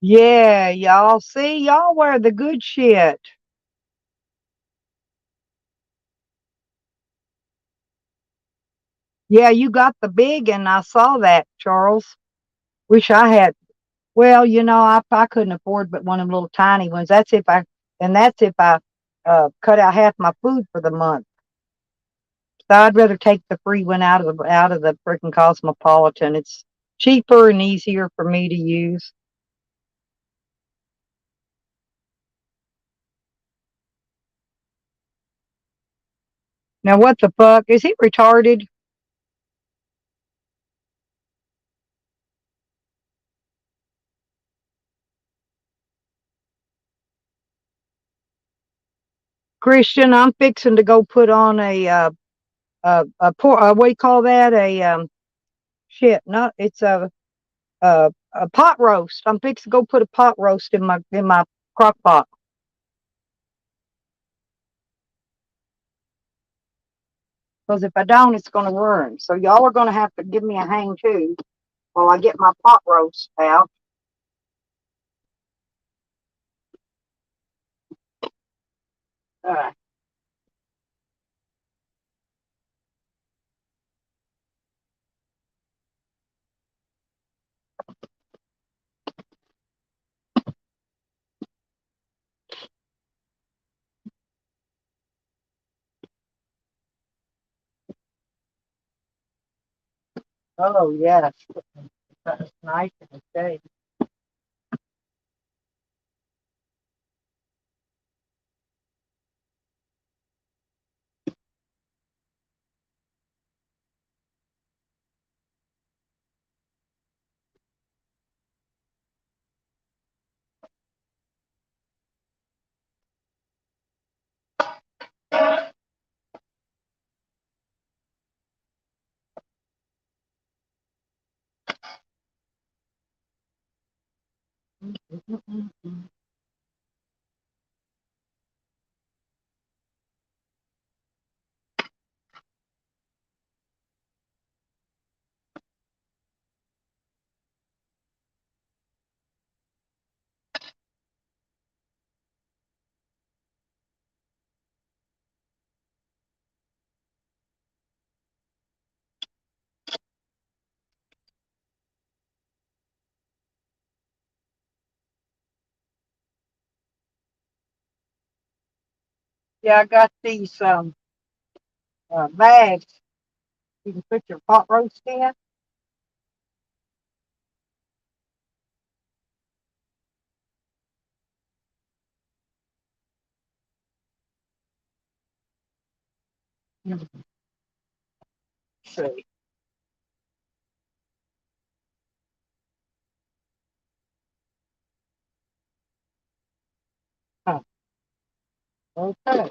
Yeah, y'all. See, y'all wear the good shit. Yeah, you got the big, and I saw that, Charles. Wish I had. Well, I couldn't afford but one of them little tiny ones. That's if I cut out half my food for the month. So I'd rather take the free one out of the freaking Cosmopolitan. It's cheaper and easier for me to use. Now what the fuck? Is he retarded? Christian, I'm fixing to go put on what do you call that? Shit, no, it's a pot roast. I'm fixing to go put a pot roast in my crock pot. Because if I don't, it's going to ruin. So y'all are going to have to give me a hang too while I get my pot roast out. Uh, oh, yes. That's nice in the shade. Yeah, I got these bags you can put your pot roast in. Let's see. Huh. Okay.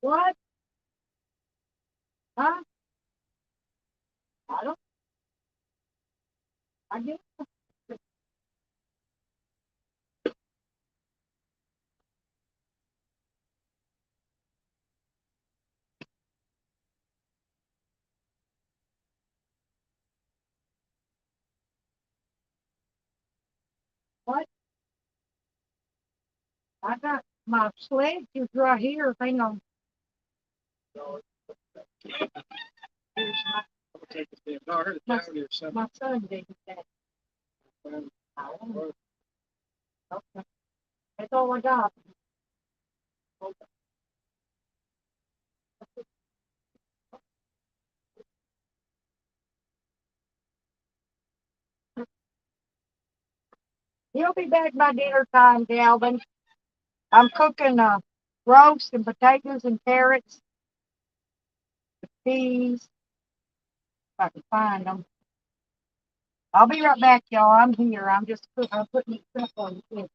What? Huh? I don't. I guess. I got my sledge is right here. Hang on. My son did that. Okay. That's all I got. He'll be back by dinner time, Galvin. I'm cooking roast and potatoes and carrots, peas, if I can find them. I'll be right back, y'all. I'm here. I'm putting stuff on the table.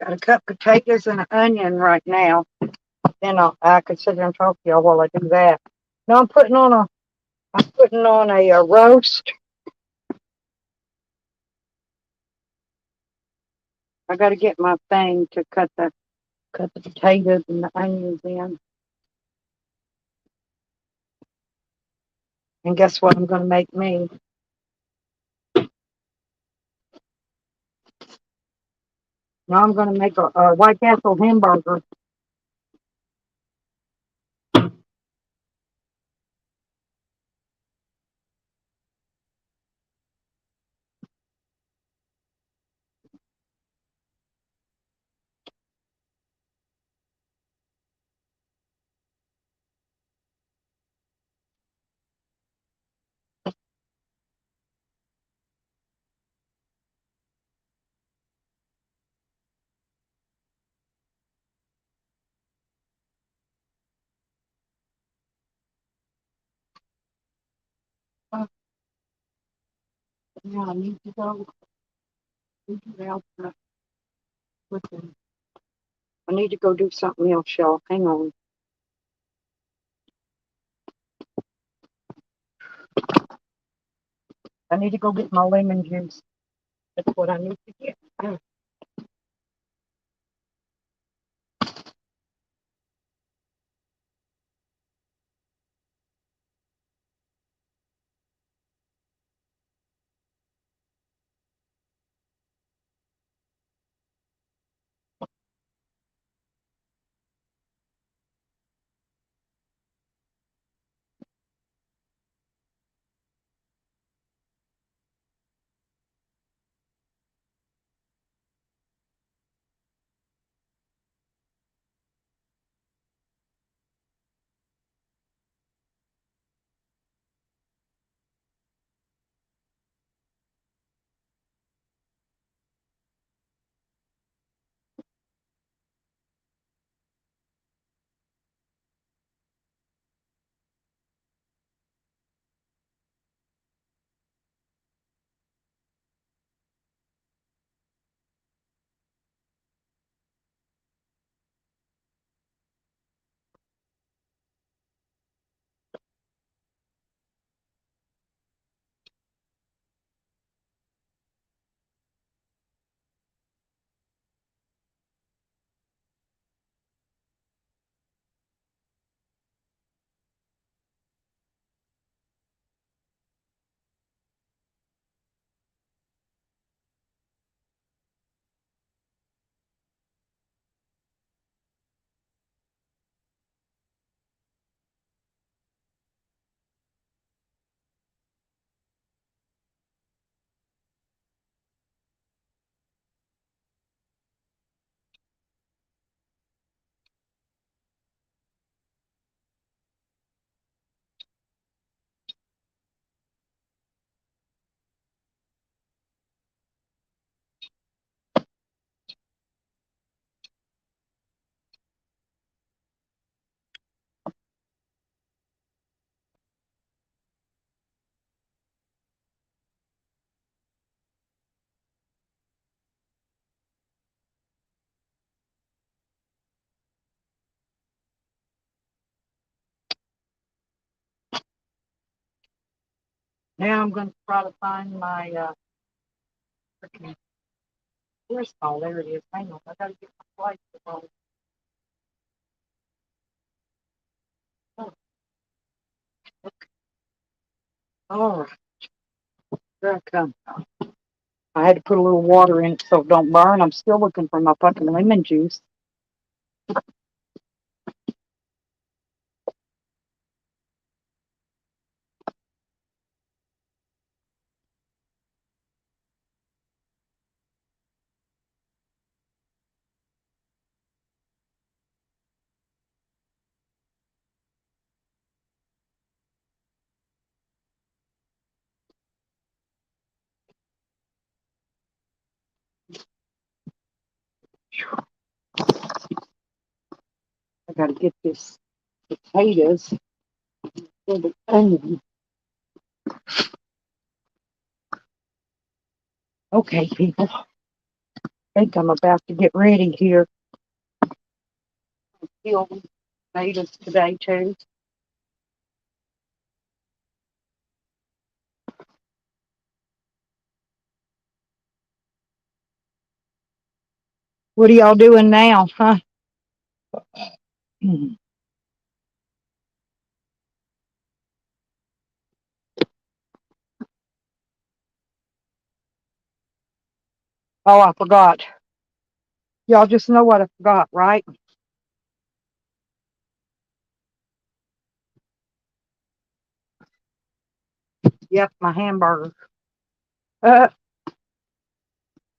Got a cut potatoes and an onion right now. Then I could sit there and talk to y'all while I do that. No, I'm putting on a roast. I got to get my thing to cut the potatoes and the onions in. And guess what I'm going to make me? Now I'm going to make a White Castle hamburger. Yeah, I need to go. I need to go do something else, y'all. Hang on. I need to go get my lemon juice. That's what I need to get. Now I'm gonna try to find my freaking where's oh there it is. Hang on, I gotta get my flight. Oh, all right, there I come. I had to put a little water in it so it don't burn. I'm still looking for my fucking lemon juice. I gotta get this potatoes for the onion. Okay, people. I think I'm about to get ready here. Peel the potatoes today too. What are y'all doing now, huh? Oh, I forgot. Y'all just know what I forgot, right? Yep, my hamburger. Uh,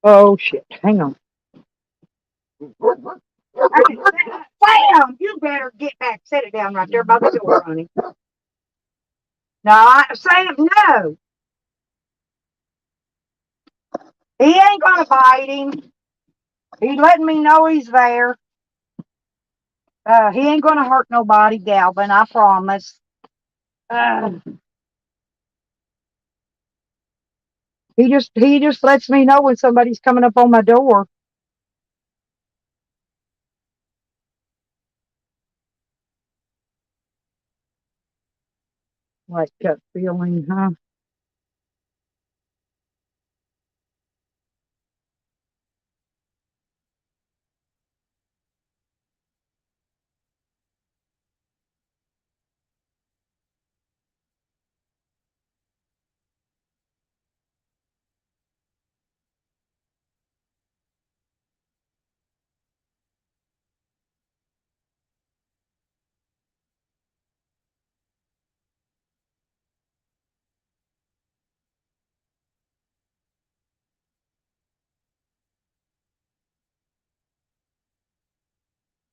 oh shit. Hang on. Sam, you better get back. Set it down right there by the door, honey. No, Sam, no. He ain't gonna bite him. He's letting me know he's there. He ain't gonna hurt nobody, Galvin, I promise. Uh, he just lets me know when somebody's coming up on my door. Like gut feeling, huh?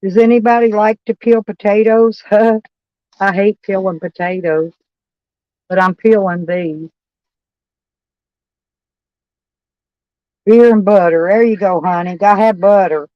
Does anybody like to peel potatoes? I hate peeling potatoes, but I'm peeling these. Beer and butter. There you go, honey. Gotta have butter.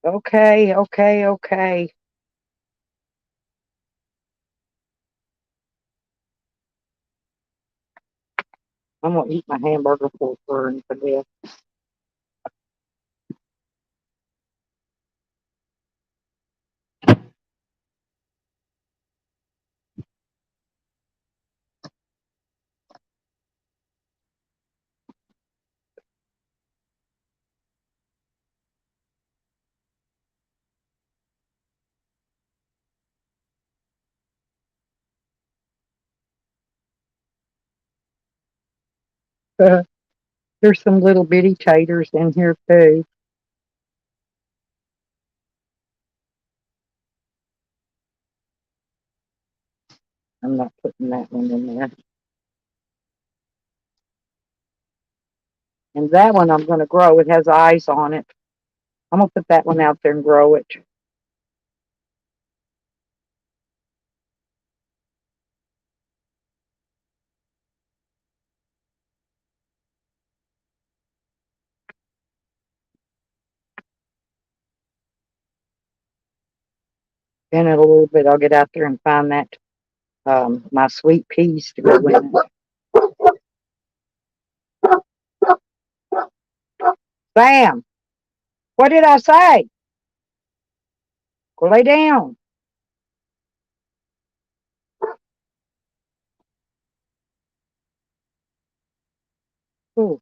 Okay, okay, okay. I'm gonna eat my hamburger for burn for this. There's some little bitty taters in here too. I'm not putting that one in there. And that one I'm gonna grow. It has eyes on it. I'm gonna put that one out there and grow it. In a little bit, I'll get out there and find that, my sweet peas to go in it. Sam, what did I say? Go lay down. Ooh.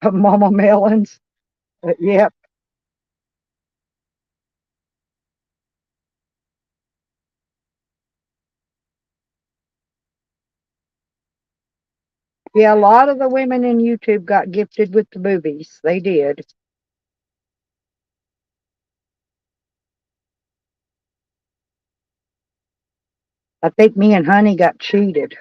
Mama melons. Yep. Yeah, a lot of the women in YouTube got gifted with the boobies. They did. I think me and Honey got cheated.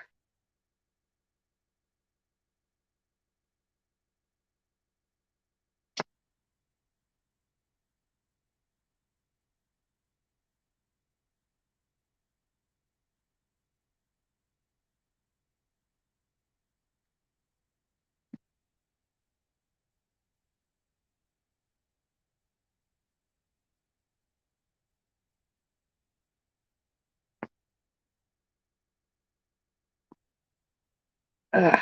Ugh.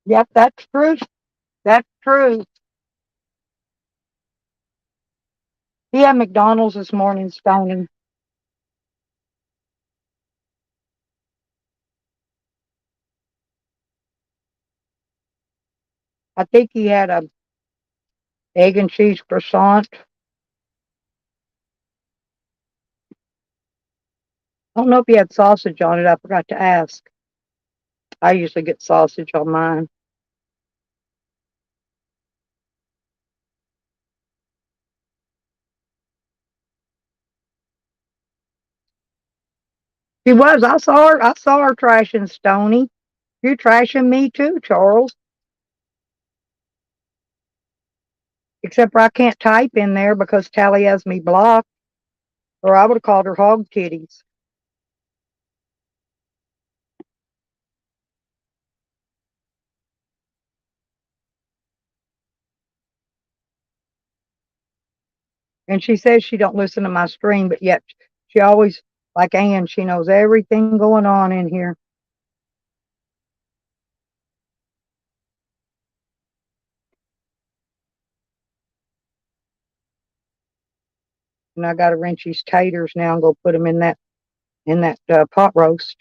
Yep, that's true. That's true. He had McDonald's this morning, Stony. I think he had a egg and cheese croissant. I don't know if he had sausage on it. I forgot to ask. I usually get sausage on mine. She was. I saw her. I saw her trashing Stony. You're trashing me too, Charles. Except for I can't type in there because Tally has me blocked, or I would have called her hog titties. And she says she don't listen to my stream, but yet she always, like Ann, she knows everything going on in here. And I got to rinse these taters now and go put them in that pot roast.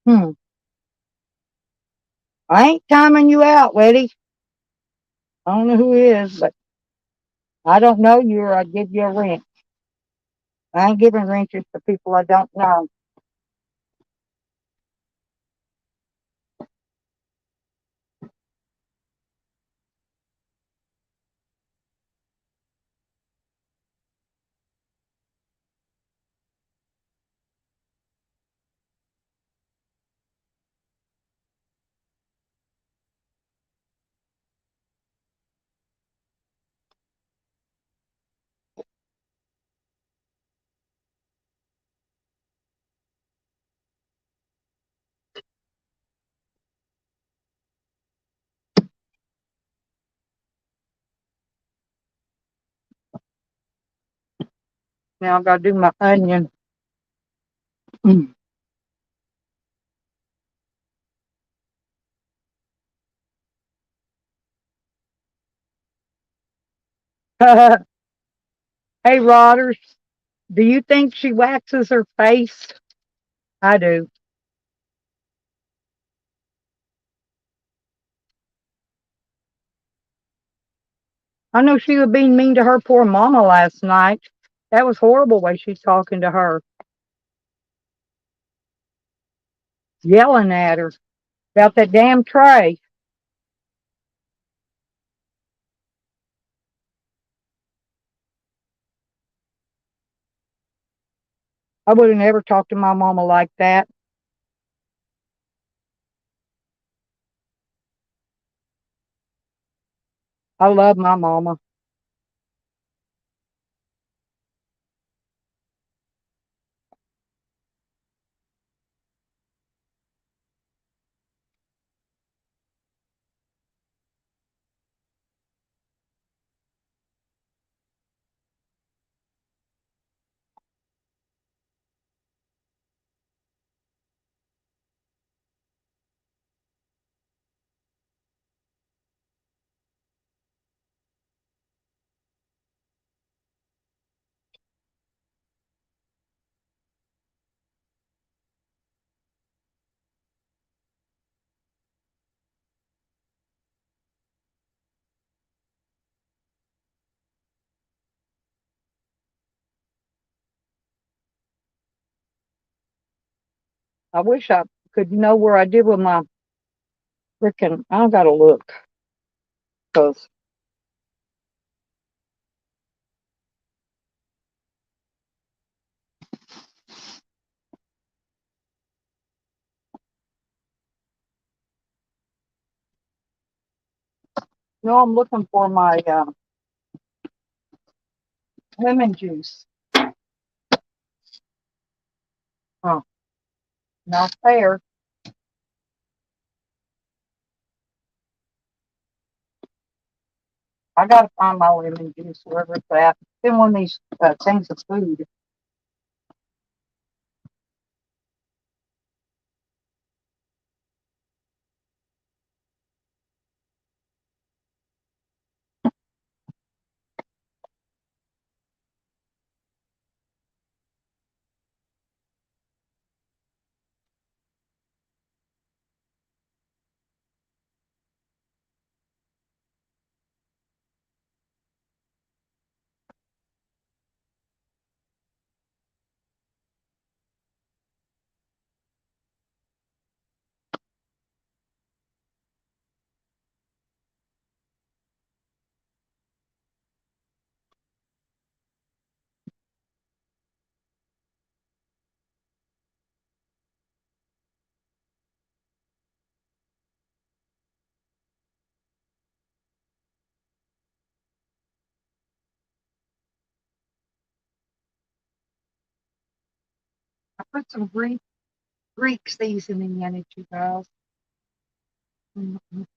Hmm. I ain't timing you out, Letty. I don't know who is, but I don't know you or I'd give you a wrench. I ain't giving wrenches to people I don't know. Now I gotta do my onion. Hey, Rodders, do you think she waxes her face? I do. I know she was being mean to her poor mama last night. That was horrible way she's talking to her, yelling at her about that damn tray. I would have never talked to my mama like that. I love my mama. I wish I could know where I did with my frickin'. I gotta look, 'cause I'm looking for my lemon juice. Oh, not there. I gotta find my lemon juice wherever it's at. It's in one of these things of food. I put some Greek seasoning in it, you guys. Well,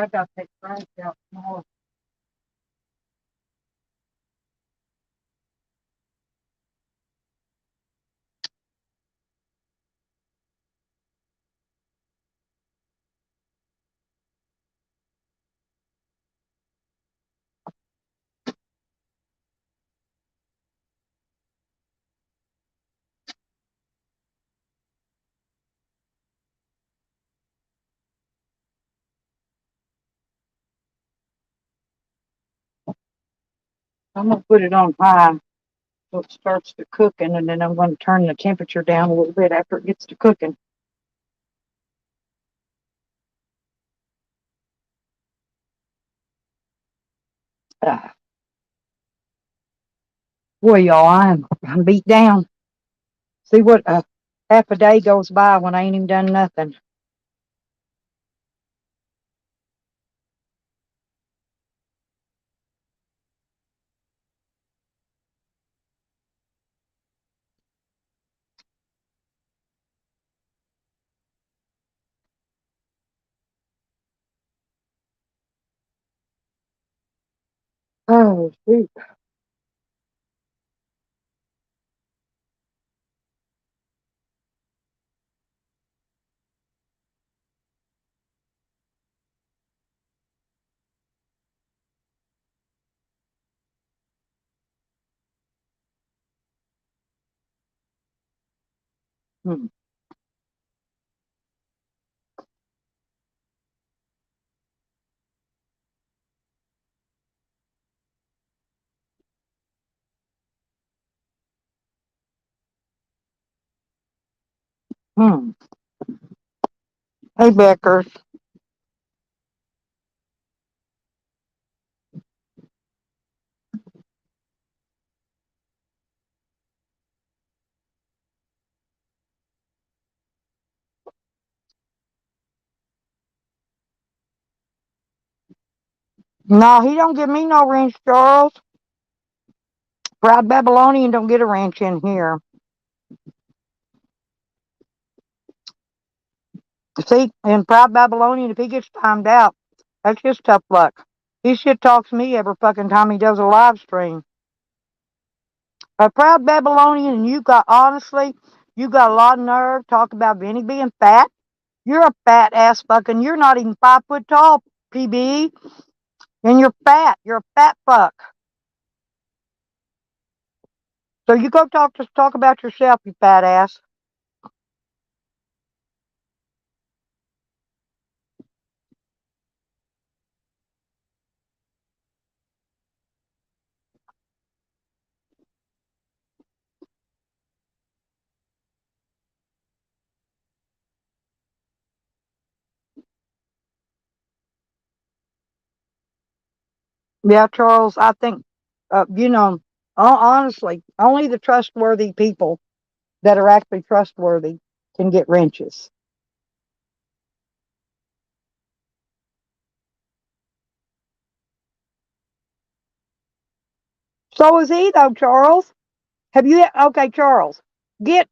I got that trash out more. I'm gonna put it on high so it starts to cooking, and then I'm gonna turn the temperature down a little bit after it gets to cooking. Ah, boy, y'all, I'm beat down. See what half a day goes by when I ain't even done nothing. Oh, shoot. Hmm. Hmm. Hey, Becker. No, he don't give me no wrench, Charles. Proud Babylonian don't get a wrench in here. See, and Proud Babylonian, if he gets timed out, that's just tough luck. He shit talks me every fucking time he does a live stream. A Proud Babylonian, and you got, honestly, you got a lot of nerve talk about Vinny being fat. You're a fat ass fucking, you're not even 5 foot tall, PB, and you're fat. You're a fat fuck. So you go talk about yourself, you fat ass. Yeah, Charles, I think, honestly, only the trustworthy people that are actually trustworthy can get wrenches. So is he, though, Charles. Have you, okay, Charles, get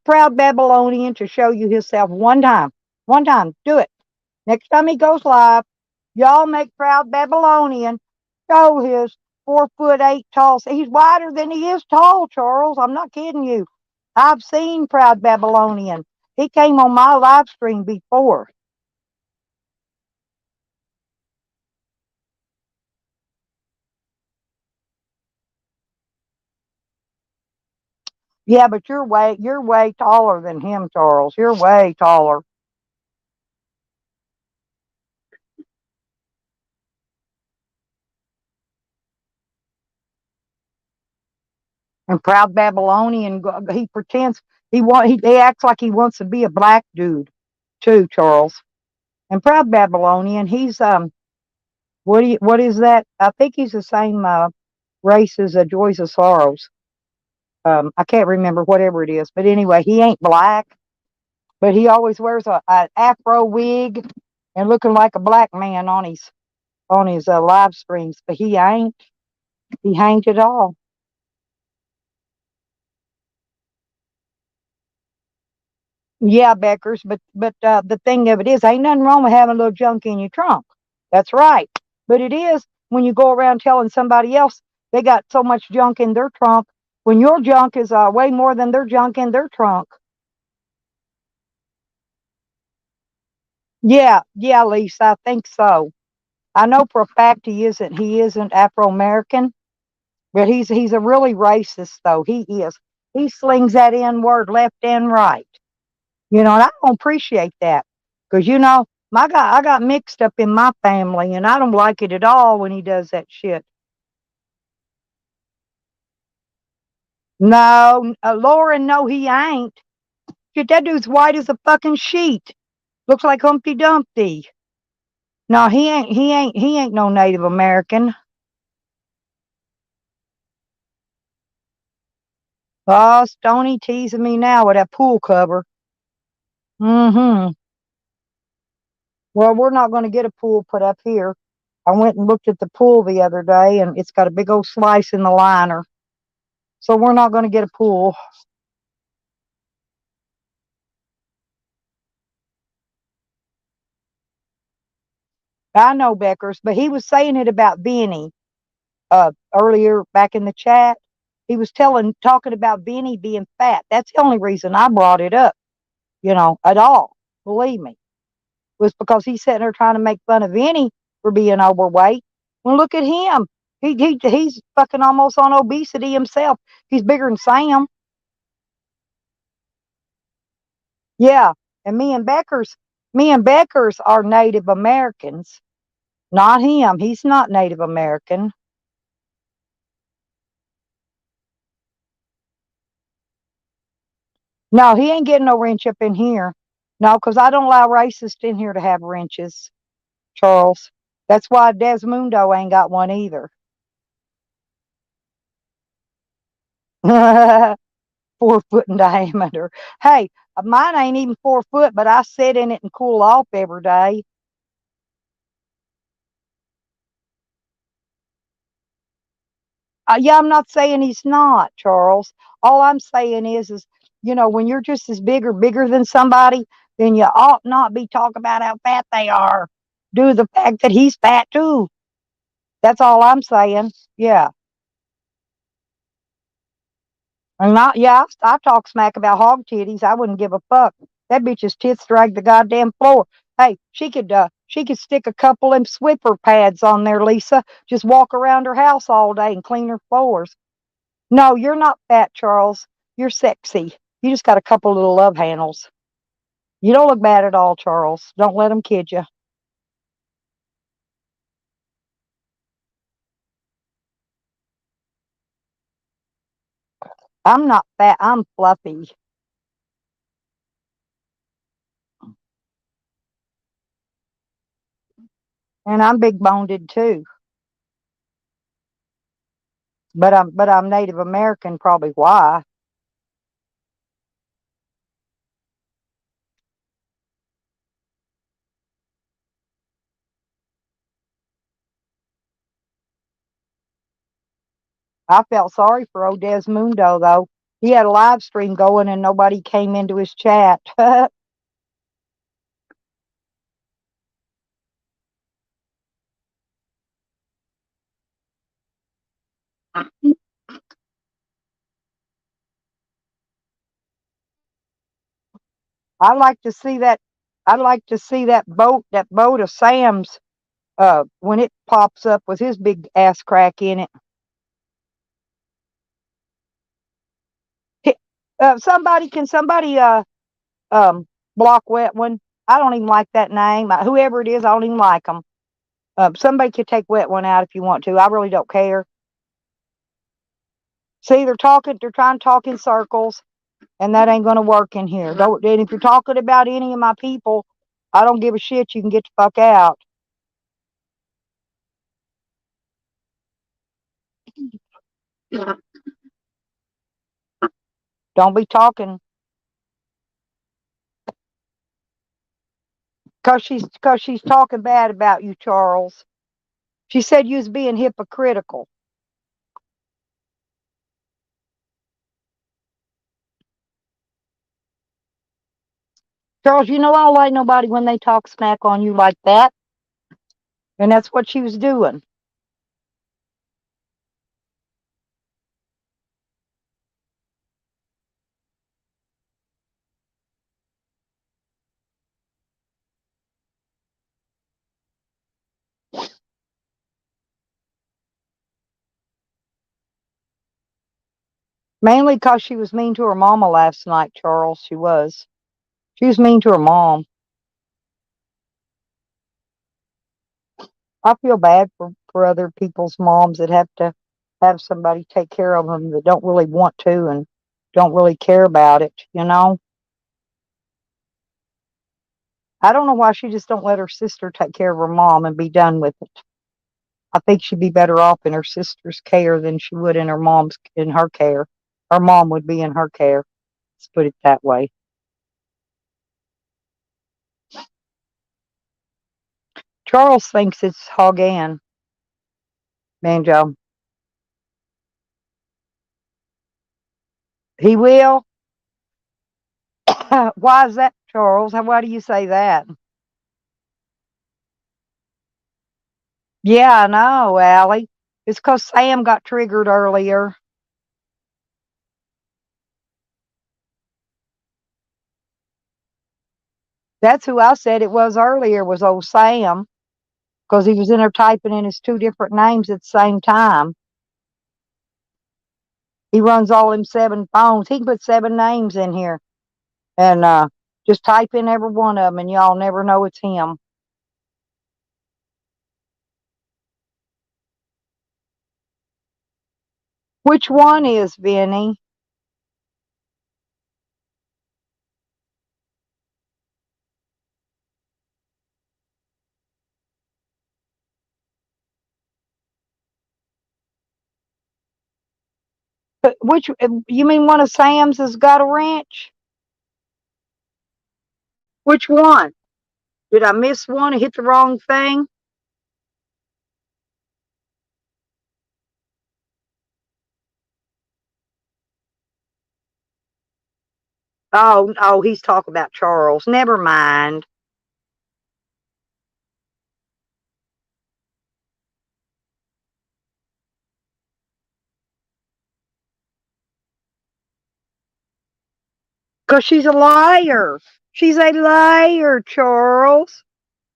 Proud Babylonian to show you himself one time. One time. Do it. Next time he goes live, y'all make Proud Babylonian show his 4'8" tall. He's wider than he is tall, Charles. I'm not kidding you. I've seen Proud Babylonian. He came on my live stream before. Yeah, but you're way taller than him, Charles. You're way taller. And Proud Babylonian, he pretends he acts like he wants to be a black dude too, Charles. And Proud Babylonian, he's what is that? I think he's the same race as Joys of Sorrows. I can't remember whatever it is, but anyway, he ain't black, but he always wears a afro wig and looking like a black man on his live streams, but he ain't. He ain't at all. Yeah, Beckers, but the thing of it is, ain't nothing wrong with having a little junk in your trunk. That's right. But it is when you go around telling somebody else they got so much junk in their trunk when your junk is way more than their junk in their trunk. Yeah, Lisa, I think so. I know for a fact he isn't Afro American, but he's a really racist though. He is. He slings that N word left and right. And I don't appreciate that because I got mixed up in my family, and I don't like it at all when he does that shit. No, Lauren, no, he ain't. Shit, that dude's white as a fucking sheet. Looks like Humpty Dumpty. No, he ain't no Native American. Oh, Stony teasing me now with that pool cover. Mm-hmm. Well, we're not going to get a pool put up here. I went and looked at the pool the other day, and it's got a big old slice in the liner. So we're not going to get a pool. I know Beckers, but he was saying it about Benny. earlier back in the chat. He was talking about Vinny being fat. That's the only reason I brought it up, at all. Believe me, was because he's sitting there trying to make fun of Vinny for being overweight. Well, look at him. He's fucking almost on obesity himself. He's bigger than Sam. Yeah, and me and Beckers are Native Americans. Not him. He's not Native American. No, he ain't getting no wrench up in here. No, because I don't allow racists in here to have wrenches, Charles. That's why Desmundo ain't got one either. 4 foot in diameter. Hey, mine ain't even 4 foot, but I sit in it and cool off every day. Yeah, I'm not saying he's not, Charles. All I'm saying is, when you're just as bigger than somebody, then you ought not be talking about how fat they are, due to the fact that he's fat too. That's all I'm saying. Yeah. And not, yeah, I talk smack about hog titties. I wouldn't give a fuck. That bitch's tits drag the goddamn floor. Hey, she could stick a couple of Swiffer pads on there, Lisa. Just walk around her house all day and clean her floors. No, you're not fat, Charles. You're sexy. You just got a couple little love handles. You don't look bad at all, Charles. Don't let them kid you. I'm not fat. I'm fluffy. And I'm big boned too. But I'm Native American, probably why. I felt sorry for old Desmundo though. He had a live stream going and nobody came into his chat. I'd like to see that. I'd like to see that boat of Sam's, when it pops up with his big ass crack in it. Can somebody block Wet One? I don't even like that name. Whoever it is, I don't even like them. Somebody could take Wet One out if you want to. I really don't care. See, they're trying to talk in circles, and that ain't gonna work in here. And if you're talking about any of my people, I don't give a shit. You can get the fuck out. Don't be talking. Cause she's talking bad about you, Charles. She said you was being hypocritical. Charles, I don't like nobody when they talk smack on you like that. And that's what she was doing. Mainly because she was mean to her mama last night, Charles. She was. She was mean to her mom. I feel bad for other people's moms that have to have somebody take care of them that don't really want to and don't really care about it, I don't know why she just don't let her sister take care of her mom and be done with it. I think she'd be better off in her sister's care than she would in her care. Her mom would be in her care. Let's put it that way. Charles thinks it's Hog Ann. Banjo. He will? Why is that, Charles? Why do you say that? Yeah, I know, Allie. It's 'cause Sam got triggered earlier. That's who I said it was earlier, was old Sam, 'cause he was in there typing in his 2 different names at the same time. He runs all them 7 phones. He can put 7 names in here and just type in every one of them, and y'all never know it's him. Which one is Vinny? Which you mean one of Sam's has got a wrench? Which one? Did I miss one and hit the wrong thing? Oh, he's talking about Charles. Never mind. Because she's a liar. She's a liar, Charles.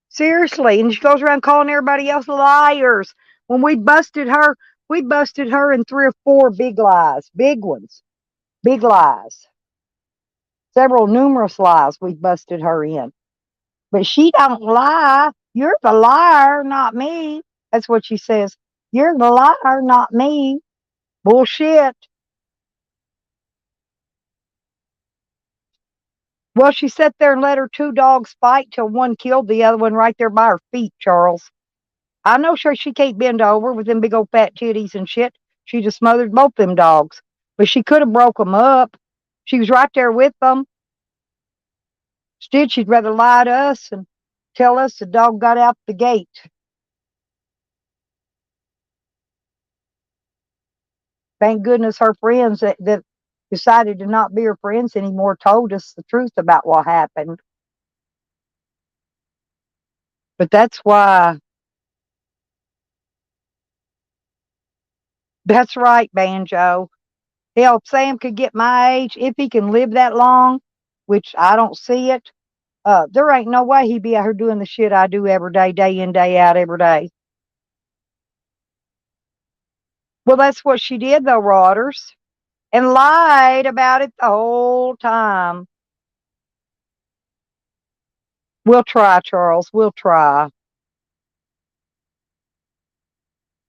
Seriously. And she goes around calling everybody else liars. When we busted her in 3 or 4 big lies. Big ones. Big lies. Several numerous lies we busted her in. But she don't lie. You're the liar, not me. That's what she says. You're the liar, not me. Bullshit. Well, she sat there and let her 2 dogs fight till one killed the other one right there by her feet, Charles. I know sure she can't bend over with them big old fat titties and shit. She just smothered both them dogs. But she could have broke them up. She was right there with them. Instead, she'd rather lie to us and tell us the dog got out the gate. Thank goodness her friends that decided to not be her friends anymore told us the truth about what happened. But that's why. That's right, Banjo. Hell, if Sam could get my age, if he can live that long, which I don't see it, there ain't no way he'd be out here doing the shit I do every day in, day out, every day. Well, that's what she did, though, Rodders, and lied about it the whole time. We'll try, Charles. We'll try.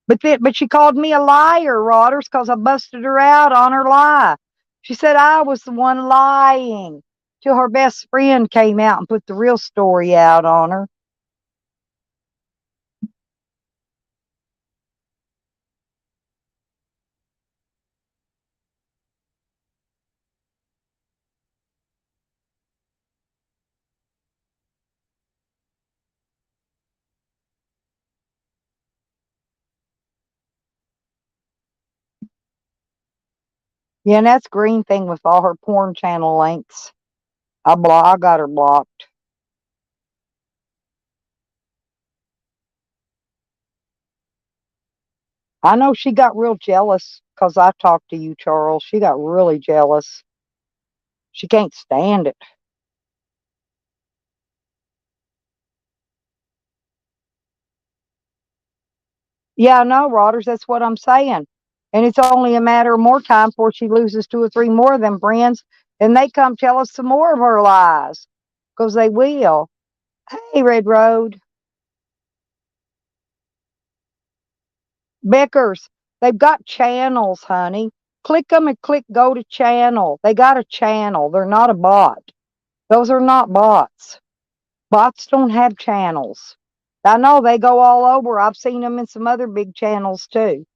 But she called me a liar, Rodders, because I busted her out on her lie. She said I was the one lying till her best friend came out and put the real story out on her. Yeah, and that's Green thing with all her porn channel links. I got her blocked. I know she got real jealous because I talked to you, Charles. She got really jealous. She can't stand it. Yeah, I know, Rodders. That's what I'm saying. And it's only a matter of more time before she loses 2 or 3 more of them friends, and they come tell us some more of her lies, because they will. Hey, Red Road. Beckers, they've got channels, honey. Click them and click go to channel. They got a channel. They're not a bot. Those are not bots. Bots don't have channels. I know they go all over. I've seen them in some other big channels too.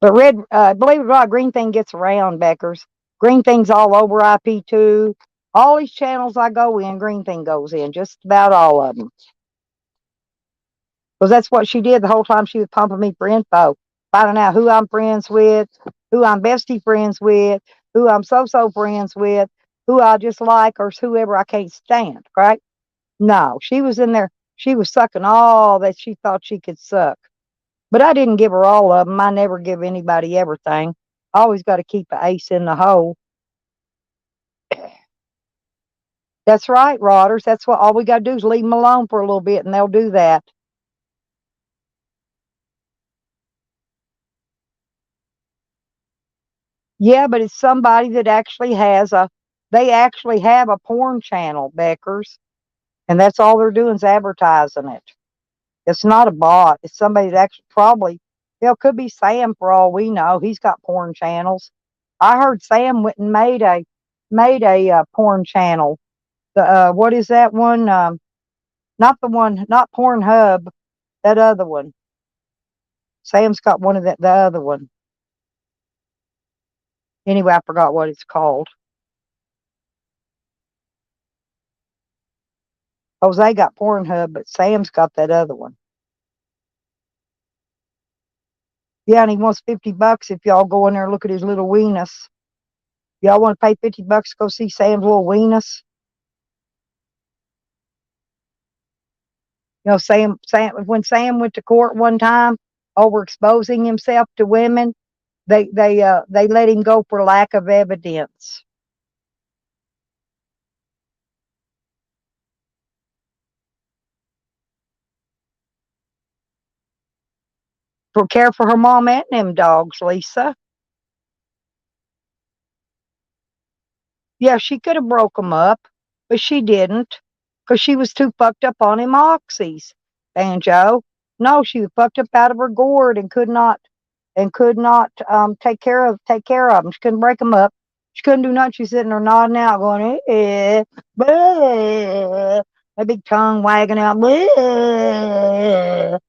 But believe it or not, Green Thing gets around, Beckers. Green Thing's all over IP2. All these channels I go in, Green Thing goes in. Just about all of them. Because that's what she did the whole time she was pumping me for info. Finding out who I'm friends with, who I'm bestie friends with, who I'm so-so friends with, who I just like, or whoever I can't stand, right? No, she was in there. She was sucking all that she thought she could suck. But I didn't give her all of them. I never give anybody everything. I always got to keep an ace in the hole. That's right, Rodders. That's what all we got to do is leave them alone for a little bit, and they'll do that. Yeah, but it's somebody that actually they actually have a porn channel, Beckers, and that's all they're doing is advertising it. It's not a bot. It's somebody that actually probably, it could be Sam for all we know. He's got porn channels. I heard Sam went and made a porn channel. The what is that one? Not the one, not Pornhub. That other one. Sam's got one of the other one. Anyway, I forgot what it's called. Jose got Pornhub, but Sam's got that other one. Yeah, and he wants $50 if y'all go in there and look at his little weenus. Y'all want to pay $50 to go see Sam's little weenus? You know, Sam, when Sam went to court one time over exposing himself to women, they let him go for lack of evidence. For care for her mom and them dogs, Lisa. Yeah, she could have broke them up, but she didn't, because she was too fucked up on him oxys. Banjo. No, she was fucked up out of her gourd and could not take care of them. She couldn't break them up. She couldn't do nothing. She's sitting there nodding out, going, bleh, a big tongue wagging out. Bleh.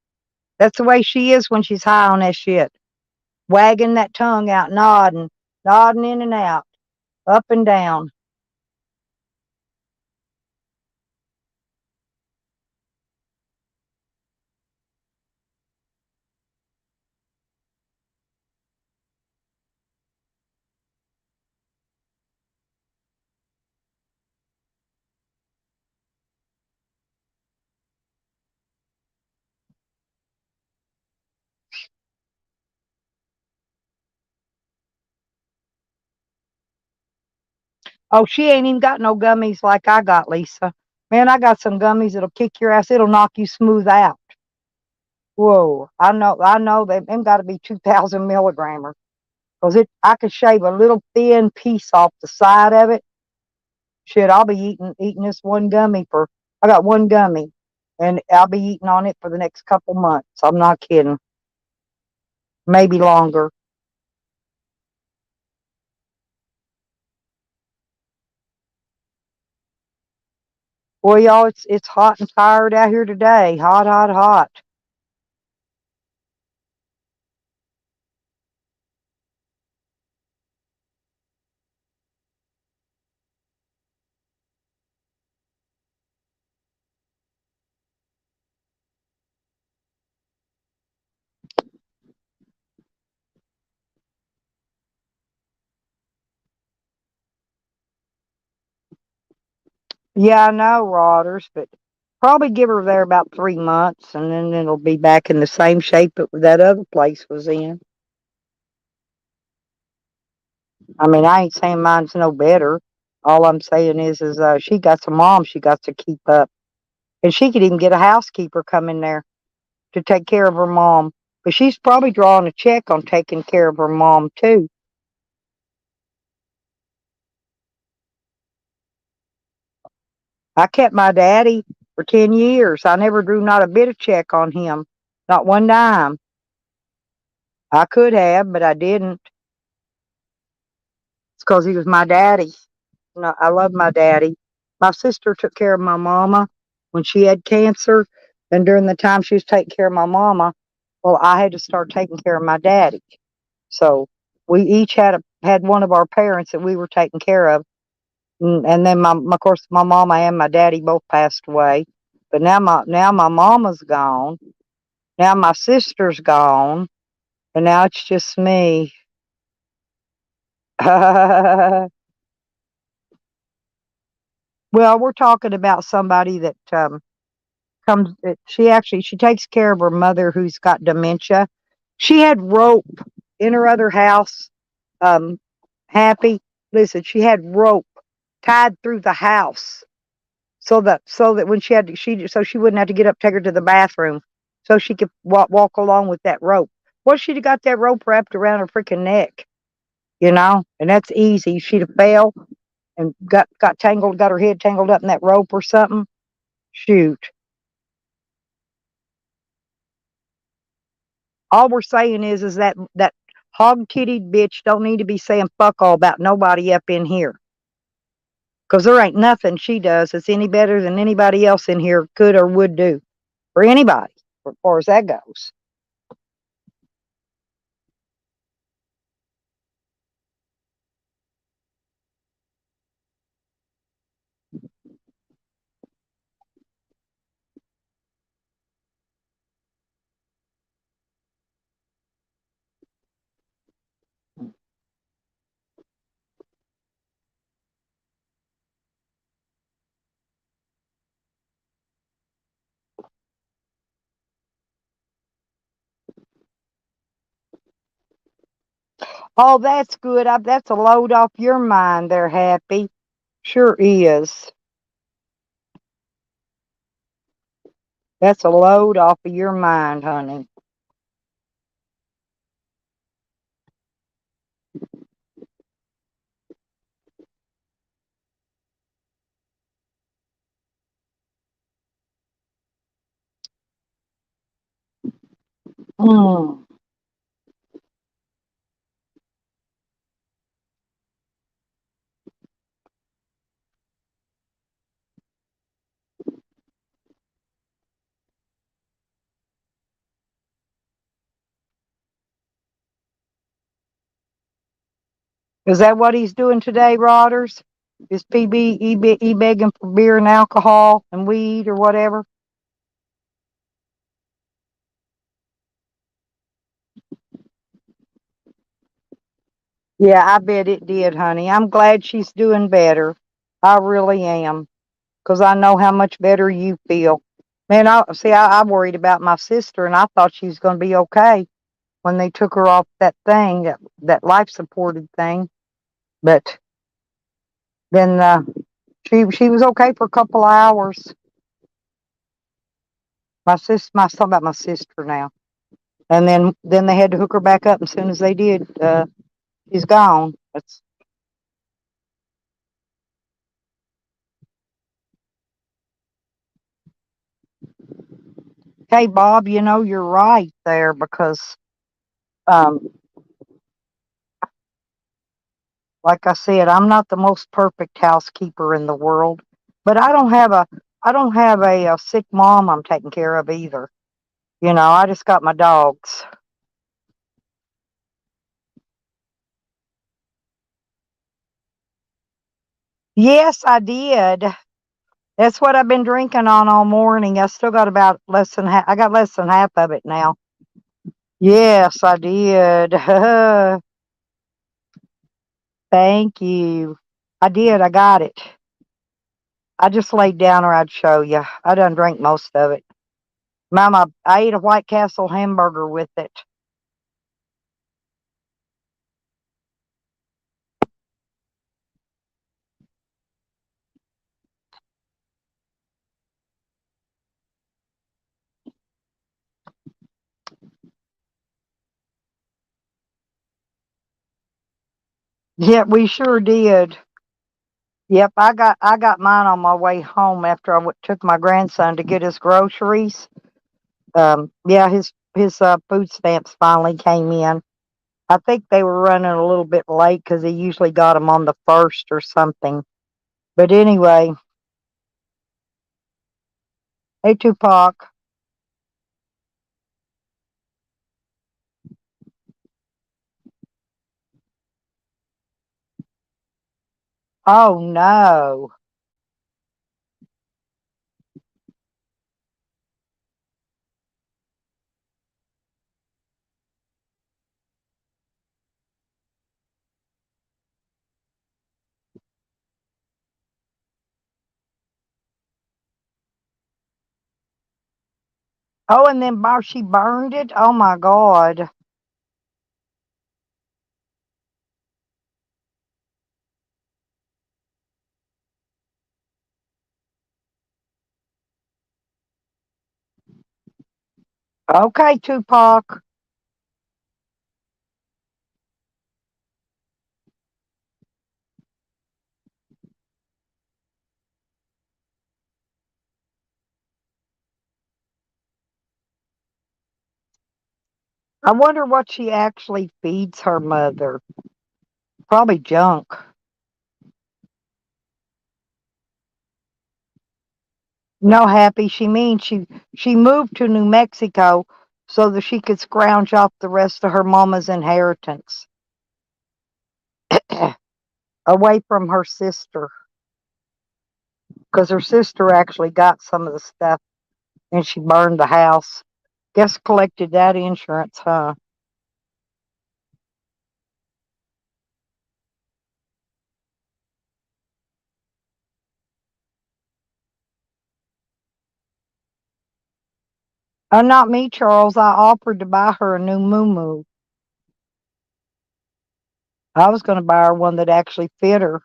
That's the way she is when she's high on that shit. Wagging that tongue out, nodding in and out, up and down. Oh, she ain't even got no gummies like I got, Lisa. Man, I got some gummies that'll kick your ass. It'll knock you smooth out. Whoa, I know them got to be 2,000 milligrammer. Cause I could shave a little thin piece off the side of it. Shit, I'll be eating this one gummy I got one gummy, and I'll be eating on it for the next couple months. I'm not kidding. Maybe longer. Boy, y'all, it's hot and tired out here today. Hot, hot, hot. Yeah, I know, Rodders, but probably give her there about 3 months, and then it'll be back in the same shape that other place was in. I mean, I ain't saying mine's no better. All I'm saying is she got some mom she got to keep up, and she could even get a housekeeper come in there to take care of her mom. But she's probably drawing a check on taking care of her mom too. I kept my daddy for 10 years. I never drew not a bit of check on him, not one dime. I could have, but I didn't. It's because he was my daddy. No, I love my daddy. My sister took care of my mama when she had cancer, and during the time she was taking care of my mama, well, I had to start taking care of my daddy. So we each had one of our parents that we were taking care of, and then of course my mama and my daddy both passed away. But now my mama's gone. Now my sister's gone, and now it's just me. Well, we're talking about somebody that she takes care of her mother who's got dementia. She had rope in her other house. Um, Happy, listen, she had rope tied through the house so that when she wouldn't have to get up, take her to the bathroom, so she could walk along with that rope. Well, she'd have got that rope wrapped around her freaking neck, and that's easy. She'd have fell and got tangled, got her head tangled up in that rope or something. Shoot. All we're saying is that hog-titted bitch don't need to be saying fuck all about nobody up in here. 'Cause there ain't nothing she does that's any better than anybody else in here could or would do for anybody, as far as that goes. Oh, that's good. That's a load off your mind there, Happy. Sure is. That's a load off of your mind, honey. Mm. Is that what he's doing today, Rodders? Is PB begging for beer and alcohol and weed or whatever? Yeah, I bet it did, honey. I'm glad she's doing better. I really am, 'cause I know how much better you feel. Man, I worried about my sister, and I thought she was going to be okay when they took her off that thing, that life supported thing. But then she was okay for a couple of hours. My talking about my sister now, and then they had to hook her back up. As soon as they did, she's gone. That's Hey, Bob. You're right there because um, like I said, I'm not the most perfect housekeeper in the world, but I don't have a sick mom I'm taking care of either. I just got my dogs. Yes, I did. That's what I've been drinking on all morning. I still got about less than half. I got less than half of it now. Yes, I did. Thank you. I did. I got it. I just laid down or I'd show you. I done drank most of it. Mama, I ate a White Castle hamburger with it. Yeah, we sure did. Yep, I got mine on my way home after I took my grandson to get his groceries. Yeah, his food stamps finally came in. I think they were running a little bit late because he usually got them on the first or something. But anyway, hey Tupac. Oh no. Oh, and then she burned it? Oh my God. Okay, Tupac. I wonder what she actually feeds her mother. Probably junk. No, Happy, she means she moved to New Mexico so that she could scrounge off the rest of her mama's inheritance away from her sister. Because her sister actually got some of the stuff and she burned the house. Guess collected that insurance, huh? Oh, not me, Charles. I offered to buy her a new moo. I was going to buy her one that actually fit her.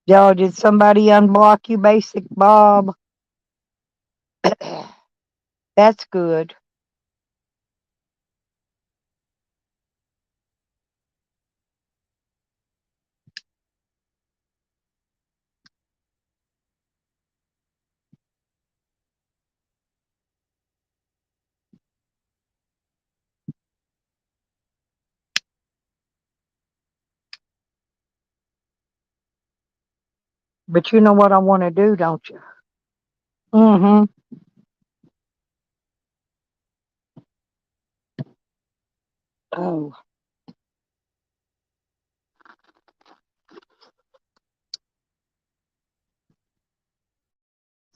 Yo, did somebody unblock you, Basic Bob? That's good. But you know what I want to do, don't you? Mm-hmm. Oh.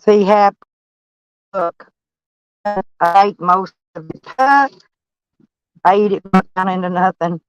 See, Hap, look, I ate most of it. I ate it down into nothing.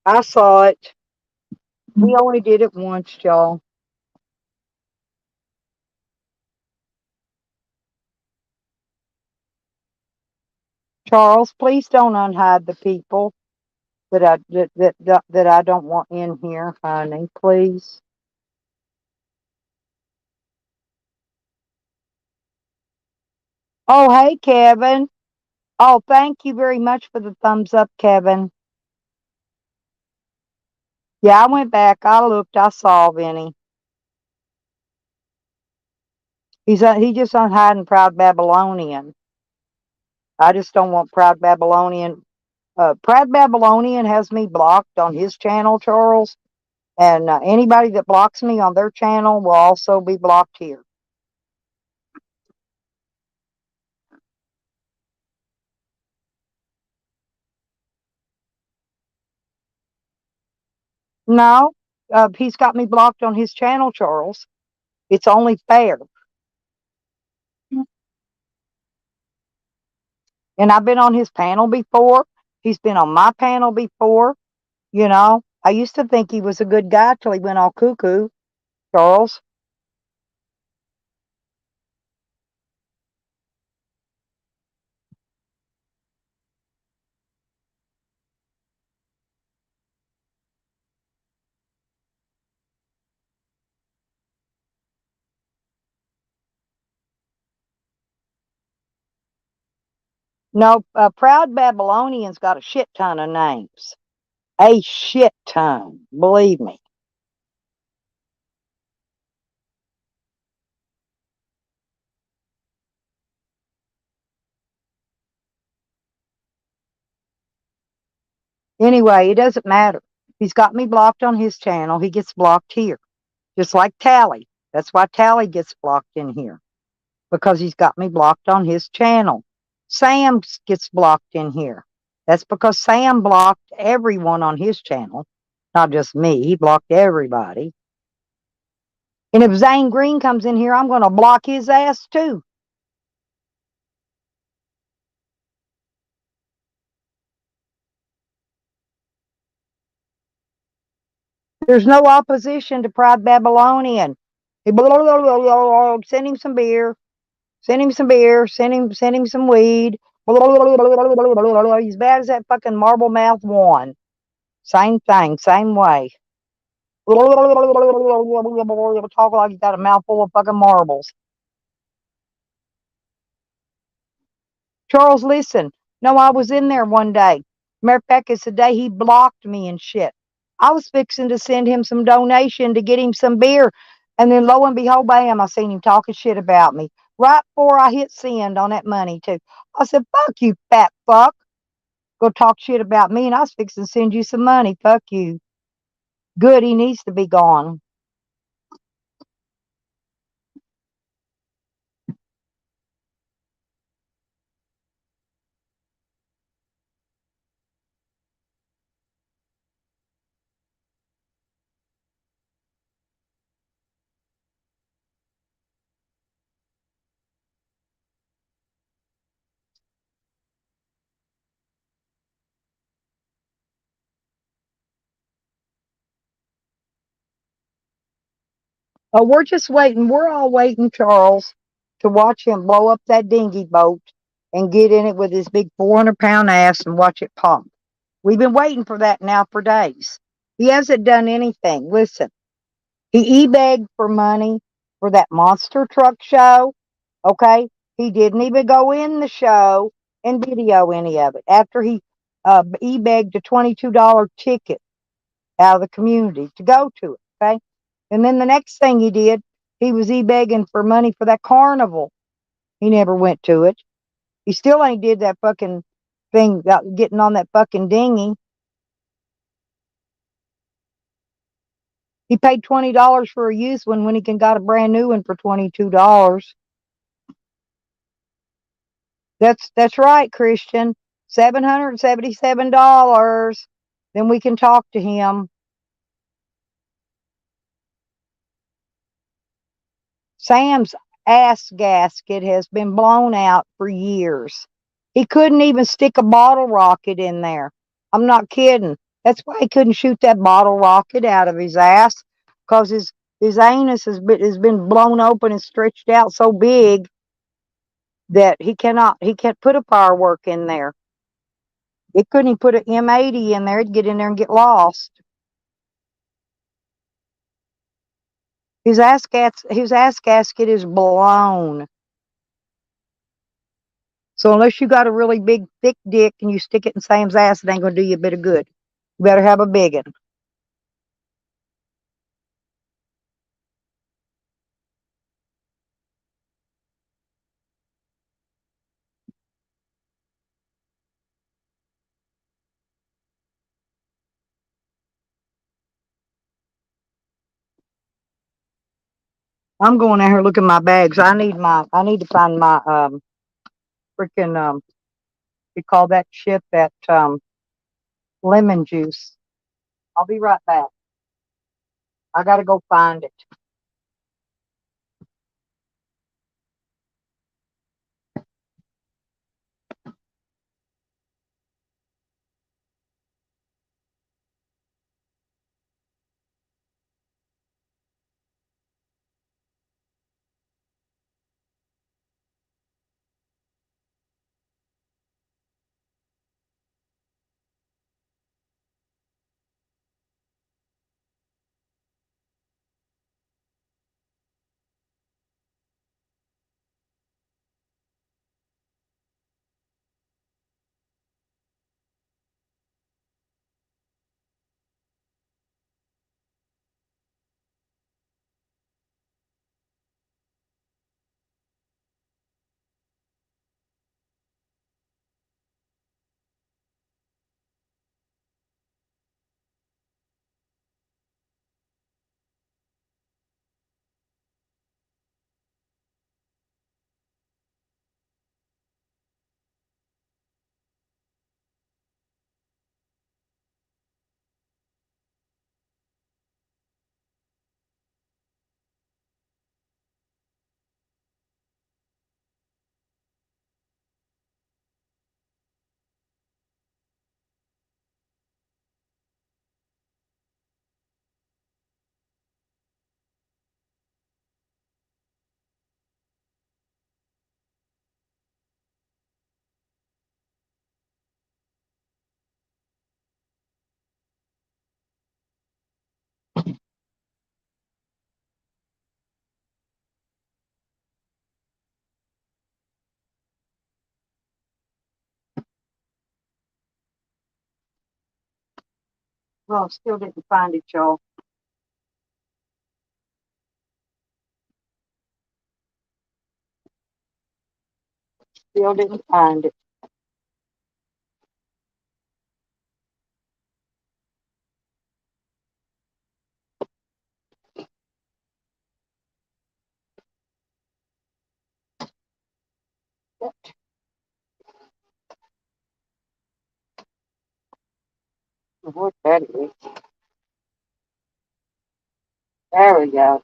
I saw it. We only did it once, y'all. Charles, please don't unhide the people that I don't want in here, honey. Please. Oh, hey, Kevin. Oh, thank you very much for the thumbs up, Kevin. Yeah, I went back. I looked. I saw Vinny. He just unhiding Proud Babylonian. I just don't want Proud Babylonian. Proud Babylonian has me blocked on his channel, Charles. And anybody that blocks me on their channel will also be blocked here. No, he's got me blocked on his channel, Charles. It's only fair. And I've been on his panel before. He's been on my panel before. You know, I used to think he was a good guy till he went all cuckoo, Charles. No, Proud Babylonian's got a shit ton of names. A shit ton, believe me. Anyway, it doesn't matter. He's got me blocked on his channel. He gets blocked here. Just like Tally. That's why Tally gets blocked in here. Because he's got me blocked on his channel. Sam gets blocked in here. That's because Sam blocked everyone on his channel. Not just me. He blocked everybody. And if Zane Green comes in here, I'm going to block his ass too. There's no opposition to Proud Babylonian. Send him some beer. Send him some beer. Send him some weed. He's bad as that fucking marble mouth one. Same thing, same way. Talk like he's got a mouthful of fucking marbles. Charles, listen. No, I was in there one day. Matter of fact, it's the day he blocked me and shit. I was fixing to send him some donation to get him some beer. And then lo and behold, bam, I seen him talking shit about me. Right before I hit send on that money, too. I said, fuck you, fat fuck. Go talk shit about me, and I was fixing to send you some money. Fuck you. Good, he needs to be gone. Oh, we're just waiting. We're all waiting, Charles, to watch him blow up that dinghy boat and get in it with his big 400-pound ass and watch it pop. We've been waiting for that now for days. He hasn't done anything. Listen, he e-begged for money for that monster truck show. Okay. He didn't even go in the show and video any of it after he e-begged a $22 ticket out of the community to go to it. Okay. And then the next thing he did, he was e-begging for money for that carnival. He never went to it. He still ain't did that fucking thing, getting on that fucking dinghy. He paid $20 for a used one when he can got a brand new one for $22. That's right, Christian. $777. Then we can talk to him. Sam's ass gasket has been blown out for years. He couldn't even stick a bottle rocket in there. I'm not kidding. That's why he couldn't shoot that bottle rocket out of his ass, because his anus has been blown open and stretched out so big that he can't put a firework in there. It couldn't even put an M80 in there. It'd get in there and get lost. His ass gasket is blown. So unless you got a really big, thick dick and you stick it in Sam's ass, it ain't gonna do you a bit of good. You better have a big one. I'm going out here looking at my bags. I need to find my, freaking, you call that shit, that, lemon juice. I'll be right back. I gotta go find it. Well, still didn't find it, y'all. Still didn't find it. What that is. There we go.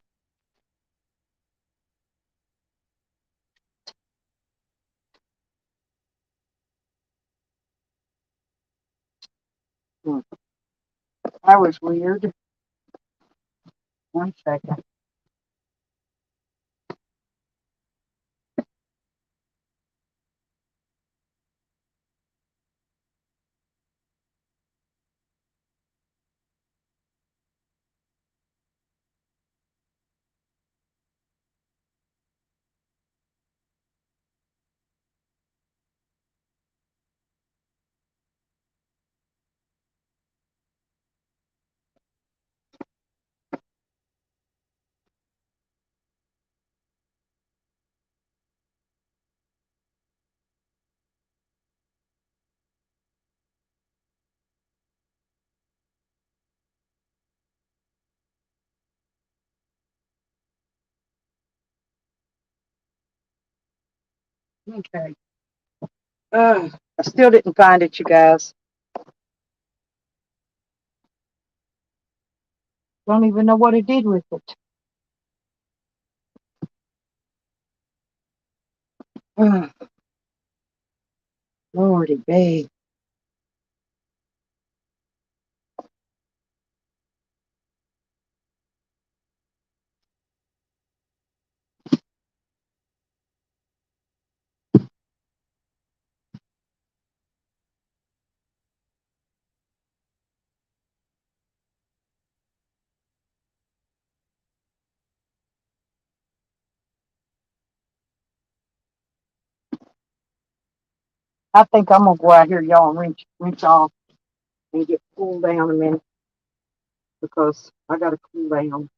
Hmm. That was weird. 1 second. Okay. I still didn't find it, you guys. Don't even know what I did with it. Lordy babe. I think I'm gonna go out here, y'all, and rinse off and get cooled down a minute because I gotta cool down.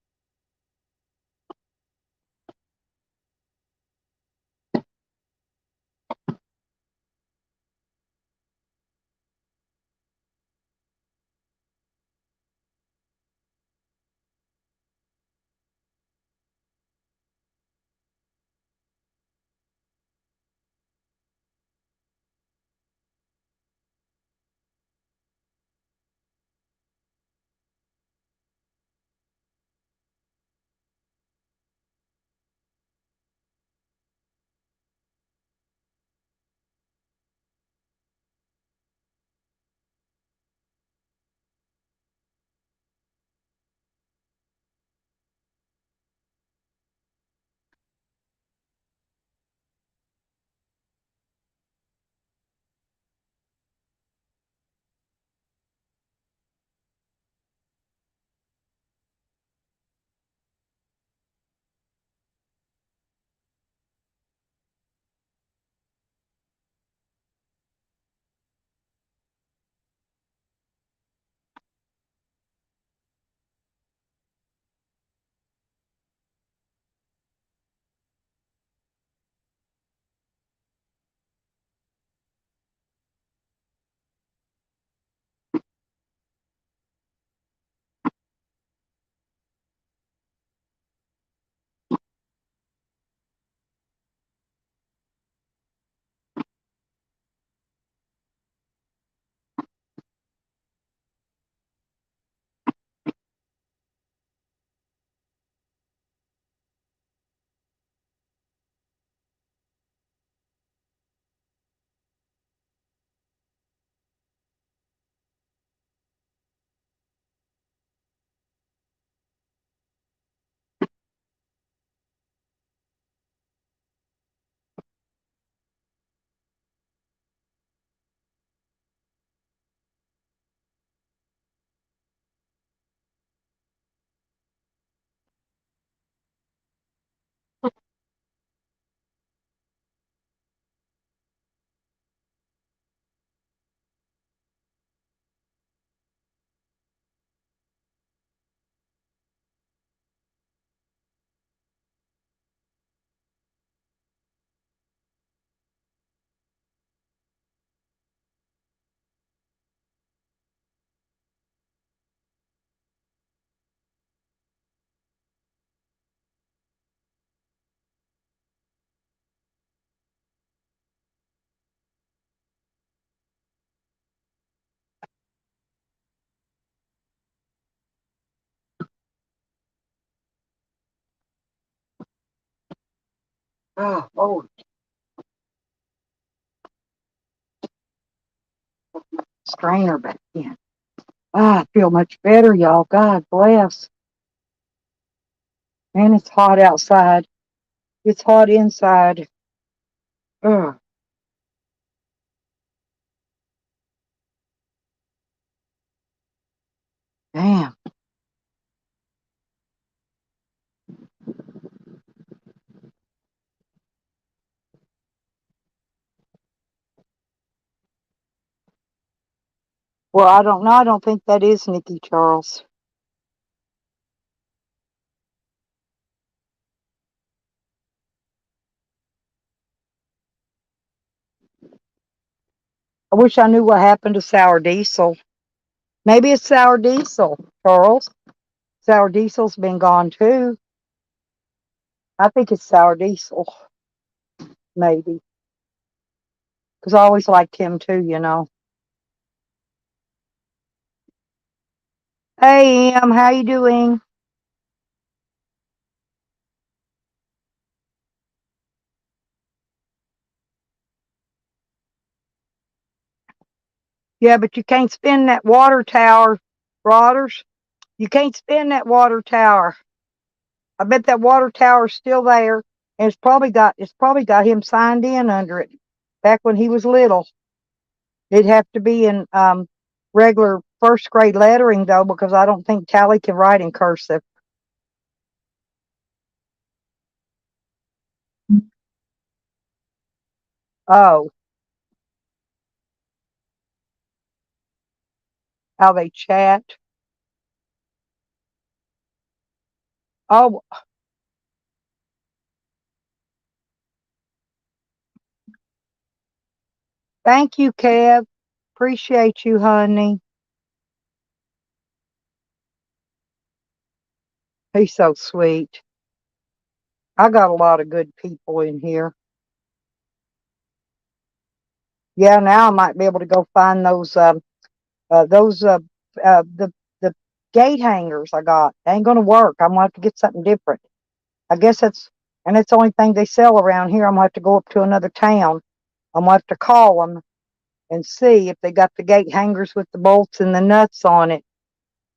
Oh, Lord. Strainer back in. Ah, I feel much better, y'all. God bless. And it's hot outside. It's hot inside. Ugh. Damn. Well, I don't know. I don't think that is Nikki Charles. I wish I knew what happened to Sour Diesel. Maybe it's Sour Diesel, Charles. Sour Diesel's been gone too. I think it's Sour Diesel, maybe. Because I always liked him too, you know. Hey, Em, how you doing? Yeah, but you can't spin that water tower, Rodders. You can't spin that water tower. I bet that water tower's still there, and it's probably got him signed in under it back when he was little. It'd have to be in regular first grade lettering though, because I don't think Tally can write in cursive. Oh, how they chat. Oh, thank you, Kev. Appreciate you, honey. He's so sweet. I got a lot of good people in here. Yeah, now I might be able to go find the gate hangers I got. They ain't gonna work. I'm gonna have to get something different. I guess that's the only thing they sell around here. I'm gonna have to go up to another town. I'm gonna have to call them and see if they got the gate hangers with the bolts and the nuts on it,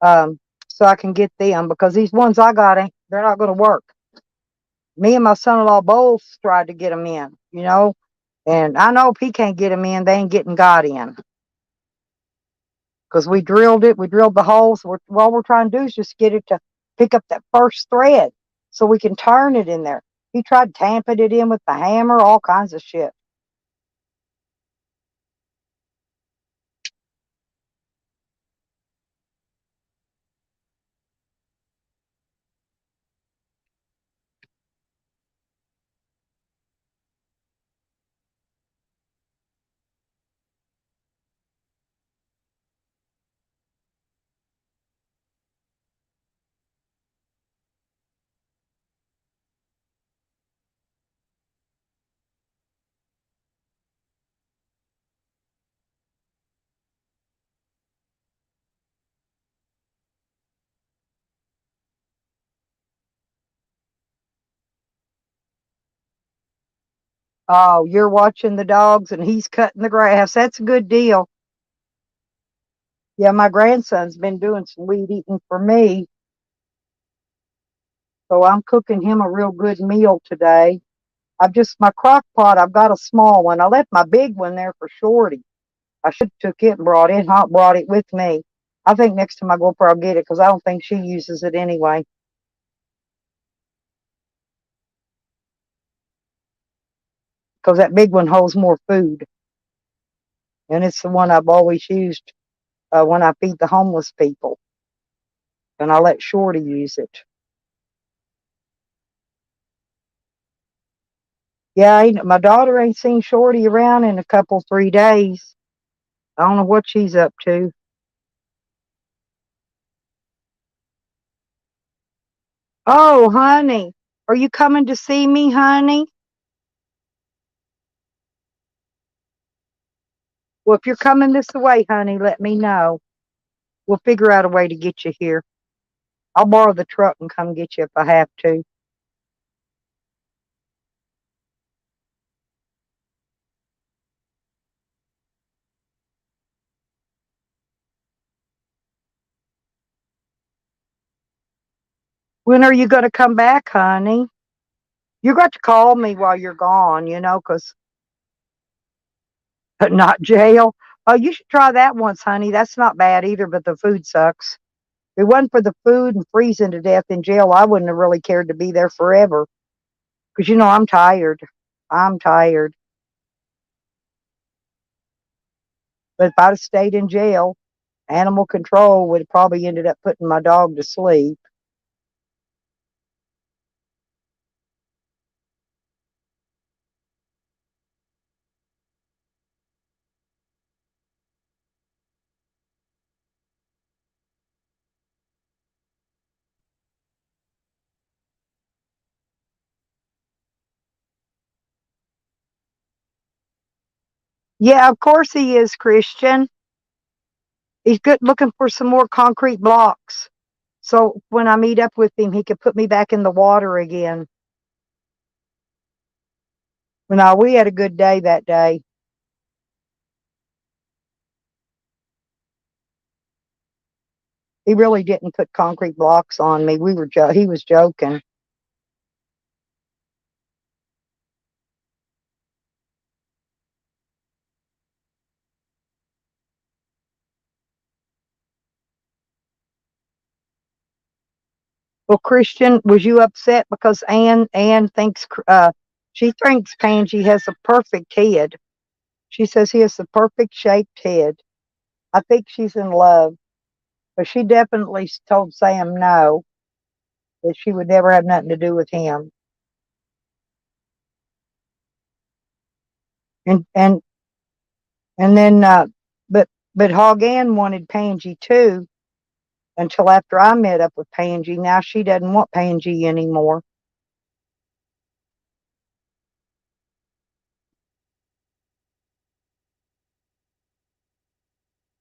um, so I can get them, because these ones I got they're not gonna work. Me and my son-in-law both tried to get them in, you know, and I know if he can't get them in, they ain't getting God in. Because we drilled it, we drilled the holes. All we're trying to do is just get it to pick up that first thread so we can turn it in there. He tried tamping it in with the hammer, all kinds of shit. Oh, you're watching the dogs and he's cutting the grass. That's a good deal. Yeah, my grandson's been doing some weed eating for me. So I'm cooking him a real good meal today. My crock pot, I've got a small one. I left my big one there for Shorty. I should have took it and brought it with me. I think next time I go up there, I'll get it because I don't think she uses it anyway. Because that big one holds more food. And it's the one I've always used when I feed the homeless people. And I let Shorty use it. Yeah, my daughter ain't seen Shorty around in a couple, 3 days. I don't know what she's up to. Oh, honey, are you coming to see me, honey? Well, if you're coming this way, honey, let me know. We'll figure out a way to get you here. I'll borrow the truck and come get you if I have to. When are you going to come back, honey? You got to call me while you're gone, you know, 'cause but not jail. Oh, you should try that once, honey. That's not bad either, but the food sucks. If it wasn't for the food and freezing to death in jail, I wouldn't have really cared to be there forever. 'Cause you know, I'm tired. I'm tired. But if I'd have stayed in jail, animal control would have probably ended up putting my dog to sleep. Yeah, of course he is, Christian. He's good looking for some more concrete blocks. So when I meet up with him, he could put me back in the water again. No, we had a good day that day. He really didn't put concrete blocks on me. He was joking. Well, Christian, was you upset because Ann thinks she thinks Pangy has a perfect head. She says he has the perfect shaped head. I think she's in love, but she definitely told Sam no, that she would never have nothing to do with him. And then but Hog Ann wanted Pangy too until after I met up with Pangy. Now she doesn't want Pangy anymore.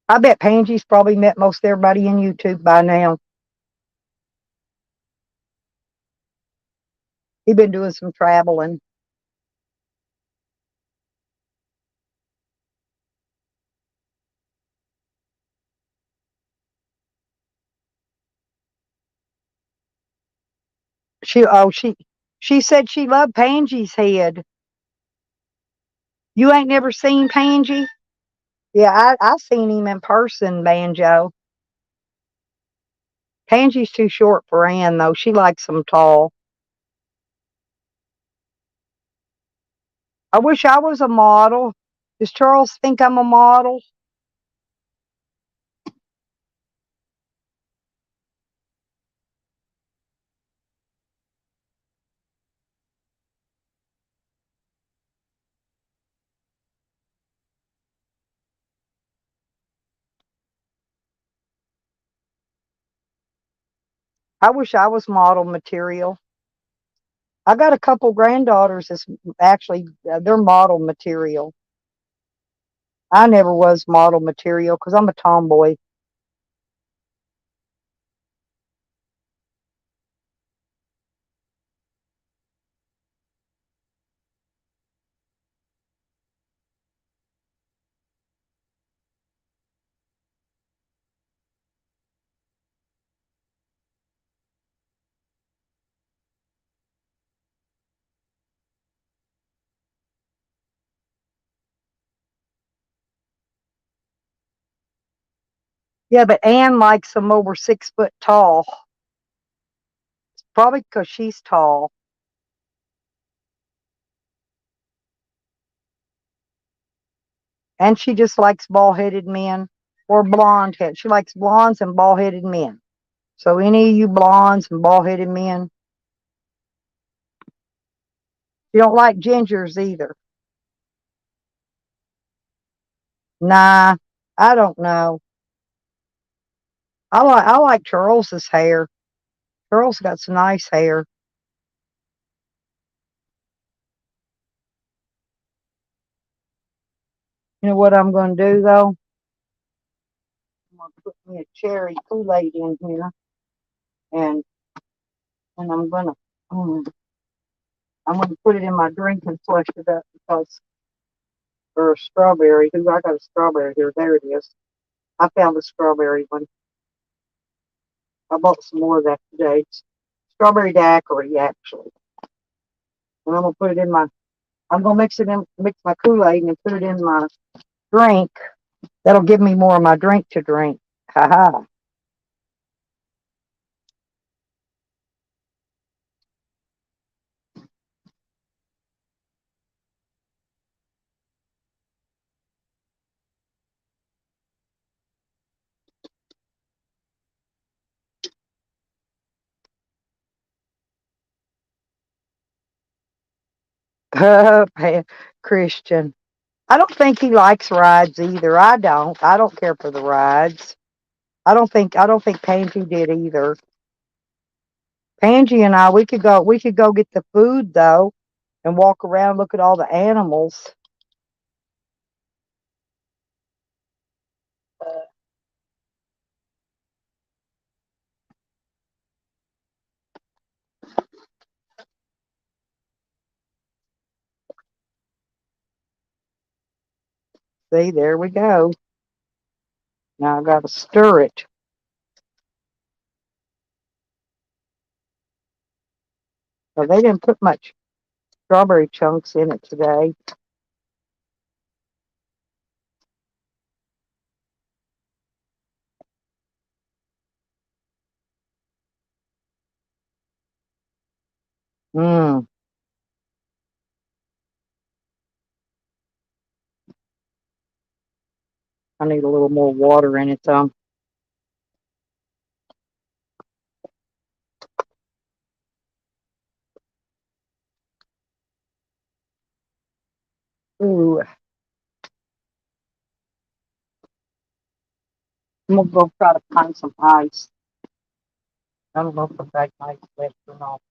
I bet Pangy's probably met most everybody in YouTube by now. He been doing some traveling. She said she loved Pangy's head. You ain't never seen Pangy? Yeah, I seen him in person, Banjo. Pangy's too short for Ann though. She likes him tall. I wish I was a model. Does Charles think I'm a model? I wish I was model material. I got a couple granddaughters that's actually they're model material. I never was model material because I'm a tomboy. Yeah, but Ann likes them over 6 foot tall. Probably because she's tall. And she just likes bald headed men or blonde head. She likes blondes and bald headed men. So any of you blondes and bald headed men, you don't like gingers either. Nah, I don't know. I like Charles's hair. Charles got some nice hair. You know what I'm going to do though? I'm going to put me a cherry Kool-Aid in here, and I'm going to I'm going to put it in my drink and flush it up because or a strawberry. Who I got a strawberry here? There it is. I found the strawberry one. I bought some more of that today. strawberry daiquiri, actually. And I'm gonna put it in my, I'm gonna mix my Kool-Aid and put it in my drink. That'll give me more of my drink to drink. Ha ha. Christian. I don't think he likes rides either. I don't. I don't care for the rides. I don't think Pansy did either. Pansy and I, we could go get the food though and walk around, look at all the animals. See, there we go. Now I gotta stir it. So they didn't put much strawberry chunks in it today. Mmm. I need a little more water in it though. Ooh. I'm gonna go try to find some ice. I don't know if I've got ice left or not.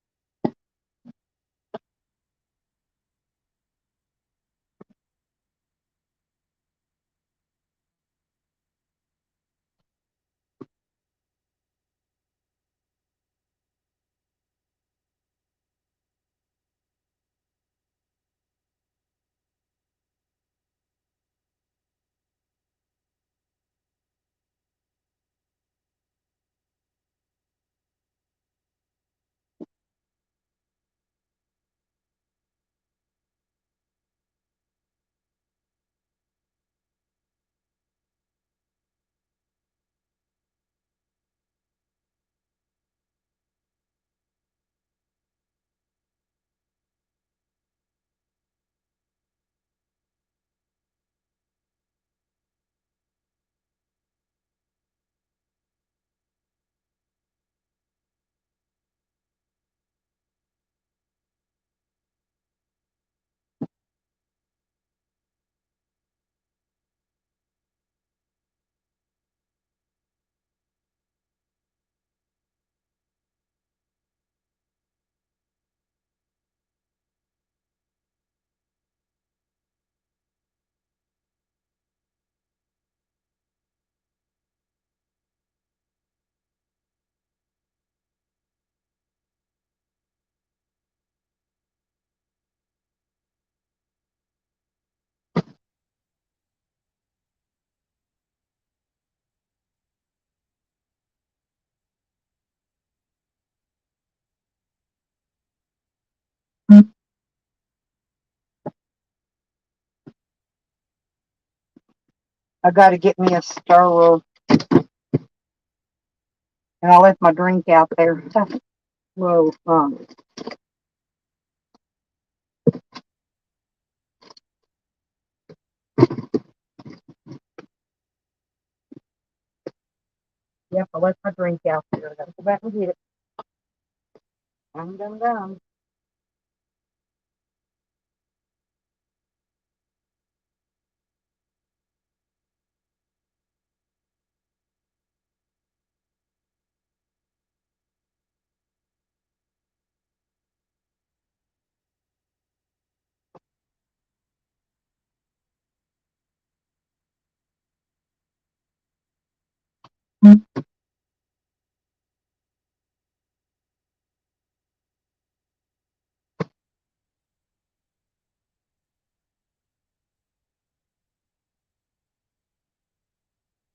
I gotta get me a stirrer, and I left my drink out there. Whoa, yep, I left my drink out there. I gotta go back and get it. Dum.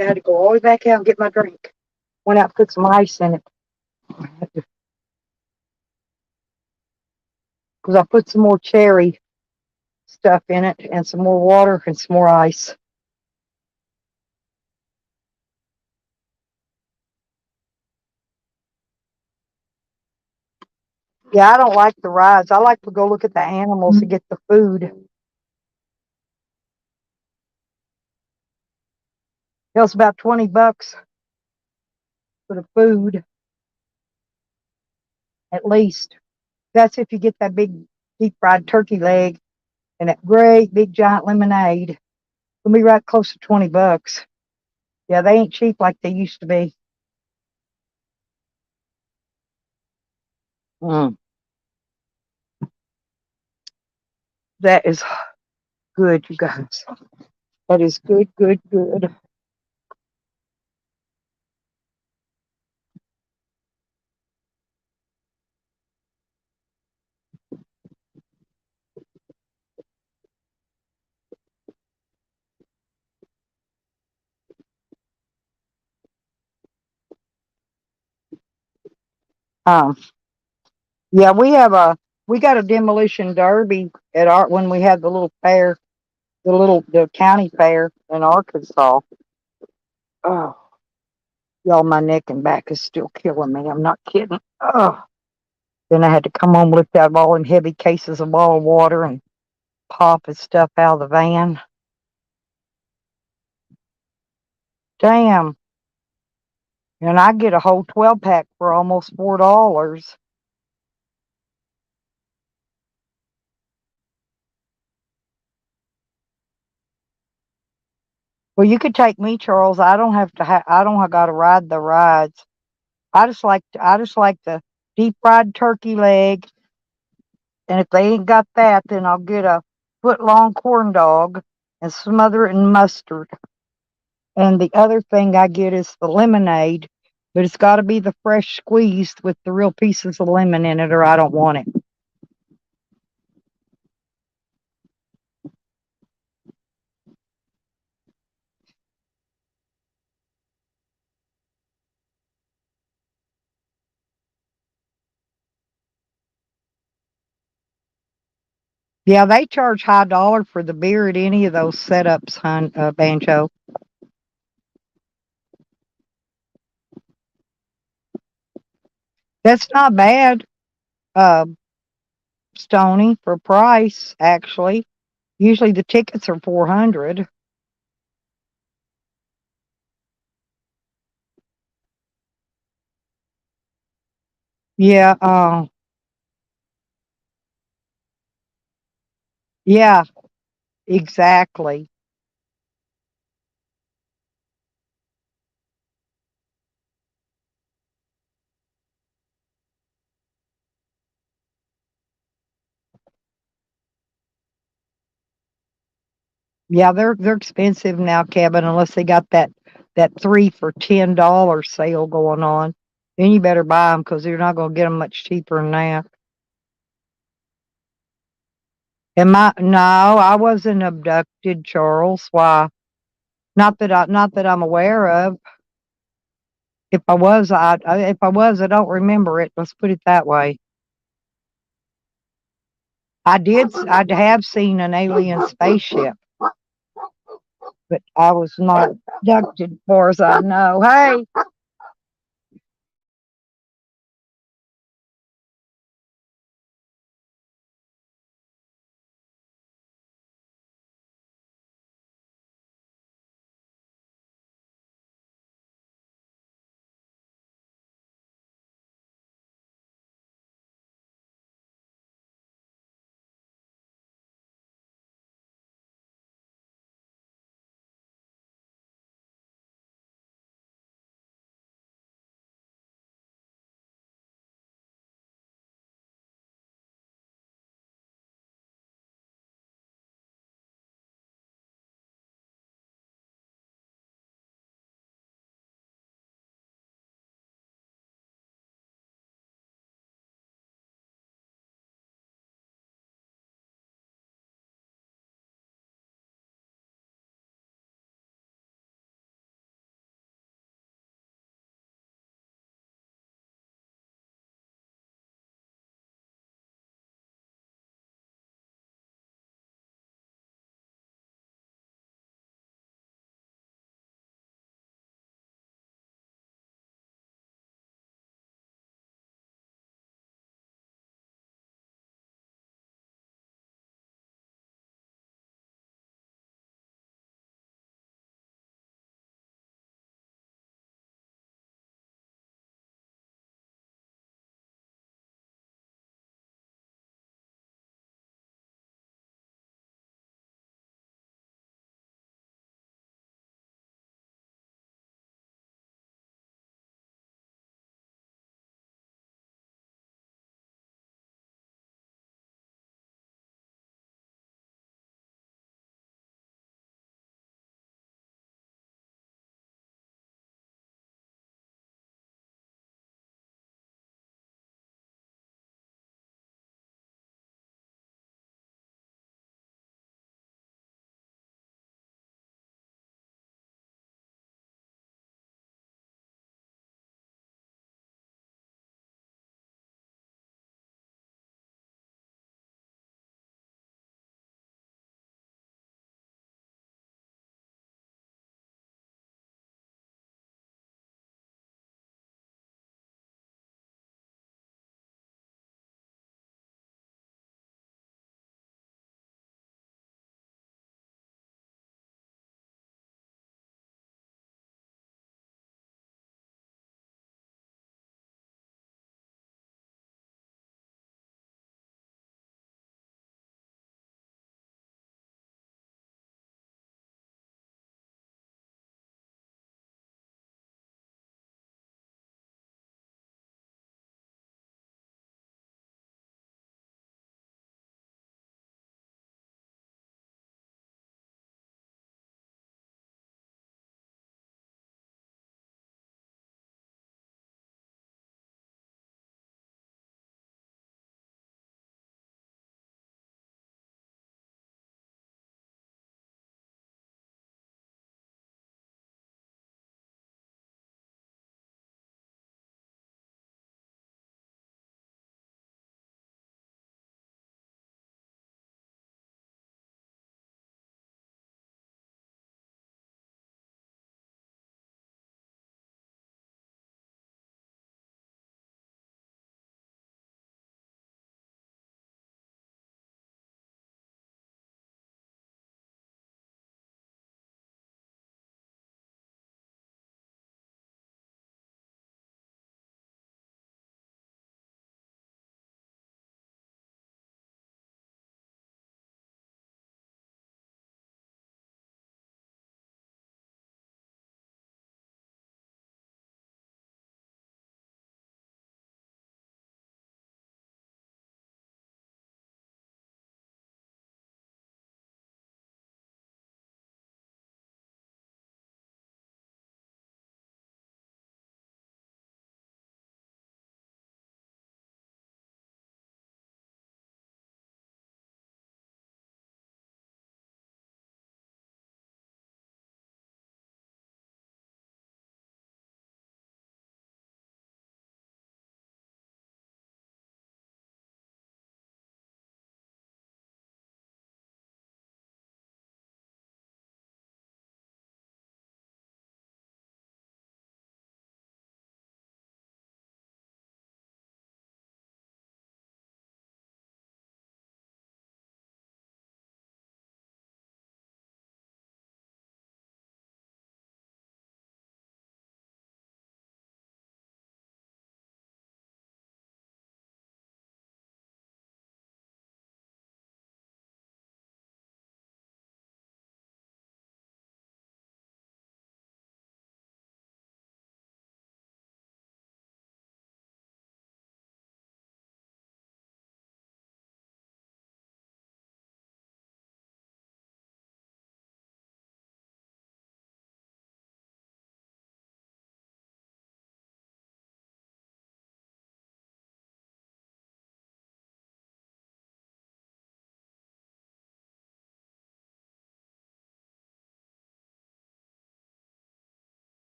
I had to go all the way back out and get my drink. Went out and put some ice in it. because I put some more cherry stuff in it and some more water and some more ice. Yeah, I don't like the rides. I like to go look at the animals and get the food. It's about $20 for the food, at least. That's if you get that big deep fried turkey leg and that great big giant lemonade. It'll be right close to $20. Yeah, they ain't cheap like they used to be. Mm. That is good, you guys. That is good, good, good. Um, yeah, we got a demolition derby at our when we had the little fair, the county fair in Arkansas. Oh, y'all, my neck and back is still killing me. I'm not kidding. Oh, then I had to come home, lift out all them heavy cases of bottled water and pop and stuff out of the van. Damn. And I get a whole 12-pack for almost $4. Well, you could take me, Charles. I don't have to. I don't got to ride the rides. I just like the deep fried turkey leg. And if they ain't got that, then I'll get a foot-long corn dog and smother it in mustard. And the other thing I get is the lemonade, but it's got to be the fresh squeezed with the real pieces of lemon in it, or I don't want it. Yeah, they charge high dollar for the beer at any of those setups, Banjo. That's not bad, uh, Stony, for price, actually. Usually the tickets are 400. Yeah, yeah, exactly. Yeah, they're expensive now, Kevin, unless they got that 3 for $10 sale going on. Then you better buy them because you're not going to get them much cheaper than that. No, I wasn't abducted, Charles. Why? Not that I'm aware of. If I was, I don't remember it. Let's put it that way. I have seen an alien spaceship, but I was not abducted, as far as I know. Hey,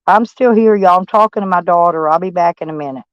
I'm still here, y'all. I'm talking to my daughter. I'll be back in a minute.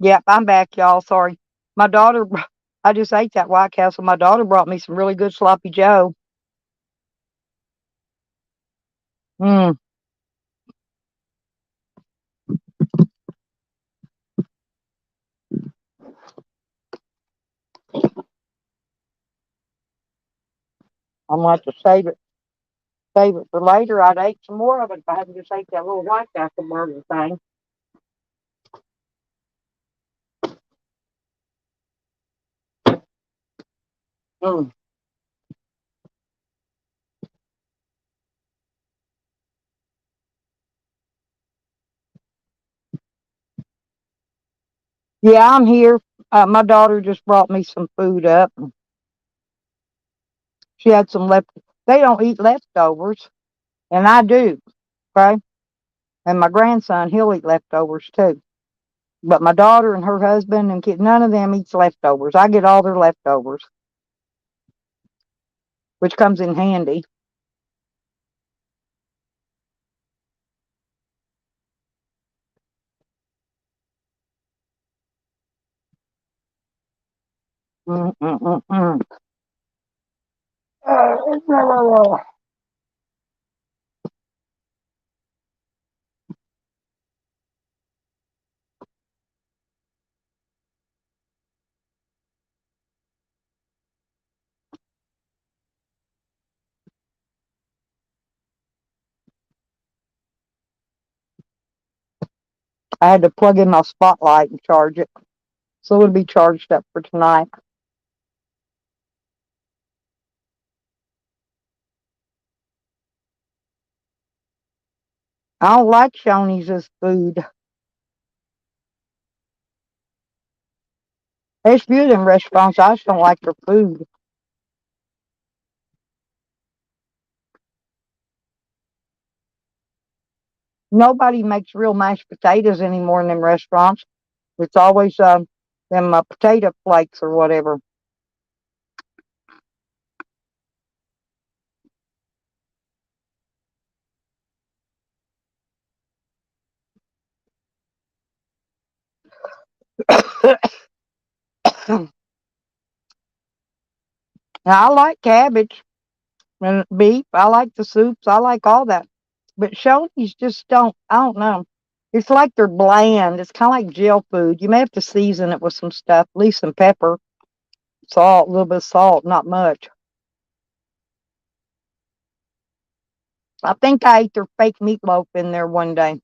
Yep, I'm back, y'all. Sorry. My daughter, I just ate that White Castle. My daughter brought me some really good sloppy Joe. Mm. I'm gonna have to save it for later. I'd ate some more of it if I hadn't just ate that little White Castle burger thing. Mm. Yeah, I'm here. My daughter just brought me some food up. She had some left. They don't eat leftovers, and I do. Okay, and my grandson, he'll eat leftovers too. But my daughter and her husband and kid, none of them eats leftovers. I get all their leftovers, which comes in handy. Mm, mm, mm, mm. I had to plug in my spotlight and charge it, so it'll be charged up for tonight. I don't like Shoney's as food. There's few of them restaurants. I just don't like their food. Nobody makes real mashed potatoes anymore in them restaurants. It's always them potato flakes or whatever. Now, I like cabbage and beef. I like the soups. I like all that. But Shoney's just don't. I don't know. It's like they're bland. It's kind of like jail food. You may have to season it with some stuff, at least some pepper, salt, a little bit of salt, not much. I think I ate their fake meatloaf in there one day.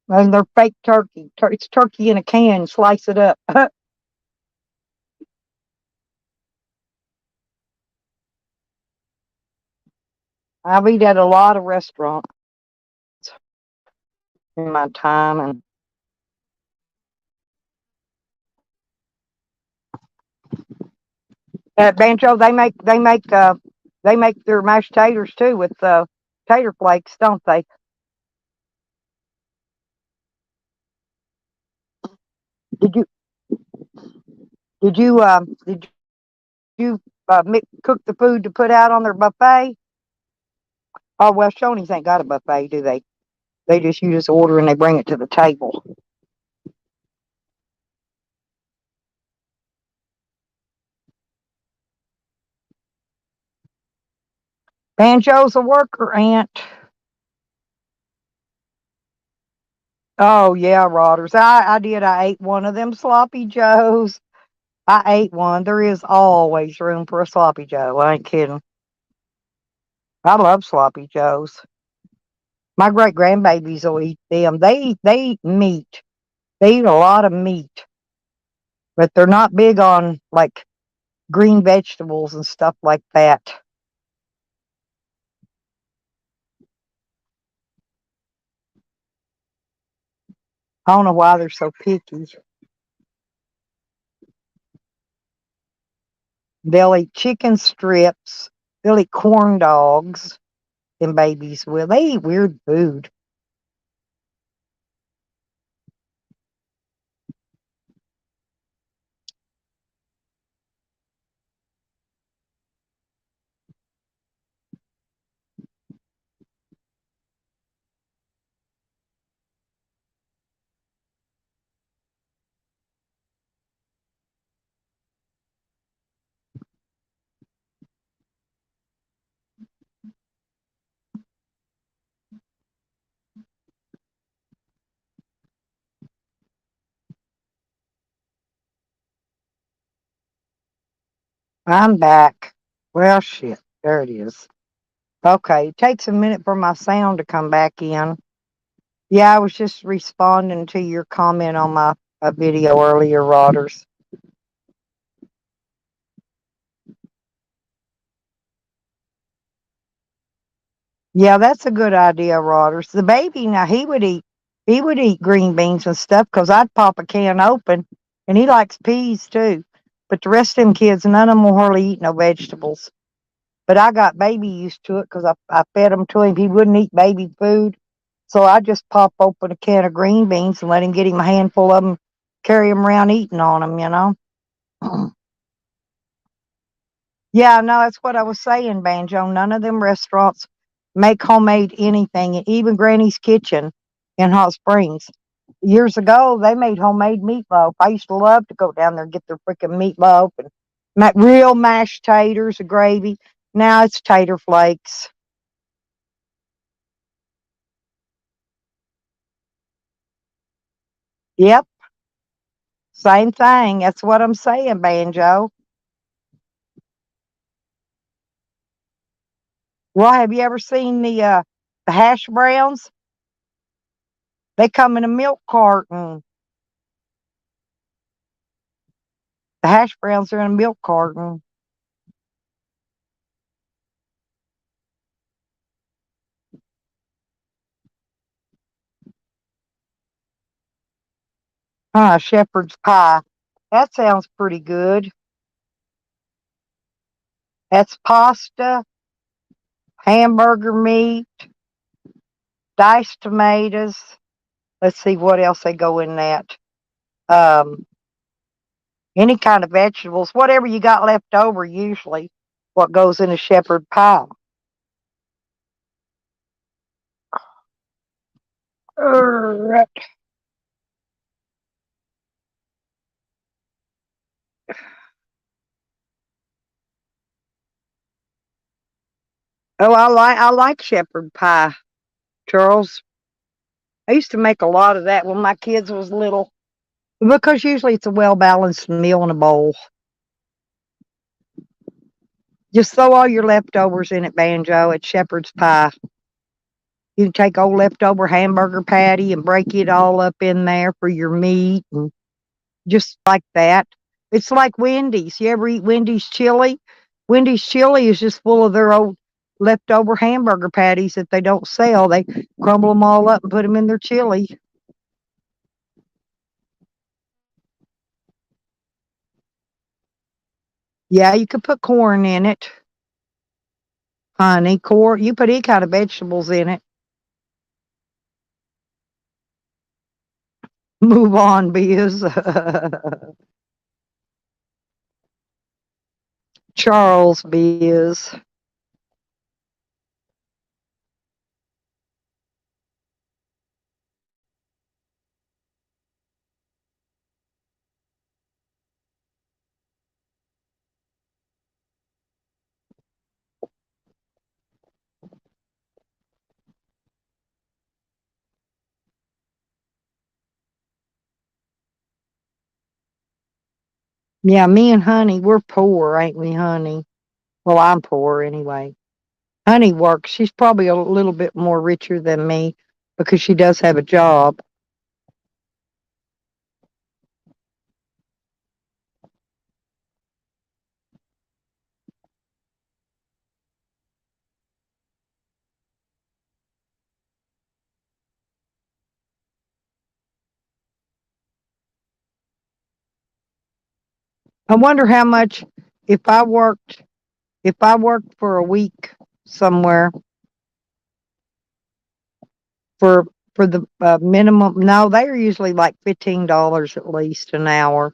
And their fake turkey. It's turkey in a can. Slice it up. I've eaten at a lot of restaurants in my time, and at Banjo they make their mashed taters too with tater flakes, don't they? Did you did you cook the food to put out on their buffet? Oh well, Shoney's ain't got a buffet, do they? They just you just order and they bring it to the table. Banjo's a worker ant. Oh yeah, Rotters. I did. I ate one of them sloppy joes. I ate one. There is always room for a sloppy joe. I ain't kidding. I love sloppy joes. My great grandbabies will eat them. They eat meat. They eat a lot of meat, but they're not big on like green vegetables and stuff like that. I don't know why they're so picky. They'll eat chicken strips. They'll eat corn dogs. Them babies will. They eat weird food. I'm back. Well, shit. There it is. Okay. It takes a minute for my sound to come back in. Yeah, I was just responding to your comment on my video earlier, Rodders. Yeah, that's a good idea, Rodders. The baby now he would eat green beans and stuff because I'd pop a can open, and he likes peas too. But the rest of them kids, none of them will hardly eat no vegetables. But I got baby used to it because I fed him to him. He wouldn't eat baby food, so I just pop open a can of green beans and let him get him a handful of them, carry him around eating on them, you know. Yeah, no, that's what I was saying, Banjo. None of them restaurants make homemade anything, even Granny's Kitchen in Hot Springs. Years ago, they made homemade meatloaf. I used to love to go down there and get their freaking meatloaf and real mashed taters and gravy. Now it's tater flakes. Yep, same thing. That's what I'm saying, Banjo. Well, have you ever seen the hash browns? They come in a milk carton. The hash browns are in a milk carton. Shepherd's pie. That sounds pretty good. That's pasta, hamburger meat, diced tomatoes. Let's see what else they go in that. Um, any kind of vegetables, whatever you got left over, usually what goes in a shepherd pie. Right. Oh, I like shepherd pie, Charles. I used to make a lot of that when my kids was little because usually it's a well balanced meal in a bowl. Just throw all your leftovers in it, Banjo. It's shepherd's pie. You can take old leftover hamburger patty and break it all up in there for your meat and just like that. It's like Wendy's. You ever eat Wendy's chili? Wendy's chili is just full of their old leftover hamburger patties that they don't sell. They crumble them all up and put them in their chili. Yeah, you could put corn in it. Honey, corn. You put any kind of vegetables in it. Move on, Biz. Charles Biz. Yeah, me and Honey, we're poor, ain't we, Honey? Well, I'm poor anyway. Honey works. She's probably a little bit more richer than me because she does have a job. I wonder how much if I worked for a week somewhere for the minimum. No, they are usually like $15 at least an hour.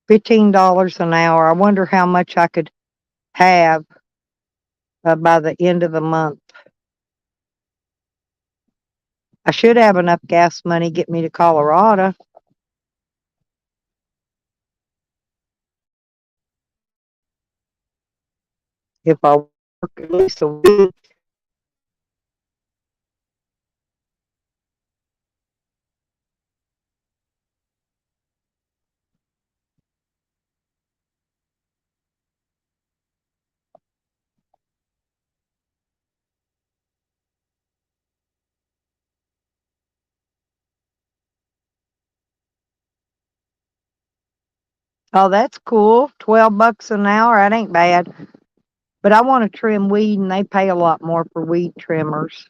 $15 an hour. I wonder how much I could have by the end of the month. I should have enough gas money to get me to Colorado if I work at least a week. Oh, that's cool. $12 an hour. That ain't bad. But I want to trim weed, and they pay a lot more for weed trimmers.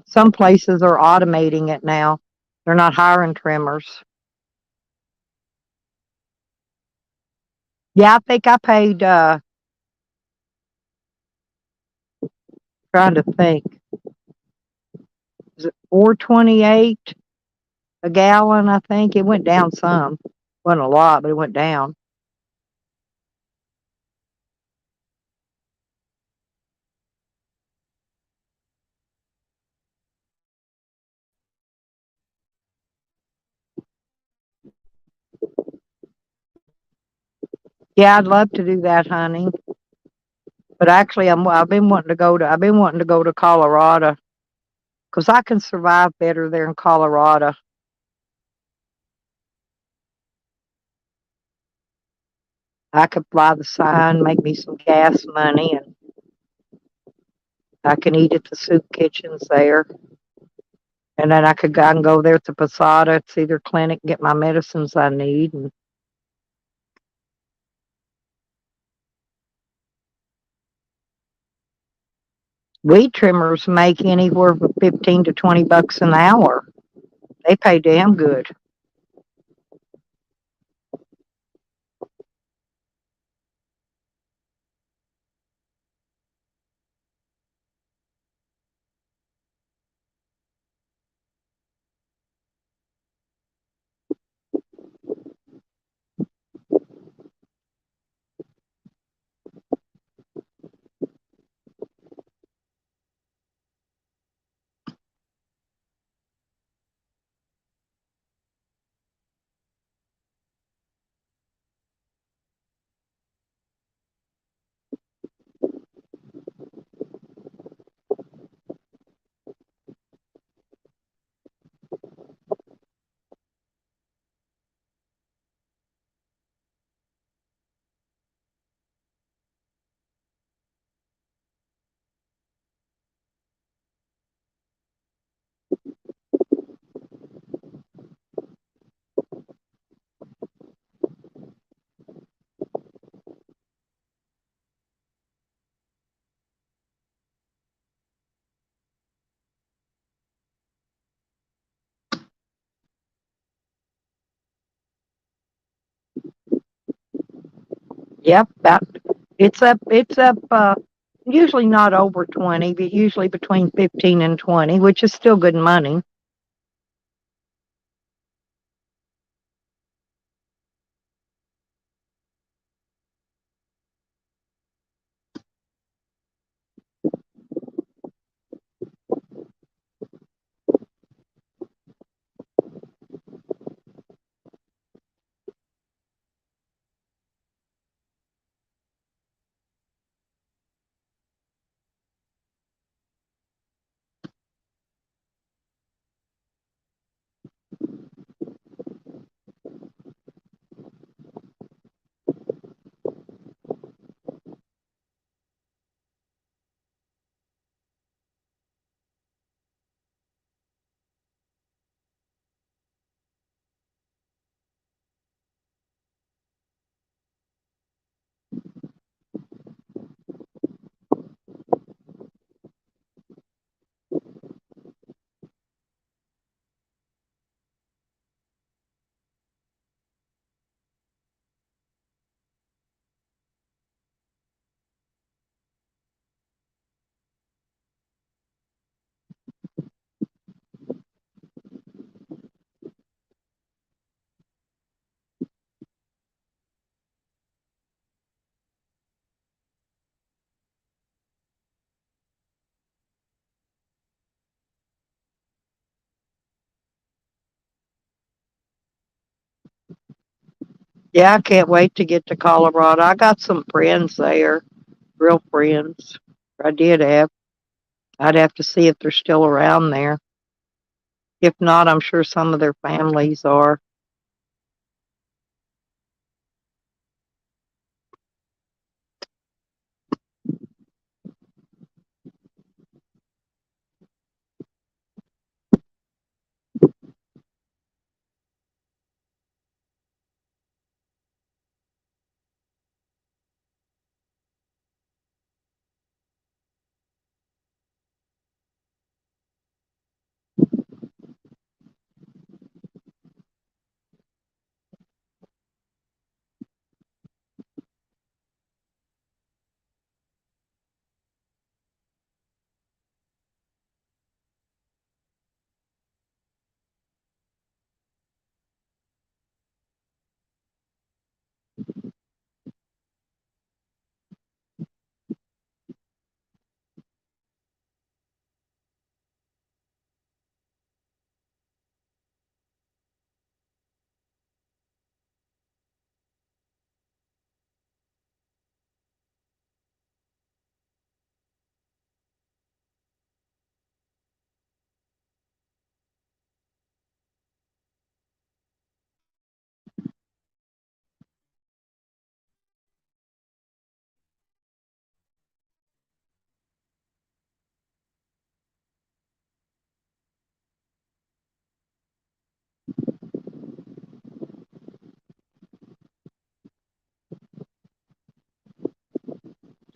Some places are automating it now. They're not hiring trimmers. Yeah, I think I paid, trying to think, is it 4.28 a gallon? I think it went down some. Wasn't a lot, but it went down. Yeah, I'd love to do that, honey. But actually, I've been wanting to go to Colorado because I can survive better there in Colorado. I could fly the sign, make me some gas money, and I can eat at the soup kitchens there. And then I can go there to Posada, see their clinic, get my medicines I need. And weed trimmers make anywhere from 15 to $20 an hour. They pay damn good. Yep, it's up, usually not over 20, but usually between 15 and 20, which is still good money. Yeah, I can't wait to get to Colorado. I got some friends there, real friends. I did have. I'd have to see if they're still around there. If not, I'm sure some of their families are.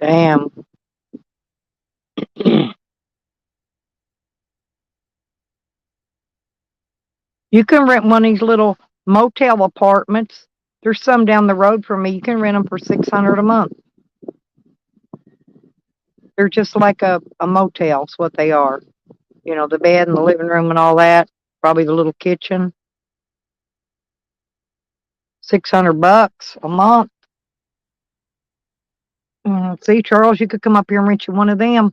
Damn. You can rent one of these little motel apartments. There's some down the road from me. You can rent them for $600 a month. They're just like a motel. Is what they are. You know, the bed and the living room and all that. Probably the little kitchen. $600 a month. See, Charles, you could come up here and rent you one of them.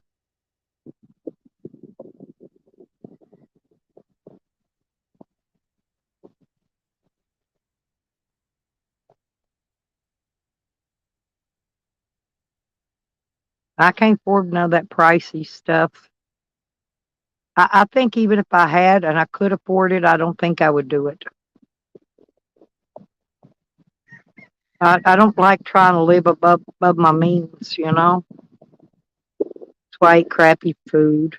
I can't afford none of that pricey stuff. I think even if I had and I could afford it, I don't think I would do it. I don't like trying to live above my means, you know? That's why I eat crappy food,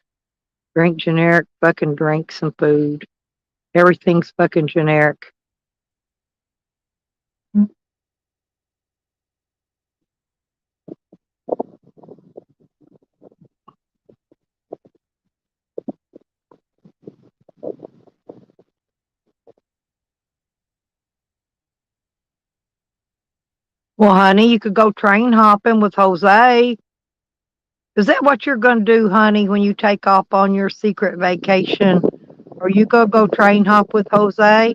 drink generic fucking drinks and food. Everything's fucking generic. Well, honey, you could go train hopping with Jose. Is that what you're going to do, honey, when you take off on your secret vacation? Are you going to go train hop with Jose?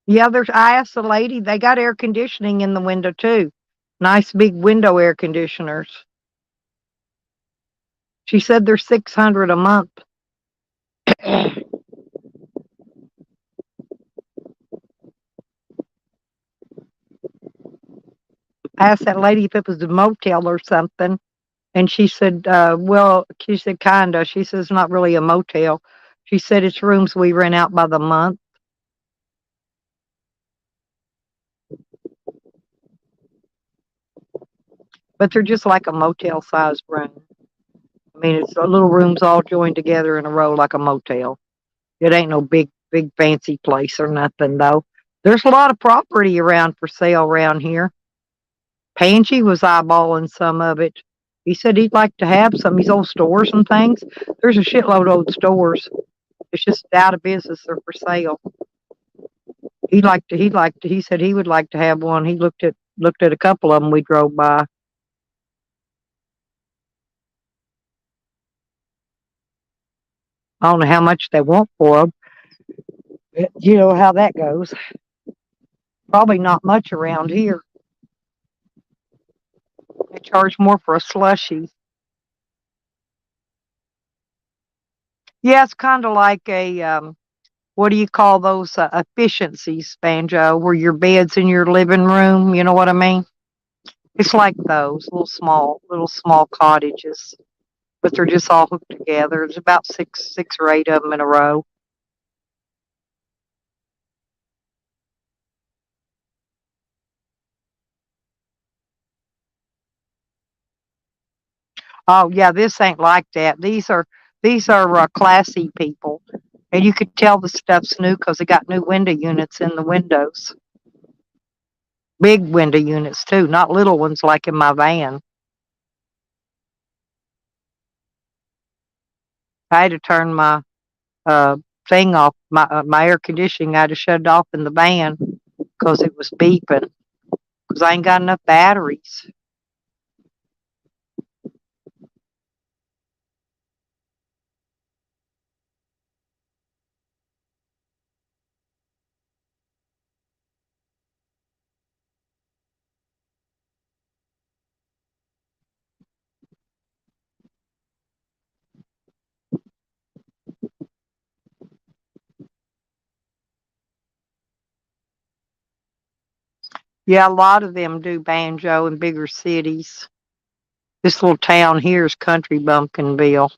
Yeah, I asked the lady, they got air conditioning in the window too. Nice big window air conditioners. She said they're $600 a month. I asked that lady if it was a motel or something, and she said, well, she said, kinda. She says, not really a motel. She said, it's rooms we rent out by the month. But they're just like a motel sized room. I mean, it's the little rooms all joined together in a row like a motel. It ain't no big fancy place or nothing, though. There's a lot of property around for sale around here. Pangy was eyeballing some of it. He said he'd like to have some of these old stores and things. There's a shitload of old stores. It's just out of business. They're for sale. He said he would like to have one. He looked at a couple of them we drove by. I don't know how much they want for them. You know how that goes. Probably not much around here. They charge more for a slushie. Yeah, it's kind of like a what do you call those efficiencies, Banjo, where your bed's in your living room? You know what I mean? It's like those little small cottages, but they're just all hooked together. There's about six or eight of them in a row. Oh yeah, this ain't like that. These are classy people, and you could tell the stuff's new because they got new window units in the windows. Big window units too, not little ones like in my van. I had to turn my thing off, my air conditioning. I had to shut it off in the van because it was beeping. Because I ain't got enough batteries. Yeah, a lot of them do banjo in bigger cities. This little town here is Country Bumpkinville.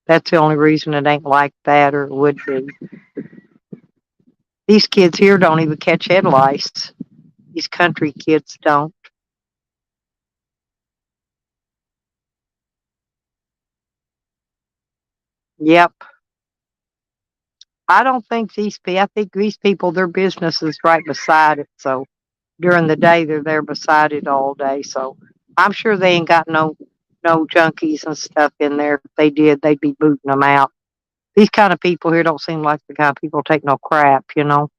That's the only reason it ain't like that, or it would be. These kids here don't even catch headlights. These country kids don't. Yep. I don't think I think these people, their business is right beside it. So during the day, they're there beside it all day. So I'm sure they ain't got no junkies and stuff in there. If they did, they'd be booting them out. These kind of people here don't seem like the kind of people take no crap, you know.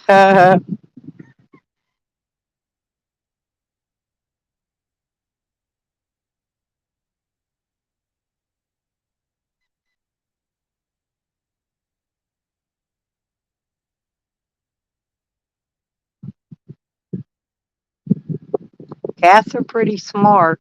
Cats are pretty smart.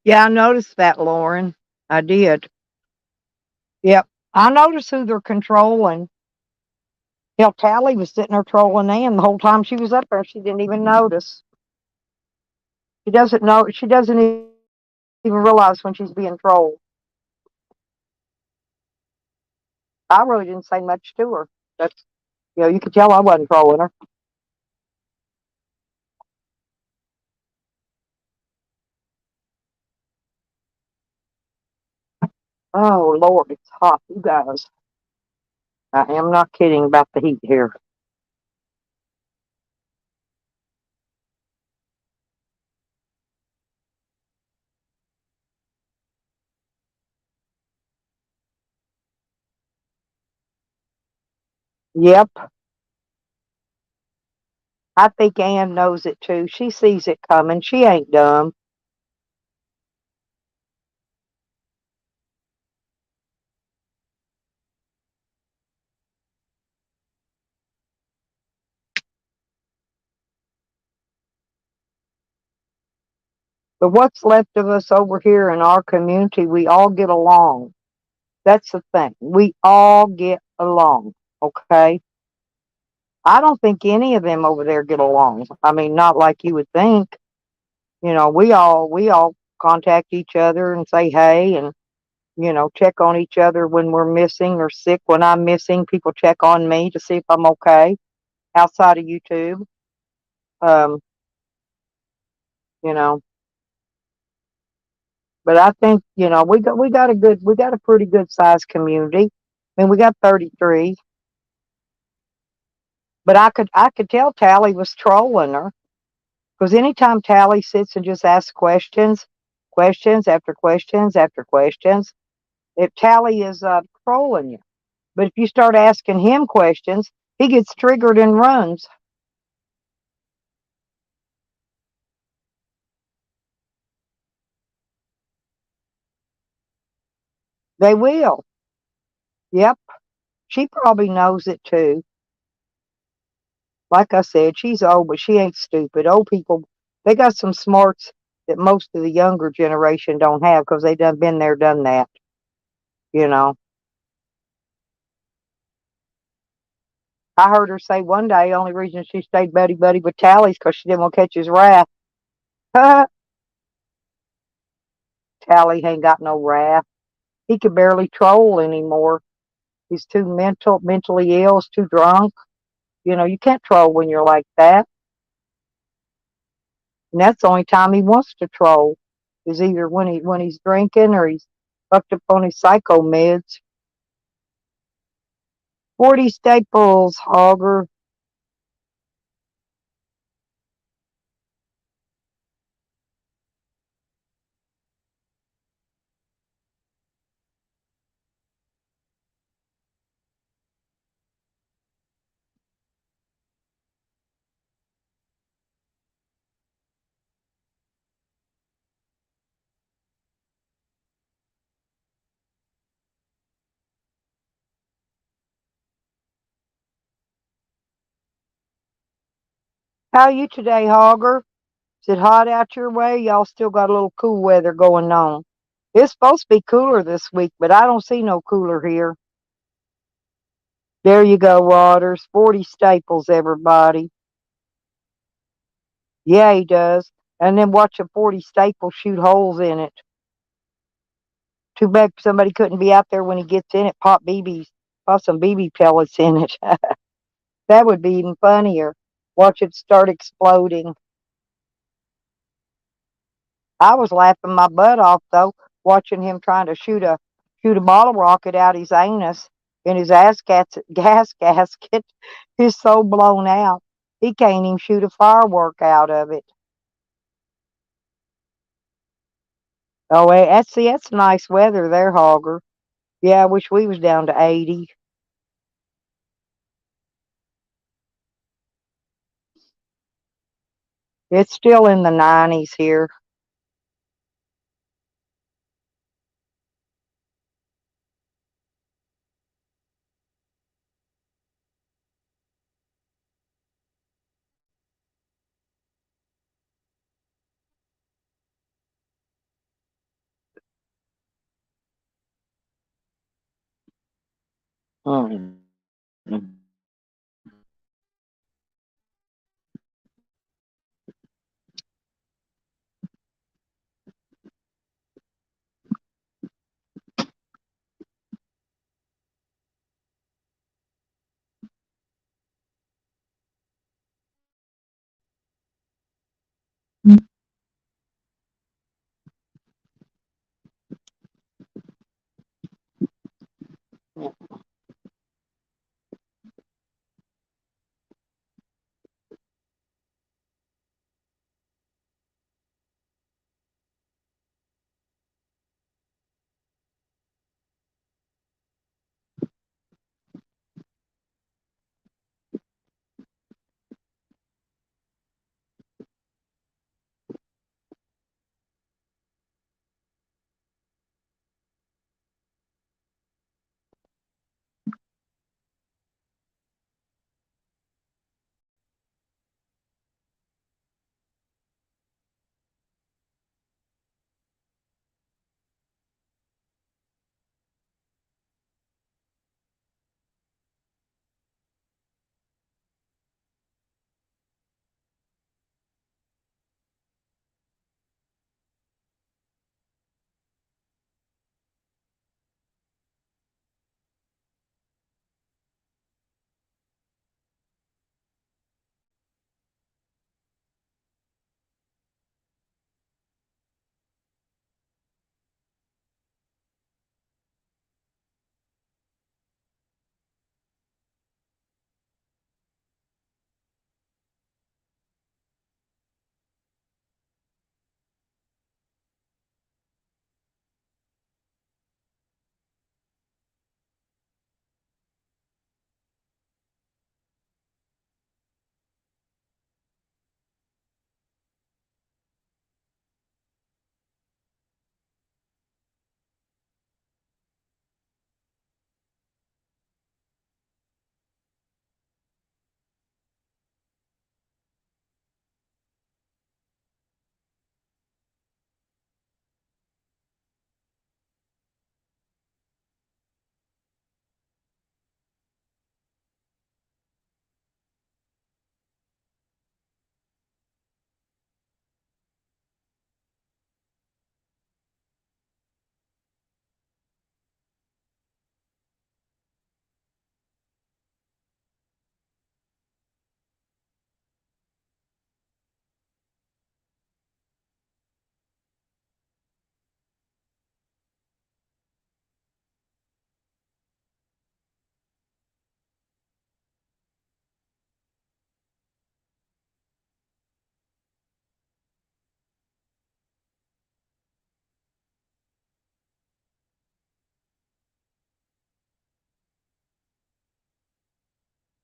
Yeah, I noticed that, Lauren. I did. Yep. I noticed who they're controlling. Hell, Tally was sitting there trolling Ann the whole time she was up there. She didn't even notice. She doesn't know. She doesn't even realize when she's being trolled. I really didn't say much to her. That's, you could tell I wasn't trolling her. Oh Lord, it's hot, you guys. I am not kidding about the heat here. Yep, I think Ann knows it too. She sees it coming. She ain't dumb. But what's left of us over here in our community, we all get along. That's the thing. We all get along. Okay. I don't think any of them over there get along. I mean, not like you would think. We all contact each other and say hey and check on each other when we're missing or sick. When I'm missing, people check on me to see if I'm okay outside of YouTube. Um, you know, but I think, we got a pretty good sized community. I mean, we got 33, but I could tell Tally was trolling her because anytime Tally sits and just asks questions, questions after questions after questions, if Tally is trolling you. But if you start asking him questions, he gets triggered and runs. They will. Yep. She probably knows it too. Like I said, she's old, but she ain't stupid. Old people, they got some smarts that most of the younger generation don't have because they done been there, done that. You know, I heard her say one day, only reason she stayed buddy buddy with Tally's because she didn't want to catch his wrath. Tally ain't got no wrath. He can barely troll anymore. He's too mentally ill. He's too drunk. You can't troll when you're like that. And that's the only time he wants to troll is either when he's drinking or he's fucked up on his psycho meds. 40 staples, Hogger. How you today, Hogger? Is it hot out your way? Y'all still got a little cool weather going on. It's supposed to be cooler this week, but I don't see no cooler here. There you go, Waters. 40 staples, everybody. Yeah, he does. And then watch a 40 staple shoot holes in it. Too bad somebody couldn't be out there when he gets in it. Pop some BB pellets in it. That would be even funnier. Watch it start exploding. I was laughing my butt off though, watching him trying to shoot a bottle rocket out his anus in his gas gasket. He's so blown out. He can't even shoot a firework out of it. Oh, that's nice weather there, Hogger. Yeah, I wish we was down to 80. It's still in the 90s here. Mm.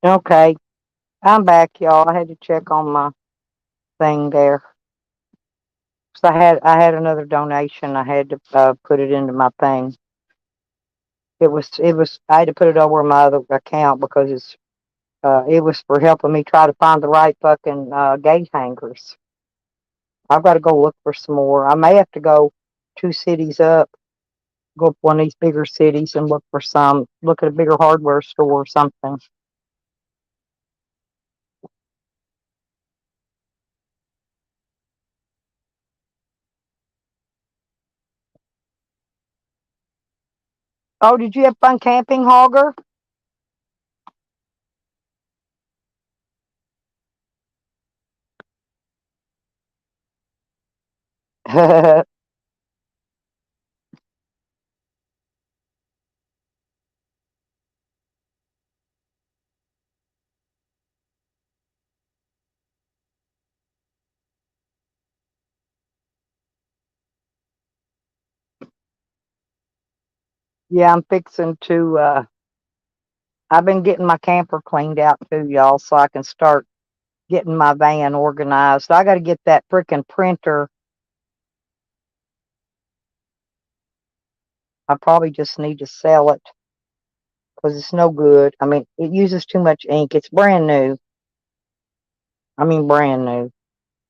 Okay, I'm back, y'all. I had to check on my thing there. So I had another donation. I had to put it into my thing. I had to put it over my other account because it was for helping me try to find the right fucking gate hangers. I've got to go look for some more. I may have to go 2 cities up, go up one of these bigger cities and look for some. Look at a bigger hardware store or something. Oh, did you have fun camping, Hogger? Yeah, I'm fixing to. I've been getting my camper cleaned out too, y'all, so I can start getting my van organized. I got to get that freaking printer. I probably just need to sell it because it's no good. I mean, it uses too much ink. It's brand new. I mean, brand new,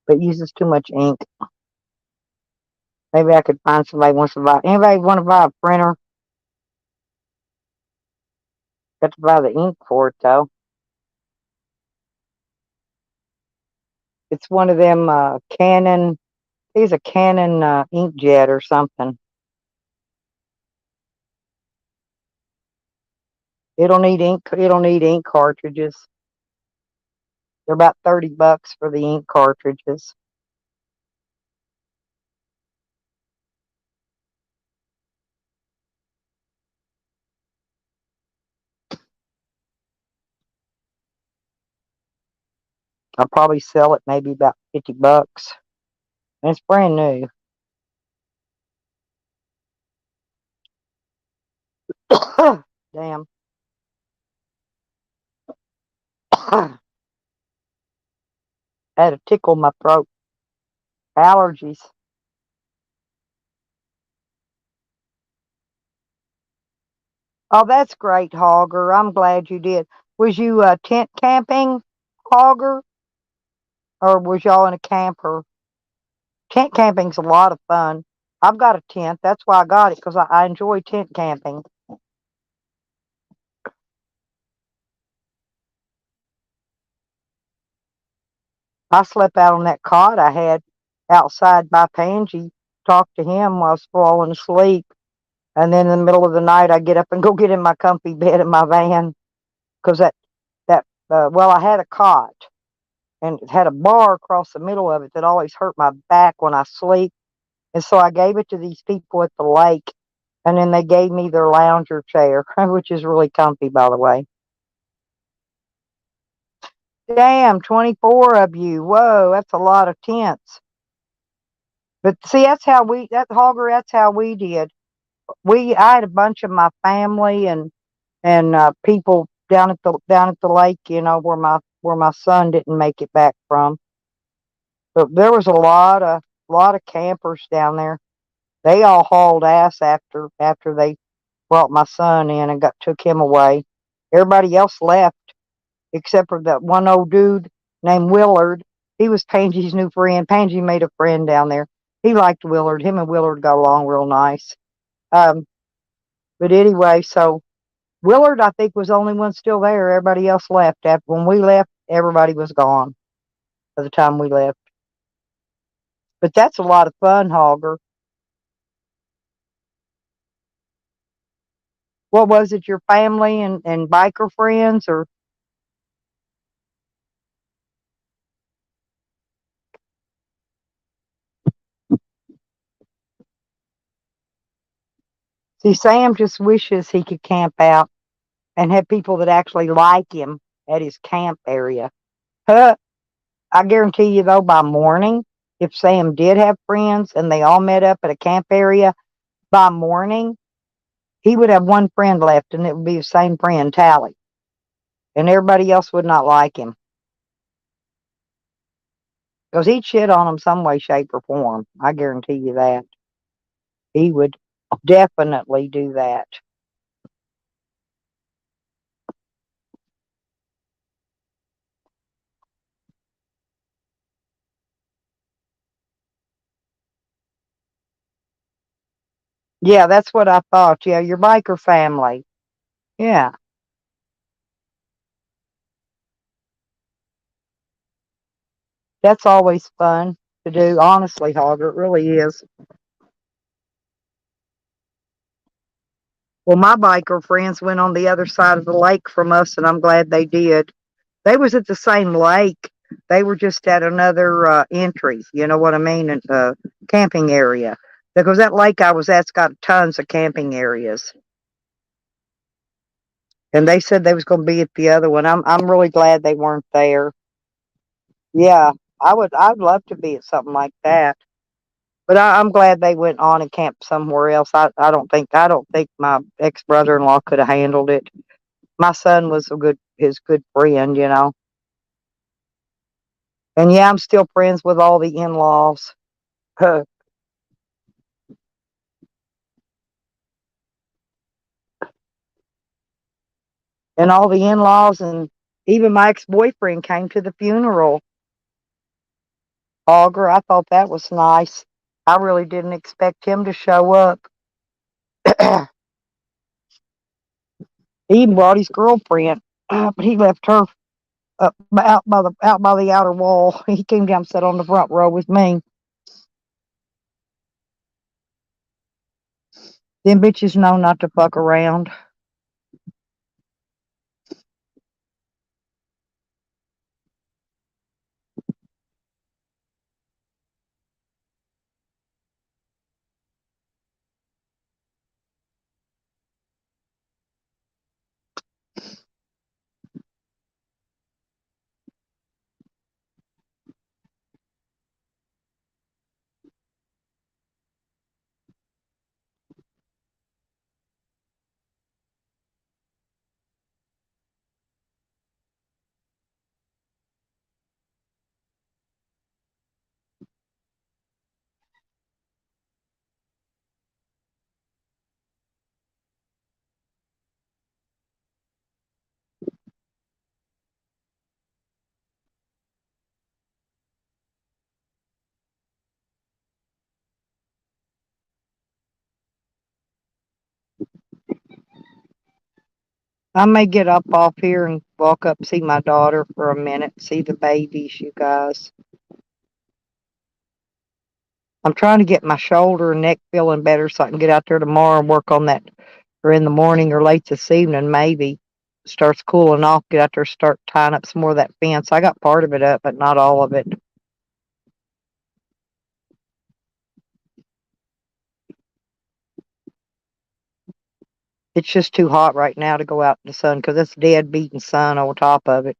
but it uses too much ink. Maybe I could find somebody who wants to buy. Anybody want to buy a printer? Got to buy the ink for it though. It's one of them Canon. It's a Canon inkjet or something. It'll need ink. It'll need ink cartridges. They're about $30 for the ink cartridges. I'll probably sell it maybe about $50. And it's brand new. Damn. I had a tickle in my throat. Allergies. Oh, that's great, Hogger. I'm glad you did. Was you tent camping, Hogger? Or was y'all in a camper? Tent camping's a lot of fun. I've got a tent. That's why I got it, because I enjoy tent camping. I slept out on that cot I had outside by Pangy, talked to him while I was falling asleep. And then in the middle of the night, I get up and go get in my comfy bed in my van. Because well, I had a cot. And it had a bar across the middle of it that always hurt my back when I sleep. And so I gave it to these people at the lake. And then they gave me their lounger chair, which is really comfy, by the way. Damn, 24 of you. Whoa, that's a lot of tents. But see, that's Hogger, that's how we did. I had a bunch of my family and people down at the lake, where my son didn't make it back from. But there was a lot of campers down there. They all hauled ass after they brought my son in and took him away. Everybody else left except for that one old dude named Willard. He was Pangy's new friend. Pangy made a friend down there. He liked Willard. Him and Willard got along real nice. But anyway, so Willard, I think, was the only one still there. Everybody else left. When we left, everybody was gone by the time we left. But that's a lot of fun, Hogger. What was it, your family and biker friends, or? See, Sam just wishes he could camp out and have people that actually like him at his camp area. I guarantee you, though, by morning, if Sam did have friends and they all met up at a camp area, by morning, he would have one friend left, and it would be the same friend, Tally. And everybody else would not like him. Because he'd shit on them some way, shape, or form. I guarantee you that. He would definitely do that. Yeah, that's what I thought. Yeah, your biker family. Yeah. That's always fun to do, honestly, Hogger. It really is. Well, my biker friends went on the other side of the lake from us, and I'm glad they did. They was at the same lake. They were just at another entry, you know what I mean, camping area. Because that lake I was at's got tons of camping areas. And they said they was going to be at the other one. I'm really glad they weren't there. Yeah, I'd love to be at something like that. But I'm glad they went on and camped somewhere else. I don't think my ex brother-in-law could have handled it. My son was his good friend, you know. And yeah, I'm still friends with all the in-laws. And all the in-laws, and even my ex-boyfriend came to the funeral. Auger, I thought that was nice. I really didn't expect him to show up. He even brought his girlfriend, but he left her out by the outer wall. He came down and sat on the front row with me. Them bitches know not to fuck around. I may get up off here and walk up, see my daughter for a minute, see the babies, you guys. I'm trying to get my shoulder and neck feeling better so I can get out there tomorrow and work on that, or in the morning or late this evening, maybe. Starts cooling off, get out there, start tying up some more of that fence. I got part of it up, but not all of it. It's just too hot right now to go out in the sun because it's dead beating sun on top of it.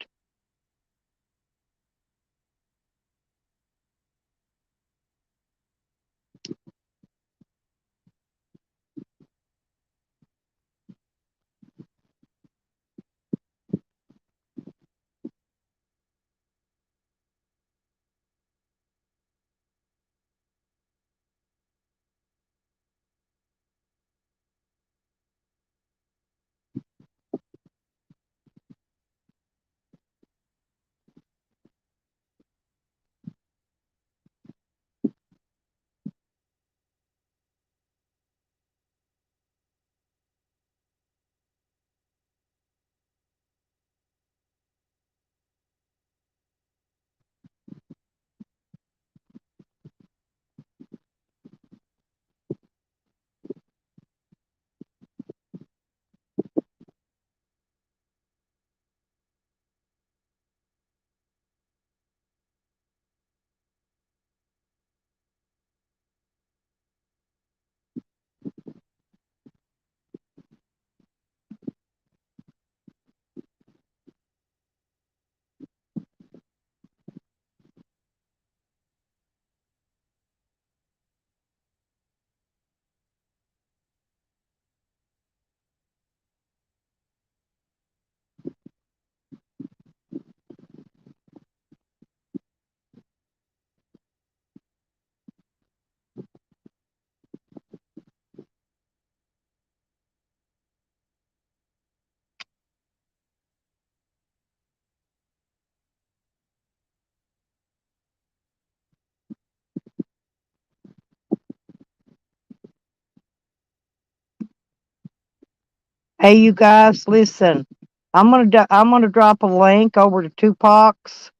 Hey, you guys, listen. I'm gonna drop a link over to Tupac's.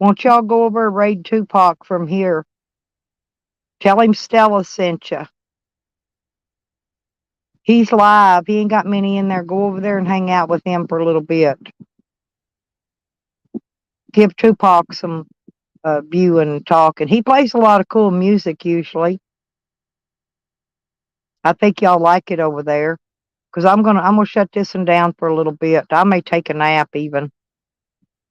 Won't y'all go over and raid Tupac from here? Tell him Stella sent you. He's live. He ain't got many in there. Go over there and hang out with him for a little bit. Give Tupac some view and talk. And he plays a lot of cool music usually. I think y'all like it over there. Cause I'm gonna shut this one down for a little bit. I may take a nap even.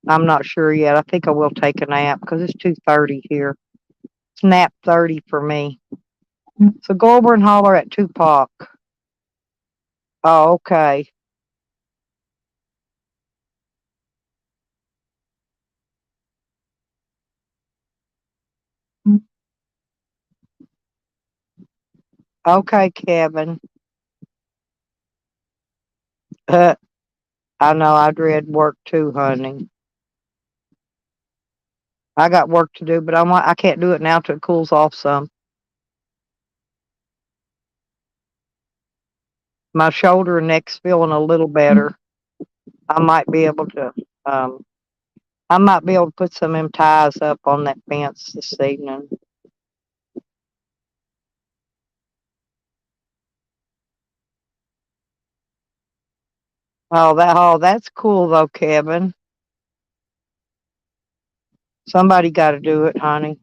I'm not sure yet. I think I will take a nap because it's 2:30 here. It's nap 30 for me. So go over and holler at Tupac. Oh, okay. Okay, Kevin. I know I dread work too, honey. I got work to do, but I can't do it now till it cools off some. My shoulder and neck's feeling a little better. I might be able to, um, I might be able to put some of them ties up on that fence this evening. Oh, that's cool though, Kevin. Somebody got to do it, honey.